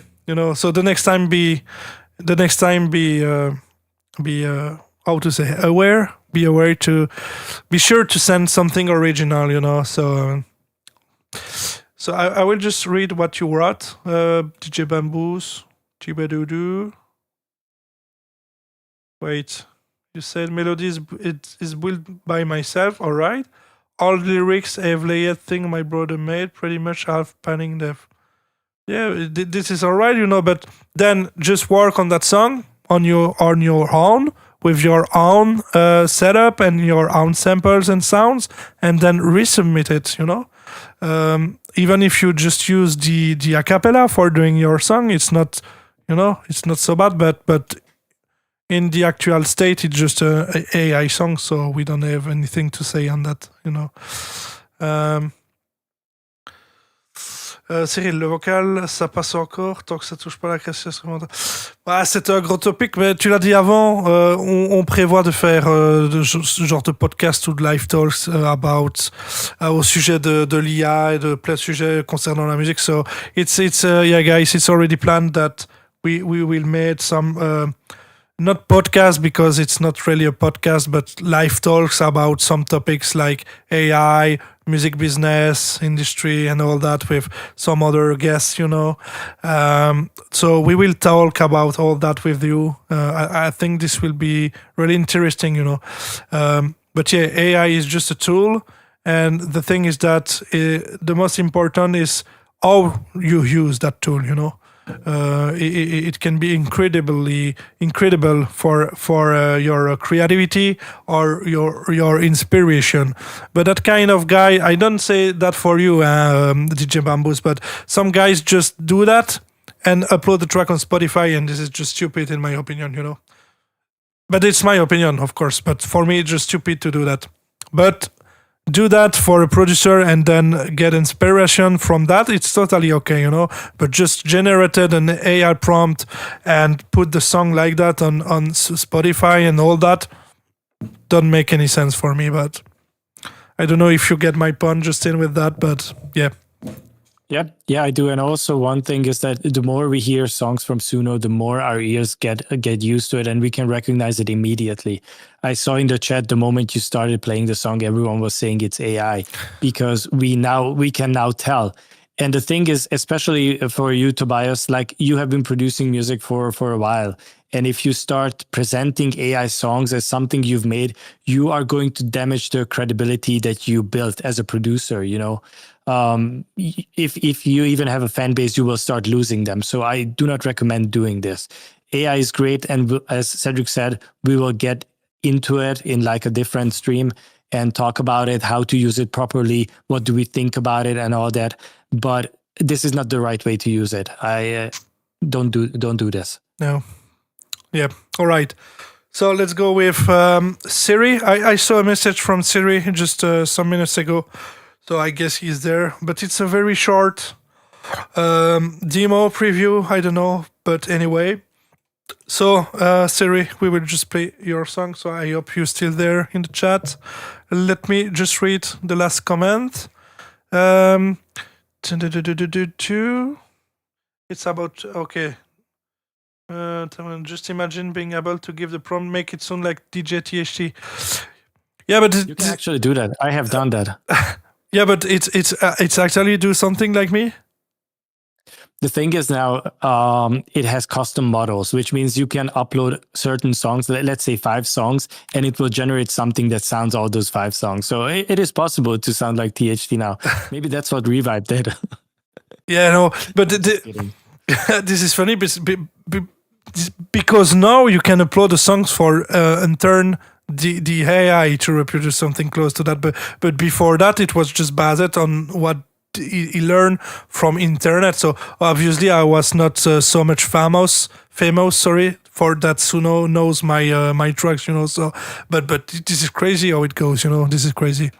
so the next time be how to say aware. Be aware to be sure to send something original. So I will just read what you wrote. DJ Bamboos, Chibadoodoo. Wait, you said melodies it is built by myself. All right. All lyrics have layered thing my brother made, pretty much half panning depth. Yeah, this is all right, but then just work on that song on your own with your own setup and your own samples and sounds, and then resubmit it. Even if you just use the acapella for doing your song, it's not it's not so bad, but in the actual state, it's just a AI song, so we don't have anything to say on that, Cyril, le vocal, ça passe encore tant que ça touche pas la création instrumentale. C'est un gros topic, mais tu l'as dit avant, on prévoit de faire ce genre de podcast ou de live talks au sujet de l'IA et de plein de sujets concernant la musique. So it's yeah, guys, it's already planned that we will make some not podcast, because it's not really a podcast, but live talks about some topics like AI, music business, industry, and all that with some other guests, So we will talk about all that with you. I think this will be really interesting, But yeah, AI is just a tool. And the thing is that the most important is how you use that tool, It can be incredible for your creativity or your inspiration. But that kind of guy, I don't say that for you, DJ Bamboos, but some guys just do that and upload the track on Spotify, and this is just stupid in my opinion, But it's my opinion, of course. But for me, it's just stupid to do that. But do that for a producer and then get inspiration from that, it's totally okay, But just generated an AI prompt and put the song like that on Spotify and all that don't make any sense for me. But I don't know if you get my pun, Justin, with that, but yeah. Yeah, I do. And also one thing is that the more we hear songs from Suno, the more our ears get used to it, and we can recognize it immediately. I saw in the chat the moment you started playing the song, everyone was saying it's AI, because we can now tell. And the thing is, especially for you, Tobias, like you have been producing music for a while. And if you start presenting AI songs as something you've made, you are going to damage the credibility that you built as a producer, If you even have a fan base, you will start losing them. So I do not recommend doing this. AI is great. And as Cedric said, we will get into it in like a different stream and talk about it, how to use it properly, what do we think about it and all that. But this is not the right way to use it. I don't do this. No. Yeah. All right. So let's go with Seri. I saw a message from Seri just some minutes ago. So I guess he's there. But it's a very short demo preview. I don't know. But anyway. So Seri, we will just play your song. So I hope you're still there in the chat. Let me just read the last comment. It's about, okay. Just imagine being able to give the prompt, make it sound like DJ THT. Yeah, but you can actually do that. I have done that. Yeah, but it's actually do something like me. The thing is now, it has custom models, which means you can upload certain songs, let's say 5 songs, and it will generate something that sounds all those 5 songs. So it is possible to sound like THT now. Maybe that's what Revibe did. Yeah, no, but this is funny because now you can upload the songs for and turn the AI to reproduce something close to that. But before that, it was just based on what he learned from internet. So obviously I was not so much famous. Sorry for that. Suno knows my tracks, So, but this is crazy how it goes. This is crazy.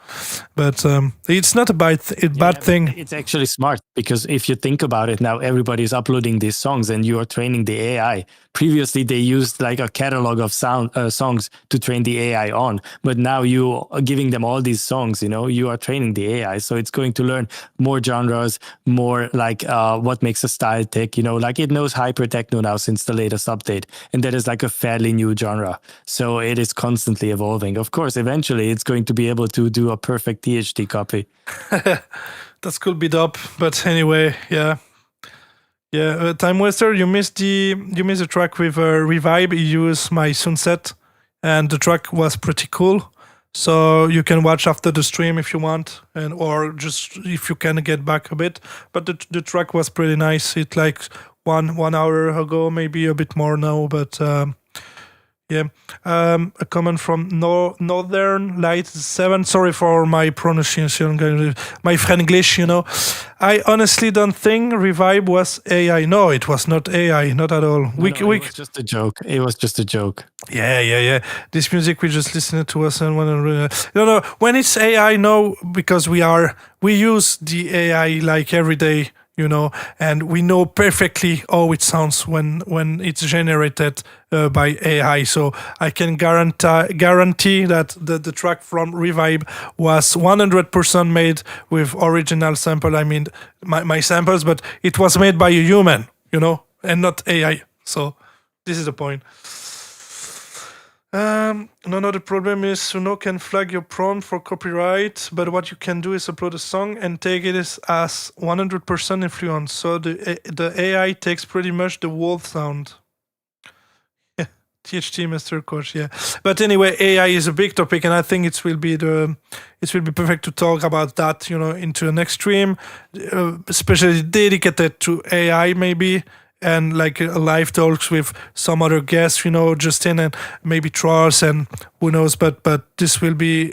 But it's not a bad thing. It's actually smart because if you think about it now, everybody's uploading these songs and you are training the AI. Previously, they used like a catalog of songs to train the AI on, but now you are giving them all these songs. You are training the AI, so it's going to learn more genres, more like what makes a style tick. Like it knows hyper techno now since the latest update, and that is like a fairly new genre. So it is constantly evolving. Of course, eventually it's going to be able to do a perfect THD copy. That could be dope, but anyway, yeah. Time Waster, you missed the track with Revibe. He used my Sunset, and the track was pretty cool. So you can watch after the stream if you want, or just if you can get back a bit. But the track was pretty nice. It's like one hour ago, maybe a bit more now, but. A comment from Northern Light 7. Sorry for my pronunciation, my Franglish, I honestly don't think Revibe was AI. No, it was not AI, not at all. It was just a joke. It was just a joke. Yeah. This music we just listened to us and when it's AI, no, because we use the AI like every day. And we know perfectly how it sounds when it's generated by AI. So I can guarantee that the track from Revibe was 100% made with original sample. I mean, my samples, but it was made by a human, and not AI. So this is the point. The problem is Suno can flag your prompt for copyright, but what you can do is upload a song and take it as 100% influence. So the AI takes pretty much the whole sound. Yeah, THT Master Coach, yeah. But anyway, AI is a big topic, and I think it will be perfect to talk about that, into the next stream, especially dedicated to AI, maybe. And like live talks with some other guests, Justin and maybe Charles and who knows. But this will be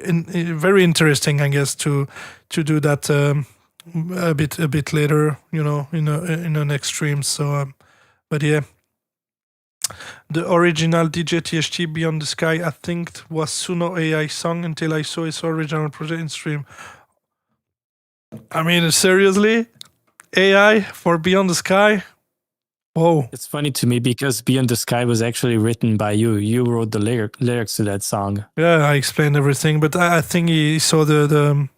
very interesting, I guess, to do that a bit later, in the next stream. So, but yeah, the original DJ THT Beyond the Sky, I think, was Suno AI song until I saw its original project in stream. I mean, seriously, AI for Beyond the Sky. Whoa. It's funny to me because Beyond the Sky was actually written by you. You wrote the lyrics to that song. Yeah, I explained everything, but I think he saw the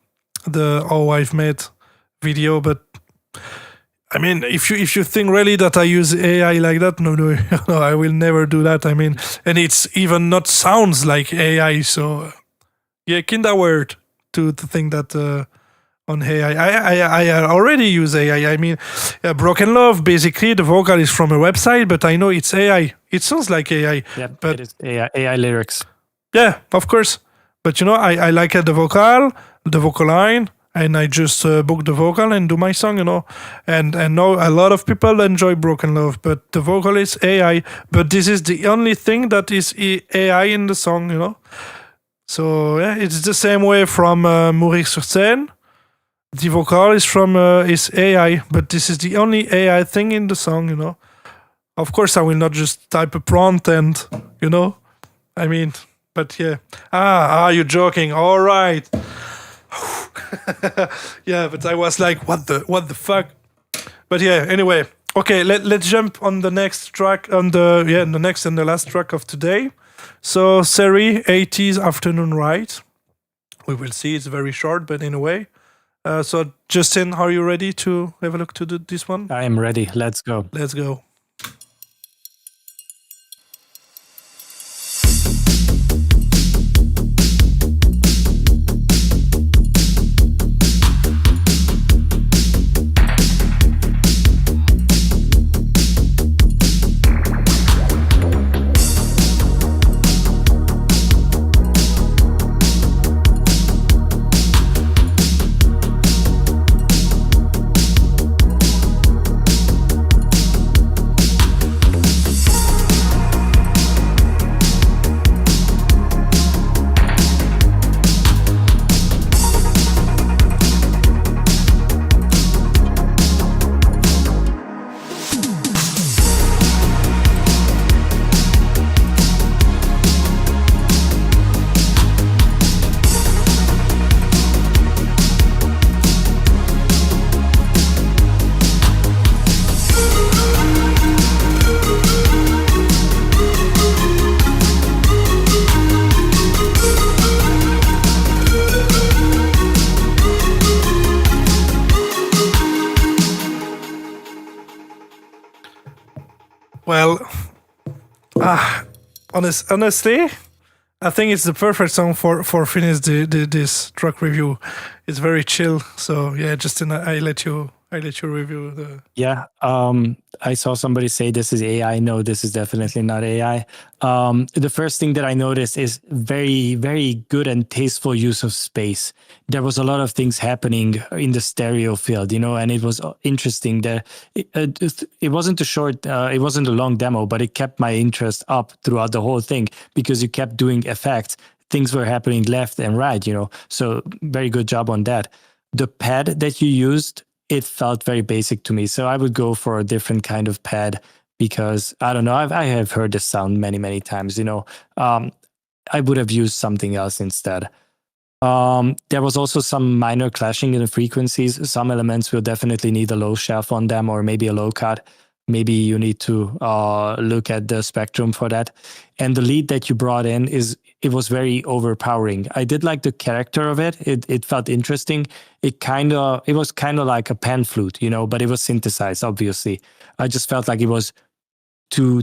How I've Made video. But I mean, if you think really that I use AI like that, no, I will never do that. I mean, and it's even not sounds like AI. So yeah, kinda weird to think that. On AI, I already use AI. I mean, Broken Love, basically, the vocal is from a website, but I know it's AI. It sounds like AI. Yeah, but it is AI lyrics. Yeah, of course. But I like the vocal line, and I just book the vocal and do my song, And now a lot of people enjoy Broken Love, but the vocal is AI. But this is the only thing that is AI in the song, So yeah, it's the same way from Mourir sur scène. The vocal is from is AI, but this is the only AI thing in the song, Of course, I will not just type a prompt and, I mean, but yeah. You're joking. All right. Yeah, but I was like, what the fuck? But yeah, anyway. Okay, let's jump on the next track, the next and the last track of today. So, Seri, 80s Afternoon Ride. We will see, it's very short, but in a way. So, Justin, are you ready to have a look to this one? I am ready. Let's go. Let's go. Well, honestly, I think it's the perfect song for finish this track review. It's very chill. So yeah, Justin, I let you review the. Yeah, I saw somebody say this is AI. No, this is definitely not AI. The first thing that I noticed is very, very good and tasteful use of space. There was a lot of things happening in the stereo field, and it was interesting. It wasn't a short, it wasn't a long demo, but it kept my interest up throughout the whole thing because you kept doing effects. Things were happening left and right, So very good job on that. The pad that you used, it felt very basic to me. So I would go for a different kind of pad because I don't know. I have heard this sound many, many times, I would have used something else instead. There was also some minor clashing in the frequencies. Some elements will definitely need a low shelf on them or maybe a low cut. Maybe you need to look at the spectrum for that. And the lead that you brought in it was very overpowering. I did like the character of it. It felt interesting. It was kind of like a pan flute, but it was synthesized, obviously. I just felt like it was too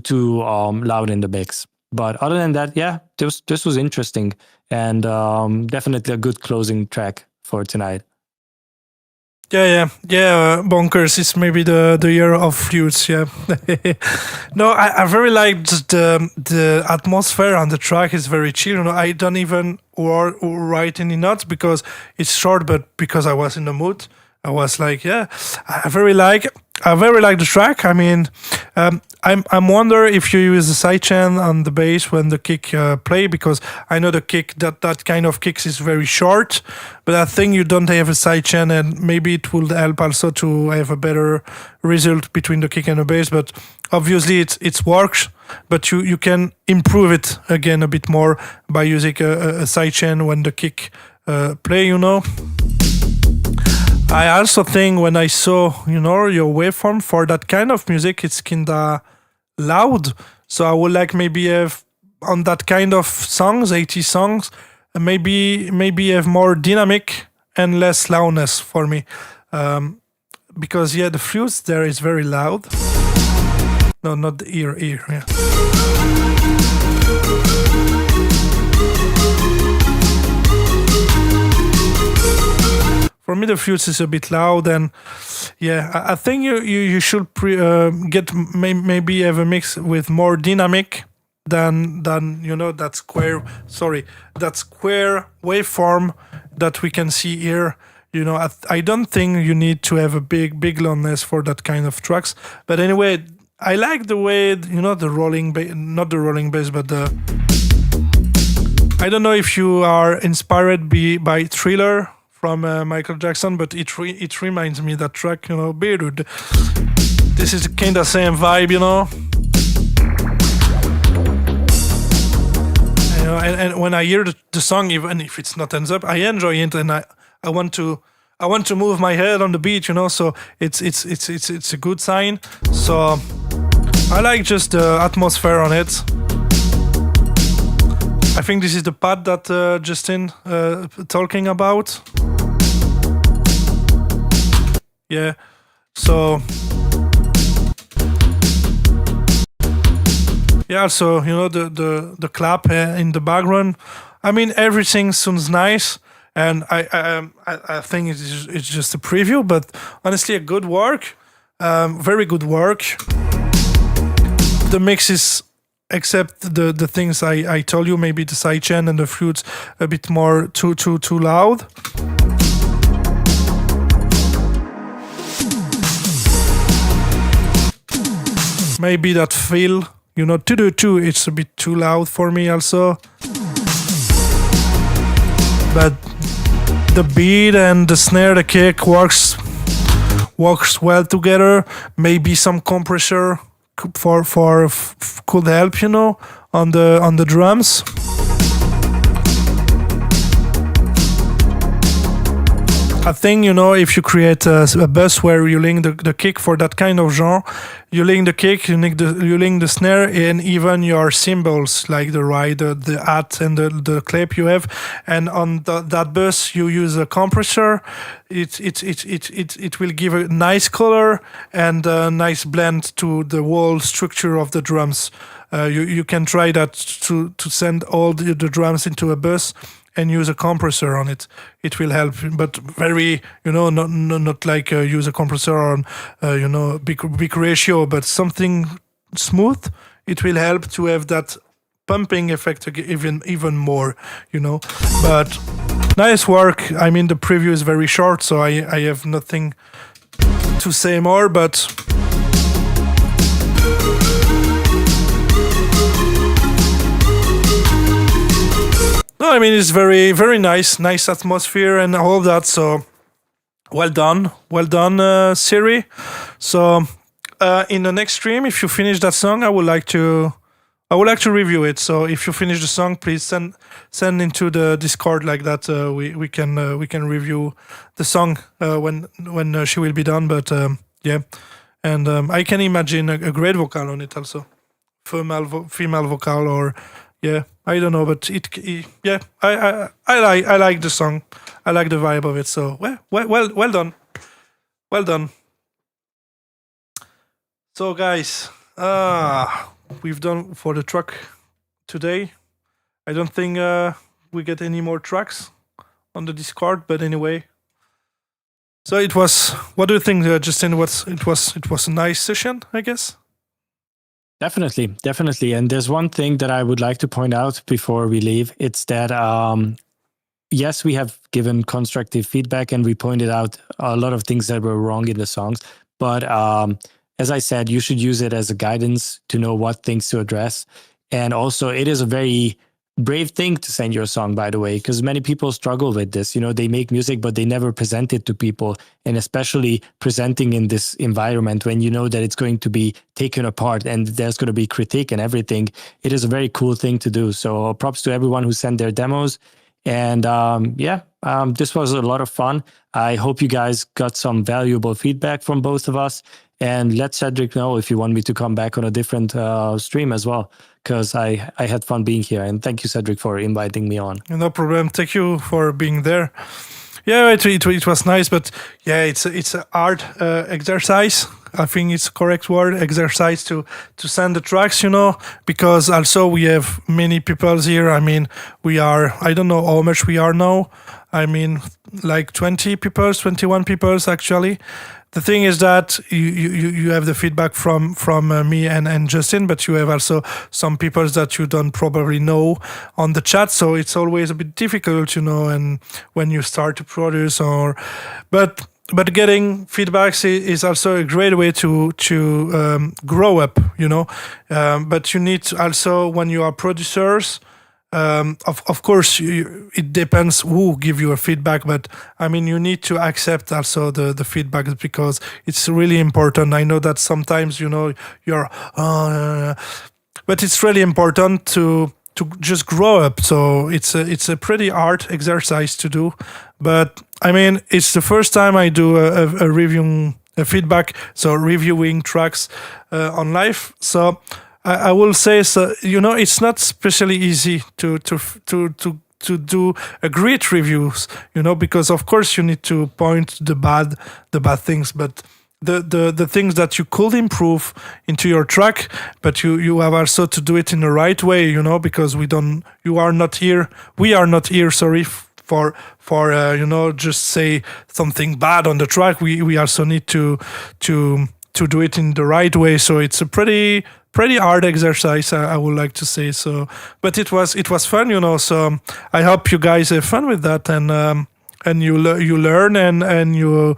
loud in the mix. But other than that, yeah, this was interesting and definitely a good closing track for tonight. Yeah. Bonkers is maybe the year of flutes. Yeah. No, I very liked the atmosphere on the track. Is very chill. I don't even write any notes because it's short, but because I was in the mood, I was like, yeah, I very like the track. I mean, I'm wonder if you use the sidechain on the bass when the kick play, because I know the kick that kind of kicks is very short, but I think you don't have a sidechain, and maybe it will help also to have a better result between the kick and the bass. But obviously it works, but you can improve it again a bit more by using a sidechain when the kick play. I also think when I saw, your waveform for that kind of music, it's kinda loud. So I would like maybe have on that kind of songs, 80 songs, maybe have more dynamic and less loudness for me. Because the flutes there is very loud. No, not the ear, yeah. For me, the flutes is a bit loud, and I think you should get maybe have a mix with more dynamic than that square waveform that we can see here. I don't think you need to have a big loudness for that kind of tracks. But anyway, I like the way the rolling not the rolling bass, but the. I don't know if you are inspired by Thriller from Michael Jackson, but it reminds me that track, Beirut. This is kind of same vibe, And when I hear the song, even if it's not ends up, I enjoy it, and I want to move my head on the beat, So it's a good sign. So I like just the atmosphere on it. I think this is the part that Justin talking about. Yeah, so the clap in the background. I mean, everything sounds nice, and I think it's just a preview, but honestly, a good work, very good work. The mix is. Except the things I told you, maybe the sidechain and the flutes a bit more too loud. Maybe that feel, to it's a bit too loud for me also. But the beat and the snare, the kick works well together. Maybe some compressor could help, on the drums. I think, if you create a bus where you link the kick for that kind of genre, you link the kick, you link the snare, and even your cymbals like the ride, the hat, and the clip you have. And on that bus, you use a compressor. It will give a nice color and a nice blend to the whole structure of the drums. You can try that to send all the drums into a bus and use a compressor on it. It will help, but very, not like use a compressor on, big ratio, but something smooth. It will help to have that pumping effect even more, But nice work. I mean, the preview is very short, so I have nothing to say more, but no, I mean, it's very, very nice atmosphere and all that. So, well done, Seri. So, in the next stream, if you finish that song, I would like to review it. So, if you finish the song, please send into the Discord like that. We can review the song when she will be done. But yeah, and I can imagine a great vocal on it also, female vocal or. Yeah, I don't know, but yeah, I like the song. I like the vibe of it. So well done. So guys, we've done for the track today. I don't think we get any more tracks on the Discord, but anyway. So it was. What do you think, Justin? It was a nice session, I guess. Definitely. And there's one thing that I would like to point out before we leave. It's that, yes, we have given constructive feedback and we pointed out a lot of things that were wrong in the songs. But as I said, you should use it as a guidance to know what things to address. And also, it is a very brave thing to send your song, by the way, because many people struggle with this. They make music, but they never present it to people. And especially presenting in this environment when you know that it's going to be taken apart and there's going to be critique and everything. It is a very cool thing to do. So props to everyone who sent their demos. And this was a lot of fun. I hope you guys got some valuable feedback from both of us. And let Cedric know if you want me to come back on a different stream as well, because I had fun being here. And thank you, Cedric, for inviting me on. No problem. Thank you for being there. Yeah, it was nice, but yeah, it's a hard exercise. I think it's correct word, exercise to send the tracks, because also we have many people here. I mean, I don't know how much we are now. I mean, like 20 people, 21 people actually. The thing is that you have the feedback from me and Justin, but you have also some people that you don't probably know on the chat. So it's always a bit difficult, and when you start to produce but getting feedbacks is also a great way to grow up, But you need to also, when you are producers. Of course, it depends who give you a feedback, but I mean, you need to accept also the feedback because it's really important. I know that sometimes, you're, but it's really important to just grow up. So it's a pretty hard exercise to do, but I mean, it's the first time I do a reviewing feedback, so reviewing tracks on live. So. I will say, so it's not especially easy to do a great reviews, because of course you need to point the bad things, but the things that you could improve into your track, but you have also to do it in the right way, because we are not here, sorry, for just say something bad on the track. We also need to do it in the right way. So it's a pretty hard exercise, I would like to say. So, but it was fun, So I hope you guys have fun with that, and you learn and you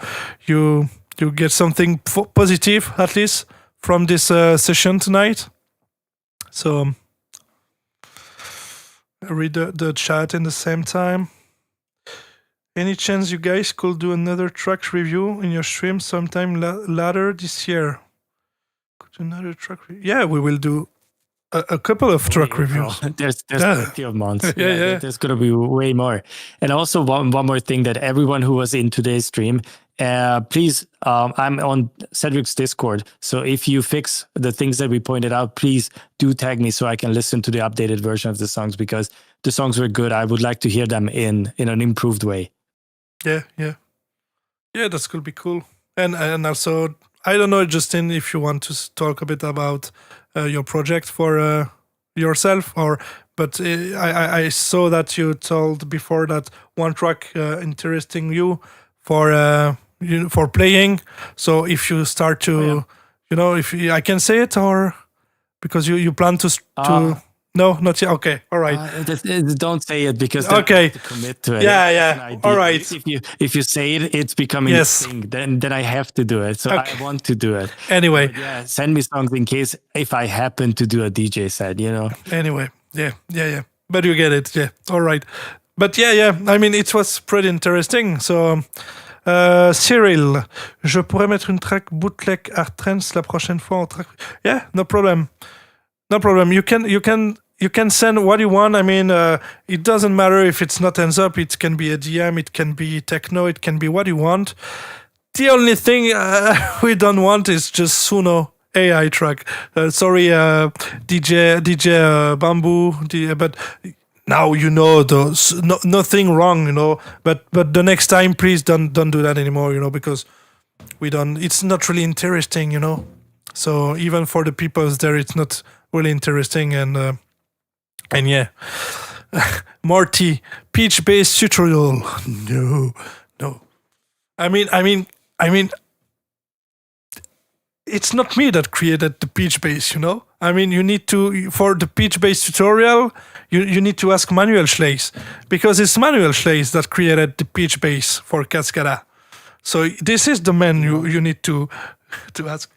get something positive at least from this session tonight. So I read the chat in the same time. Any chance you guys could do another track review in your stream sometime later this year? Another track review? Yeah, we will do a couple of track reviews. There's Yeah. plenty of months. Yeah. There's gonna be way more. And also one more thing that everyone who was in today's stream, please, I'm on Cedric's Discord. So if you fix the things that we pointed out, please do tag me so I can listen to the updated version of the songs, because the songs were good. I would like to hear them in an improved way. Yeah, that's gonna be cool. And also, I don't know, Justin, if you want to talk a bit about your project for yourself, but I saw that you told before that one track interesting you for playing. So if you start to, if I can say it, or because you plan to no, not yet. Okay, all right. Don't say it, because then Okay. I have to commit to it. Yeah, It's yeah. an idea. All right. If you say it, it's becoming Yes. a thing. Then I have to do it. So Okay. I want to do it. Anyway, But yeah, send me songs in case if I happen to do a DJ set. anyway, yeah. But you get it, yeah. All right. But yeah. I mean, it was pretty interesting. So, Cyril, je pourrais mettre une track bootleg art trends la prochaine fois en track. Yeah, no problem. No problem. You can send what you want. I mean, it doesn't matter if it's not hands up. It can be EDM, it can be techno, it can be what you want. The only thing we don't want is just Suno AI track. Sorry, DJ Bamboo. But now nothing wrong, But the next time, please don't do that anymore, because we don't. It's not really interesting, So even for the peoples there, it's not really interesting, and yeah. Marty, pitch-based tutorial. No. I mean, it's not me that created the pitch base, I mean, you need to, for the pitch-based tutorial, you need to ask Manuel Schleis, because it's Manuel Schleis that created the pitch base for Cascada. So this is the man you need to ask.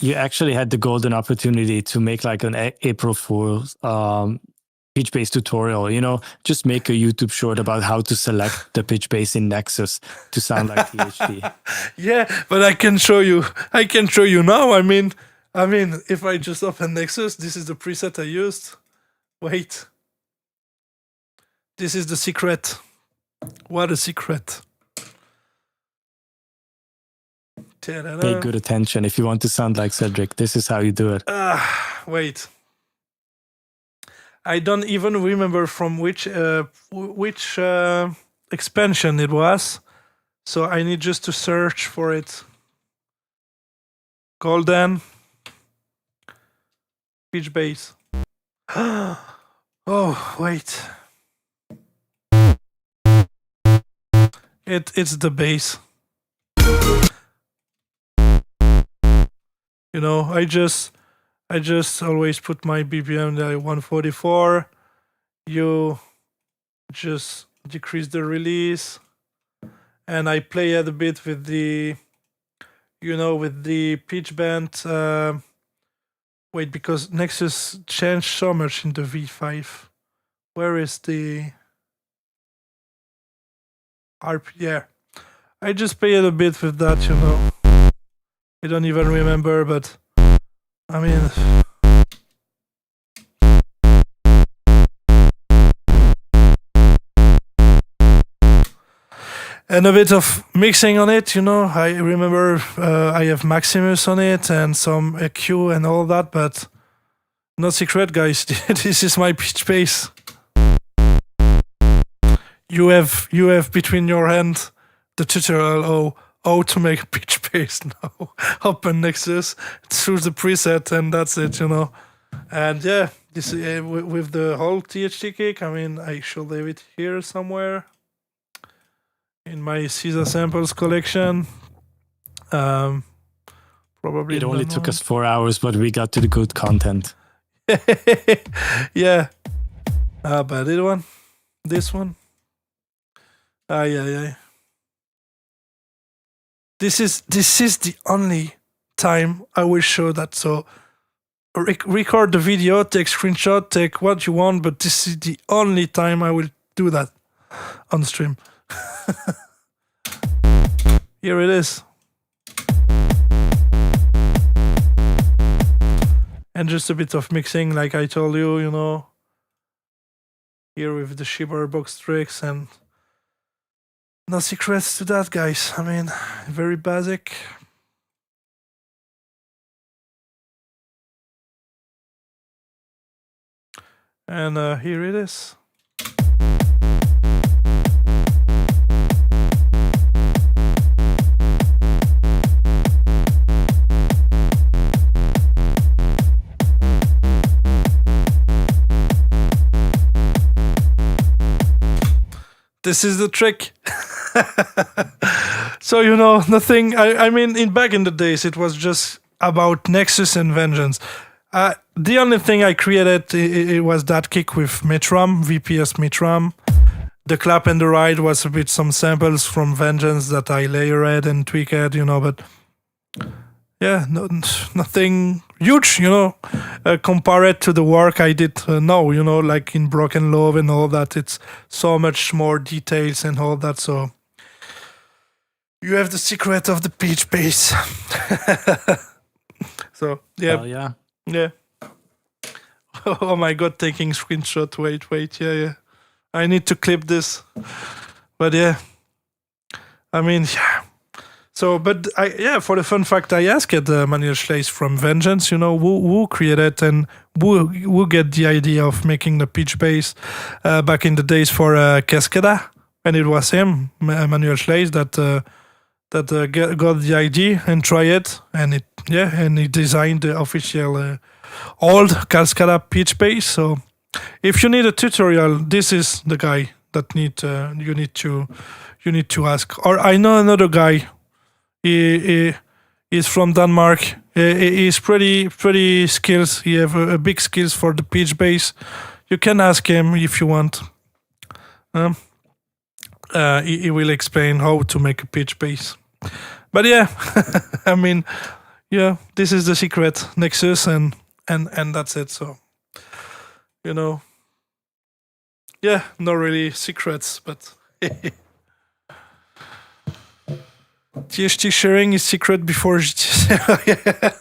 You actually had the golden opportunity to make like an April Fool's pitch bass tutorial. Just make a YouTube short about how to select the pitch bass in Nexus to sound like THD. Yeah, but I can show you now. I mean, if I just open Nexus, this is the preset I used. Wait. This is the secret. What a secret. Pay good attention if you want to sound like Cedric. This is how you do it. Wait. I don't even remember from which expansion it was, so I need just to search for it. Golden pitch bass. Oh wait, it's the bass. I just always put my BPM at 144. You just decrease the release, and I play it a bit with the, with the pitch bend. Wait, because Nexus changed so much in the V5. Where is the RP? Yeah, I just play it a bit with that. I don't even remember, but I mean, and a bit of mixing on it, I remember I have Maximus on it and some EQ and all that, but no secret, guys. This is my pitch bass. You have between your hand the tutorial how to make a pitch bass now. Open Nexus, choose the preset, and that's it, And yeah, this with the whole THT kick. I mean, I should have it here somewhere in my Caesar samples collection. Probably it only took us 4 hours, but we got to the good content. Yeah. But this one. Yeah. This is the only time I will show that. So record the video, take screenshot, take what you want, but this is the only time I will do that on stream. Here it is. and just a bit of mixing, like I told you, you know. Here with the Shiver box tricks, and no secrets to that, guys. I mean, very basic. And here it is. This is the trick. So, you know, nothing. I mean, back in the days, it was just about Nexus and Vengeance. The only thing I created, it was that kick with Metrum, VPS Metrum. The clap and the ride was a bit some samples from Vengeance that I layered and tweaked, you know, but yeah, nothing huge, you know, compared to the work I did now, you know, like in Broken Love and all that. It's so much more details and all that, so you have the secret of the pitch bass. So, yeah. Yeah. Yeah. Oh my god, taking screenshot. Wait. Yeah. I need to clip this. But yeah. I mean, yeah. So, but for the fun fact, I asked Manuel Schleis from Vengeance, you know, who created and who get the idea of making the pitch bass back in the days for Cascada, and it was him, Manuel Schleis, that got the idea and try it, and he designed the official old Cascada pitch bass. So, if you need a tutorial, this is the guy that you need to ask. Or I know another guy. He is from Denmark. He's pretty skills. He have a big skills for the pitch bass. You can ask him if you want. He will explain how to make a pitch bass. But yeah, I mean, yeah, this is the secret, Nexus, and that's it. So, you know, yeah, not really secrets, but. THT sharing is secret before GTA.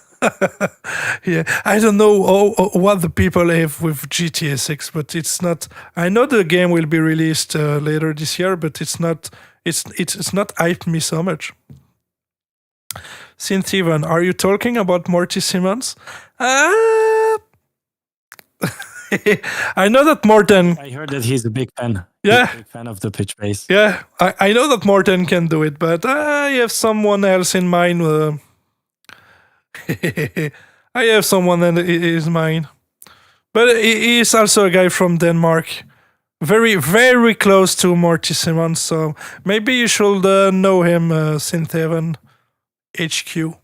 Yeah, I don't know what the people have with GTA 6, but it's not. I know the game will be released later this year, but it's not. It's not hyped me so much. Synth Even, are you talking about Morty Simmons? I know that Morten. I heard that he's a big fan. Yeah. He's a big fan of the pitch bass. Yeah, I know that Morten can do it, but I have someone else in mind. I have someone in his mind. But he is also a guy from Denmark. Very, very close to Morty Simmons, so maybe you should know him, Synthhaven HQ.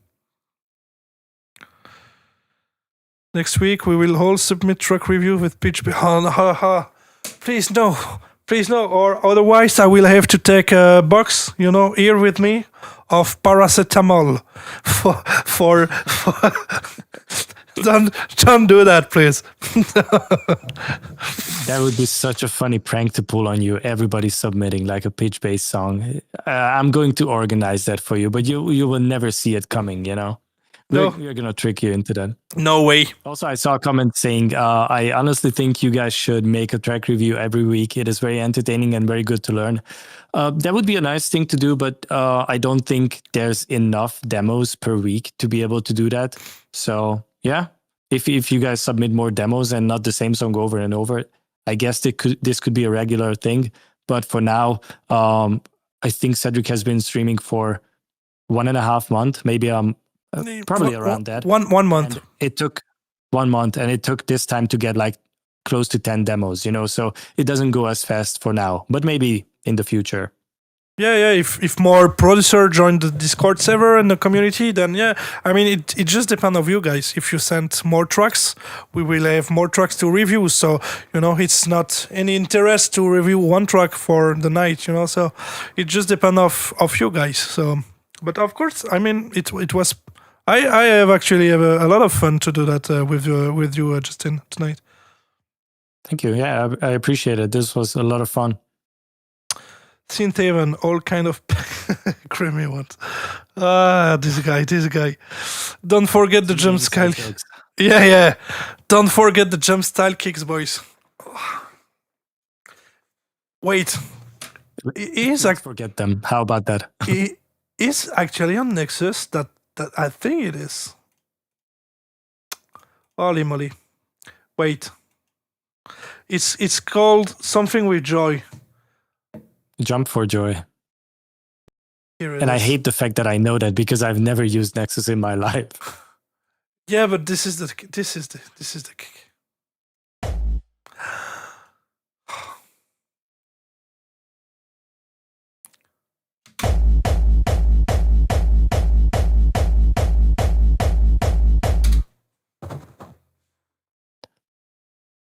Next week we will all submit track review with pitch. Please no, or otherwise I will have to take a box, you know, here with me of paracetamol. For don't do that, please. That would be such a funny prank to pull on you. Everybody submitting like a pitch bass song. I'm going to organize that for you, but you will never see it coming, you know. No. We're going to trick you into that. No way. Also, I saw a comment saying, I honestly think you guys should make a track review every week. It is very entertaining and very good to learn. That would be a nice thing to do, but I don't think there's enough demos per week to be able to do that. So, yeah, if you guys submit more demos and not the same song over and over, I guess this could be a regular thing. But for now, I think Cedric has been streaming for 1.5 months, maybe probably around that. One month. And it took 1 month, and it took this time to get like close to 10 demos, you know, so it doesn't go as fast for now, but maybe in the future. Yeah. If more producers join the Discord server and the community, then yeah. I mean, it just depends on you guys. If you send more tracks, we will have more tracks to review. So, you know, it's not any interest to review one track for the night, you know. So it just depends of you guys. So, but of course, I mean, it was. I have actually have a lot of fun to do that with you, Justin, tonight. Thank you. Yeah, I appreciate it. This was a lot of fun. Synthhaven, all kind of creamy ones. This guy. Don't forget the jump scale. Yeah. Don't forget the jump style kicks, boys. Wait, Let's forget them. How about that? it is actually on Nexus. That I think it is. Holy moly! Wait, it's called something with joy. Jump for joy. Here it And I is. hate the fact that I know that because I've never used Nexus in my life. Yeah, but this is the kick.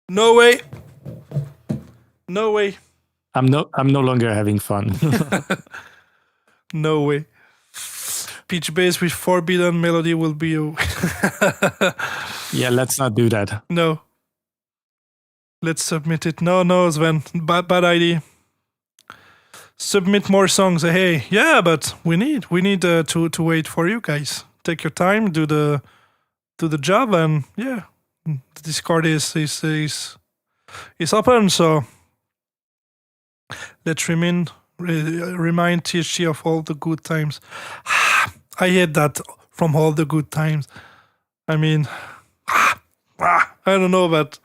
No way. No way. I'm no longer having fun. No way. Pitch bass with forbidden melody will be a Yeah, let's not do that. no. Let's submit it. No, Sven. Bad idea. Submit more songs. Hey, yeah, but we need to wait for you guys. Take your time, do the job, and yeah, the Discord is open. So let's remind THG of all the good times. I hate that from all the good times. I mean, I don't know, but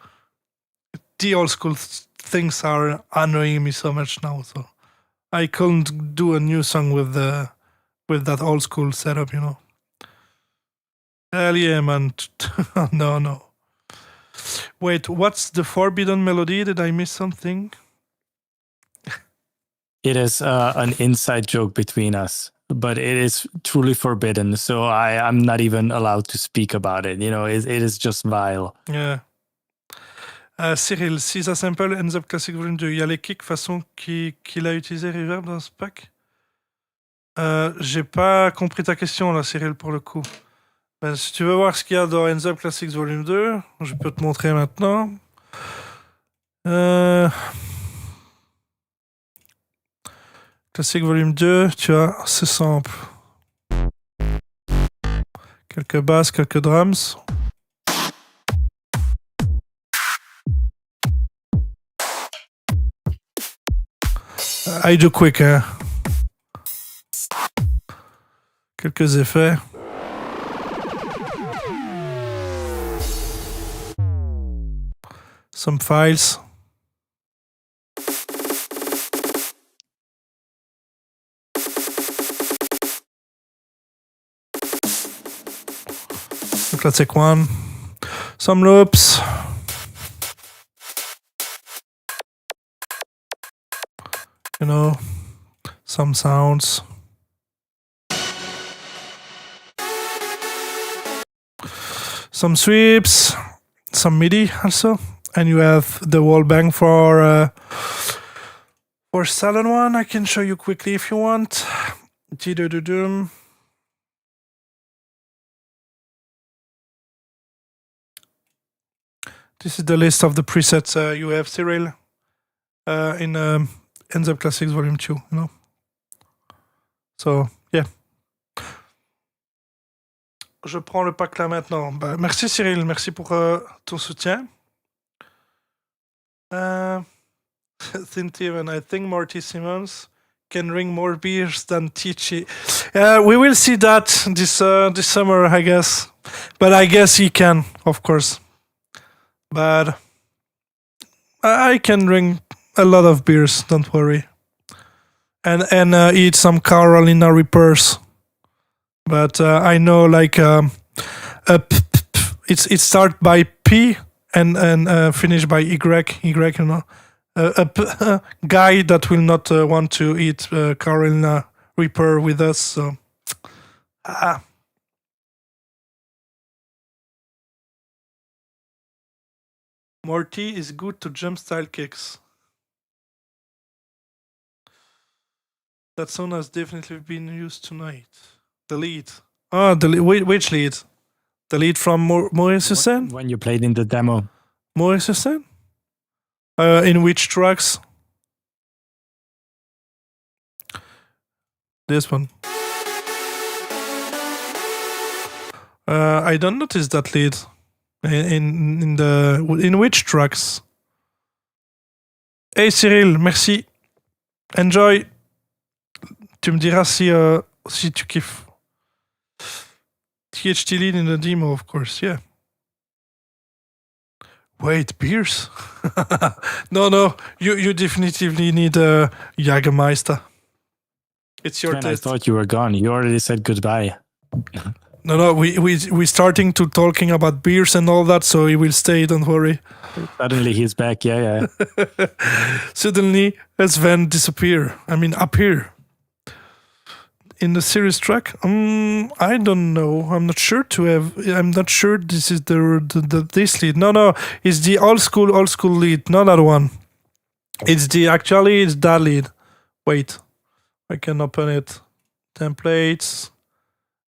the old school things are annoying me so much now. So I couldn't do a new song with that old school setup, you know. Hell yeah, man. No. Wait, what's the forbidden melody? Did I miss something? It is an inside joke between us, but it is truly forbidden. So I'm not even allowed to speak about it. You know, it is just vile. Yeah. Cyril, si ça sample Ends Up Classic Volume 2, il y a les kicks façon qu'il a utilisé Reverb dans ce pack? J'ai pas compris ta question là, Cyril, pour le coup. Ben, si tu veux voir ce qu'il y a dans Ends Up Classics Volume 2, je peux te montrer maintenant. Classic Volume 2, tu as ce sample. Quelques basses, quelques drums. I do quick, hein. Quelques effets. Some files. Classic one. Some loops. You know, some sounds. Some sweeps, some MIDI also. And you have the wall bang for Salon one. I can show you quickly if you want. Dee-doo-doo-doom. This is the list of the presets you have, Cyril, in Ends Up Classics Volume 2, you know. So, yeah. Je prends le pack là maintenant. Bah, merci Cyril, merci pour ton soutien. Thintiven, I think Marty Simmons can drink more beers than Tichy. We will see that this summer, I guess. But I guess he can, of course. But I can drink a lot of beers, don't worry. And eat some Carolina Reapers. But I know like it start by P and finish by Y, you know. A guy that will not want to eat Carolina Reaper with us, so Morty is good to jump style kicks. That song has definitely been used tonight. The lead. Oh, which lead? The lead from Maurice Hussein? When you played in the demo. Maurice Hussein? In which tracks? This one. I don't notice that lead. In which tracks? Hey Cyril, merci. Enjoy. Tu me diras si tu kiffes. THT lead in the demo, of course, yeah. Wait, beers? No, you definitively need a Jägermeister. It's your Man, I taste. thought you were gone. You already said goodbye. No, we starting to talking about beers and all that, so he will stay. Don't worry. Suddenly he's back. Yeah. Suddenly, Sven disappear. I mean, appear. In the series track, I don't know. I'm not sure this is the this lead. No, it's the old school lead. Not that one. It's that lead. Wait, I can open it. Templates.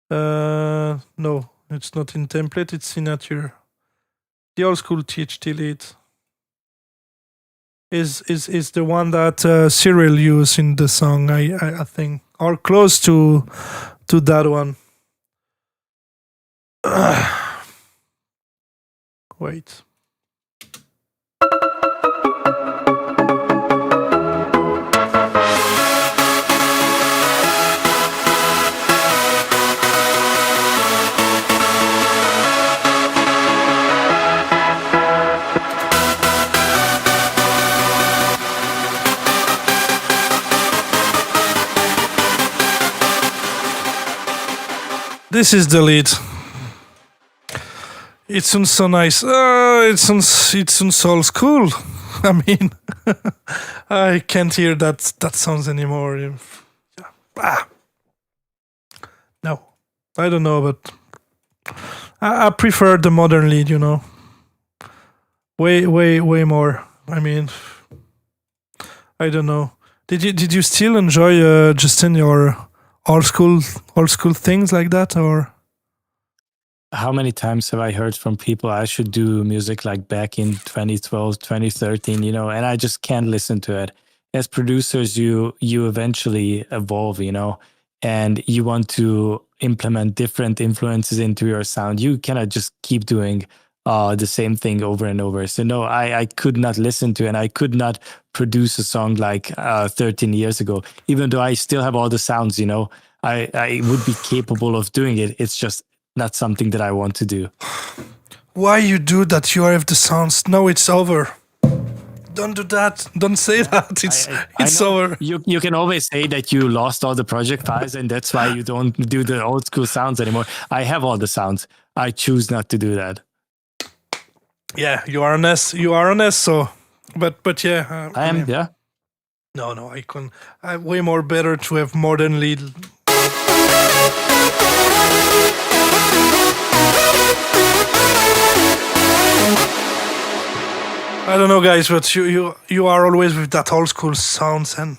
No, it's not in template. It's signature. The old school THT lead is the one that Cyril used in the song. I think, or close to that one. Wait. This is the lead. It sounds so nice. It sounds so old school. I mean, I can't hear that sounds anymore. No, I don't know, but I prefer the modern lead. Way more. I mean, I don't know. Did you still enjoy Justin your old school things like that, or? How many times have I heard from people I should do music like back in 2012, 2013, and I just can't listen to it. As producers, you eventually evolve, and you want to implement different influences into your sound. You cannot just keep doing the same thing over and over. So no, I could not listen to, and I could not produce a song like 13 years ago, even though I still have all the sounds, I would be capable of doing it. It's just not something that I want to do. Why you do that? You have the sounds. No, it's over. Don't do that. Don't say that. It's over. You can always say that you lost all the project files and that's why you don't do the old school sounds anymore. I have all the sounds. I choose not to do that. Yeah, you are honest. So, but yeah, I am. Yeah. No, I can. Way more better to have modern lead. I don't know, guys, but you are always with that old school sounds, and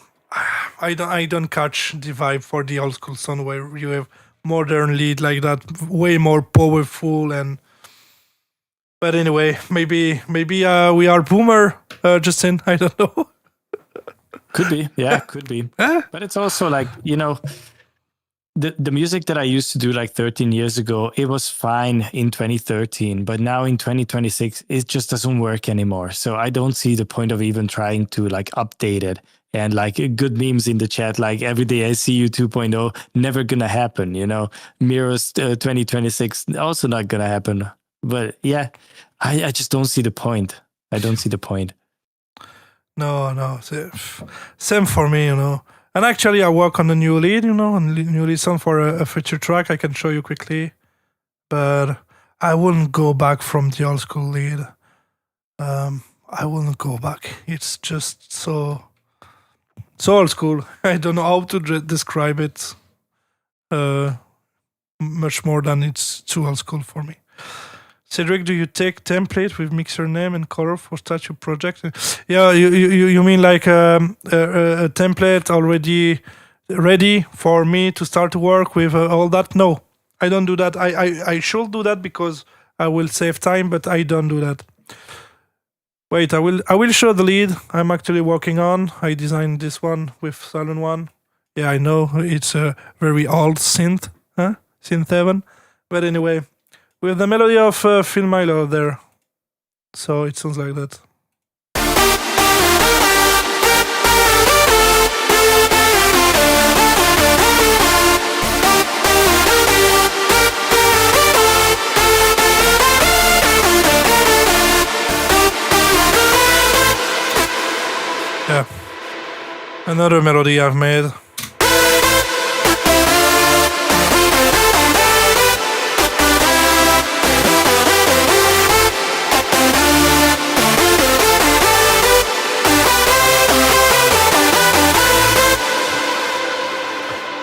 I don't catch the vibe for the old school sound where you have modern lead like that, way more powerful. And but anyway, maybe we are boomer, Justin. I don't know. Could be, yeah, could be. But it's also like the music that I used to do like 13 years ago, it was fine in 2013, but now in 2026, it just doesn't work anymore. So I don't see the point of even trying to like update it. And like good memes in the chat, like every day I see you 2.0, never gonna happen, Mirrors 2026, also not gonna happen. But yeah, I just don't see the point. I don't see the point. No, same for me, And actually, I work on a new lead, on new lead song for a future track. I can show you quickly, but I wouldn't go back from the old school lead. I wouldn't go back. It's just so old school. I don't know how to describe it. Much more than it's too old school for me. Cedric, do you take template with mixer name and color for statue project? Yeah, you mean like a template already ready for me to start to work with all that? No, I don't do that. I should do that because I will save time, but I don't do that. Wait, I will show the lead I'm actually working on. I designed this one with Silent One. Yeah, I know it's a very old synth, Synth 7. But anyway, with the melody of Phil Myles there. So it sounds like that. Yeah. Another melody I've made.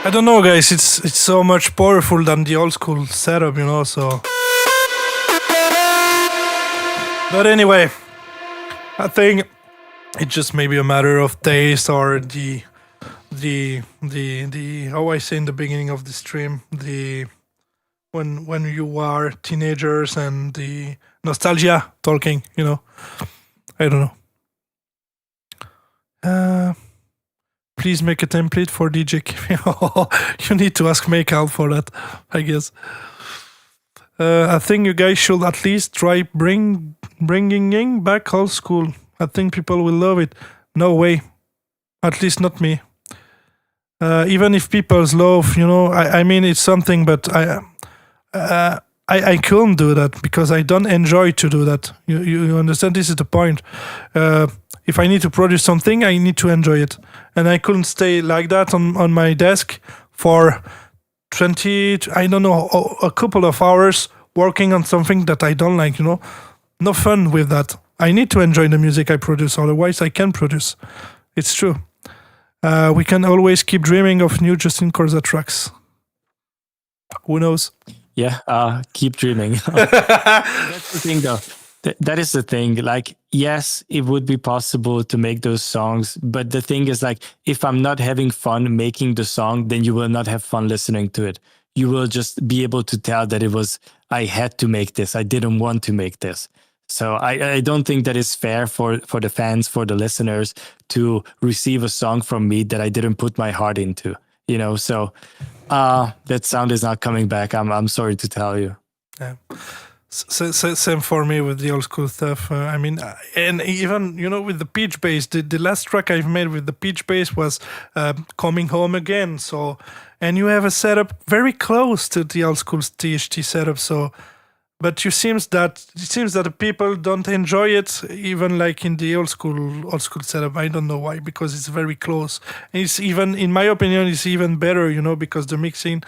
I don't know, guys. It's so much powerful than the old school setup, you know. So, but anyway, I think it just may be a matter of taste or the how I say in the beginning of the stream, the when you are teenagers and the nostalgia talking, you know. I don't know. Please make a template for DJ. You need to ask Make out for that, I guess. I think you guys should at least try bringing back old school. I think people will love it. No way. At least not me. Even if people's love, you know, I mean, it's something, but I couldn't do that because I don't enjoy to do that. You understand? This is the point. If I need to produce something, I need to enjoy it. And I couldn't stay like that on my desk for 20, I don't know, a couple of hours working on something that I don't like, you know. No fun with that. I need to enjoy the music I produce, otherwise I can't produce. It's true. We can always keep dreaming of new Justin Corza tracks. Who knows? Yeah, keep dreaming. That's the thing, though. That is the thing. Like, yes, it would be possible to make those songs, but the thing is, like, if I'm not having fun making the song, then you will not have fun listening to it. You will just be able to tell that I had to make this. I didn't want to make this. So I don't think that is fair for the fans, for the listeners to receive a song from me that I didn't put my heart into, you know? So that sound is not coming back. I'm sorry to tell you. Yeah. Same for me with the old school stuff. I mean, and even, you know, with the pitch bass, the last track I've made with the pitch bass was Coming Home Again. So, and you have a setup very close to the old school THT setup. So, but it seems that the people don't enjoy it, even like in the old school setup. I don't know why, because it's very close. And it's even, in my opinion, it's even better, you know, because the mixing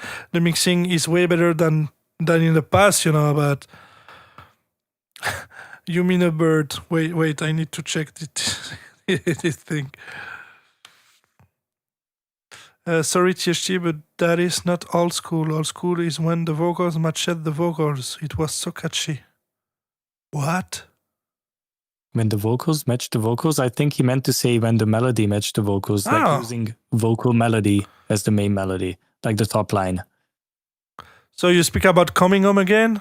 is way better than in the past, you know. But you mean a bird? Wait, I need to check this thing. Sorry, THT, but that is not old school. Old school is when the vocals matched the vocals. It was so catchy. What? When the vocals match the vocals? I think he meant to say when the melody matched the vocals, like using vocal melody as the main melody, like the top line. So you speak about Coming Home Again?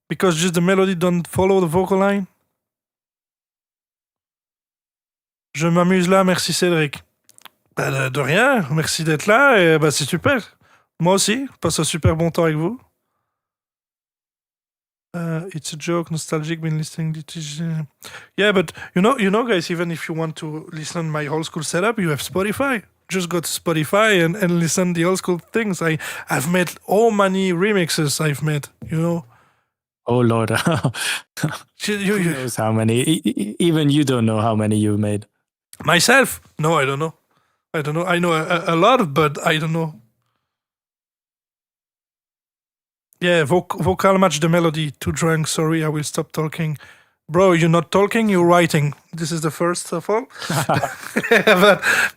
Because just the melody don't follow the vocal line? Je m'amuse là, merci Cédric. Bah, de rien, merci d'être là, et bah, c'est super. Moi aussi, je passe un super bon temps avec vous. It's a joke, nostalgic, been listening to... Yeah, but you know, guys, even if you want to listen my old school setup, you have Spotify. Just go to Spotify and listen the old school things. I've made all many remixes I've made, you know. Oh, Lord. Who knows how many? Even you don't know how many you've made. Myself? No, I don't know. I know a lot, but I don't know. Yeah, vocal match the melody. Too drunk, sorry, I will stop talking. Bro, you're not talking, you're writing. This is the first of all.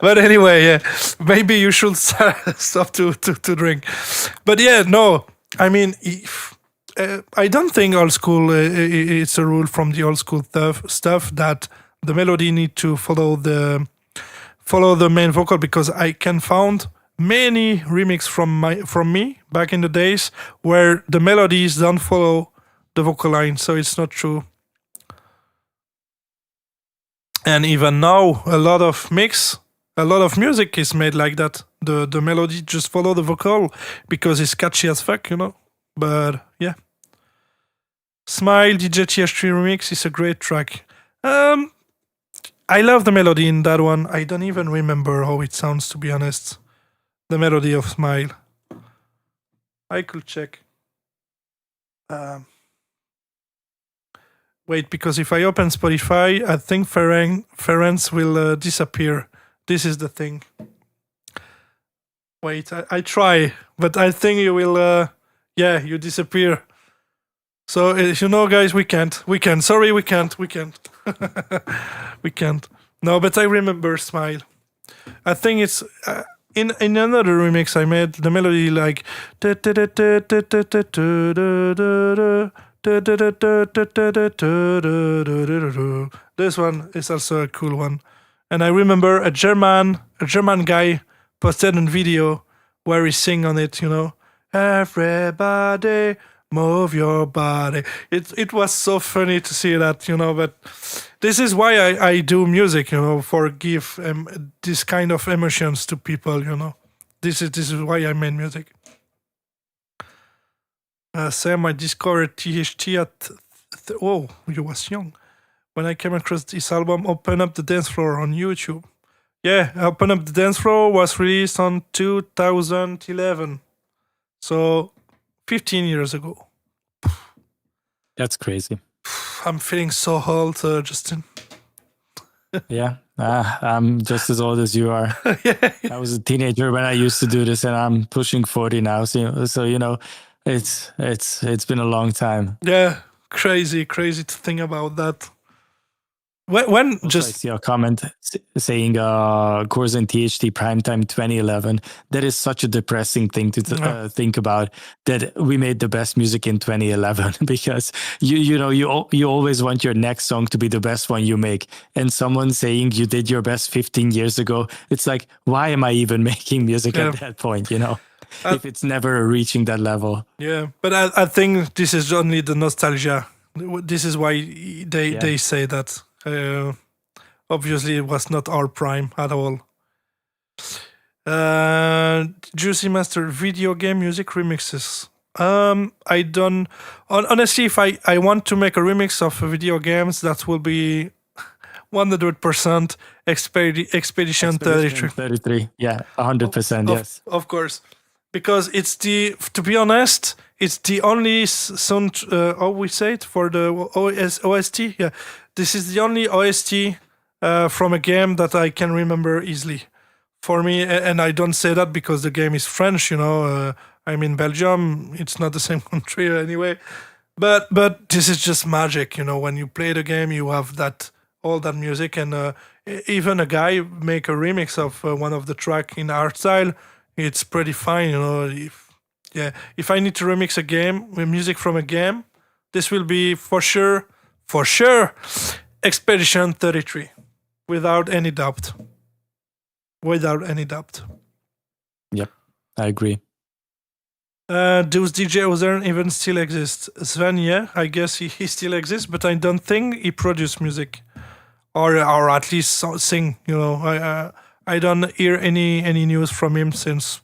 but anyway, yeah, maybe you should stop to drink. But yeah, no, I mean, I don't think old school, it's a rule from the old school stuff that the melody need to follow the main vocal, because I can found many remix from me back in the days where the melodies don't follow the vocal line, so it's not true. And even now, a lot of mix A lot of music is made like that. The melody just follow the vocal because it's catchy as fuck, you know. But yeah. Smile DJ TH3 remix is a great track. I love the melody in that one. I don't even remember how it sounds, to be honest. The melody of Smile. I could check. Wait, because if I open Spotify, I think Ferenc will disappear. This is the thing. Wait, I try, but I think you will. Yeah, you disappear. So you know, guys, we can't. Sorry, we can't. We can't. No, but I remember Smile. I think it's in another remix I made. The melody like. This one is also a cool one. And I remember a German guy posted a video where he sing on it, you know. Everybody move your body. It was so funny to see that, you know, but this is why I do music, you know, for give this kind of emotions to people, you know. This is why I made music. Sam, I discovered THT at oh, you was young when I came across this album. Open Up the Dance Floor on YouTube. Yeah, Open Up the Dance Floor was released on 2011, so 15 years ago. That's crazy. I'm feeling so old, Justin. Yeah, I'm just as old as you are. I was a teenager when I used to do this, and I'm pushing 40 now. So you know, it's been a long time. Yeah, crazy to think about that. When Also, just I see a comment saying Corza and THT Primetime 2011. That is such a depressing thing to think about, that we made the best music in 2011, because you always want your next song to be the best one you make, and someone saying you did your best 15 years ago, it's like, why am I even making music at that point, you know? If it's never reaching that level. Yeah, but I think this is only the nostalgia. This is why they say that. Obviously, it was not our prime at all. Juicy Master video game music remixes. I don't. Honestly, if I want to make a remix of video games, that will be 100% Expedition 33. 33, yeah, 100%, yes. Of course. Because it's to be honest, it's the only sound, how we say it, for the OST. Yeah, this is the only OST from a game that I can remember easily. For me, and I don't say that because the game is French, you know. I'm in Belgium. It's not the same country anyway. But this is just magic, you know. When you play the game, you have all that music, and even a guy make a remix of one of the track in Hardstyle. It's pretty fine, you know. If I need to remix a game with music from a game, this will be for sure, Expedition 33, without any doubt. Yep, I agree. Does DJ Ozern even still exist? Sven, yeah, I guess he still exists, but I don't think he produced music, or at least sing. You know, I don't hear any news from him since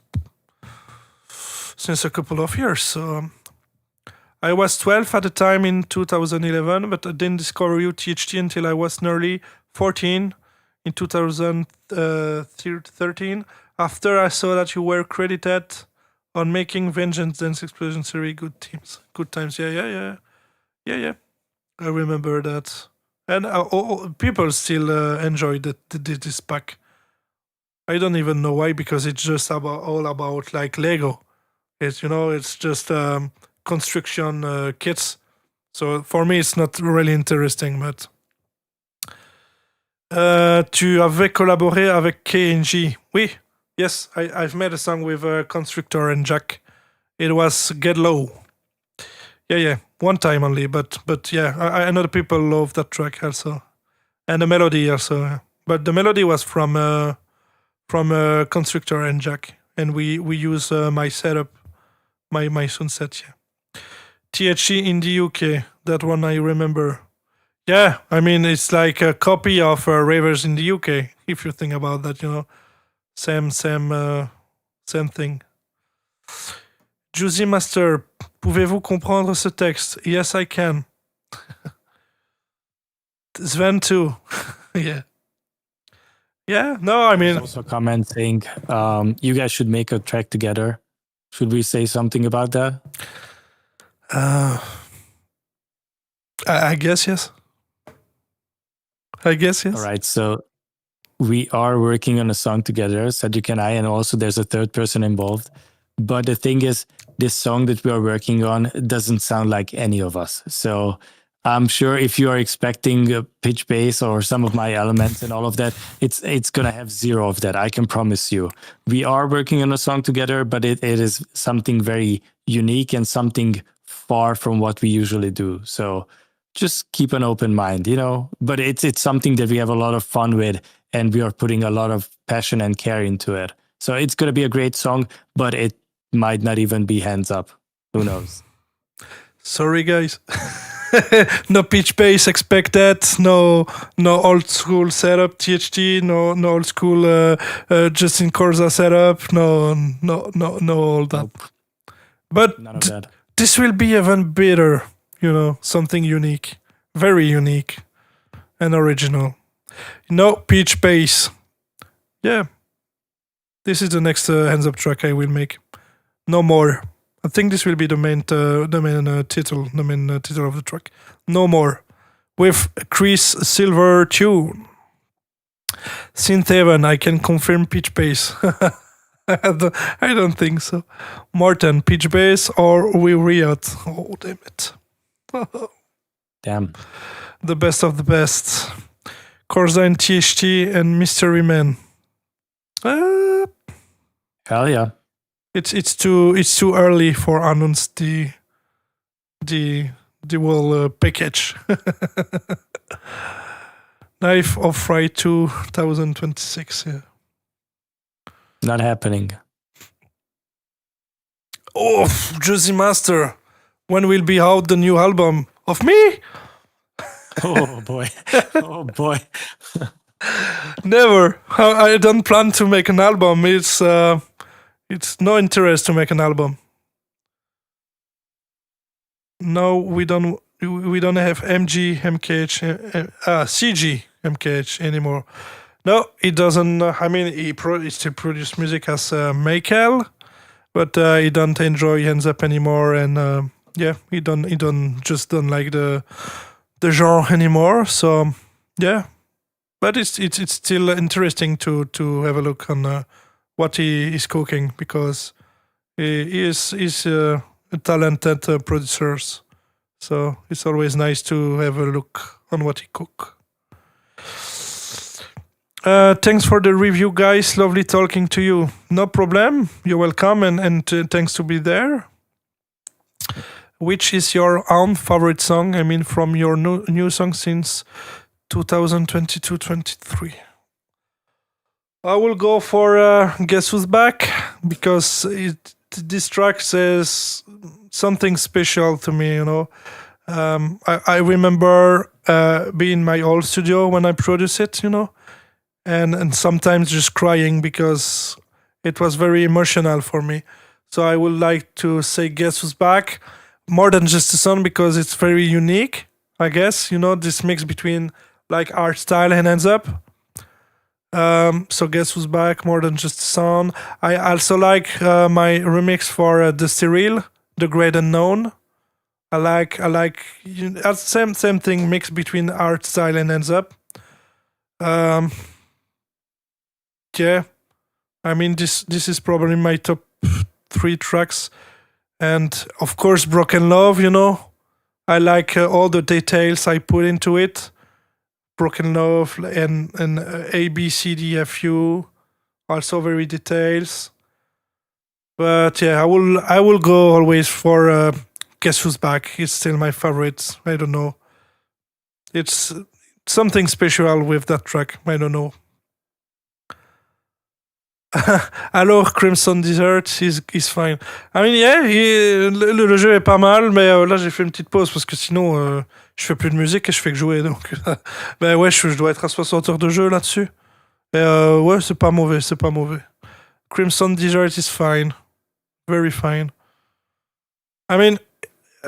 a couple of years. So I was 12 at the time in 2011, but I didn't discover UTHT until I was nearly 14 in 2013. After I saw that you were credited on making Vengeance Dance Explosion Seri. Good times. Yeah. I remember that, and people still enjoy this pack. I don't even know why, because it's just all about like Lego. It's just construction kits. So for me, it's not really interesting. But tu avais collaboré avec KNG. Oui, yes, I've made a song with Constructor and Jack. It was Get Low. Yeah, one time only, but yeah, I know the people love that track also, and the melody also. Yeah. But the melody was from Constructor and Jack, and we use my setup, my sound set. Yeah. THC in the UK, that one I remember. Yeah, I mean it's like a copy of Ravers in the UK. If you think about that, same thing. Juicy Master, pouvez-vous comprendre ce texte? Yes, I can. Sven too. Yeah. Yeah. No, I mean, Also, a comment saying you guys should make a track together. Should we say something about that? I guess yes. I guess yes. All right. So we are working on a song together, Cedric and I, and also there's a third person involved. But the thing is, this song that we are working on doesn't sound like any of us. So I'm sure if you are expecting a pitch bass or some of my elements and all of that, it's gonna have zero of that. I can promise you. We are working on a song together, but it is something very unique and something far from what we usually do. So just keep an open mind, But it's something that we have a lot of fun with, and we are putting a lot of passion and care into it. So it's gonna be a great song, but it might not even be hands up. Who knows? Sorry, guys. No pitch bass, expect that. No old school setup, THT. No old school Justin Corza setup. No all that. Nope. But None of that. this will be even better. Something unique, very unique, and original. No pitch bass. Yeah. This is the next hands up track I will make. No more. I think this will be the main title of the track. No more, with Chris Silvertune. Synth Heaven, I can confirm pitch bass. I don't think so. Martin, pitch bass or we Riot? Oh damn it! Damn. The best of the best. Corza and THT and Mystery Man. Hell yeah. It's too early for announce the whole package. Knife of Fry 2026. Yeah. Not happening. Oh, Juicy Master. When will be out the new album of me? Oh boy. Oh boy. Never. I don't plan to make an album. It's no interest to make an album. No, we don't have MG, MKH, CG, MKH anymore. No, he doesn't. I mean, he still produce music as Michael, but he don't enjoy hands up anymore, and he don't like the genre anymore. So yeah, but it's still interesting to have a look on what he is cooking, because he is a talented producer. So it's always nice to have a look on what he cook. Thanks for the review, guys. Lovely talking to you. No problem. You're welcome, and thanks to be there. Which is your own favorite song? I mean, from your new song since 2022-23. I will go for Guess Who's Back, because this track says something special to me, I remember being in my old studio when I produced it, and sometimes just crying because it was very emotional for me. So I would like to say Guess Who's Back more than just a song, because it's very unique, I guess, this mix between like Hardstyle and hands up. So Guess Who's Back more than just a song. I also like my remix for the Cyril, The Great Unknown. I like same thing, mix between Hardstyle and hands up. Yeah, I mean this is probably my top 3 tracks, and of course Broken Love. I like all the details I put into it. Broken Love and A, B, C, D, F, U, also very details. But yeah, I will go always for Guess Who's Back. It's still my favorite. I don't know. It's something special with that track. I don't know. Alors, Crimson Desert is fine. I mean, yeah, le jeu est pas mal, mais là, j'ai fait une petite pause parce que sinon, je fais plus de musique et je fais que jouer. Donc, ben ouais, je dois être à 60 heures de jeu là-dessus. Et ouais, c'est pas mauvais, c'est pas mauvais. Crimson Desert is fine. Very fine. I mean,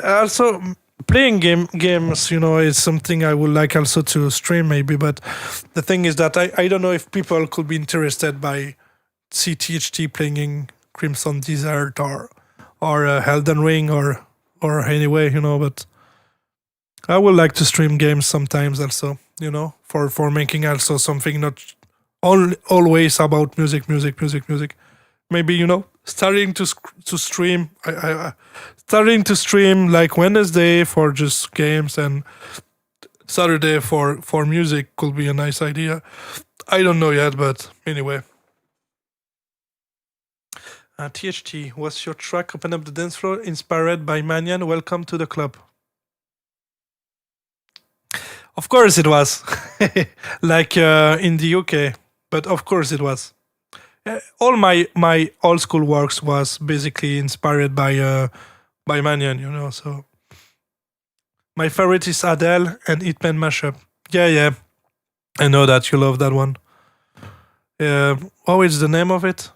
also, playing games, is something I would like also to stream maybe, but the thing is that I don't know if people could be interested by CTHT playing in Crimson Desert or Elden Ring or anyway, but I would like to stream games sometimes also, for making also something not always about music. Maybe starting to stream. I starting to stream like Wednesday for just games and Saturday for music could be a nice idea. I don't know yet, but anyway. THT, was your track Open Up the Dance Floor inspired by Madeon? Welcome to the club. Of course it was. Like in the UK, but of course it was. All my old school works was basically inspired by Madeon, so my favorite is Adele and Hitman Mashup. Yeah. I know that you love that one. What is the name of it?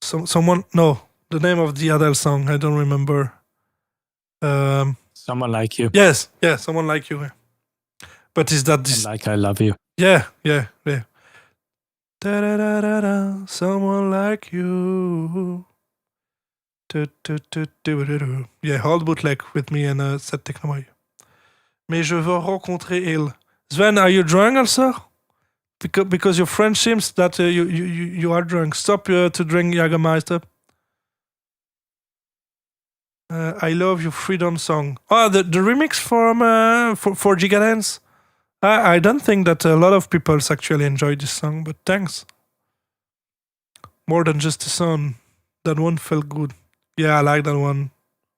The name of the Adele song, I don't remember. Someone Like You. Yes, Someone Like You. But is that this? And Like I Love You. Yeah. Da-da-da-da-da, someone like you. Du-du-du-du-du-du. Yeah, hold bootleg with me and set technology. Mais je veux rencontrer il. Sven, are you drunk also? Because your friend seems that you are drunk. Stop to drink Jägermeister. I love your freedom song. Oh, the remix for Gigadance. I don't think that a lot of people actually enjoy this song, but thanks. More than just a song. That one felt good. Yeah, I like that one.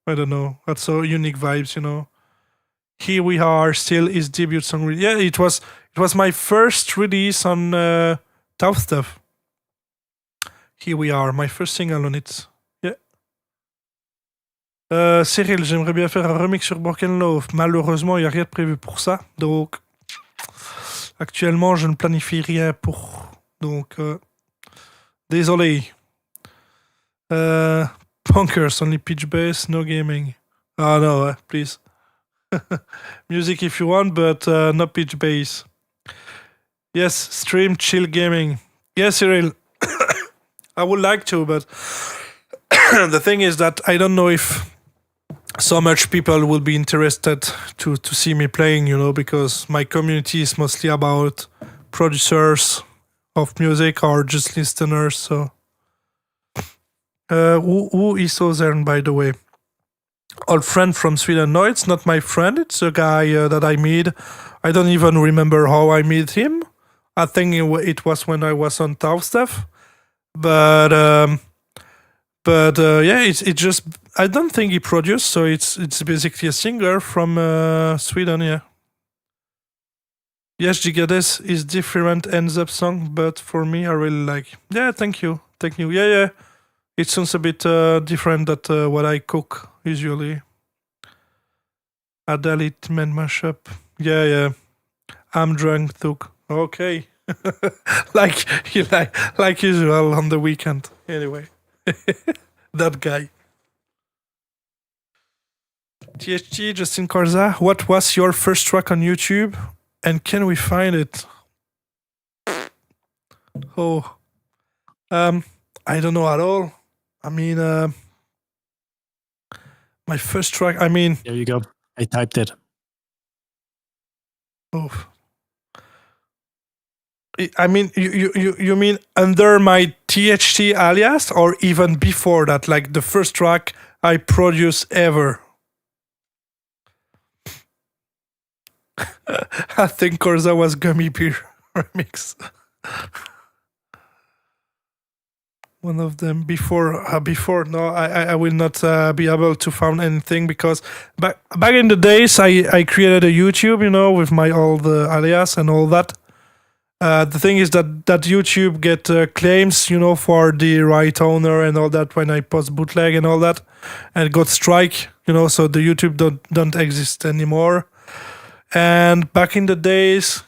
I don't know. That's so unique vibes. Here We Are, still his debut song. Yeah, it was my first release on Tough Stuff. Here We Are, my first single on it. Yeah. Cyril, j'aimerais bien faire un remix sur Broken Love. Malheureusement, il n'y a rien de prévu pour ça. Donc, actuellement, je ne planifie rien pour. Donc, désolé. Punkers, only pitch bass, no gaming. Oh no, please. Music if you want, but no pitch bass. Yes, stream chill gaming. Yes, Cyril. I would like to, but the thing is that I don't know if so much people will be interested to see me playing, because my community is mostly about producers of music or just listeners. So, who is Southern, by the way? Old friend from Sweden. No, it's not my friend. It's a guy that I meet. I don't even remember how I met him. I think it was when I was on Tough Stuff. But yeah, it's just I don't think he produced, so it's basically a singer from Sweden. Yeah. Yes, Gigades is different ends up song, but for me, I really like. Yeah, thank you. Yeah. It sounds a bit different than what I cook usually. Adele Hitman Mashup. Yeah. I'm drunk too. Okay. like usual on the weekend. Anyway. That guy. THG, Justin Corza, what was your first track on YouTube? And can we find it? Oh. I don't know at all. I mean, my first track, There you go. I typed it. Oh. I mean, you mean under my THT alias or even before that, like the first track I produced ever? I think Corza was Gummy Beer remix. One of them before. No, I will not be able to find anything because back in the days I created a YouTube, with my old alias and all that. The thing is that YouTube get claims, for the right owner and all that when I post bootleg and all that, and got strike, so the YouTube don't exist anymore. And back in the days,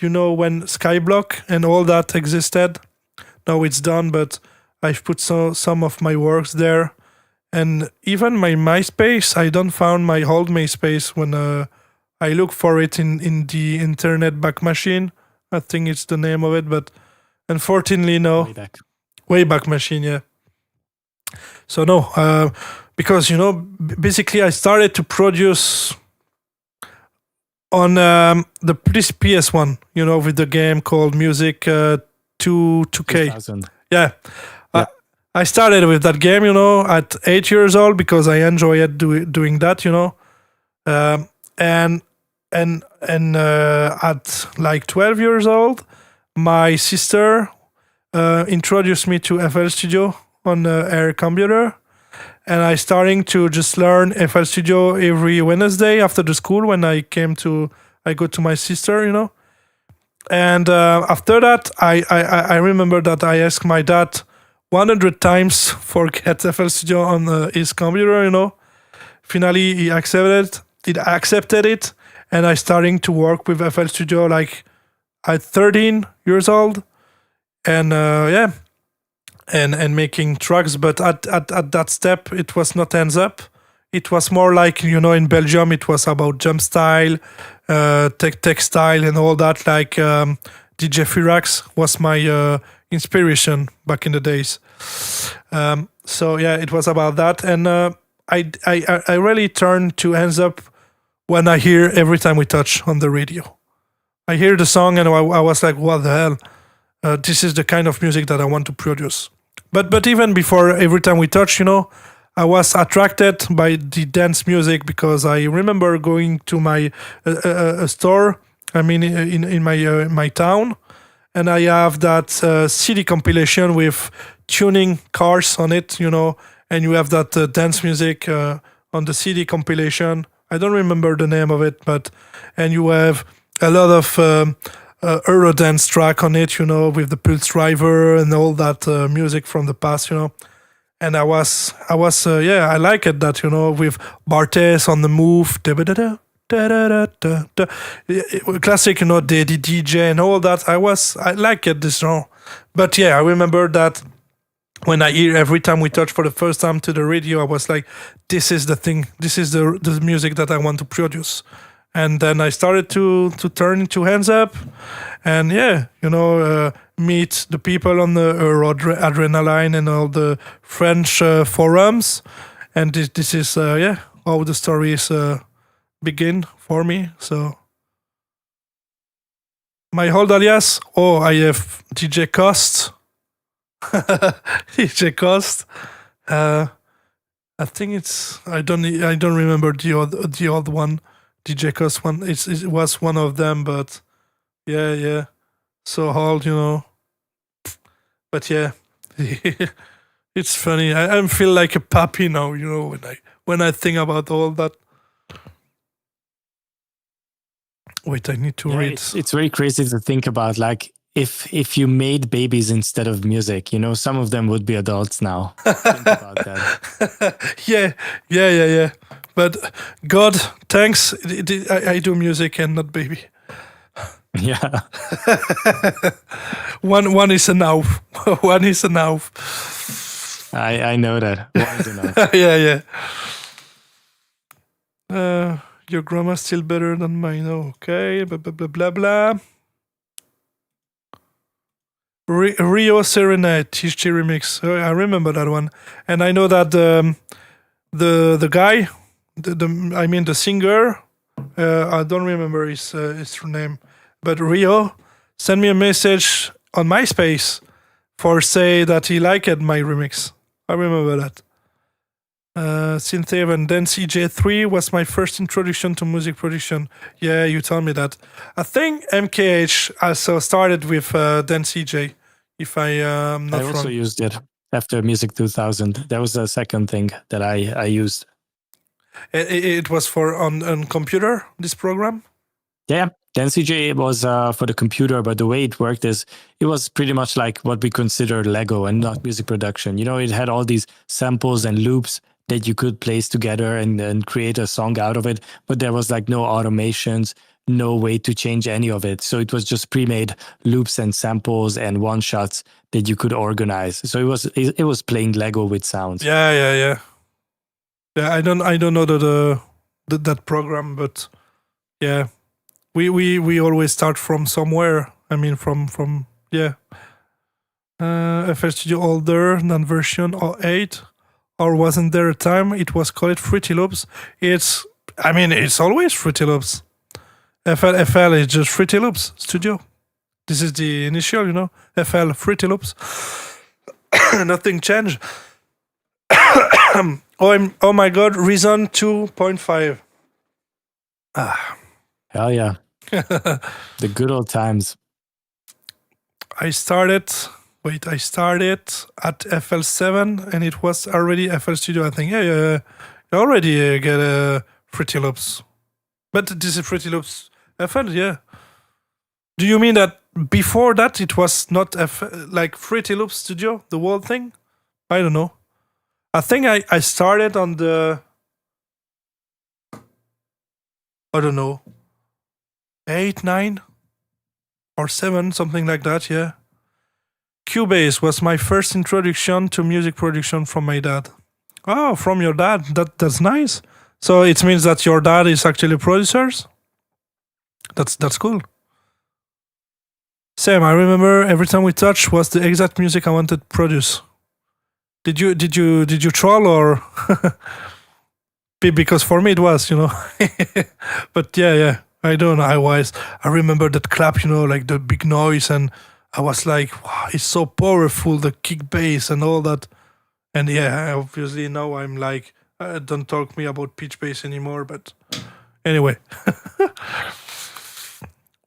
when Skyblock and all that existed, now it's done, but I've put some of my works there. And even my MySpace, I don't found my old MySpace when I look for it in the internet back machine. I think it's the name of it, but unfortunately, no. Wayback Machine, yeah. So no, because basically I started to produce on the PS1, with the game called Music 2K. 2000. Yeah. I started with that game, at 8 years old because I enjoyed doing that, and at like 12 years old, my sister introduced me to FL Studio on her computer, and I starting to just learn FL Studio every Wednesday after the school when I go to my sister, and after that, I remember that I asked my dad 100 times for get FL Studio on his computer, Finally, he accepted it, and I starting to work with FL Studio like at 13 years old, and and making tracks. But at that step, it was not hands up. It was more like, in Belgium, it was about jump style, tech style, and all that. Like DJ Firax was my inspiration back in the days. So yeah, it was about that, and I really turned to hands up when I hear Every Time We Touch on the radio. I hear the song and I was like, what the hell? This is the kind of music that I want to produce. But even before Every Time We Touch, I was attracted by the dance music because I remember going to my a store. I mean, in my town, and I have that CD compilation with tuning cars on it, and you have that dance music on the CD compilation. I don't remember the name of it, and you have a lot of Eurodance track on it, with the Pulse Driver and all that music from the past, And I was, I like it that, with Bartes on the move, classic, the DJ and all that. I like it, this song. But yeah, I remember that when I hear Every Time We Touch for the first time to the radio, I was like, this is the thing. This is the music that I want to produce. And then I started to turn into hands up, and meet the people on the Adrenaline and all the French forums, and this is how the stories begin for me. So my old alias, I have DJ Cost. DJ Cost. I think it's I don't remember the old one. DJ Cost one. It was one of them, but yeah. So old, But yeah, it's funny. I feel like a puppy now, when I think about all that. Wait, I need to read. It's very crazy to think about, like, if you made babies instead of music, some of them would be adults now. Think about that. Yeah. But God, thanks. I do music and not baby. Yeah. One is enough. One is enough. I know that. One is enough. Yeah. Your grammar's still better than mine. Okay. Blah blah blah blah. Rio Serenade THT remix. I remember that one, and I know that the guy, the singer. I don't remember his name. But Rio sent me a message on MySpace for say that he liked my remix. I remember that. Synthwave and Dance EJ3 was my first introduction to music production. Yeah, you told me that. I think MKH also started with Dance EJ, if I am not wrong. I also used it after Music 2000. That was the second thing that I used. It was for on computer, this program? Yeah, DanceDJ was for the computer, but the way it worked is it was pretty much like what we consider Lego and not music production. You know, it had all these samples and loops that you could place together and then create a song out of it, but there was like no automations, no way to change any of it. So it was just pre-made loops and samples and one-shots that you could organize. So it was playing Lego with sounds. Yeah. I don't know that program, but yeah. We always start from somewhere. I mean, from FL Studio older than version 8, or wasn't there a time it was called Fruity Loops? It's always Fruity Loops. FL is just Fruity Loops Studio. This is the initial, you know, FL Fruity Loops. Nothing changed. Oh my God, Reason 2.5. Hell yeah. The good old times. I started at FL7 and it was already FL Studio. I think, you already get Fruity Loops. But this is Fruity Loops FL, yeah. Do you mean that before that it was not like Fruity Loops Studio, the whole thing? I don't know. I think I started on the, I don't know, 8, 9 or 7, something like that, yeah. Cubase was my first introduction to music production from my dad. Oh, from your dad? That's nice. So it means that your dad is actually producers? That's cool. Sam, I remember every time we touched was the exact music I wanted to produce. Did you troll or because for me it was, you know. But yeah, I don't know. I remember that clap, you know, like the big noise, and I was like, wow, it's so powerful, the kick bass and all that. And yeah, obviously now I'm like, don't talk me about pitch bass anymore. But anyway,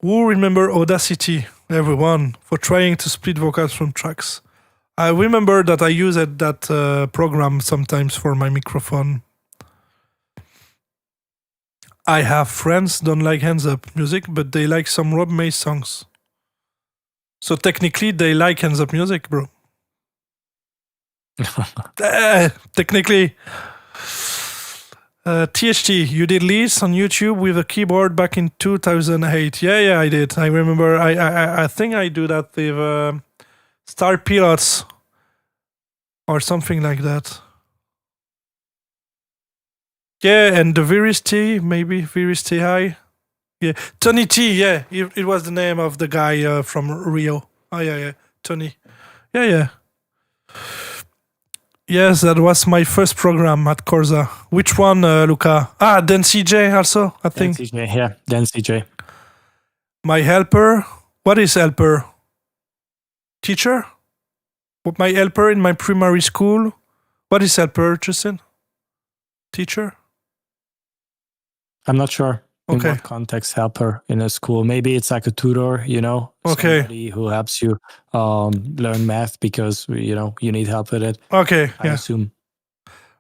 who remember Audacity? Everyone, for trying to split vocals from tracks. I remember that I used that program sometimes for my microphone. I have friends don't like hands up music, but they like some Rob Mays songs. So technically, they like hands up music, bro. Technically. THT, you did leads on YouTube with a keyboard back in 2008. Yeah, I did. I remember. I think I do that with Star Pilots or something like that. Yeah, and the Virus T, maybe Virus T High. Yeah, Tony T. Yeah, it was the name of the guy from Rio. Oh yeah, Tony. Yeah. Yes, that was my first program at Corza. Which one, Luca? DanceDJ also, I think. DanceDJ, yeah, DanceDJ. My helper. What is helper? Teacher? My helper in my primary school. What is helper, Justin? Teacher? I'm not sure. In Okay. what context helper in a school? Maybe it's like a tutor, you know, Okay. somebody who helps you learn math because you need help with it. Okay, I yeah. assume.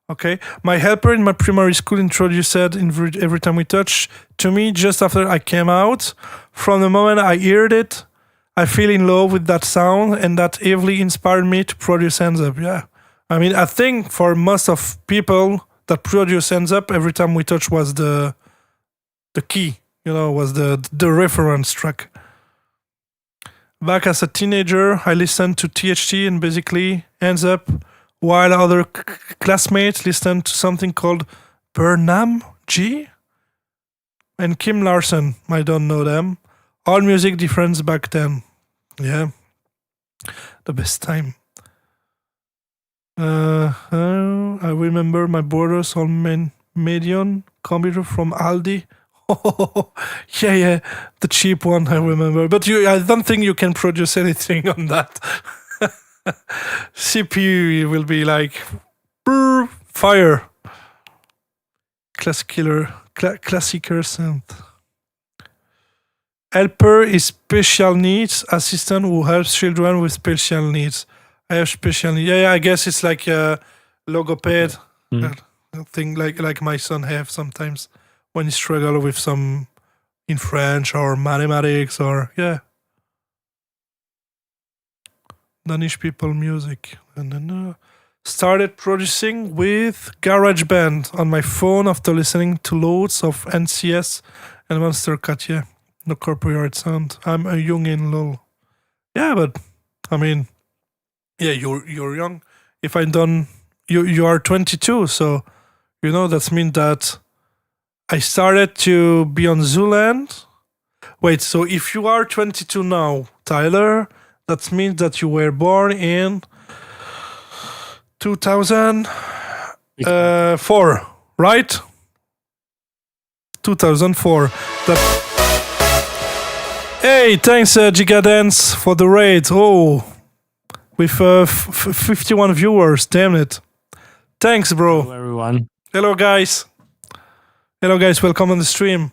Okay. My helper in my primary school introduced it every time we touch to me just after I came out. From the moment I heard it, I fell in love with that sound, and that heavily inspired me to produce hands up. Yeah. I mean, I think for most of people that produce hands up, every time we touch was the key, you know, was the reference track. Back as a teenager, I listened to THT and basically hands up, while other classmates listened to something called Burnham G and Kim Larson. I don't know them. All music difference back then. Yeah. The best time. I remember my brother's old Madeon computer from Aldi. Oh, yeah, the cheap one, I remember. But I don't think you can produce anything on that. CPU will be like fire. Classicer sound. Helper is special needs assistant who helps children with special needs. I have special needs. Yeah, I guess it's like a logoped thing like my son have sometimes when he struggle with some in French or mathematics or Danish people music. And then started producing with GarageBand on my phone after listening to loads of NCS and Monster Cat. Yeah, no copyright sound. I'm a youngin, lol. Yeah, but I mean, yeah, you're young. If I'm done, you are 22, so that means that I started to be on Zooland. Wait, so if you are 22 now, Tyler, that means that you were born in 2004, right? 2004. Hey, thanks, Gigadance, for the raid. Oh, with 51 viewers. Damn it. Thanks, bro. Hello, everyone. Hello, guys. Welcome on the stream.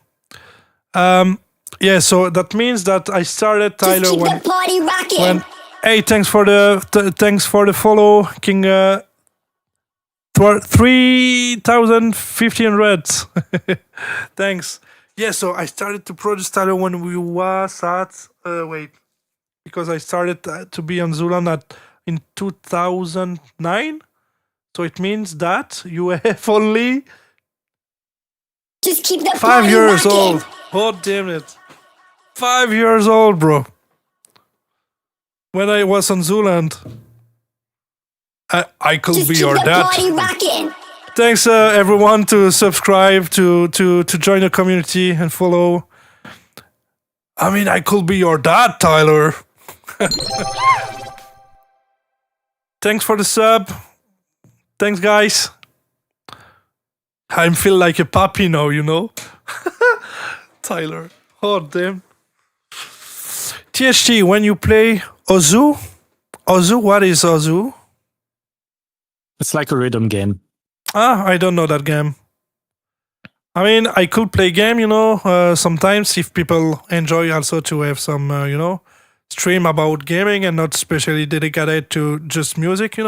Yeah, so that means that I started Tyler Just keep when. the party rocking. Hey, thanks for the follow, King. 3,015 Thanks. Yeah, so I started to produce Tyler when we was at because I started to be on Zulan in 2009. So it means that you have only Just keep the 5 party years rocking. old. Oh, damn it. 5 years old, bro. When I was on Zooland, I could Just be keep your the dad. party rocking. Thanks, everyone, to subscribe, to join the community and follow. I mean, I could be your dad, Tyler. Thanks for the sub. Thanks, guys. I feel like a puppy now, Tyler. Oh, damn. THT, when you play Ozu, what is Ozu? It's like a rhythm game. I don't know that game. I mean, I could play game, sometimes if people enjoy also to have some, stream about gaming and not specially dedicated to just music,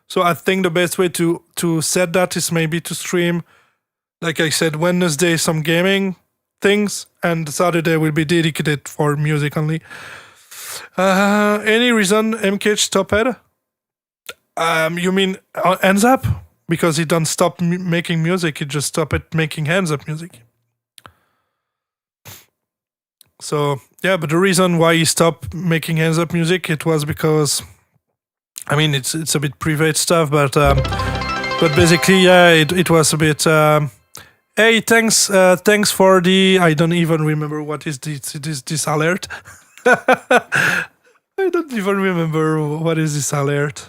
So I think the best way to set that is maybe to stream, like I said, Wednesday some gaming things and Saturday will be dedicated for music only. Any reason MKH stopped? You mean hands up? Because he don't stop making music, he just stopped making hands up music. So yeah, but the reason why he stopped making hands up music, it was because, I mean, it's a bit private stuff, but basically, yeah, it was a bit. Hey, thanks for the. I don't even remember what is this alert. I don't even remember what is this alert.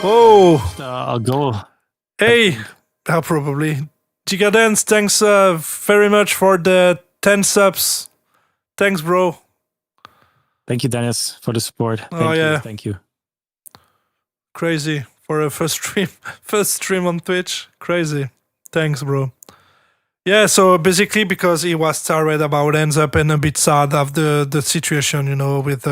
Oh, I'll go. hey, probably. Gigadance, thanks very much for the 10 subs. Thanks, bro. Thank you, Dennis, for the support. Thank you. Crazy for a first stream on Twitch. Crazy. Thanks, bro. Yeah, so basically because he was tired about ends up and a bit sad of the situation, with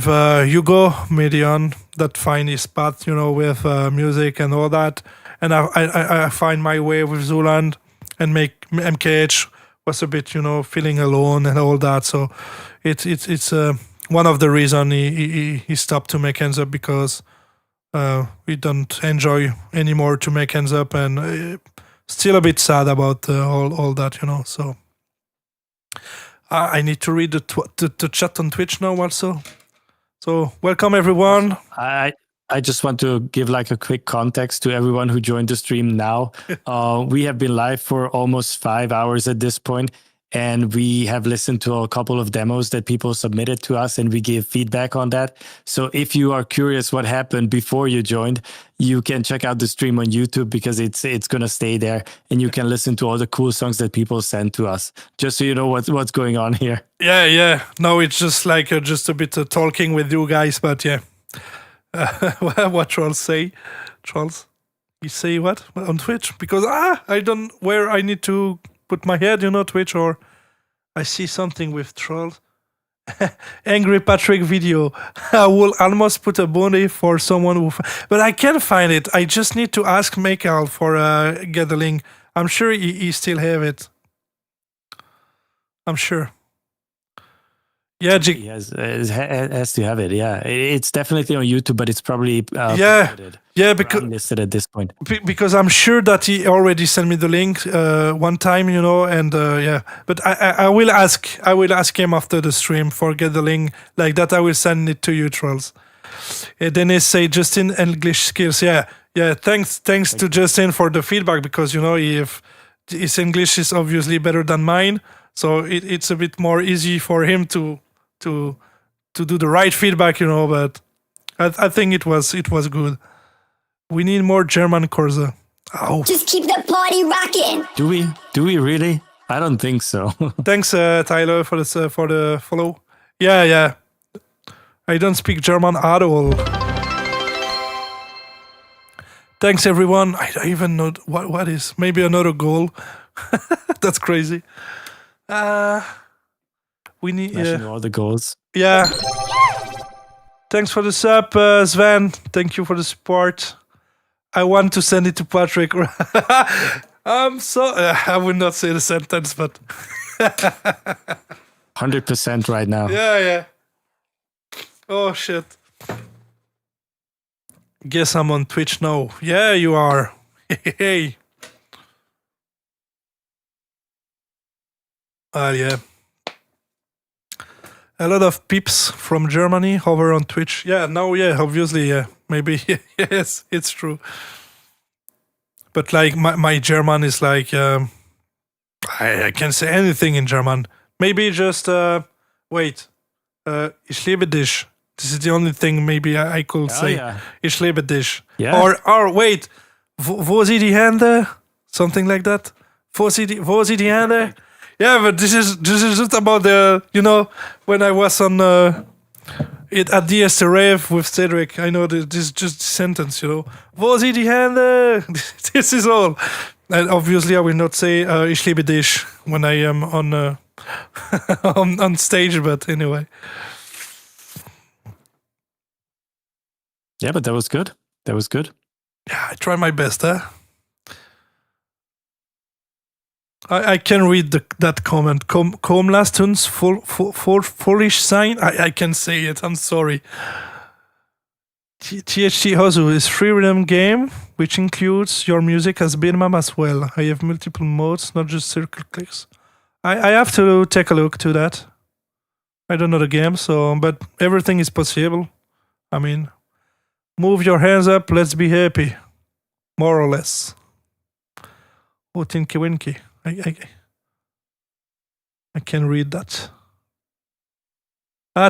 Hugo Madeon that find his path, with music and all that. And I find my way with Zuland and make MKH was a bit, feeling alone and all that. So it's one of the reason he stopped to make ends up because we don't enjoy anymore to make ends up and still a bit sad about all that, So I need to read the chat on Twitch now also. So welcome everyone. I just want to give like a quick context to everyone who joined the stream now. We have been live for almost 5 hours at this point, and we have listened to a couple of demos that people submitted to us, and we gave feedback on that. So if you are curious what happened before you joined, you can check out the stream on YouTube because it's going to stay there, and you can listen to all the cool songs that people send to us, just so you know what's going on here. Yeah. No, it's just like just a bit of talking with you guys, but yeah. What trolls say? Trolls? You say what? On Twitch? Because I don't where I need to put my head, Twitch, or I see something with trolls. Angry Patrick video. I will almost put a booty for someone who... But I can't find it. I just need to ask Michael for get the link. I'm sure he still have it. I'm sure. Yeah, He has to have it. Yeah, it's definitely on YouTube, but it's probably promoted yeah, or because unlisted at this point. because I'm sure that he already sent me the link one time, and yeah. But I will ask him after the stream for get the link like that. I will send it to you, trolls. Dennis say Justin English skills. Yeah. Thanks to Justin for the feedback because if his English is obviously better than mine, so it's a bit more easy for him to do the right feedback, But I think it was good. We need more German Corza. Oh, Just keep the party rocking. Do we really? I don't think so. thanks, Tyler, for the follow. Yeah. I don't speak German at all. Thanks, everyone. I don't even know what is. Maybe another goal. That's crazy. We need. Smashing all the goals. Yeah. Thanks for the sub, Sven. Thank you for the support. I want to send it to Patrick. I would not say the sentence, but 100% right now. yeah. Oh shit. Guess I'm on Twitch now. Yeah, you are. Hey. Yeah. A lot of peeps from Germany over on Twitch. Yeah, now, obviously, yeah. Maybe, yes, it's true. But, like, my German is like, I can say anything in German. Maybe just, wait. Ich liebe dich. This is the only thing maybe I could say. Yeah. Ich liebe dich. Yeah. Or wait. Wo sind die Hände? Something like that. Wo sind die Hände? Yeah, but this is just about the when I was on at the rave with Cedric. I know that this is just a sentence, Wo sind die Hände? This is all. And obviously, I will not say ich liebe dich when I am on on stage. But anyway. Yeah, but that was good. Yeah, I try my best, huh? I can read that comment. Kom last uns foolish sign. I can say it. I'm sorry. THT Hozu is free rhythm game, which includes your music as binmap as well. I have multiple modes, not just circle clicks. I have to take a look to that. I don't know the game, but everything is possible. I mean, move your hands up. Let's be happy, more or less. Oh, Tinky Winky. I can read that.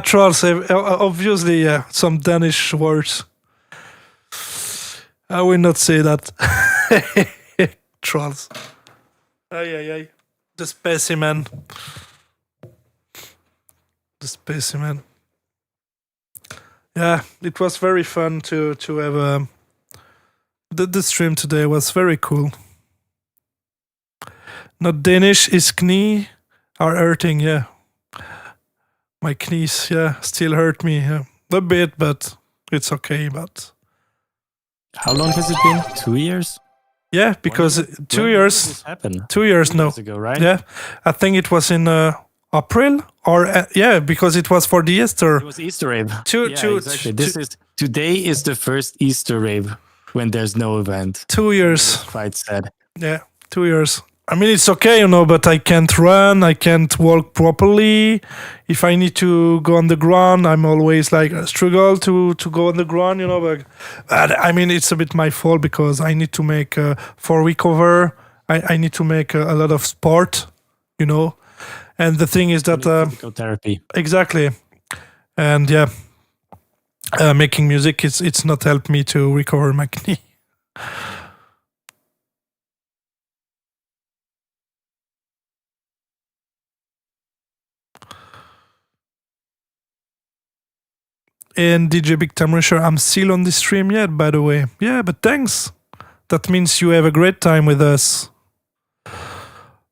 Trolls, obviously, some Danish words. I will not say that. Trolls. Ay. The specimen. Yeah, it was very fun to have the stream today was very cool. Not Danish, his knee are hurting, yeah. My knees, still hurt me a bit, but it's okay. But How long has it been? 2 years? yeah, because 2 When years, did this happen? 2 years 2 now. years ago, right? Yeah, I think it was in April or because it was for the Easter. It was Easter rave. Two- Today is the first Easter rave when there's no event. 2 years. Quite sad. Yeah, 2 years. I mean, it's okay, but I can't run, I can't walk properly. If I need to go on the ground, I'm always like struggle to go on the ground, But I mean, it's a bit my fault because I need to make for recover. I need to make a lot of sport, And the thing is that Physical therapy. exactly, and yeah, making music it's not helped me to recover my knee. And DJ Big Time Rusher, I'm still on the stream yet, by the way. Yeah, but thanks. That means you have a great time with us.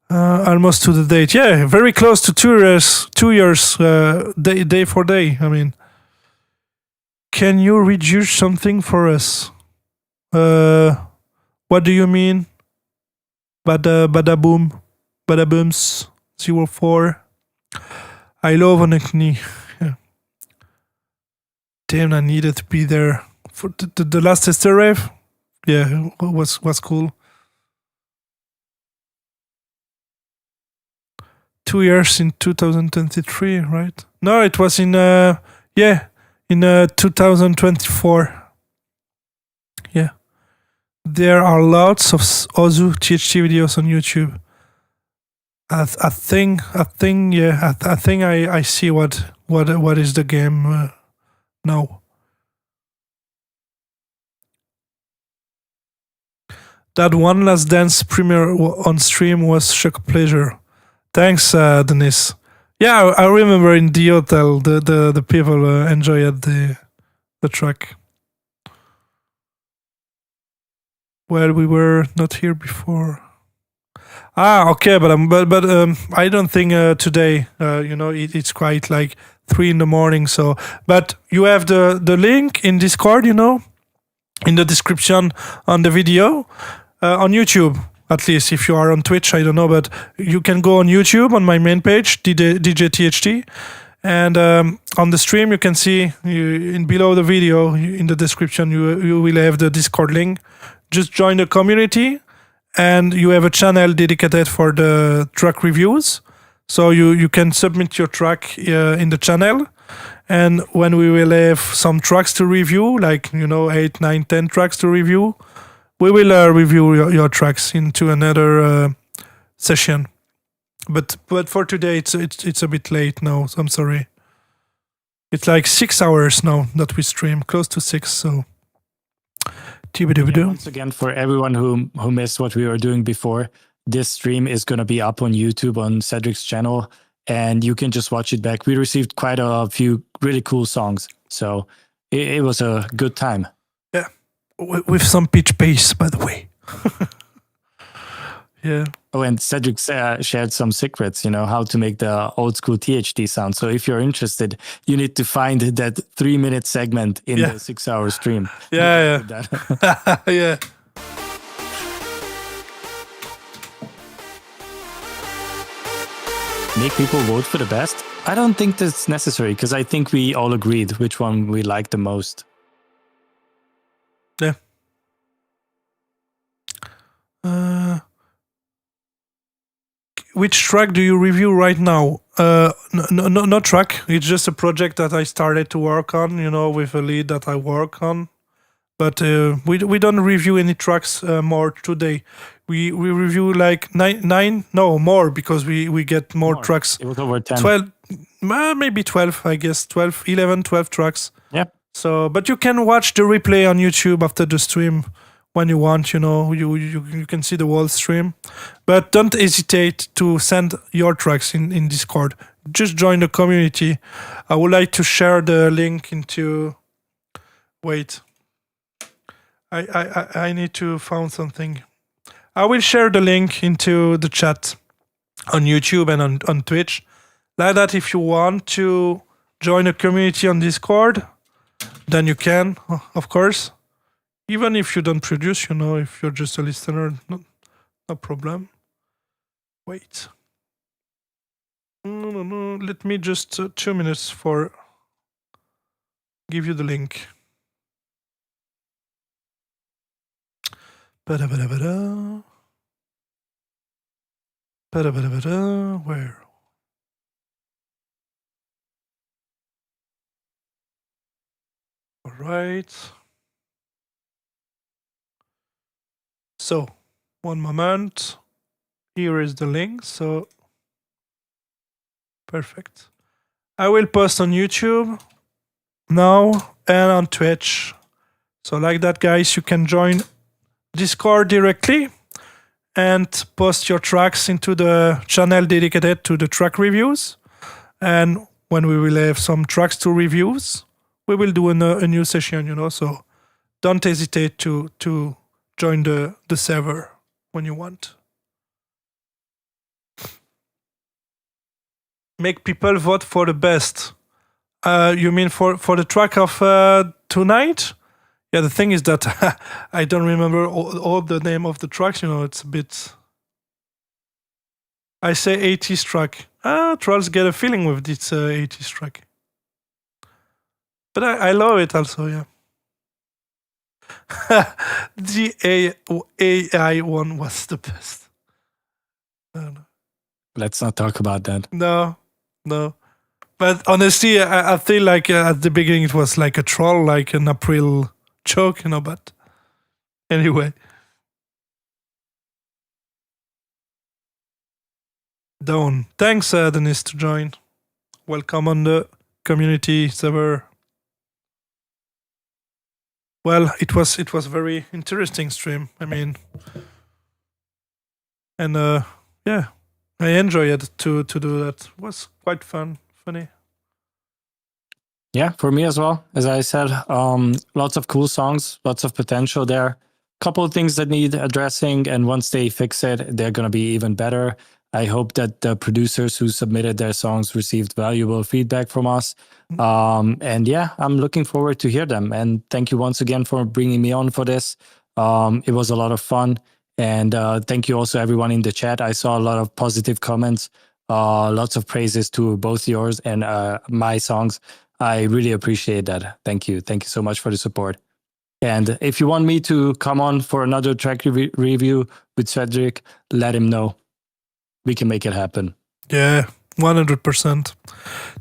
Almost to the date. Yeah, very close to 2 years. 2 years, day for day. I mean, can you reduce something for us? What do you mean? Bada boom, bada booms. 04. I love on a knee. Yeah. Damn, I needed to be there for the last tester rave. Yeah, was cool. 2 years in 2023, right? No, it was in 2024. Yeah, there are lots of Ozu THT videos on YouTube. I think I see what is the game now. That one last dance premiere on stream was such a pleasure. Thanks, Denise. Yeah, I remember in the hotel the people enjoyed the track. Well, we were not here before. Okay, but I don't think today. It's quite like 3 a.m. So, but you have the link in Discord. In the description on the video on YouTube. At least if you are on Twitch, I don't know, but you can go on YouTube on my main page, DJ THT, and on the stream you can see below the video in the description you will have the Discord link. Just join the community. And you have a channel dedicated for the track reviews. So you can submit your track in the channel. And when we will have some tracks to review, like, 8, 9, 10 tracks to review, we will review your tracks into another session. But for today, it's a bit late now, so I'm sorry. It's like 6 hours now that we stream, close to 6, so... Once again, for everyone who missed what we were doing before, this stream is going to be up on YouTube on Cedric's channel, and you can just watch it back. We received quite a few really cool songs, so it was a good time. Yeah, with some pitch bass, by the way. Yeah. Oh, and Cedric shared some secrets, how to make the old school THD sound. So if you're interested, you need to find that 3-minute segment in the 6-hour stream. Yeah. Yeah. Make people vote for the best? I don't think that's necessary, because I think we all agreed which one we like the most. Yeah. Which track do you review right now? No track. It's just a project that I started to work on, with a lead that I work on. But we don't review any tracks more today. We review like nine, no, more, because we get more tracks. It was over 10. 12, maybe 12, I guess. 11, 12 tracks. Yep. So, but you can watch the replay on YouTube after the stream. When you want, you can see the whole stream. But don't hesitate to send your tracks in Discord. Just join the community. I would like to share the link into... Wait. I need to find something. I will share the link into the chat on YouTube and on Twitch. Like that, if you want to join a community on Discord, then you can, of course. Even if you don't produce, if you're just a listener, no problem. Wait. No. Let me just 2 minutes for give you the link. Ba-da-ba-da-ba-da. Ba-da-ba-da-ba-da. Where? All right. So, one moment. Here is the link. So, perfect. I will post on YouTube now and on Twitch. So, like that, guys, you can join Discord directly and post your tracks into the channel dedicated to the track reviews. And when we will have some tracks to reviews, we will do a new session, So, don't hesitate to join the server when you want. Make people vote for the best. You mean for the track of tonight? Yeah, the thing is that I don't remember all the name of the tracks. It's a bit... I say 80s track. Trolls get a feeling with this 80s track. But I love it also, yeah. The AI one was the best. Let's not talk about that. No. But honestly, I feel like at the beginning it was like a troll, like an April joke, but anyway. Dawn. Thanks, Dennis, to join. Welcome on the community server. Well, it was very interesting stream. I mean, and yeah, I enjoy it to do that. It was quite funny. Yeah, for me as well. As I said, lots of cool songs, lots of potential there. Couple of things that need addressing, and once they fix it, they're gonna be even better. I hope that the producers who submitted their songs received valuable feedback from us. And yeah, I'm looking forward to hear them. And thank you once again for bringing me on for this. It was a lot of fun. And thank you also everyone in the chat. I saw a lot of positive comments, lots of praises to both yours and my songs. I really appreciate that. Thank you. Thank you so much for the support. And if you want me to come on for another track review with Cedric, let him know. We can make it happen. Yeah, 100%.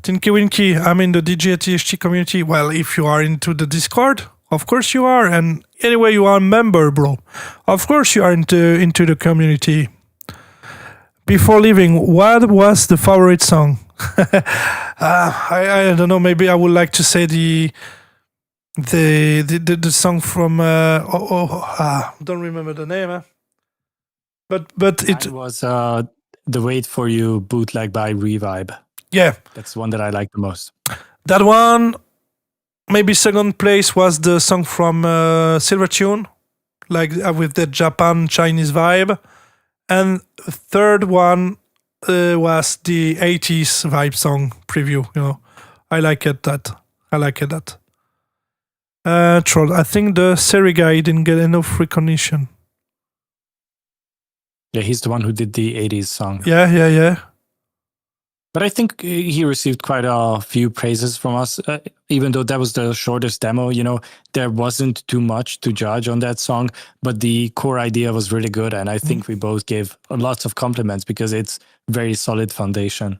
Tinky Winky, I'm in the DJTHT community. Well, if you are into the Discord, of course you are. And anyway, you are a member, bro. Of course you are into the community. Before leaving, what was the favorite song? I don't know. Maybe I would like to say the song from don't remember the name. But it was The Wait for You bootleg by Revibe. Yeah, that's the one that I like the most. That one, maybe second place was the song from Silvertune, like with the Japan Chinese vibe, and third one was the 80s vibe song Preview. I like it that. Troll. I think the Seri guy didn't get enough recognition. Yeah, he's the one who did the 80s song. Yeah. But I think he received quite a few praises from us, even though that was the shortest demo. There wasn't too much to judge on that song, but the core idea was really good. And I think we both gave lots of compliments because it's very solid foundation.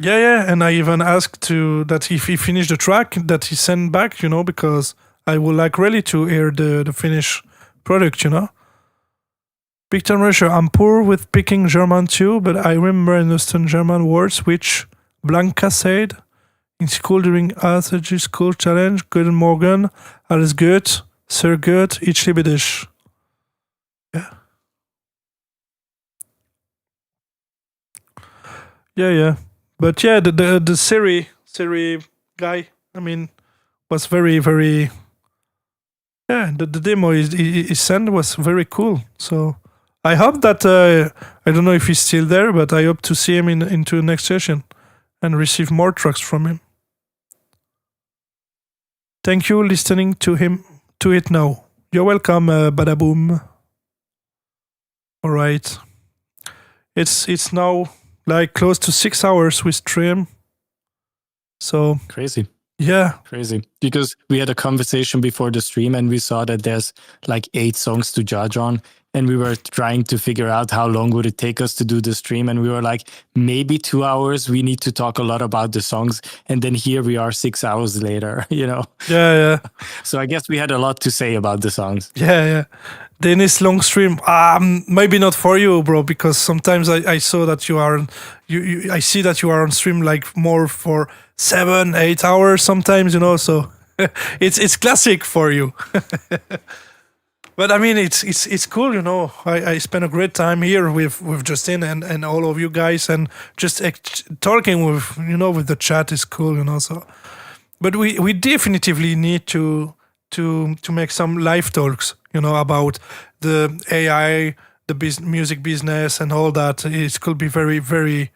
Yeah. And I even asked that if he finished the track, that he send back, because I would like really to hear the finished product, Big Time Rusher, I'm poor with picking German too, but I remember understand German words which Blanca said in school during ASG school challenge. Guten Morgen, alles gut, sehr gut, ich liebe dich. Yeah. But yeah, the Seri guy, I mean, was very, very. Yeah, the demo he sent was very cool. So I hope that I don't know if he's still there, but I hope to see him into the next session and receive more tracks from him. Thank you listening to it now. You're welcome, Badaboom. All right. It's now like close to 6 hours we stream. So crazy. Yeah. Crazy. Because we had a conversation before the stream and we saw that there's like 8 songs to judge on. And we were trying to figure out how long would it take us to do the stream. And we were like, maybe 2 hours. We need to talk a lot about the songs. And then here we are 6 hours later, Yeah. So I guess we had a lot to say about the songs. Yeah. Dennis long stream. Maybe not for you, bro, because sometimes I saw that you are I see that you are on stream like more for 7-8 hours sometimes, so it's classic for you. But I mean, it's cool, I spent a great time here with Justin and all of you guys, and just talking with with the chat is cool, So, but we definitively need to make some live talks, about the AI, the music business, and all that. It could be very, very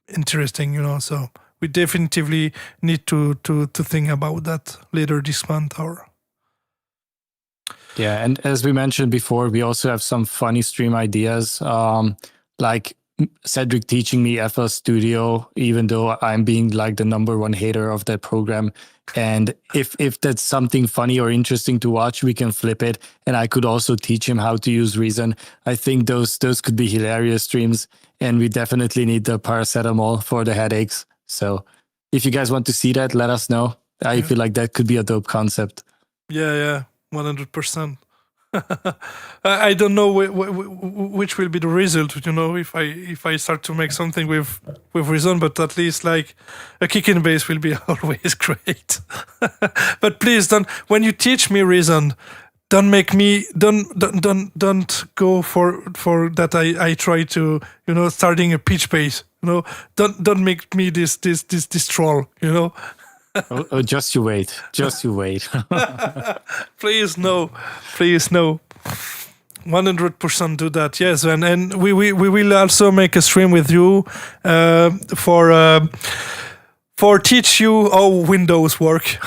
interesting, So we definitively need to think about that later this month or. Yeah, and as we mentioned before, we also have some funny stream ideas, like Cedric teaching me FL Studio, even though I'm being like the number one hater of that program. And if that's something funny or interesting to watch, we can flip it. And I could also teach him how to use Reason. I think those could be hilarious streams. And we definitely need the paracetamol for the headaches. So if you guys want to see that, let us know. I feel like that could be a dope concept. Yeah, 100%. I don't know which will be the result, if I start to make something with Reason, but at least like a kick in bass will be always great. But please don't, when you teach me Reason, don't make me don't go for that I try to starting a pitch bass. Don't make me this troll. Oh, just you wait. Just you wait. Please no. 100% do that. Yes, and we will also make a stream with you for teach you how Windows work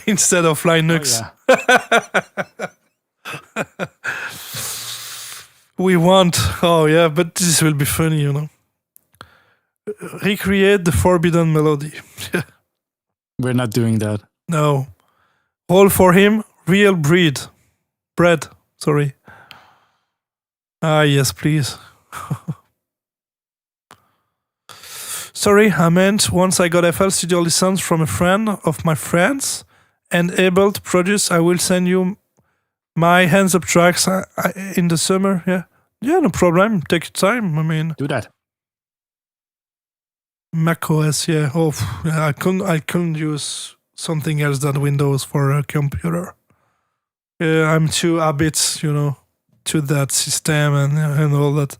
instead of Linux. Oh, yeah. We want. Oh yeah, but this will be funny, Recreate the forbidden melody. We're not doing that. No. All for him, real bread. Sorry. Ah, yes, please. Sorry, I meant once I got FL Studio license from a friend of my friends and able to produce, I will send you my hands up tracks in the summer. Yeah, no problem. Take your time. I mean, Do that. Mac OS, yeah. Oh, yeah, I couldn't use something else than Windows for a computer. Yeah, I'm too habit, to that system and all that.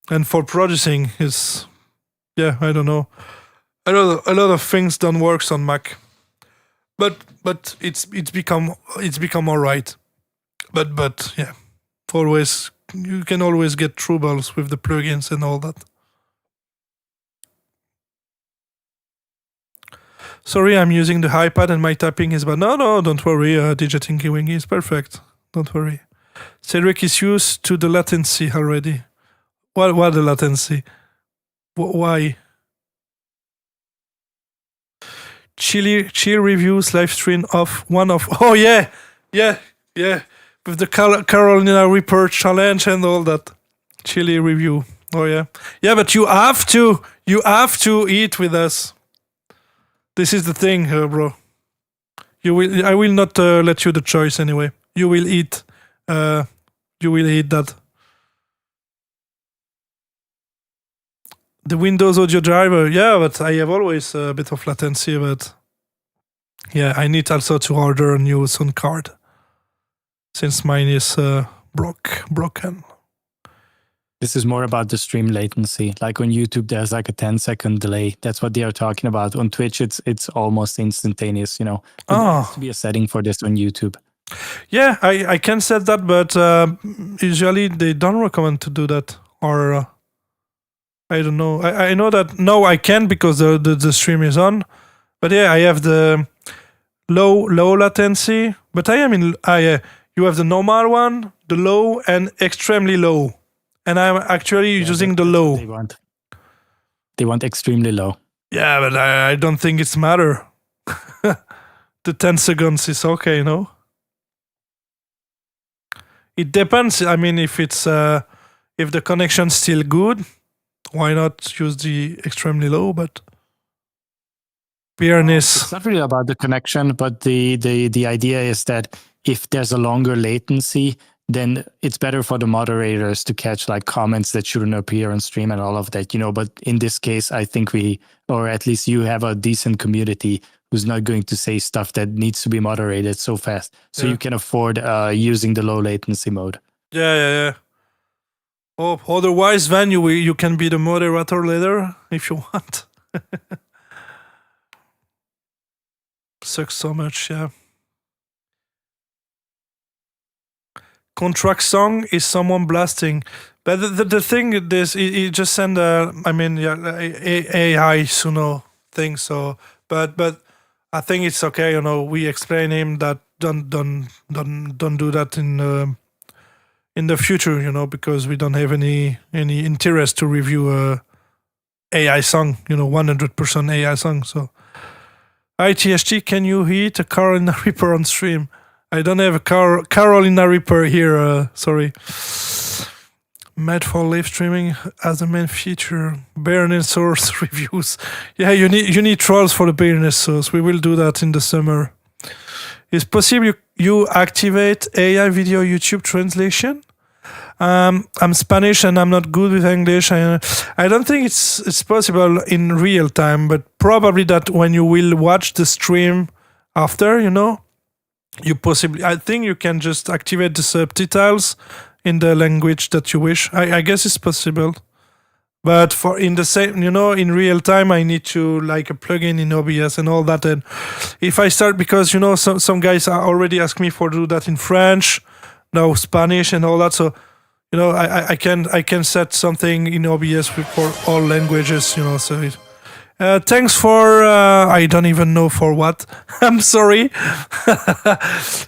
And for producing is, I don't know. A lot of things don't work on Mac, but it's become all right. But yeah, always you can always get troubles with the plugins and all that. Sorry, I'm using the iPad and my typing is bad. No, don't worry. DJ Tinky Wingy is perfect. Don't worry. Cedric is used to the latency already. What the latency? Why? Chill reviews live stream of one of. Oh yeah, with the Carolina Reaper challenge and all that. Chili review. Oh yeah, but you have to eat with us. This is the thing, bro. I will not let you the choice anyway. You will eat. You will eat that. The Windows audio driver, but I have always a bit of latency. But I need also to order a new sound card since mine is broken. This is more about the stream latency. Like on YouTube, there's like a 10-second delay. That's what they are talking about. On Twitch, it's almost instantaneous, But there has to be a setting for this on YouTube. Yeah, I can set that, but usually they don't recommend to do that. Or I don't know. I know that now I can because the stream is on. But I have the low latency. But I am in. You have the normal one, the low, and extremely low. And I'm actually using the low. They want extremely low. Yeah, but I don't think it's matter. The 10 seconds is okay, no? It depends. I mean, if it's if the connection's still good, why not use the extremely low? But It's not really about the connection, but the idea is that if there's a longer latency, then it's better for the moderators to catch like comments that shouldn't appear on stream and all of that, But in this case, I think or at least you have a decent community who's not going to say stuff that needs to be moderated so fast. So you can afford using the low latency mode. Yeah. Oh, otherwise, then you can be the moderator later if you want. Sucks so much, yeah. Contract song is someone blasting, but the thing is, he just send AI Suno thing. So, but I think it's okay. We explain him that don't do that in in the future, because we don't have any interest to review a AI song, 100% AI song. So, ITST, can you hit a Carolina Reaper on stream? I don't have a Carolina Reaper here. Sorry. Made for live streaming as a main feature. Bareness source reviews. Yeah, you need trolls for the Bareness source. We will do that in the summer. Is possible you activate AI video YouTube translation? I'm Spanish and I'm not good with English. I don't think it's possible in real time, but probably that when you will watch the stream after, I think you can just activate the subtitles in the language that you wish. I guess it's possible. But for in the same, in real time, I need to like a plugin in OBS and all that. And if I start, because some guys are already ask me for do that in French, now Spanish and all that. So I can set something in OBS for all languages. So it. Thanks for I don't even know for what. I'm sorry.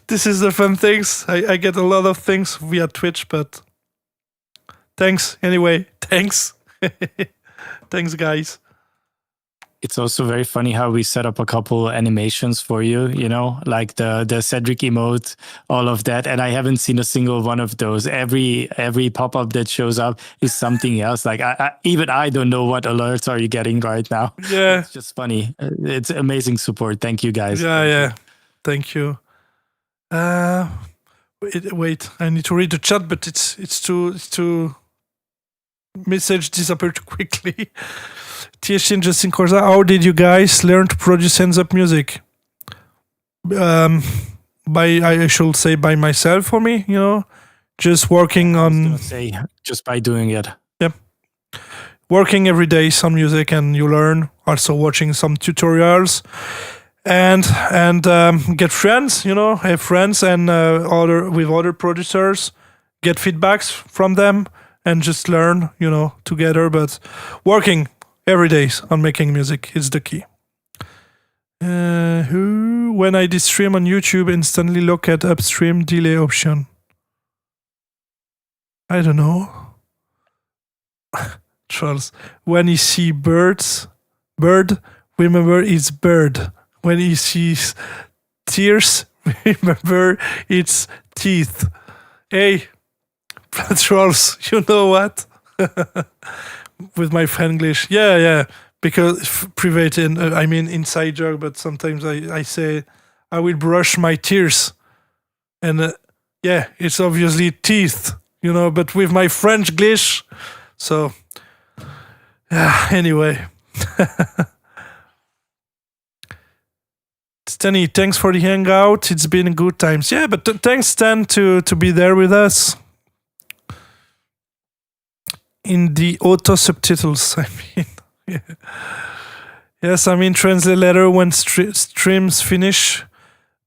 This is the fun things. I get a lot of things via Twitch, but thanks anyway. Thanks. Thanks, guys. It's also very funny how we set up a couple animations for you, like the Cedric emote, all of that. And I haven't seen a single one of those. Every pop-up that shows up is something else. Like even I don't know what alerts are you getting right now. Yeah. It's just funny. It's amazing support. Thank you, guys. Yeah. Thank you. Wait, I need to read the chat, but it's too message disappeared quickly. TSC and Justin Corza, how did you guys learn to produce hands-up music? I should say by myself for me, just working on... just by doing it. Yep. Working every day some music and you learn. Also watching some tutorials and get friends, have friends and other producers, get feedbacks from them and just learn, together. But working every day on making music is the key. When I did stream on YouTube, instantly look at upstream delay option. I don't know. Charles, when you see bird, remember it's bird. When he sees tears, remember it's teeth. Hey, Charles, you know what? With my Fanglish. Yeah. Because private, inside joke, but sometimes I say, I will brush my tears. And it's obviously teeth, but with my French glish. So, anyway. Stanny, thanks for the hangout. It's been good times. Yeah, but thanks, Stan, to be there with us. In the auto subtitles, yeah. Yes, translator when streams finish,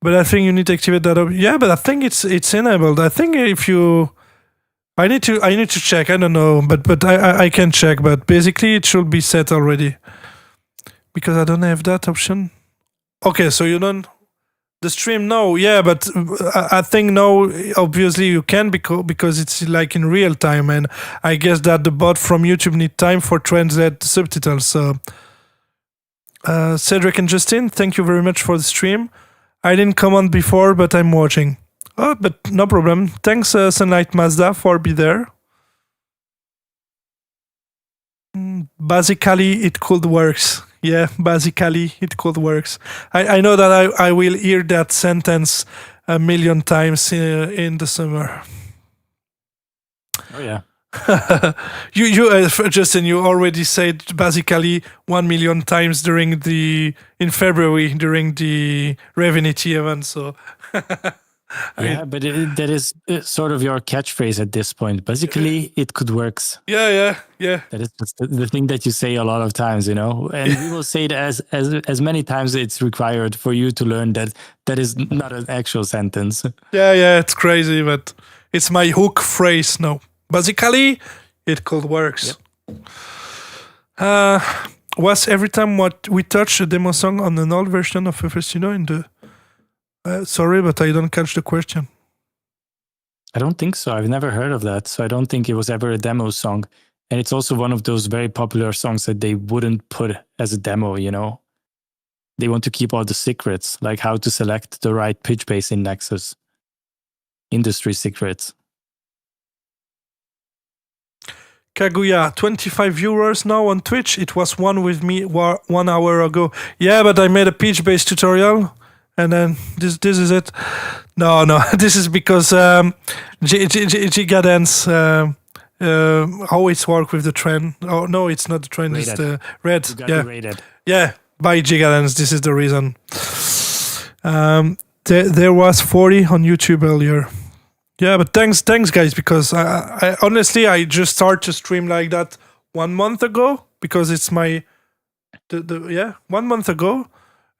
but I think you need to activate that. Yeah, but I think it's enabled. I think I need to check. I don't know, but I can check. But basically, it should be set already because I don't have that option. Okay, so you don't the stream? No, yeah, but I think no. Obviously, you can because it's like in real time, and I guess that the bot from YouTube need time for translate the subtitles. So, Cedric and Justin, thank you very much for the stream. I didn't come on before, but I'm watching. Oh, but no problem. Thanks, Sunlight Mazda, for be there. Basically, it could works. Yeah, basically, it could works. I know that I will hear that sentence a million times in the summer. Oh, yeah. you Justin, you already said basically 1 million times in February during the Revinity event. So yeah, but that is sort of your catchphrase at this point. Basically, it could works. Yeah. That is just the thing that you say a lot of times, and we will say it as many times as it's required for you to learn that is not an actual sentence. Yeah, it's crazy, but it's my hook phrase now. Basically, it could works. Yep. Was every time what we touch a demo song on an old version of FL Studio in the... sorry, but I don't catch the question. I don't think so. I've never heard of that. So I don't think it was ever a demo song. And it's also one of those very popular songs that they wouldn't put as a demo, you know? They want to keep all the secrets, like how to select the right pitch bass indexes, industry secrets. Kagura, 25 viewers now on Twitch. It was one with me 1 hour ago. Yeah, but I made a pitch bass tutorial, and then this is it. No, this is because Gigadance always work with the trend. Oh no, it's not the trend. It's the red. You got Yeah, rated. yeah. By Gigadance. This is the reason. There was 40 on YouTube earlier. Yeah, but thanks guys, because I honestly I just started to stream like that 1 month ago, because it's my 1 month ago,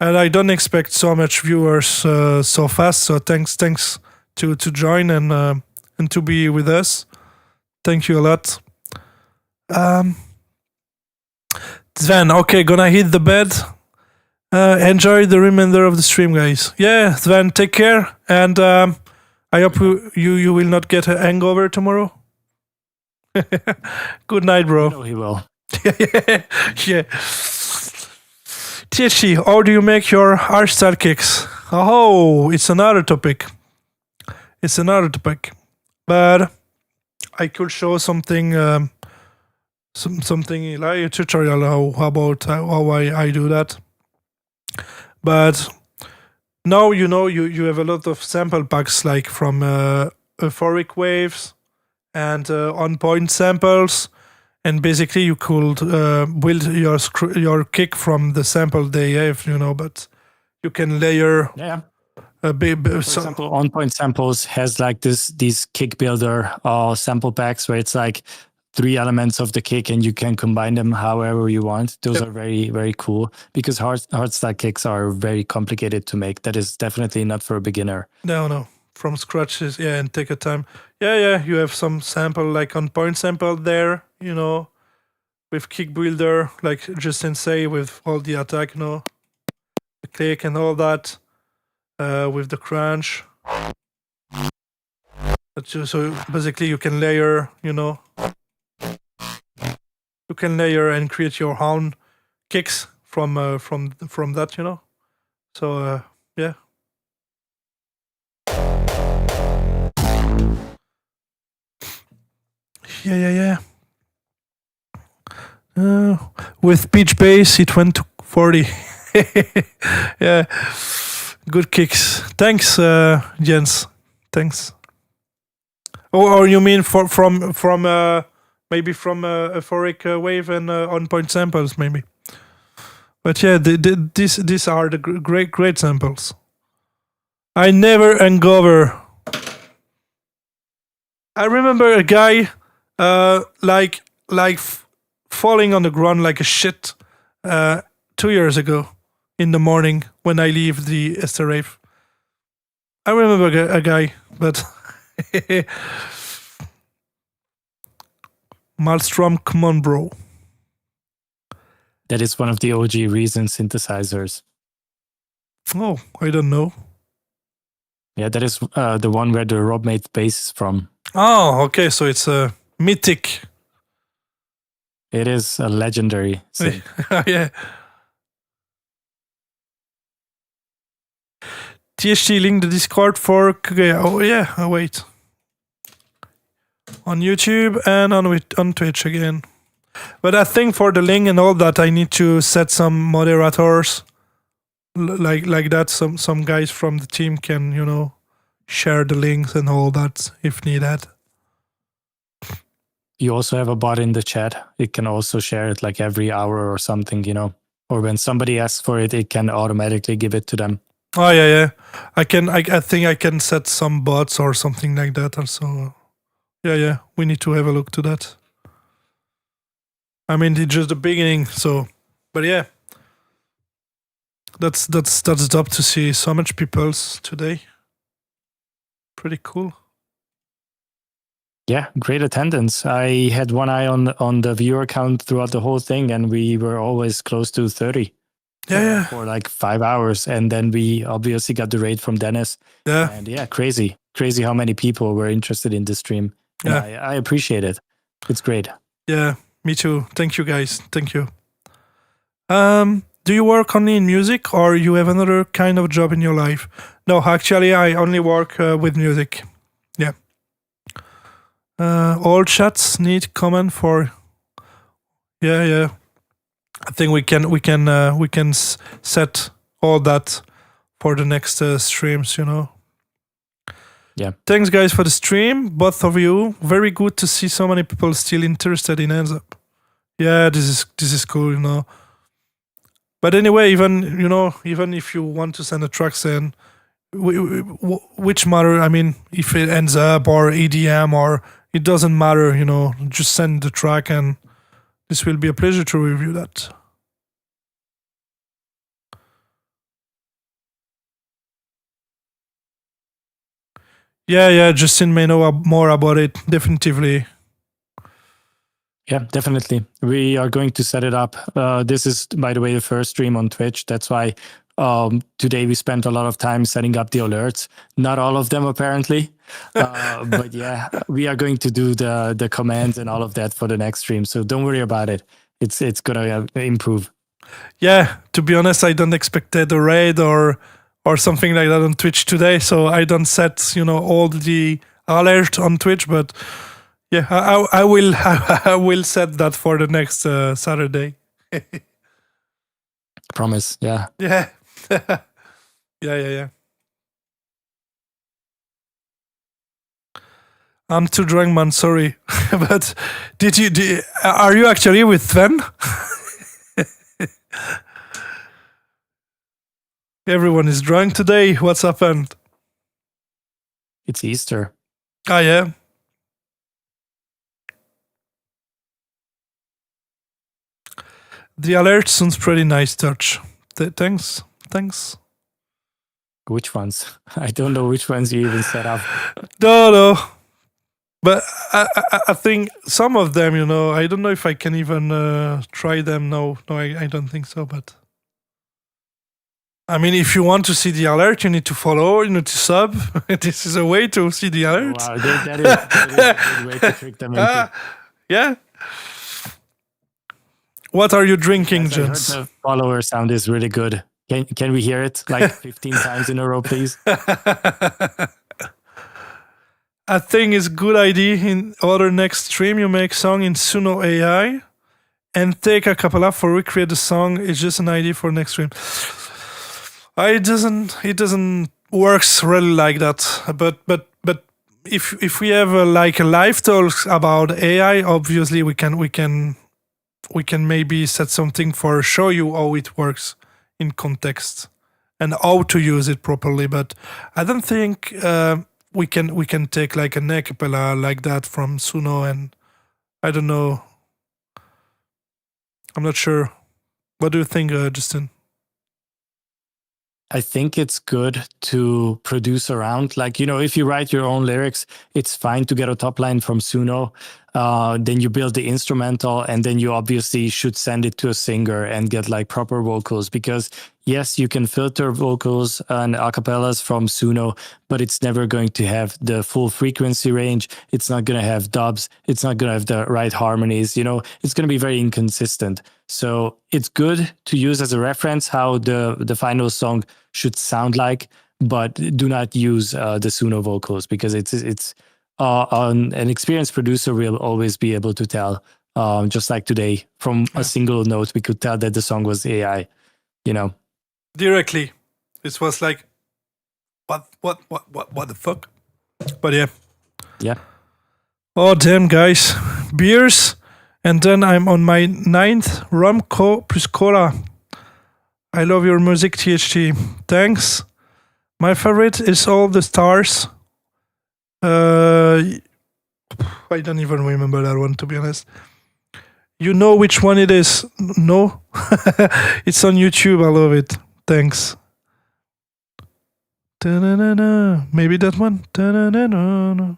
and I don't expect so much viewers so fast. So thanks to join and to be with us. Thank you a lot. Sven, okay, gonna hit the bed. Enjoy the remainder of the stream, guys. Yeah, Sven, take care, and I hope you will not get a hangover tomorrow. Good night, bro. No, he will. Yeah. THC, how do you make your hardstyle kicks? Oh, it's another topic. But I could show something, something like a tutorial about how I do that. But now you have a lot of sample packs, like from euphoric waves and on-point samples, and basically you could build your kick from the sample they have, but you can layer a big. For example, On Point Samples has like these kick builder sample packs where it's like 3 elements of the kick and you can combine them however you want. Those are very, very cool, because hardstyle kicks are very complicated to make. That is definitely not for a beginner. No. From scratch and take a time. Yeah. You have some sample, like on point sample there, with kick builder, like Justin say, with all the attack, the click and all that, with the crunch. So basically you can layer, you can layer and create your own kicks from that, So yeah. Yeah. With pitch bass, it went to 40. Yeah, good kicks. Thanks, Jens. Thanks. Or you mean from maybe from euphoric wave and on point samples, maybe. But yeah, these are the great samples. I never hangover. I remember a guy falling on the ground like a shit 2 years ago in the morning when I leave the Esther Rave. I remember a guy, but Maelstrom, come on, bro. That is one of the OG Reason synthesizers. Oh, I don't know. Yeah, that is the one where the Rob made bass is from. Oh, okay, so it's a mythic. It is a legendary synth. Yeah. THT link the Discord for Kagura. Oh yeah, wait. On YouTube and on Twitch again. But I think for the link and all that, I need to set some moderators like that. Some guys from the team can, share the links and all that if needed. You also have a bot in the chat. It can also share it like every hour or something, Or when somebody asks for it, it can automatically give it to them. Oh yeah. I think I can set some bots or something like that also. Yeah. We need to have a look to that. I mean, it's just the beginning, so. But yeah, that's dope to see so much people today. Pretty cool. Yeah, great attendance. I had one eye on the viewer count throughout the whole thing, and we were always close to 30. Yeah. For like 5 hours, and then we obviously got the raid from Dennis. Yeah. And yeah, crazy. crazy how many people were interested in the stream. And Yeah. I appreciate it. It's great. Yeah, me too. Thank you, guys. Thank you. Do you work only in music, or you have another kind of job in your life? No, actually, I only work with music. Yeah. All chats need comment for. Yeah. I think we can set all that for the next streams. Yeah. Thanks, guys, for the stream, both of you. Very good to see so many people still interested in Hands Up. Yeah, this is cool. But anyway, even if you want to send a track, then which matter? I mean, if it ends up or EDM or it doesn't matter. Just send the track, and this will be a pleasure to review that. Yeah. Justin may know more about it. Definitively. Yeah, definitely. We are going to set it up. This is, by the way, the first stream on Twitch. That's why today we spent a lot of time setting up the alerts. Not all of them, apparently. But yeah, we are going to do the commands and all of that for the next stream. So don't worry about it. It's going to improve. Yeah, to be honest, I don't expect a raid or something like that on Twitch today. So I don't set, all the alert on Twitch, but yeah, I will I will set that for the next Saturday. Promise. Yeah. Yeah. Yeah. I'm too drunk, man. Sorry, but are you actually with Sven? Everyone is drunk today. What's happened? It's Easter. Ah, yeah. The alert sounds pretty nice, Touch. Thanks. Which ones? I don't know which ones you even set up. No. But I think some of them, I don't know if I can even try them. No, I don't think so. But I mean, if you want to see the alert, you need to follow, you need to sub. This is a way to see the alert. Wow, that is a good way to trick them into. Yeah. What are you drinking, Yes, I heard gents? the follower sound is really good. Can we hear it like 15 times in a row, please? I think it's good idea in other next stream you make song in Suno AI and take a couple up for recreate the song. It's just an idea for next stream. It doesn't works really like that. But if we have a live talks about AI, obviously we can maybe set something for show you how it works in context and how to use it properly. But I don't think we can take like an acapella like that from Suno, and I don't know. I'm not sure. What do you think, Justin? I think it's good to produce around. Like, if you write your own lyrics, it's fine to get a top line from Suno. Then you build the instrumental, and then you obviously should send it to a singer and get like proper vocals, because yes, you can filter vocals and acapellas from Suno, but it's never going to have the full frequency range. It's not going to have dubs. It's not going to have the right harmonies. It's going to be very inconsistent. So it's good to use as a reference how the final song should sound like, but do not use the Suno vocals, because it's an experienced producer will always be able to tell. Just like today, from a single note, we could tell that the song was AI. Directly, it was like, what the fuck? But yeah. Oh damn, guys, beers. And then I'm on my 9th rum plus cola. I love your music, THT. Thanks. My favorite is All the Stars. I don't even remember that one, to be honest. You know which one it is? No? It's on YouTube. I love it. Thanks. Ta-na-na-na. Maybe that one? Ta-na-na-na-na.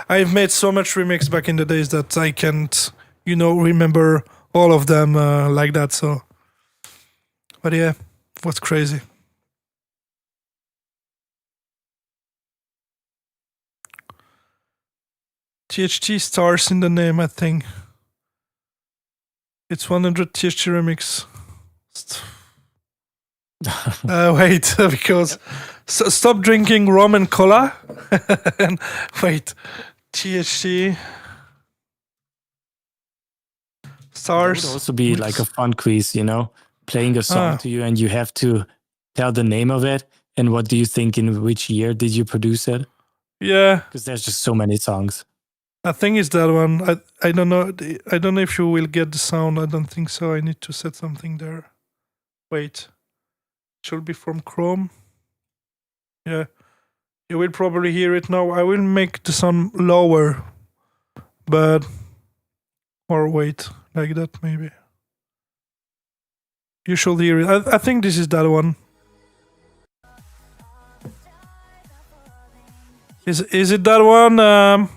I've made so much remix back in the days that I can't, remember all of them like that. So, but yeah, what's crazy? THT stars in the name, I think. It's 100 THT remix. Wait, because stop drinking rum and cola. And wait, THT It stars. would also be like a fun quiz, playing a song to you and you have to tell the name of it and what do you think in which year did you produce it? Yeah, Because there's just so many songs. I think it's that one. I don't know. I don't know if you will get the sound. I don't think so. I need to set something there. Wait, it should be from Chrome. Yeah, you will probably hear it now. I will make the sound lower, but or wait, like that maybe. You should hear it. I think this is that one. Is it that one?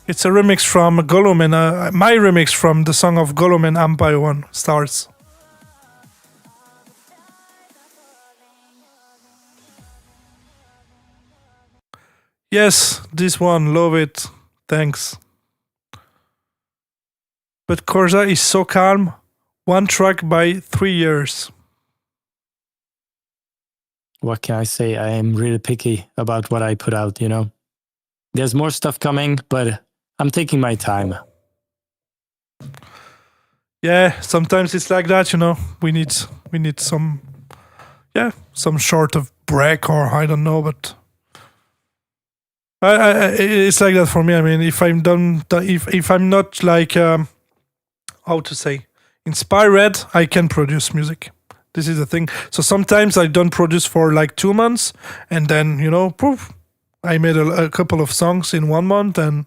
It's a remix from Gollum and my remix from the song of Gollum and Empire One Stars. Yes, this one, love it. Thanks. But Corza is so calm. One track by 3 years. What can I say? I am really picky about what I put out, There's more stuff coming, but I'm taking my time. Yeah, sometimes it's like that, We need some sort of break or I don't know, but it's like that for me. I mean, if I'm done, if I'm not like how to say inspired, I can produce music. This is the thing. So sometimes I don't produce for like 2 months, and then poof, I made a couple of songs in 1 month, and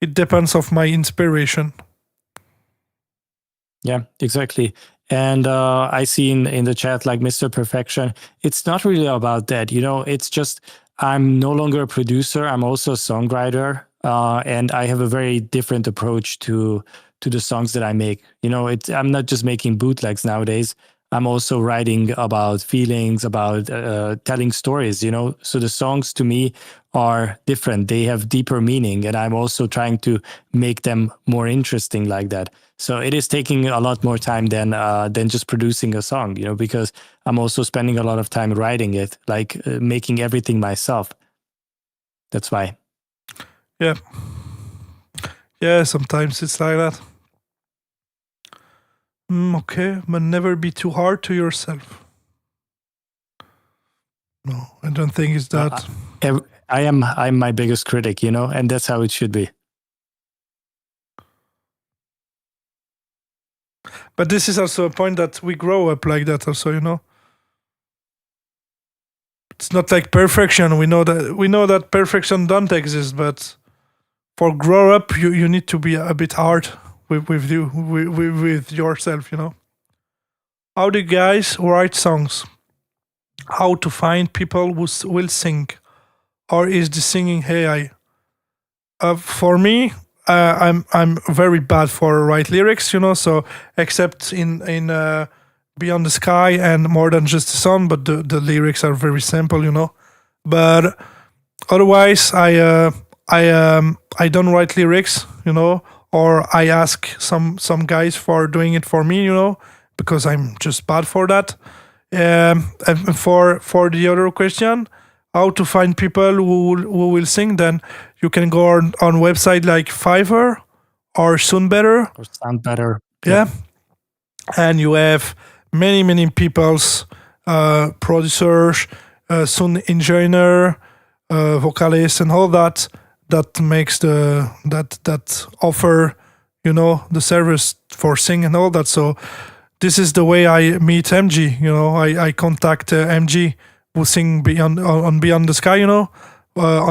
it depends of my inspiration. Yeah, exactly. And I see in the chat, like Mr. Perfection, it's not really about that. It's just I'm no longer a producer. I'm also a songwriter. And I have a very different approach to the songs that I make. I'm not just making bootlegs nowadays. I'm also writing about feelings, about telling stories, So the songs to me are different. They have deeper meaning. And I'm also trying to make them more interesting like that. So it is taking a lot more time than just producing a song, because I'm also spending a lot of time writing it, like making everything myself. That's why. Yeah. Yeah, sometimes it's like that. Okay, but never be too hard to yourself. No, I don't think it's that. I'm my biggest critic, and that's how it should be. But this is also a point that we grow up like that also, It's not like perfection. We know that perfection don't exist, but for grow up you need to be a bit hard with yourself, How do guys write songs? How to find people who will sing? Or is the singing AI? For me, I'm very bad for write lyrics, So except in Beyond the Sky and More Than Just the Sun, but the lyrics are very simple, But otherwise, I don't write lyrics, or I ask some guys for doing it for me, because I'm just bad for that. And for the other question, how to find people who will sing, then you can go on website like Fiverr or Sound Better. Or Sound Better. Yeah. And you have many people's producers, sound engineer, vocalists, and all that makes that offer, the service for sing and all that. So this is the way I meet MG. I contact MG who sing on Beyond the Sky, on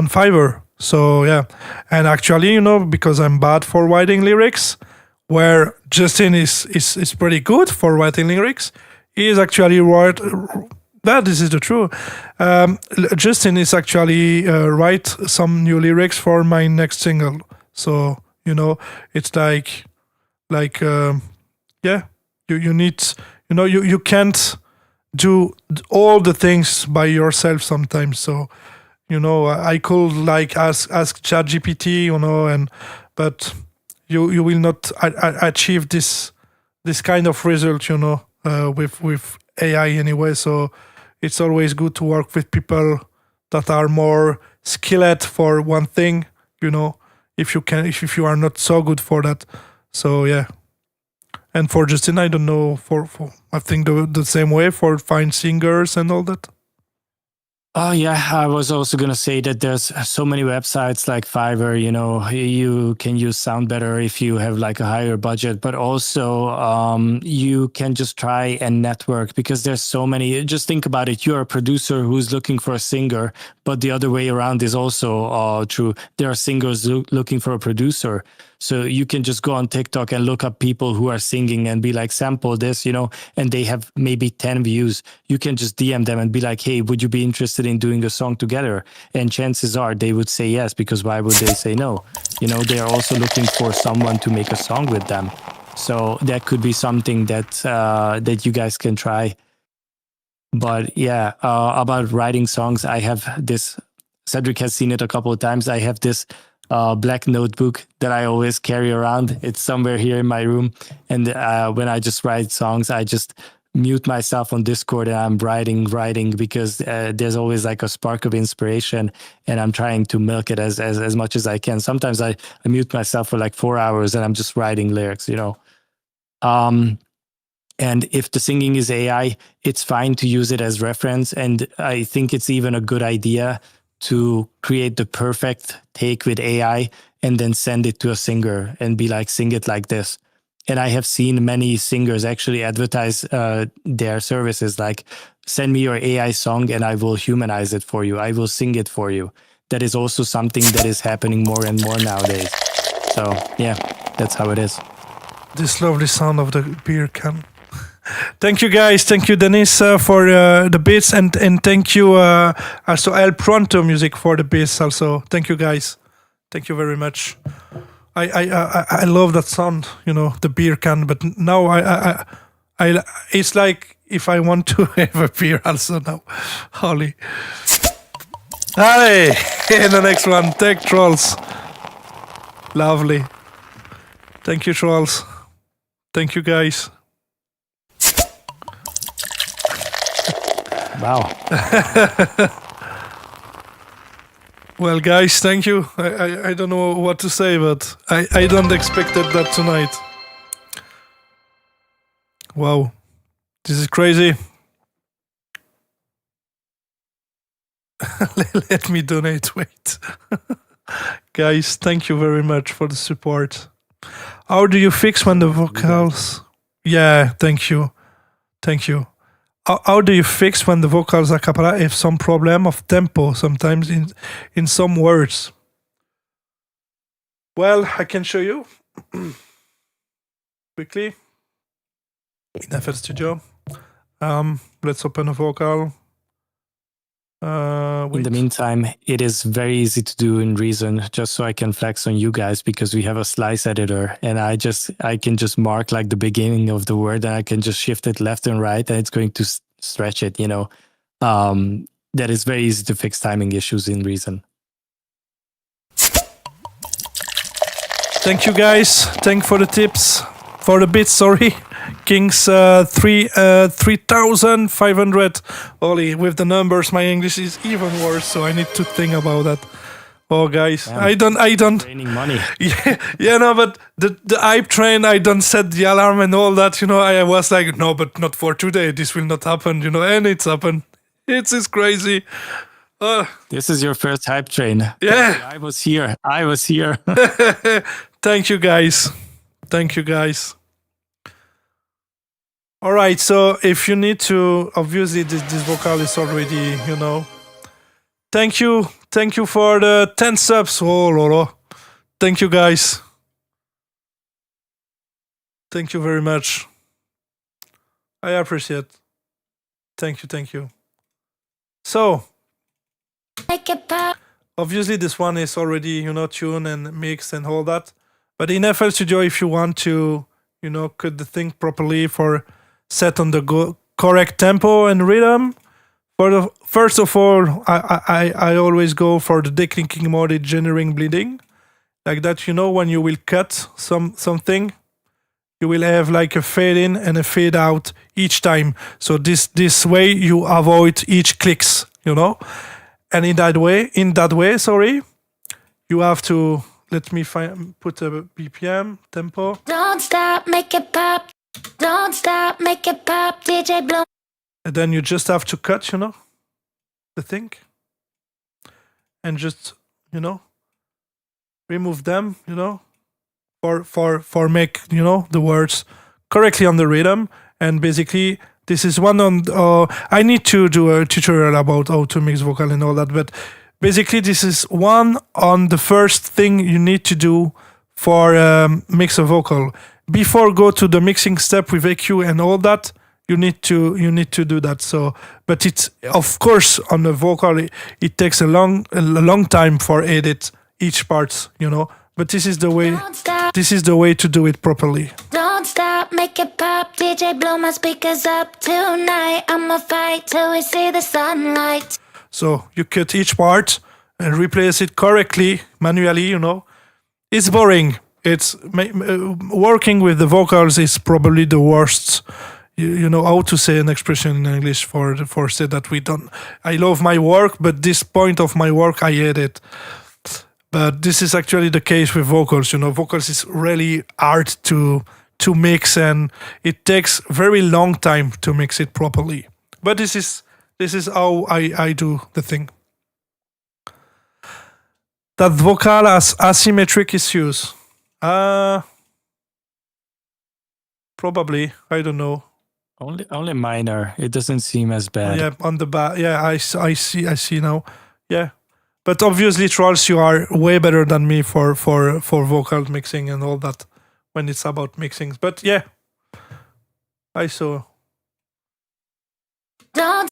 Fiverr. So yeah, and actually, because I'm bad for writing lyrics, where Justin is pretty good for writing lyrics, he is actually this is the truth. Justin is actually write some new lyrics for my next single. So it's like yeah, you need, you can't do all the things by yourself sometimes. So You know, I could like ask ChatGPT, you know, but you will not achieve this kind of result, you know, with AI anyway. So it's always good to work with people that are more skilled for one thing, you know, if you are not so good for that. So yeah. And for Justin, I don't know, for I think the same way for find singers and all that. Oh yeah, I was also gonna say that there's so many websites like Fiverr. You know, you can use Sound Better if you have like a higher budget, but also you can just try and network because there's so many. Just think about it: you're a producer who's looking for a singer, but the other way around is also true. There are singers looking for a producer. So you can just go on TikTok and look up people who are singing and be like, sample this, you know, and they have maybe 10 views. You can just DM them and be like, hey, would you be interested in doing a song together? And chances are they would say yes, because why would they say no? You know, they are also looking for someone to make a song with them. So that could be something that you guys can try. But yeah, about writing songs, I have this, Cedric has seen it a couple of times. I have this black notebook that I always carry around. It's somewhere here in my room. And when I just write songs, I just mute myself on Discord and I'm writing because there's always like a spark of inspiration and I'm trying to milk it as much as I can. Sometimes I mute myself for like 4 hours and I'm just writing lyrics, you know. And if the singing is AI, it's fine to use it as reference. And I think it's even a good idea to create the perfect take with AI and then send it to a singer and be like, sing it like this. And I have seen many singers actually advertise their services like, send me your AI song and I will humanize it for you. I will sing it for you. That is also something that is happening more and more nowadays. So yeah, that's how it is. This lovely sound of the beer can. Thank you guys, thank you Dennis for the beats, and thank you also El Pronto Music for the beats also. Thank you guys, thank you very much. I love that sound, you know, the beer can. But now I it's like if I want to have a beer also now. Holy. Hey, the next one, thank Trolls. Lovely. Thank you Trolls. Thank you guys. Wow. Well, guys, thank you. I don't know what to say, but I don't expected that tonight. Wow. This is crazy. Let me donate. Wait. Guys, thank you very much for the support. How do you fix when the vocals... Yeah, thank you. Thank you. How do you fix when the vocals a cappella have some problem of tempo sometimes in some words? Well, I can show you quickly in FL Studio. Let's open a vocal. In the meantime, it is very easy to do in Reason, just so I can flex on you guys, because we have a slice editor and I can just mark like the beginning of the word and I can just shift it left and right and it's going to stretch it, you know. That is very easy to fix timing issues in Reason. Thank you guys. Thank for the tips. For the bits, sorry. Kings 3,500. Holy, with the numbers, my English is even worse, so I need to think about that. Oh, guys, Damn. I don't. Raining money. Yeah, no, but the hype train, I don't set the alarm and all that. You know, I was like, no, but not for today. This will not happen. You know, and it's happened. It's crazy. This is your first hype train. Yeah. I was here. Thank you, guys. Thank you, guys. All right, so if you need to, obviously this vocal is already, you know. Thank you for the 10 subs. Oh, Lolo. Thank you, guys. Thank you very much. I appreciate. Thank you. So, obviously this one is already, you know, tuned and mixed and all that. But in FL Studio, if you want to, you know, cut the thing properly for set on the correct tempo and rhythm First of all, I always go for the delinking mode, generating bleeding, like that. You know, when you will cut something, you will have like a fade in and a fade out each time. So this way you avoid each clicks. You know, and in that way, you have to let me put a BPM tempo. Don't stop, make it pop. Don't stop, make it pop. DJ blow. And then you just have to cut, you know, the thing. And just, you know, remove them, you know, for make, you know, the words correctly on the rhythm. And basically, this is one on, I need to do a tutorial about how to mix vocal and all that, but basically this is one on the first thing you need to do for mix a vocal. Before go to the mixing step with EQ and all that, you need to do that. So, but it's of course on the vocal it takes a long time for edit each part, you know. But this is the way. This is the way to do it properly. Don't stop, make it pop. DJ blow my speakers up tonight. I'ma fight till we see the sunlight. So you cut each part and replace it correctly manually. You know, it's boring. It's working with the vocals is probably the worst. You know how to say an expression in English for say that we don't. I love my work, but this point of my work I hate it. But this is actually the case with vocals. You know, vocals is really hard to mix, and it takes very long time to mix it properly. But this is how I do the thing. That vocal has asymmetric issues. Probably. I don't know. Only minor. It doesn't seem as bad. Yeah, on the back. Yeah, I see now. Yeah. But obviously, Trolls, you are way better than me for vocal mixing and all that when it's about mixings. But yeah, I saw. Don't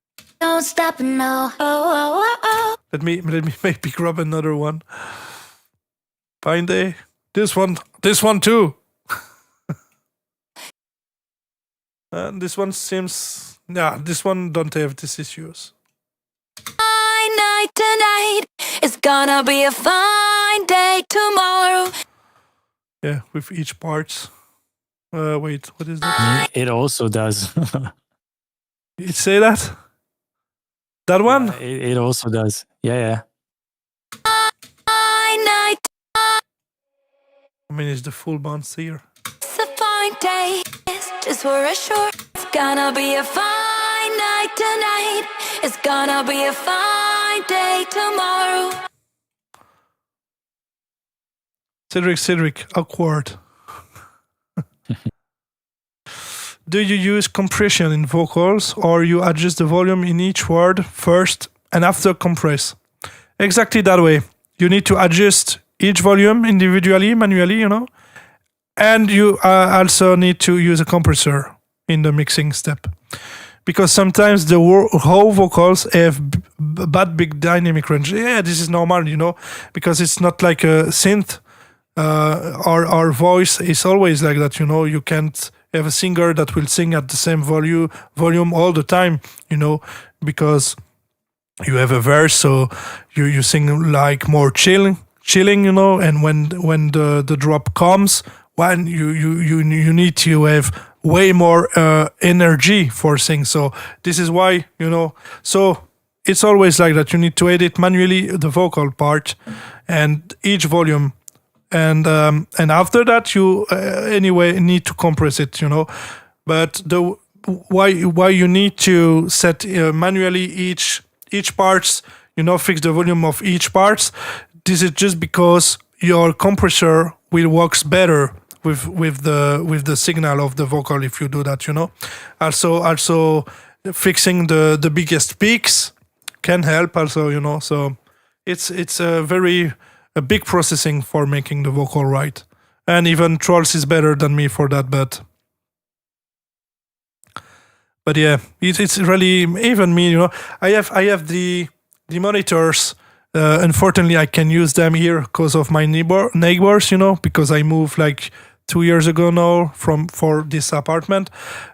stop, no. Oh. Let me maybe grab another one. Find this one too. And this one seems, this one don't have these issues. Night tonight. It's gonna be a fine day tomorrow. Yeah, with each part. Wait, what is that? It also does. It say that? That one? It also does. Yeah. Night. I mean, it's the full bounce here. It's a fine day. It's just for a short. It's gonna be a fine night tonight. It's gonna be a fine day tomorrow. Cedric, awkward. Do you use compression in vocals, or you adjust the volume in each word first and after compress? Exactly that way. You need to adjust each volume individually, manually, you know, and you also need to use a compressor in the mixing step. Because sometimes the whole vocals have bad big dynamic range. Yeah, this is normal, you know, because it's not like a synth. Our voice is always like that, you know. You can't have a singer that will sing at the same volume all the time, you know, because you have a verse, so you sing like more chilling, you know. And when the drop comes, when you need to have way more energy for sing. So this is why, you know, so it's always like that. You need to edit manually the vocal part and each volume, and after that you anyway need to compress it, you know. But the why you need to set manually each parts, you know, fix the volume of each parts. This is just because your compressor will works better with the signal of the vocal if you do that, you know. Also fixing the biggest peaks can help also, you know. So it's a big processing for making the vocal right. And even Trolls is better than me for that, but yeah, it's really even me, you know. I have the monitors. Unfortunately, I can use them here because of my neighbors, you know, because I move like 2 years ago now for this apartment,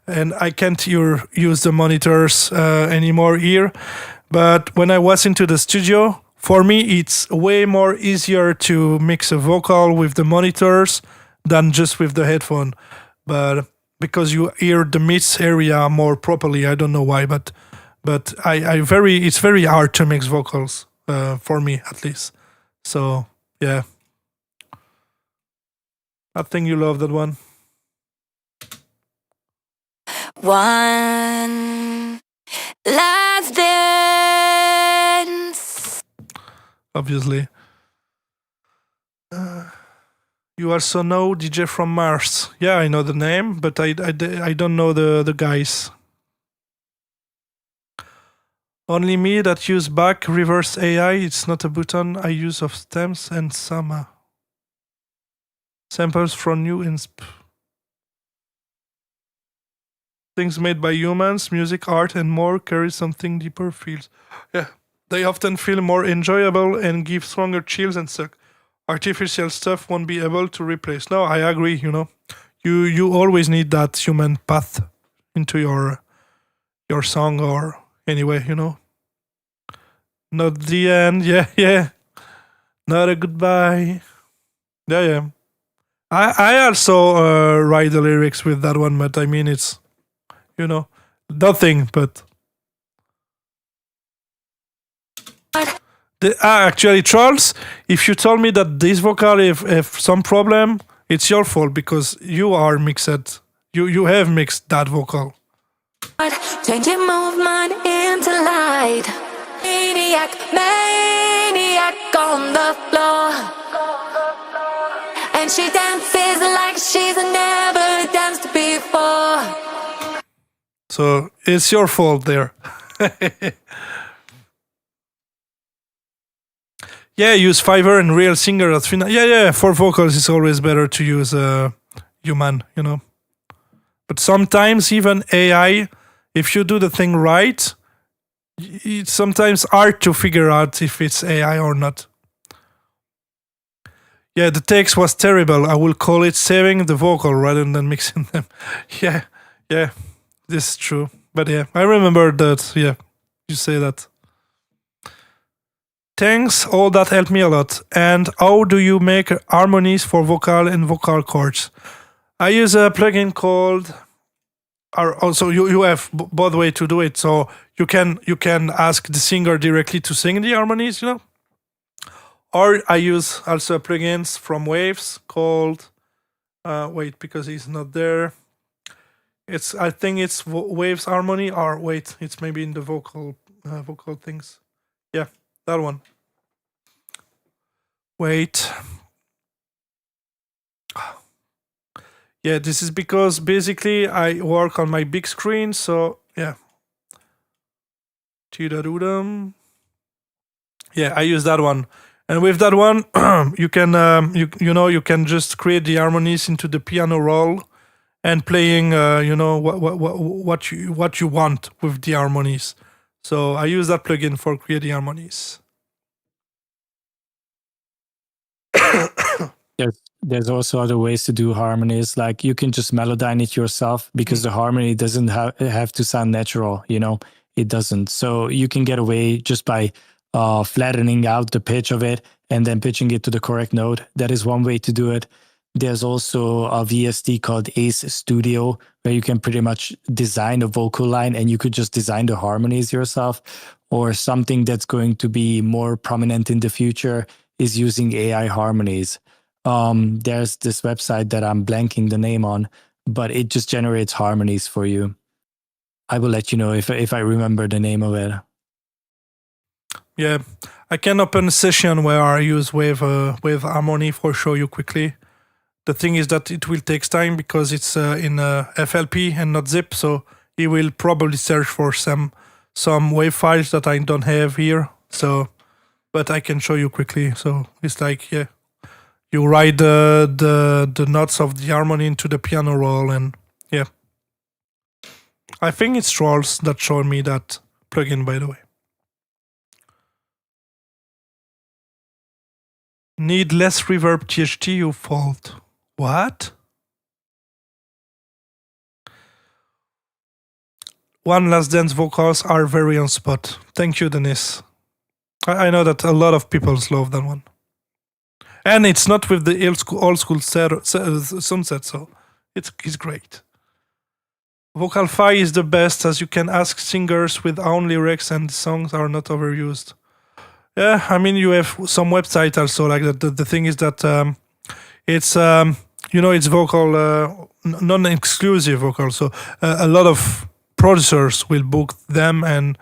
and I can't use the monitors anymore here. But when I was into the studio, for me it's way more easier to mix a vocal with the monitors than just with the headphone. But because you hear the mix area more properly, I don't know why, but it's very hard to mix vocals for me at least. So yeah, I think you love that one. One last dance. Obviously. You also know DJ from Mars. Yeah, I know the name, but I don't know the guys. Only me that use back reverse AI. It's not a button. I use of stems and some samples from new insp. Things made by humans, music, art, and more carry something deeper feels. Yeah, they often feel more enjoyable and give stronger chills and suck. Artificial stuff won't be able to replace. No, I agree. You always need that human path into your song, or anyway, Not the end. Yeah. Not a goodbye. Yeah. I also write the lyrics with that one, but I mean it's nothing. But actually, Charles, if you told me that this vocal have some problem, it's your fault because you are mixed. You have mixed that vocal. Changing movement into light. Maniac on the floor. And she dances like she's never danced before. So it's your fault there. Yeah, use Fiverr and Real Singer at Fina. Yeah. For vocals, it's always better to use human, But sometimes even AI, if you do the thing right, it's sometimes hard to figure out if it's AI or not. Yeah, the text was terrible. I will call it saving the vocal rather than mixing them. Yeah, this is true. But yeah, I remember that. Yeah, you say that. Thanks, all that helped me a lot. And how do you make harmonies for vocal and vocal chords? I use a plugin called. Also, you have both way to do it. So you can ask the singer directly to sing the harmonies, Or I use also plugins from Waves called. Wait, because he's not there. I think it's Waves Harmony, or wait, it's maybe in the vocal things. Yeah, that one. Wait. Yeah, this is because basically I work on my big screen, so yeah. Yeah, I use that one. And with that one, you can you can just create the harmonies into the piano roll and playing what you want with the harmonies. So I use that plugin for creating harmonies. There's also other ways to do harmonies. Like you can just melodyne it yourself because the harmony doesn't have to sound natural. It doesn't. So you can get away just by flattening out the pitch of it and then pitching it to the correct note. That is one way to do it. There's also a VST called Ace Studio where you can pretty much design a vocal line and you could just design the harmonies yourself. Or something that's going to be more prominent in the future is using AI harmonies. There's this website that I'm blanking the name on, but it just generates harmonies for you. I will let you know if I remember the name of it. Yeah, I can open a session where I use Wave Harmony for show you quickly. The thing is that it will take time because it's in FLP and not zip, so he will probably search for some wave files that I don't have here. So, but I can show you quickly. So it's like, yeah, you write the notes of the harmony into the piano roll, and yeah. I think it's Trolls that showed me that plugin, by the way. Need less reverb THT, you fault. What? One Last Dance vocals are very on spot. Thank you, Denise. I know that a lot of people love that one. And it's not with the old school sunset, so it's great. Vocal Fi is the best, as you can ask singers with own lyrics and songs are not overused. Yeah, I mean, you have some websites also like that. The thing is that it's it's vocal, non-exclusive vocal. So a lot of producers will book them, and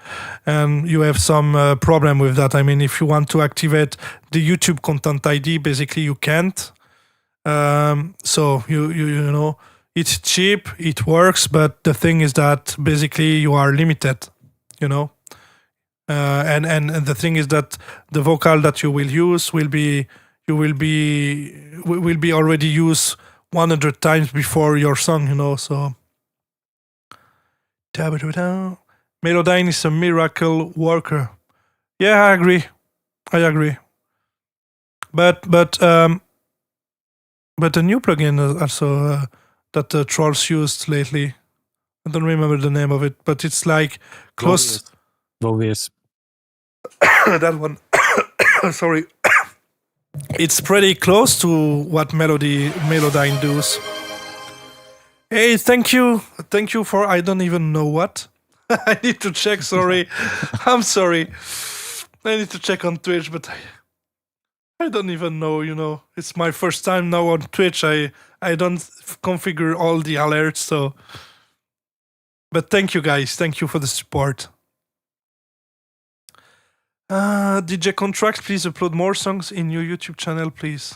you have some problem with that. I mean, if you want to activate the YouTube Content ID, basically you can't. So you know, it's cheap, it works, but the thing is that basically you are limited. You know. And the thing is that the vocal that you will use will be already used 100 times before your song, you know. So Melodyne is a miracle worker. Yeah, I agree. But a new plugin also that Trolls used lately. I don't remember the name of it, but it's like close. Vovius. That one. Sorry. It's pretty close to what Melodyne does. Hey, thank you for I don't even know what. I need to check. Sorry, I'm sorry. I need to check on Twitch, but I don't even know. You know, it's my first time now on Twitch. I don't configure all the alerts, so. But thank you guys. Thank you for the support. DJ Contracts, please upload more songs in your YouTube channel, please.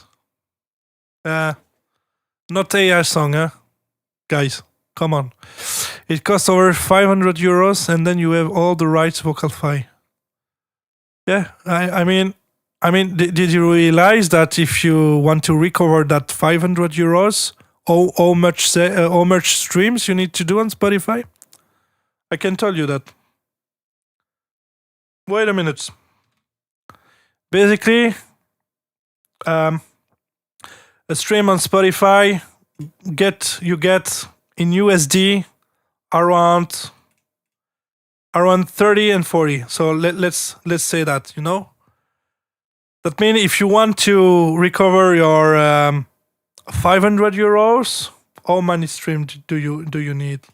Not AI song, huh? Guys, come on. It costs over 500 euros, and then you have all the rights vocal file. Yeah, I mean, did you realize that if you want to recover that 500 euros, how much streams you need to do on Spotify? I can tell you that. Wait a minute. Basically, a stream on Spotify you get in USD around 30 and 40. So let's say that, you know. That means if you want to recover your 500 euros, how many streams do you need?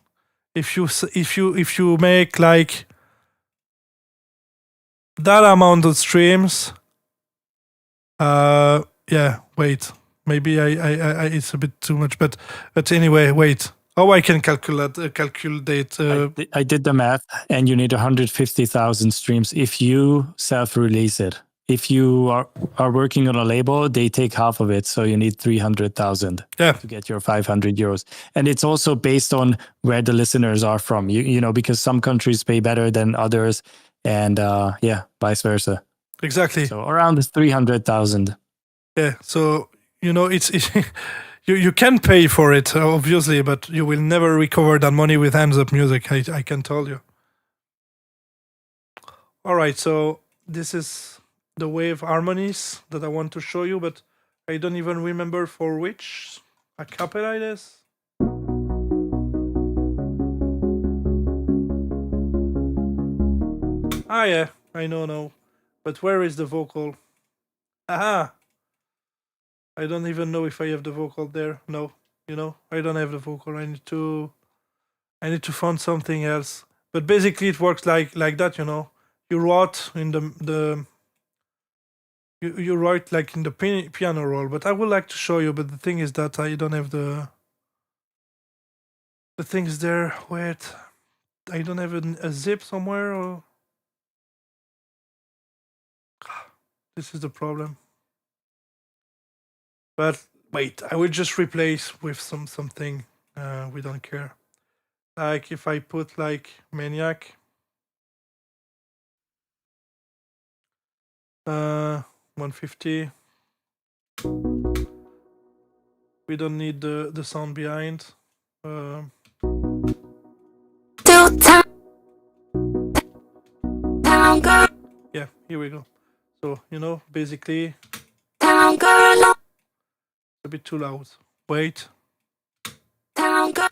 If you make like that amount of streams, yeah, wait, maybe I it's a bit too much, but anyway, wait. Oh, I can calculate. I did the math, and you need 150,000 streams if you self-release it. If you are working on a label, they take half of it, so you need 300,000 to get your 500 euros. And it's also based on where the listeners are from. You know, because some countries pay better than others, and vice versa. Exactly. So around 300,000. Yeah. So you know, it's you can pay for it obviously, but you will never recover that money with Hands Up Music. I can tell you. All right. So this is the wave harmonies that I want to show you, but I don't even remember for which a cappella it is. Ah, yeah, I know now. But where is the vocal? Aha! I don't even know if I have the vocal there. No, you know, I don't have the vocal. I need to find something else. But basically, it works like that, you know. You write in the you write like in the piano roll. But I would like to show you. But the thing is that I don't have the things there. Wait, I don't have a zip somewhere. Or this is the problem. But wait, I will just replace with something. We don't care. Like if I put like Maniac. 150. We don't need the sound behind. Yeah, here we go. So, you know, basically it's a bit too loud. Wait. Town girl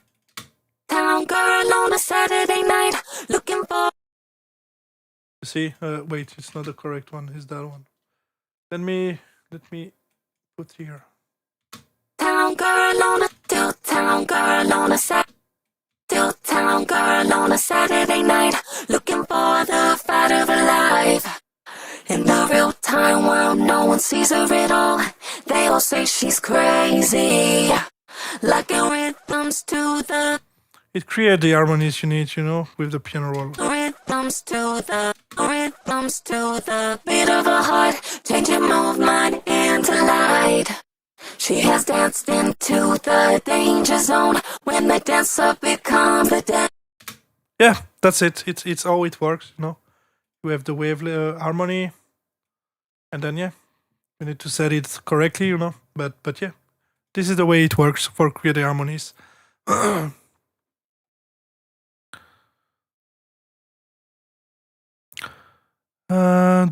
on the Saturday night, looking for See, wait, it's not the correct one. It's that one. Let me put here. town girl on a still town girl on a still town girl on a Saturday night, looking for the fight of her life. In the real time world, no one sees her at all. They all say she's crazy, locking rhythms to the It creates the harmonies you need, with the piano roll. rhythms to the beat of her heart, changing movement into light. She has danced into the danger zone when the dancer becomes the dance. Yeah, that's it. It's how it works, You have the wave harmony, and then you need to set it correctly, But yeah, this is the way it works for creating harmonies.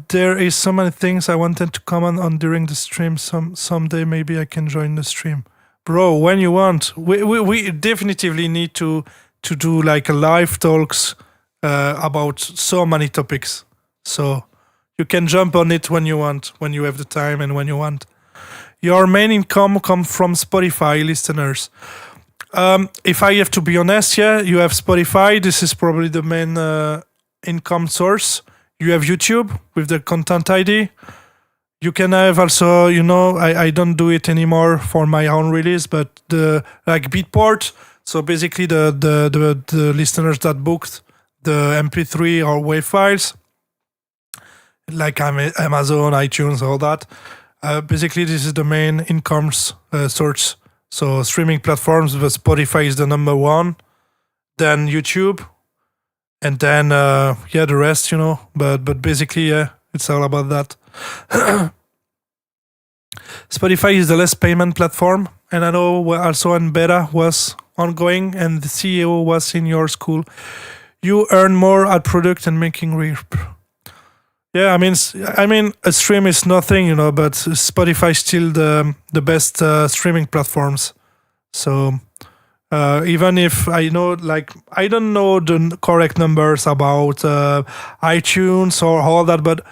There is so many things I wanted to comment on during the stream. Someday maybe I can join the stream, bro. When you want, we definitively need to do like a live talks about so many topics. So you can jump on it when you want, when you have the time and when you want. Your main income comes from Spotify listeners. If I have to be honest, you have Spotify. This is probably the main income source. You have YouTube with the content ID. You can have also, I don't do it anymore for my own release, but the like Beatport. So basically the listeners that booked the MP3 or WAV files, like Amazon, iTunes, all that. Basically, this is the main income source. So streaming platforms, but Spotify is the number one. Then YouTube. And then, the rest, but basically, it's all about that. Spotify is the less payment platform. And I know also when beta was ongoing and the CEO was in your school, you earn more at product and making rip. Yeah, I mean, a stream is nothing, but Spotify is still the best streaming platforms. So... even if I know, I don't know the correct numbers about iTunes or all that, but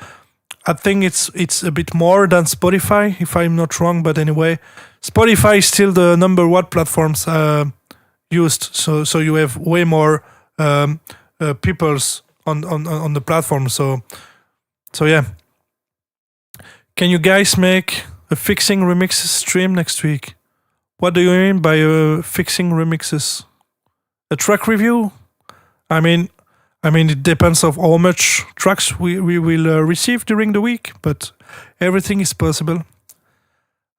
I think it's a bit more than Spotify, if I'm not wrong. But anyway, Spotify is still the number one platforms used. So you have way more peoples on the platform. So yeah. Can you guys make a fixing remixes stream next week? What do you mean by fixing remixes? A track review? I mean, it depends of how much tracks we will receive during the week, but everything is possible.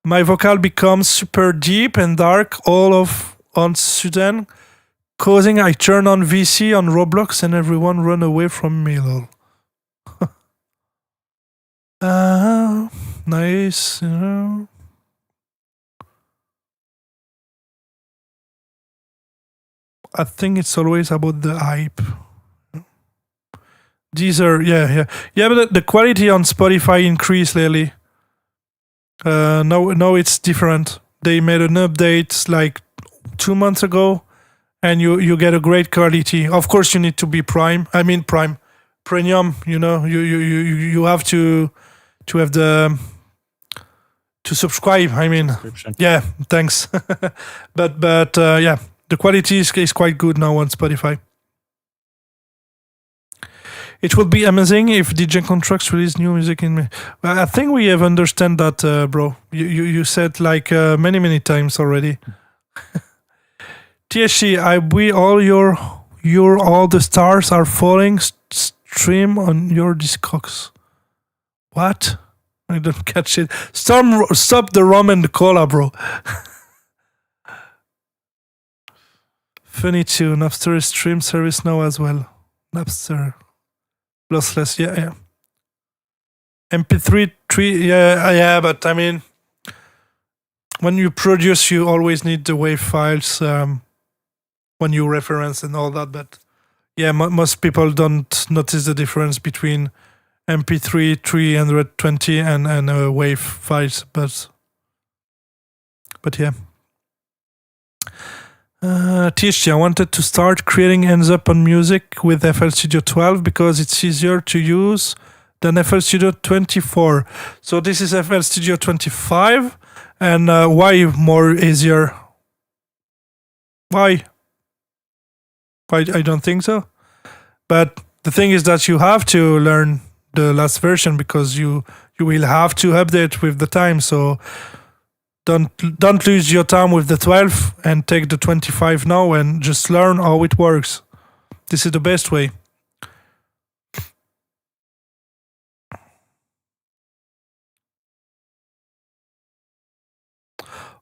My vocal becomes super deep and dark on sudden, causing I turn on VC on Roblox and everyone run away from me. Lol. Nice, I think it's always about the hype. These are, yeah, but the quality on Spotify increased lately. Now it's different. They made an update like 2 months ago, and you get a great quality. Of course, you need to be premium. You have to have to subscribe. Yeah, thanks. but yeah. The quality is quite good now on Spotify. It would be amazing if DJ Contracts release new music in me. Well, I think we have understand that, bro. You said like many times already. TSC, all the stars are falling stream on your Discogs. What? I don't catch it. Stop the rum and the cola, bro. Funny too. Napster is stream service now as well. Napster. Lossless, yeah. MP3, yeah, but I mean, when you produce, you always need the WAV files when you reference and all that. But yeah, most people don't notice the difference between MP3 320 and WAV files. But yeah. THT, I wanted to start creating ends up on music with FL Studio 12 because it's easier to use than FL Studio 24. So this is FL Studio 25. And why more easier? Why? I don't think so. But the thing is that you have to learn the last version because you will have to update with the time. So don't lose your time with the 12 and take the 25 now and just learn how it works. This is the best way.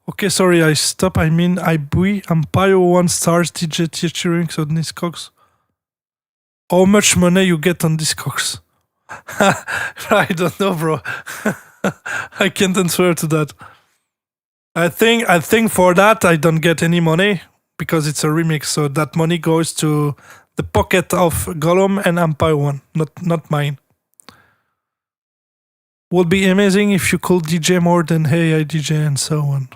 Okay, sorry, I stop. I mean, I buy Empire 1 stars DJ featuring on Discogs. How much money you get on Discogs? I don't know, bro. I can't answer to that. I think for that I don't get any money because it's a remix. So that money goes to the pocket of Gollum and Empire 1, not mine. Would be amazing if you could DJ more than Hey I DJ and so on.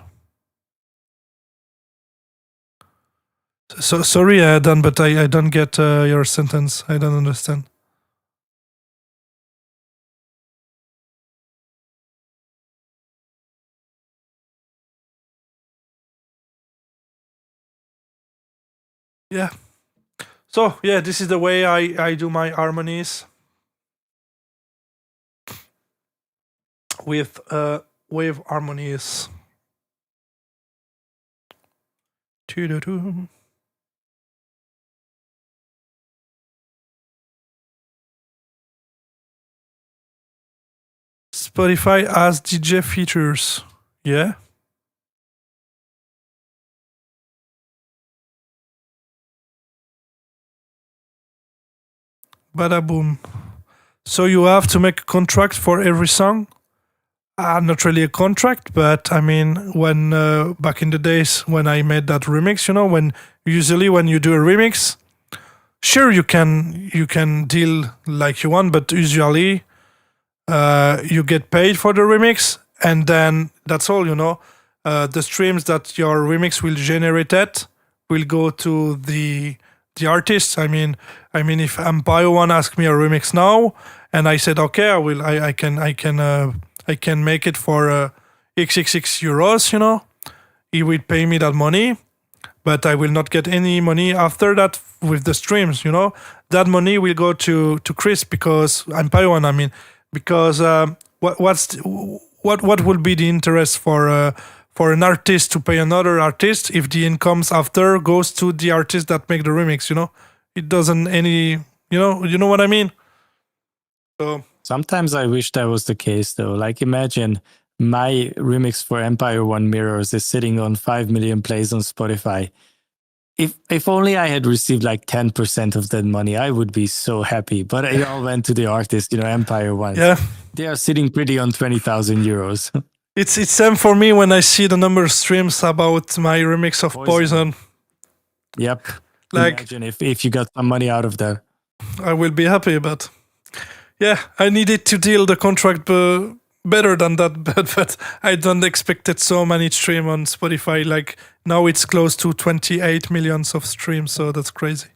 So sorry, Dan, but I don't get your sentence. I don't understand. Yeah. So yeah, this is the way I do my harmonies with wave harmonies. Doo-doo-doo. Spotify has DJ features. Yeah. Bada boom. So you have to make a contract for every song? Not really a contract, but I mean, when back in the days when I made that remix, when usually when you do a remix, sure you can deal like you want, but usually you get paid for the remix, and then that's all. The streams that your remix will generate at will go to the artist. I mean, if Empire One asked me a remix now, and I said okay, I can make it for XXX euros. He will pay me that money, but I will not get any money after that with the streams. That money will go to Chris because Empire One. I mean, because what will be the interest for an artist to pay another artist if the incomes after goes to the artist that make the remix? It doesn't any. You know what I mean. So. Sometimes I wish that was the case, though. Like, imagine my remix for Empire One Mirrors is sitting on 5 million plays on Spotify. If only I had received like 10% of that money, I would be so happy. But it all went to the artist, Empire One. Yeah. They are sitting pretty on 20,000 euros. It's same for me when I see the number of streams about my remix of Poison. Yep. Like, imagine if you got some money out of that. I will be happy, but yeah, I needed to deal the contract better than that, but I don't expect it so many stream on Spotify. Like now it's close to 28 millions of streams, so that's crazy.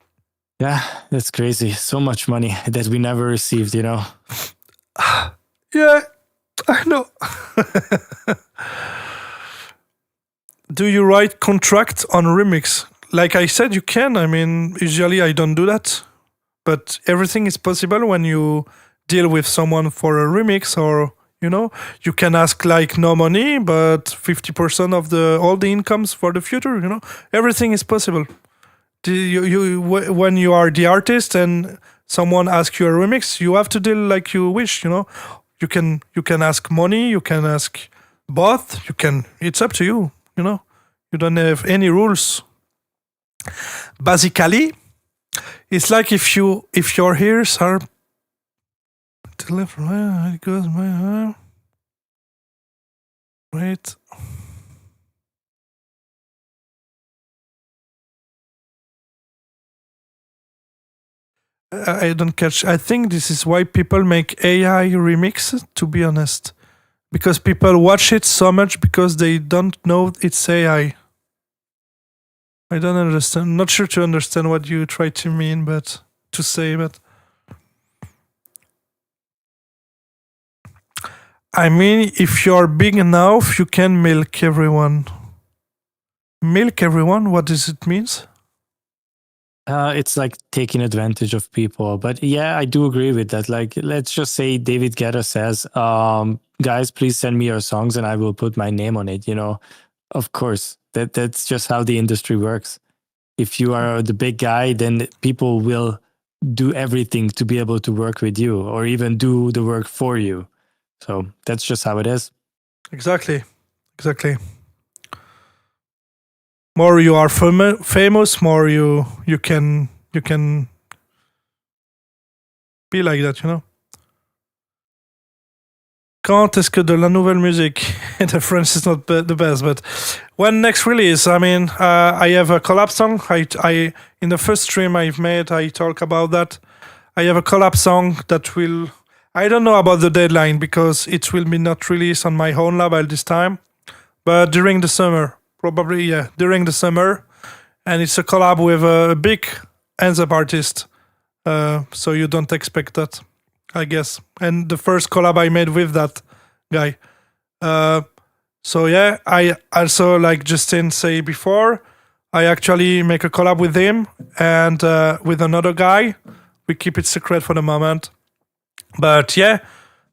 Yeah, that's crazy. So much money that we never received, Yeah, I know. Do you write contract on remix? Like I said, you can. I mean, usually I don't do that, but everything is possible when you deal with someone for a remix, or you can ask like no money but 50% of all the incomes for the future. Everything is possible. When you are the artist and someone asks you a remix, you have to deal like you wish. You can ask money, you can ask both, it's up to you. You don't have any rules. Basically, it's like if your ears are to the left, right, it goes my wait. I don't catch. I think this is why people make AI remixes, to be honest. Because people watch it so much because they don't know it's AI. I don't understand. Not sure to understand what you try to mean, but to say, but I mean, if you're big enough, you can milk everyone. Milk everyone? What does it mean? It's like taking advantage of people. But yeah, I do agree with that. Like, let's just say David Guetta says, guys, please send me your songs and I will put my name on it. Of course, that's just how the industry works. If you are the big guy, then people will do everything to be able to work with you or even do the work for you. So that's just how it is. Exactly. More you are famous, more you can be like that. Quand est-ce que de la nouvelle musique? The French is not the best, but when next release? I mean, I have a collab song. I in the first stream I've made, I talk about that. I have a collab song that will. I don't know about the deadline because it will be not released on my own label this time, but during the summer, probably during the summer, and it's a collab with a big hands-up artist, so you don't expect that, I guess. And the first collab I made with that guy. So yeah, I also, like Justin said before, I actually make a collab with him and with another guy. We keep it secret for the moment. But yeah,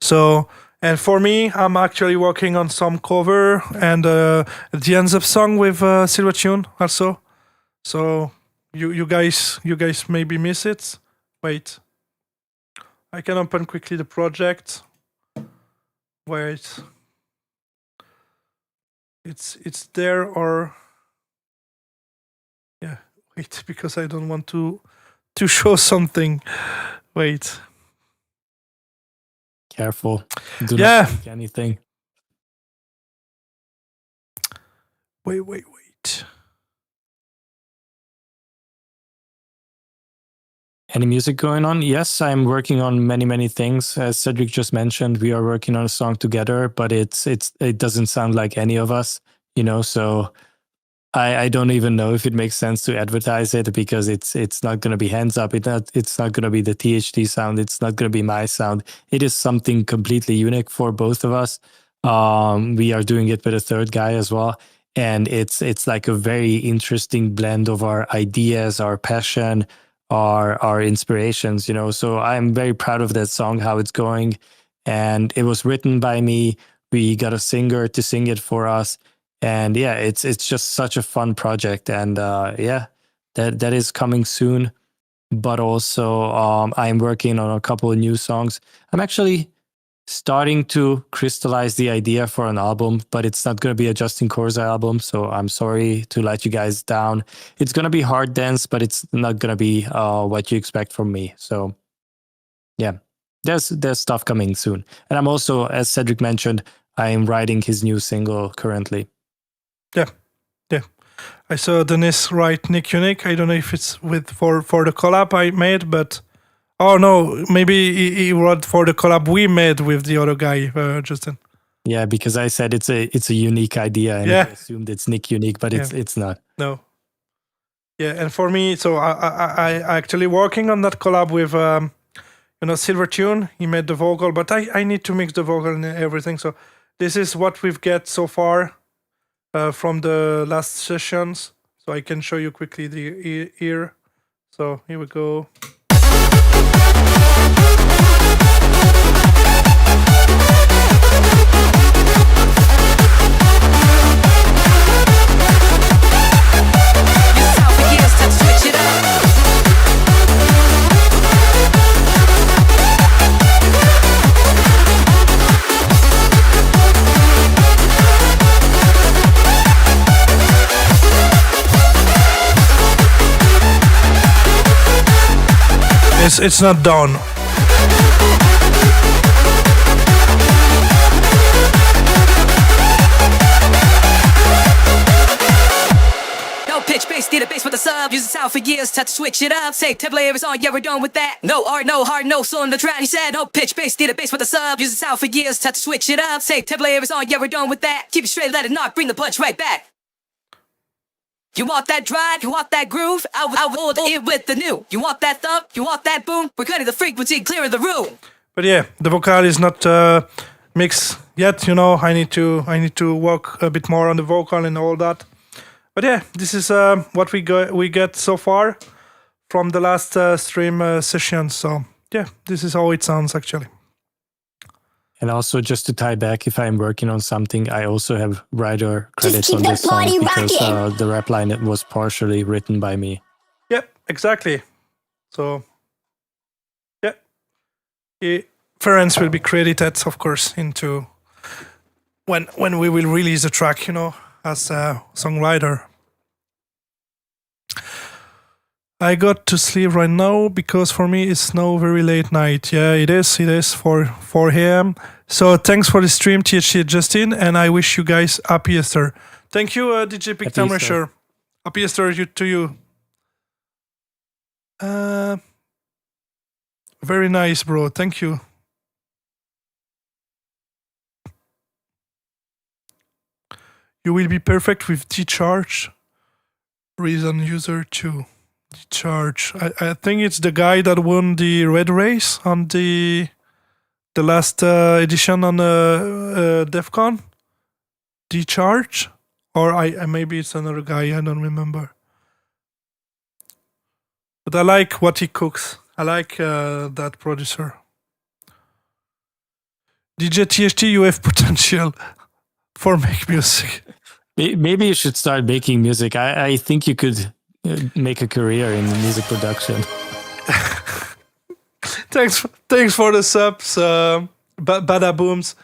so, and for me, I'm actually working on some cover and the ends up song with Silvertune also. So you guys maybe miss it. Wait, I can open quickly the project. Wait, it's there or yeah. Wait, because I don't want to show something. Wait. Careful. Do Yeah. not think anything. Wait. Any music going on? Yes, I'm working on many things. As Cedric just mentioned, we are working on a song together, but it doesn't sound like any of us, so I don't even know if it makes sense to advertise it because it's not going to be hands up. It's not going to be the THD sound. It's not going to be my sound. It is something completely unique for both of us. We are doing it with a third guy as well. And it's like a very interesting blend of our ideas, our passion, our inspirations, So I'm very proud of that song, how it's going. And it was written by me. We got a singer to sing it for us. And yeah, it's just such a fun project. And yeah, that is coming soon. But also I'm working on a couple of new songs. I'm actually starting to crystallize the idea for an album, but it's not going to be a Justin Corza album. So I'm sorry to let you guys down. It's going to be hard dance, but it's not going to be what you expect from me. So yeah, there's stuff coming soon. And I'm also, as Cedric mentioned, I'm writing his new single currently. Yeah. I saw Dennis write Nick Unique. I don't know if it's for the collab I made, but oh no, maybe he wrote for the collab we made with the other guy, Justin. Yeah, because I said it's a unique idea, and I assumed it's Nick Unique, but it's not. No. Yeah, and for me, so I actually working on that collab with Silvertune. He made the vocal, but I need to mix the vocal and everything. So this is what we've get so far. From the last sessions, so I can show you quickly the ear. So here we go. It's not done. No pitch, bass, need a bass with a sub. Use the sound for years, had to switch it up. Say, tip layers on, yeah, we're done with that. No art, no heart, no soul in the track. He said, no pitch, bass, need a bass with a sub. Use the sound for years, had to switch it up. Say, tip layers on, yeah, we're done with that. Keep it straight, let it knock, bring the punch right back. You want that drive, you want that groove, I will it with the new. You want that thump, you want that boom, we're cutting the frequency, clearing the room. But yeah, the vocal is not mixed yet. You know, I need to work a bit more on the vocal and all that. But yeah, this is what we get so far from the last stream session. So yeah, this is how it sounds actually. And also, just to tie back, if I'm working on something, I also have writer credits keep on the this song party because rocking. the rap line was partially written by me. Yep, exactly. So yeah, Ferenc will be credited, of course, into when we will release the track. You know, as a songwriter. I got to sleep right now because for me it's now very late night. Yeah, it is for him. So thanks for the stream, THC Justin, and I wish you guys happy Easter. Thank you, DJ Big Time Rusher. Happy Easter to you. Very nice, bro. Thank you. You will be perfect with D-Charge. Reason user 2. D-Charge. I think it's the guy that won the Red Race on the last edition on DEF CON. D-Charge? Or maybe it's another guy, I don't remember. But I like what he cooks. I like that producer. DJ THT, you have potential for make music. Maybe you should start making music. I think you could make a career in music production. Thanks for the subs, Bada Booms.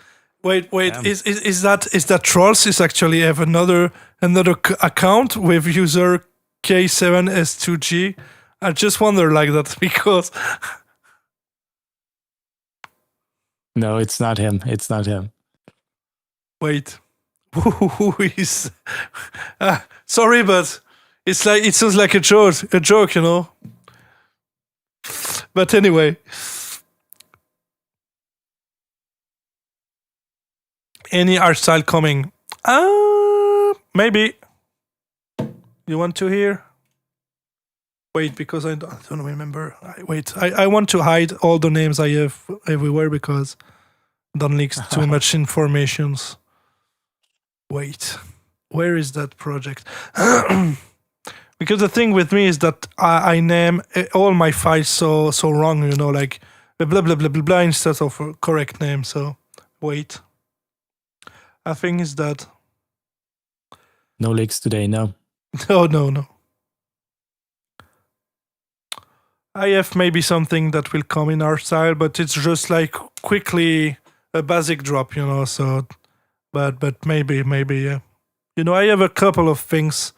Wait, Damn. is that Trolls is actually have another account with user K7S2G? I just wonder like that because No, it's not him. It's not him. wait, who is? Sorry, but it sounds like a joke, you know. But anyway, any Hardstyle coming? Maybe. You want to hear? Wait, because I don't remember. I want to hide all the names I have everywhere because don't leak too much informations. Wait, where is that project? Because the thing with me is that I name all my files so wrong, you know, like blah blah blah blah blah instead of a correct name. So wait, I think it's that. No leaks today, no. No. I have maybe something that will come in Hardstyle, but it's just like quickly a basic drop, you know. So, but maybe, yeah. You know, I have a couple of things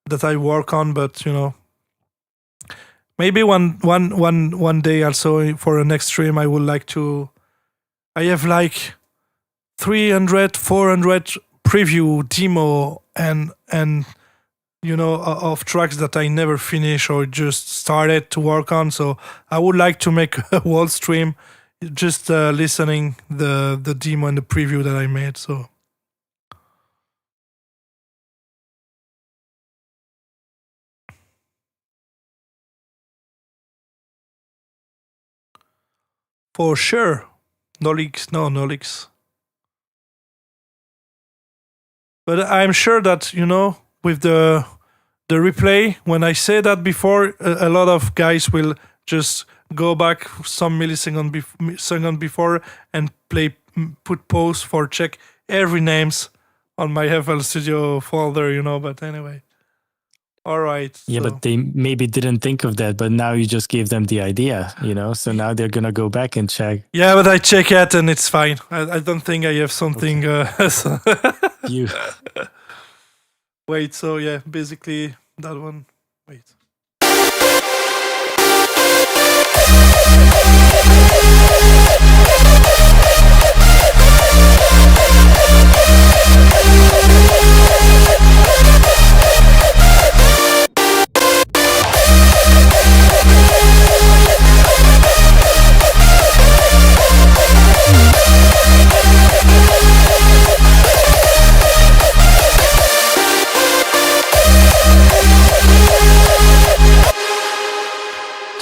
that I work on, but you know, maybe one day also for a next stream I would like to. I have like 300, 400 preview demo and you know of tracks that I never finish or just started to work on. So I would like to make a whole stream just listening the demo and the preview that I made. So. For sure. No leaks. But I'm sure that, you know, with the replay, when I say that before, a lot of guys will just go back some millisecond before and put pause for check every names on my FL Studio folder, you know, but anyway. All right. Yeah, so. but they maybe didn't think of that, but now you just gave them the idea, you know? So now they're going to go back and check. Yeah, but I check it and it's fine. I don't think I have something... so You. Wait, so yeah, basically that one. Wait.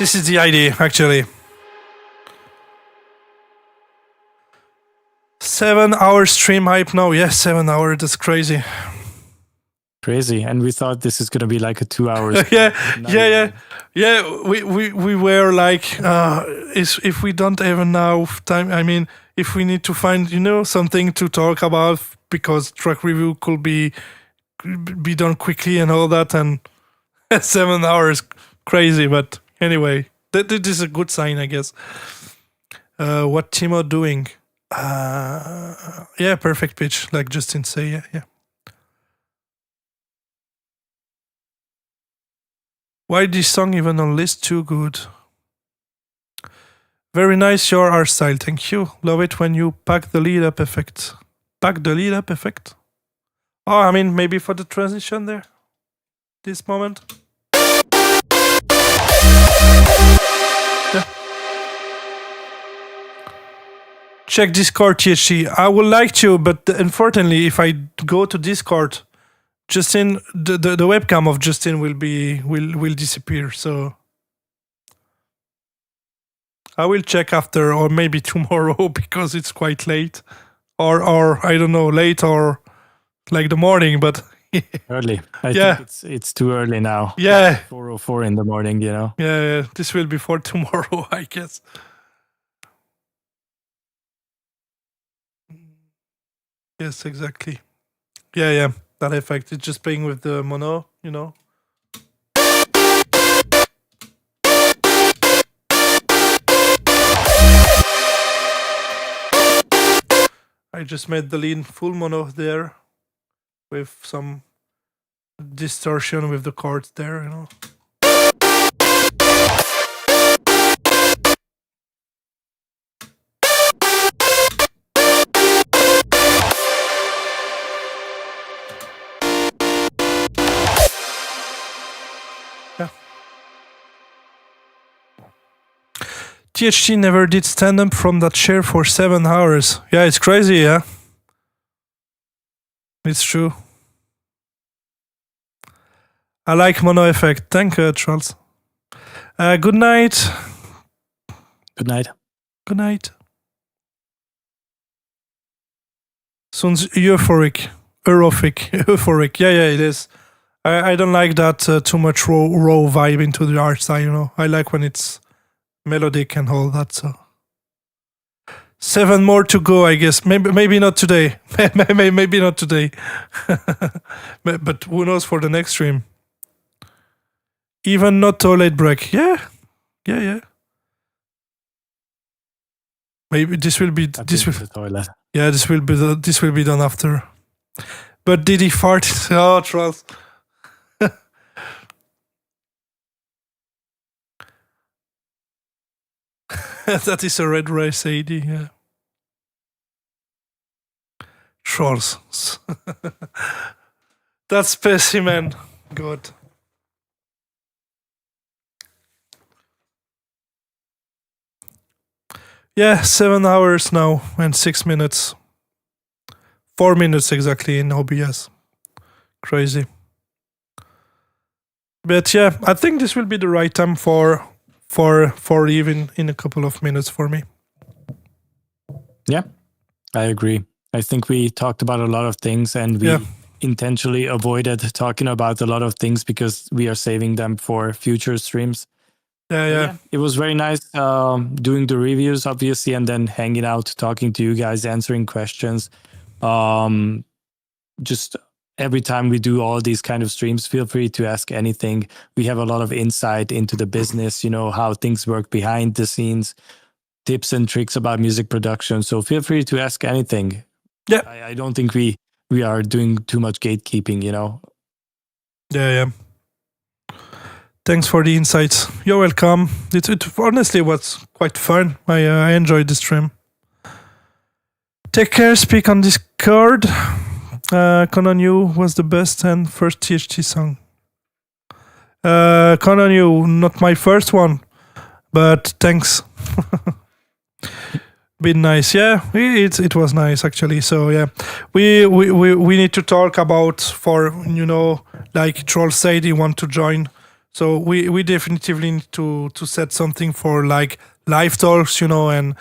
This is the idea, actually. 7-hour stream hype now. Yes, 7 hours. That's crazy. Crazy. And we thought this is going to be like a 2 hours. Yeah. We were like, if we don't have enough time, I mean, if we need to find, something to talk about because track review could be done quickly and all that, and 7 hours, crazy. But anyway, that is a good sign, I guess. What Timo doing? Yeah, perfect pitch, like Justin say. Yeah. Why this song even on list? Too good. Very nice, your art style. Thank you. Love it when you pack the lead up effect. Pack the lead up effect. Oh, I mean, maybe for the transition there. This moment. Yeah. Check Discord, THC. I would like to, but unfortunately, if I go to Discord, Justin, the webcam of Justin will disappear. So I will check after, or maybe tomorrow because it's quite late, or I don't know, late or like the morning, but early. I think it's too early now. Yeah, 4:04 in the morning. Yeah. This will be for tomorrow, I guess. Yes, exactly. Yeah. That effect. It's just playing with the mono, I just made the lead full mono there with some distortion with the chords there, THT never did stand up from that chair for 7 hours. Yeah, it's crazy, yeah. It's true. I like mono effect. Thank you, Charles. Good night. Good night. Good night. Sounds euphoric. Euphoric. Yeah, it is. I don't like that too much raw vibe into the art style, I like when it's melodic and all that, so 7 more to go, I guess. Maybe not today. Maybe not today. but who knows for the next stream. Even not toilet break. Yeah. Maybe this will be the toilet. Yeah, this will be done after. But did he fart? Oh, trolls. That is a red race AD, yeah. Trolls. That's specimen. God. Yeah, 7 hours now and 6 minutes. 4 minutes exactly in OBS. Crazy. But yeah, I think this will be the right time for leaving in a couple of minutes for me. Yeah, I agree. I think we talked about a lot of things, and we intentionally avoided talking about a lot of things because we are saving them for future streams. Yeah. It was very nice doing the reviews, obviously, and then hanging out, talking to you guys, answering questions. Just every time we do all these kind of streams, feel free to ask anything. We have a lot of insight into the business, how things work behind the scenes, tips and tricks about music production. So feel free to ask anything. Yeah. I don't think we are doing too much gatekeeping, Yeah. Thanks for the insights. You're welcome. It honestly was quite fun. I enjoyed the stream. Take care. Speak on Discord. Conan You was the best and first THT song. Conan You, not my first one, but thanks. Been nice, yeah. It was nice actually. So yeah, we need to talk about, for like Troll said he want to join So we definitively need to set something for like live talks, and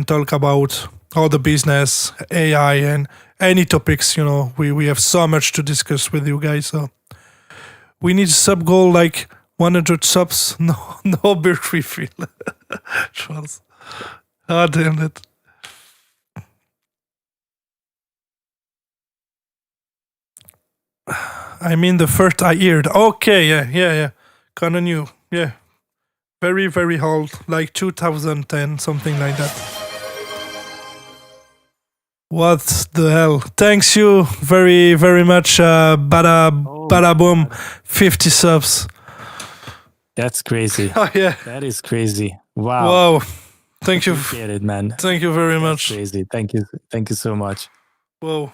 talk about all the business, AI, and any topics. We have so much to discuss with you guys. So we need a sub goal like 100 subs. No beer refill. Charles. Ah, damn it. I mean the first I heard. Okay, yeah. Kind of new. Yeah. Very, very old. Like 2010, something like that. What the hell? Thanks you very, very much. Bada boom. 50 subs. That's crazy. Oh, yeah. That is crazy. Wow. Wow. Thank you. Appreciate it, man. Thank you very That's much. crazy. Thank you so much. Whoa.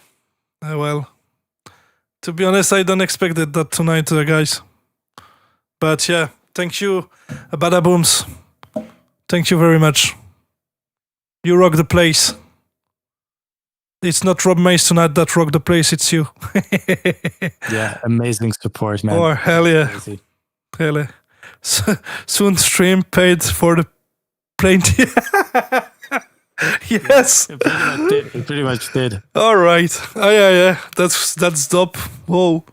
Well, to be honest, I don't expect that tonight, guys. But yeah, thank you, Bada Booms. Thank you very much. You rock the place. It's not Rob Mace tonight that rock the place, it's you. Yeah, amazing support, man. Oh, hell yeah. Crazy. Hell yeah. Soon stream paid for the plane. Yes. It pretty much did. All right. Oh, yeah. That's dope. Whoa.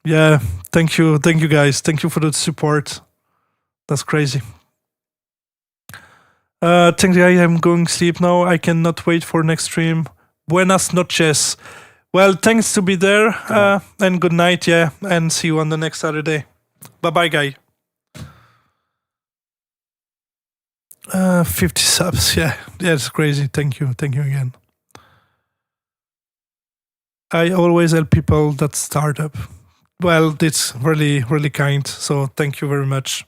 Yeah. Thank you, guys. Thank you for the support. That's crazy. Thanks, guys. I'm going to sleep now. I cannot wait for next stream. Buenas noches. Well, thanks to be there. And good night. Yeah. And see you on the next Saturday. Bye-bye, guy. 50 subs. Yeah, it's crazy. Thank you again. I always help people that start up. Well, it's really, really kind. So thank you very much.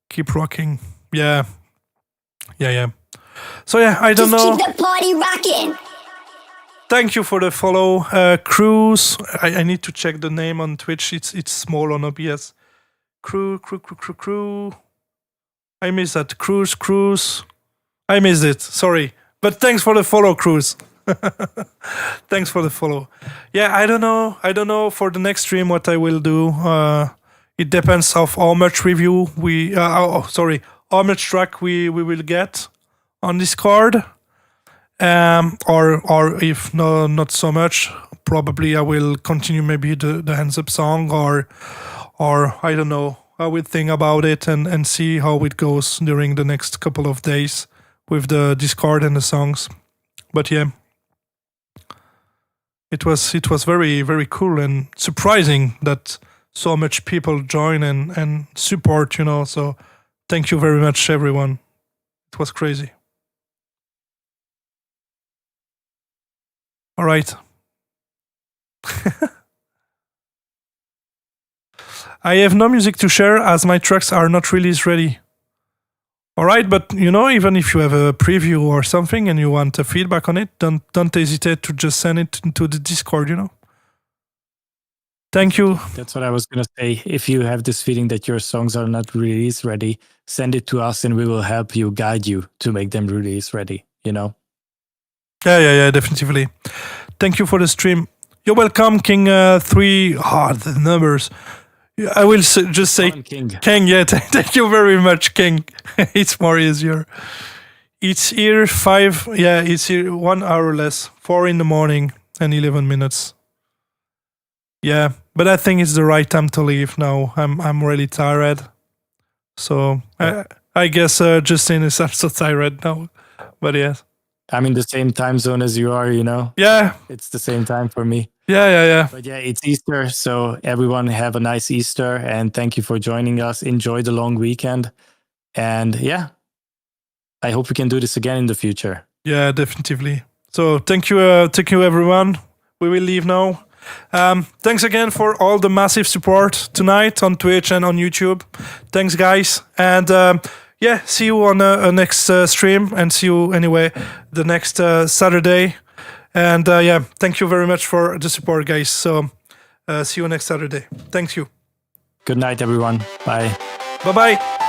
Keep rocking. Yeah. So yeah, I don't know. Keep the party rocking. Thank you for the follow, Cruz. I need to check the name on Twitch. It's small on OBS. Crew. I missed that. Cruz. I missed it. Sorry. But thanks for the follow, Cruz. Thanks for the follow. Yeah, I don't know for the next stream what I will do. It depends of how much review how much track we will get on Discord. Or if no, not so much, probably I will continue maybe the hands up song or I don't know. I will think about it and see how it goes during the next couple of days with the Discord and the songs. But yeah, it was very, very cool and surprising that so much people join and support, so thank you very much, everyone. It was crazy. All right. I have no music to share as my tracks are not release ready. All right, but even if you have a preview or something and you want a feedback on it, don't hesitate to just send it into the Discord, Thank you. That's what I was going to say. If you have this feeling that your songs are not release ready, send it to us and we will help you, guide you to make them release ready, Yeah, definitely. Thank you for the stream. You're welcome, King 3. The numbers. I will just say King. Yeah, thank you very much, King. It's more easier. It's here 5. Yeah, it's here 1 hour less. 4 in the morning and 11 minutes. Yeah, but I think it's the right time to leave now. I'm really tired. So I guess Justin is also tired now. But yeah. I'm in the same time zone as you are, Yeah. It's the same time for me. Yeah. But yeah, it's Easter, so everyone have a nice Easter, and thank you for joining us. Enjoy the long weekend. And yeah, I hope we can do this again in the future. Yeah, definitely. So thank you everyone. We will leave now. Thanks again for all the massive support tonight on Twitch and on YouTube. Thanks, guys. And see you on next stream, and see you anyway the next Saturday. And thank you very much for the support, guys. So see you next Saturday. Thank you. Good night, everyone. Bye. Bye-bye.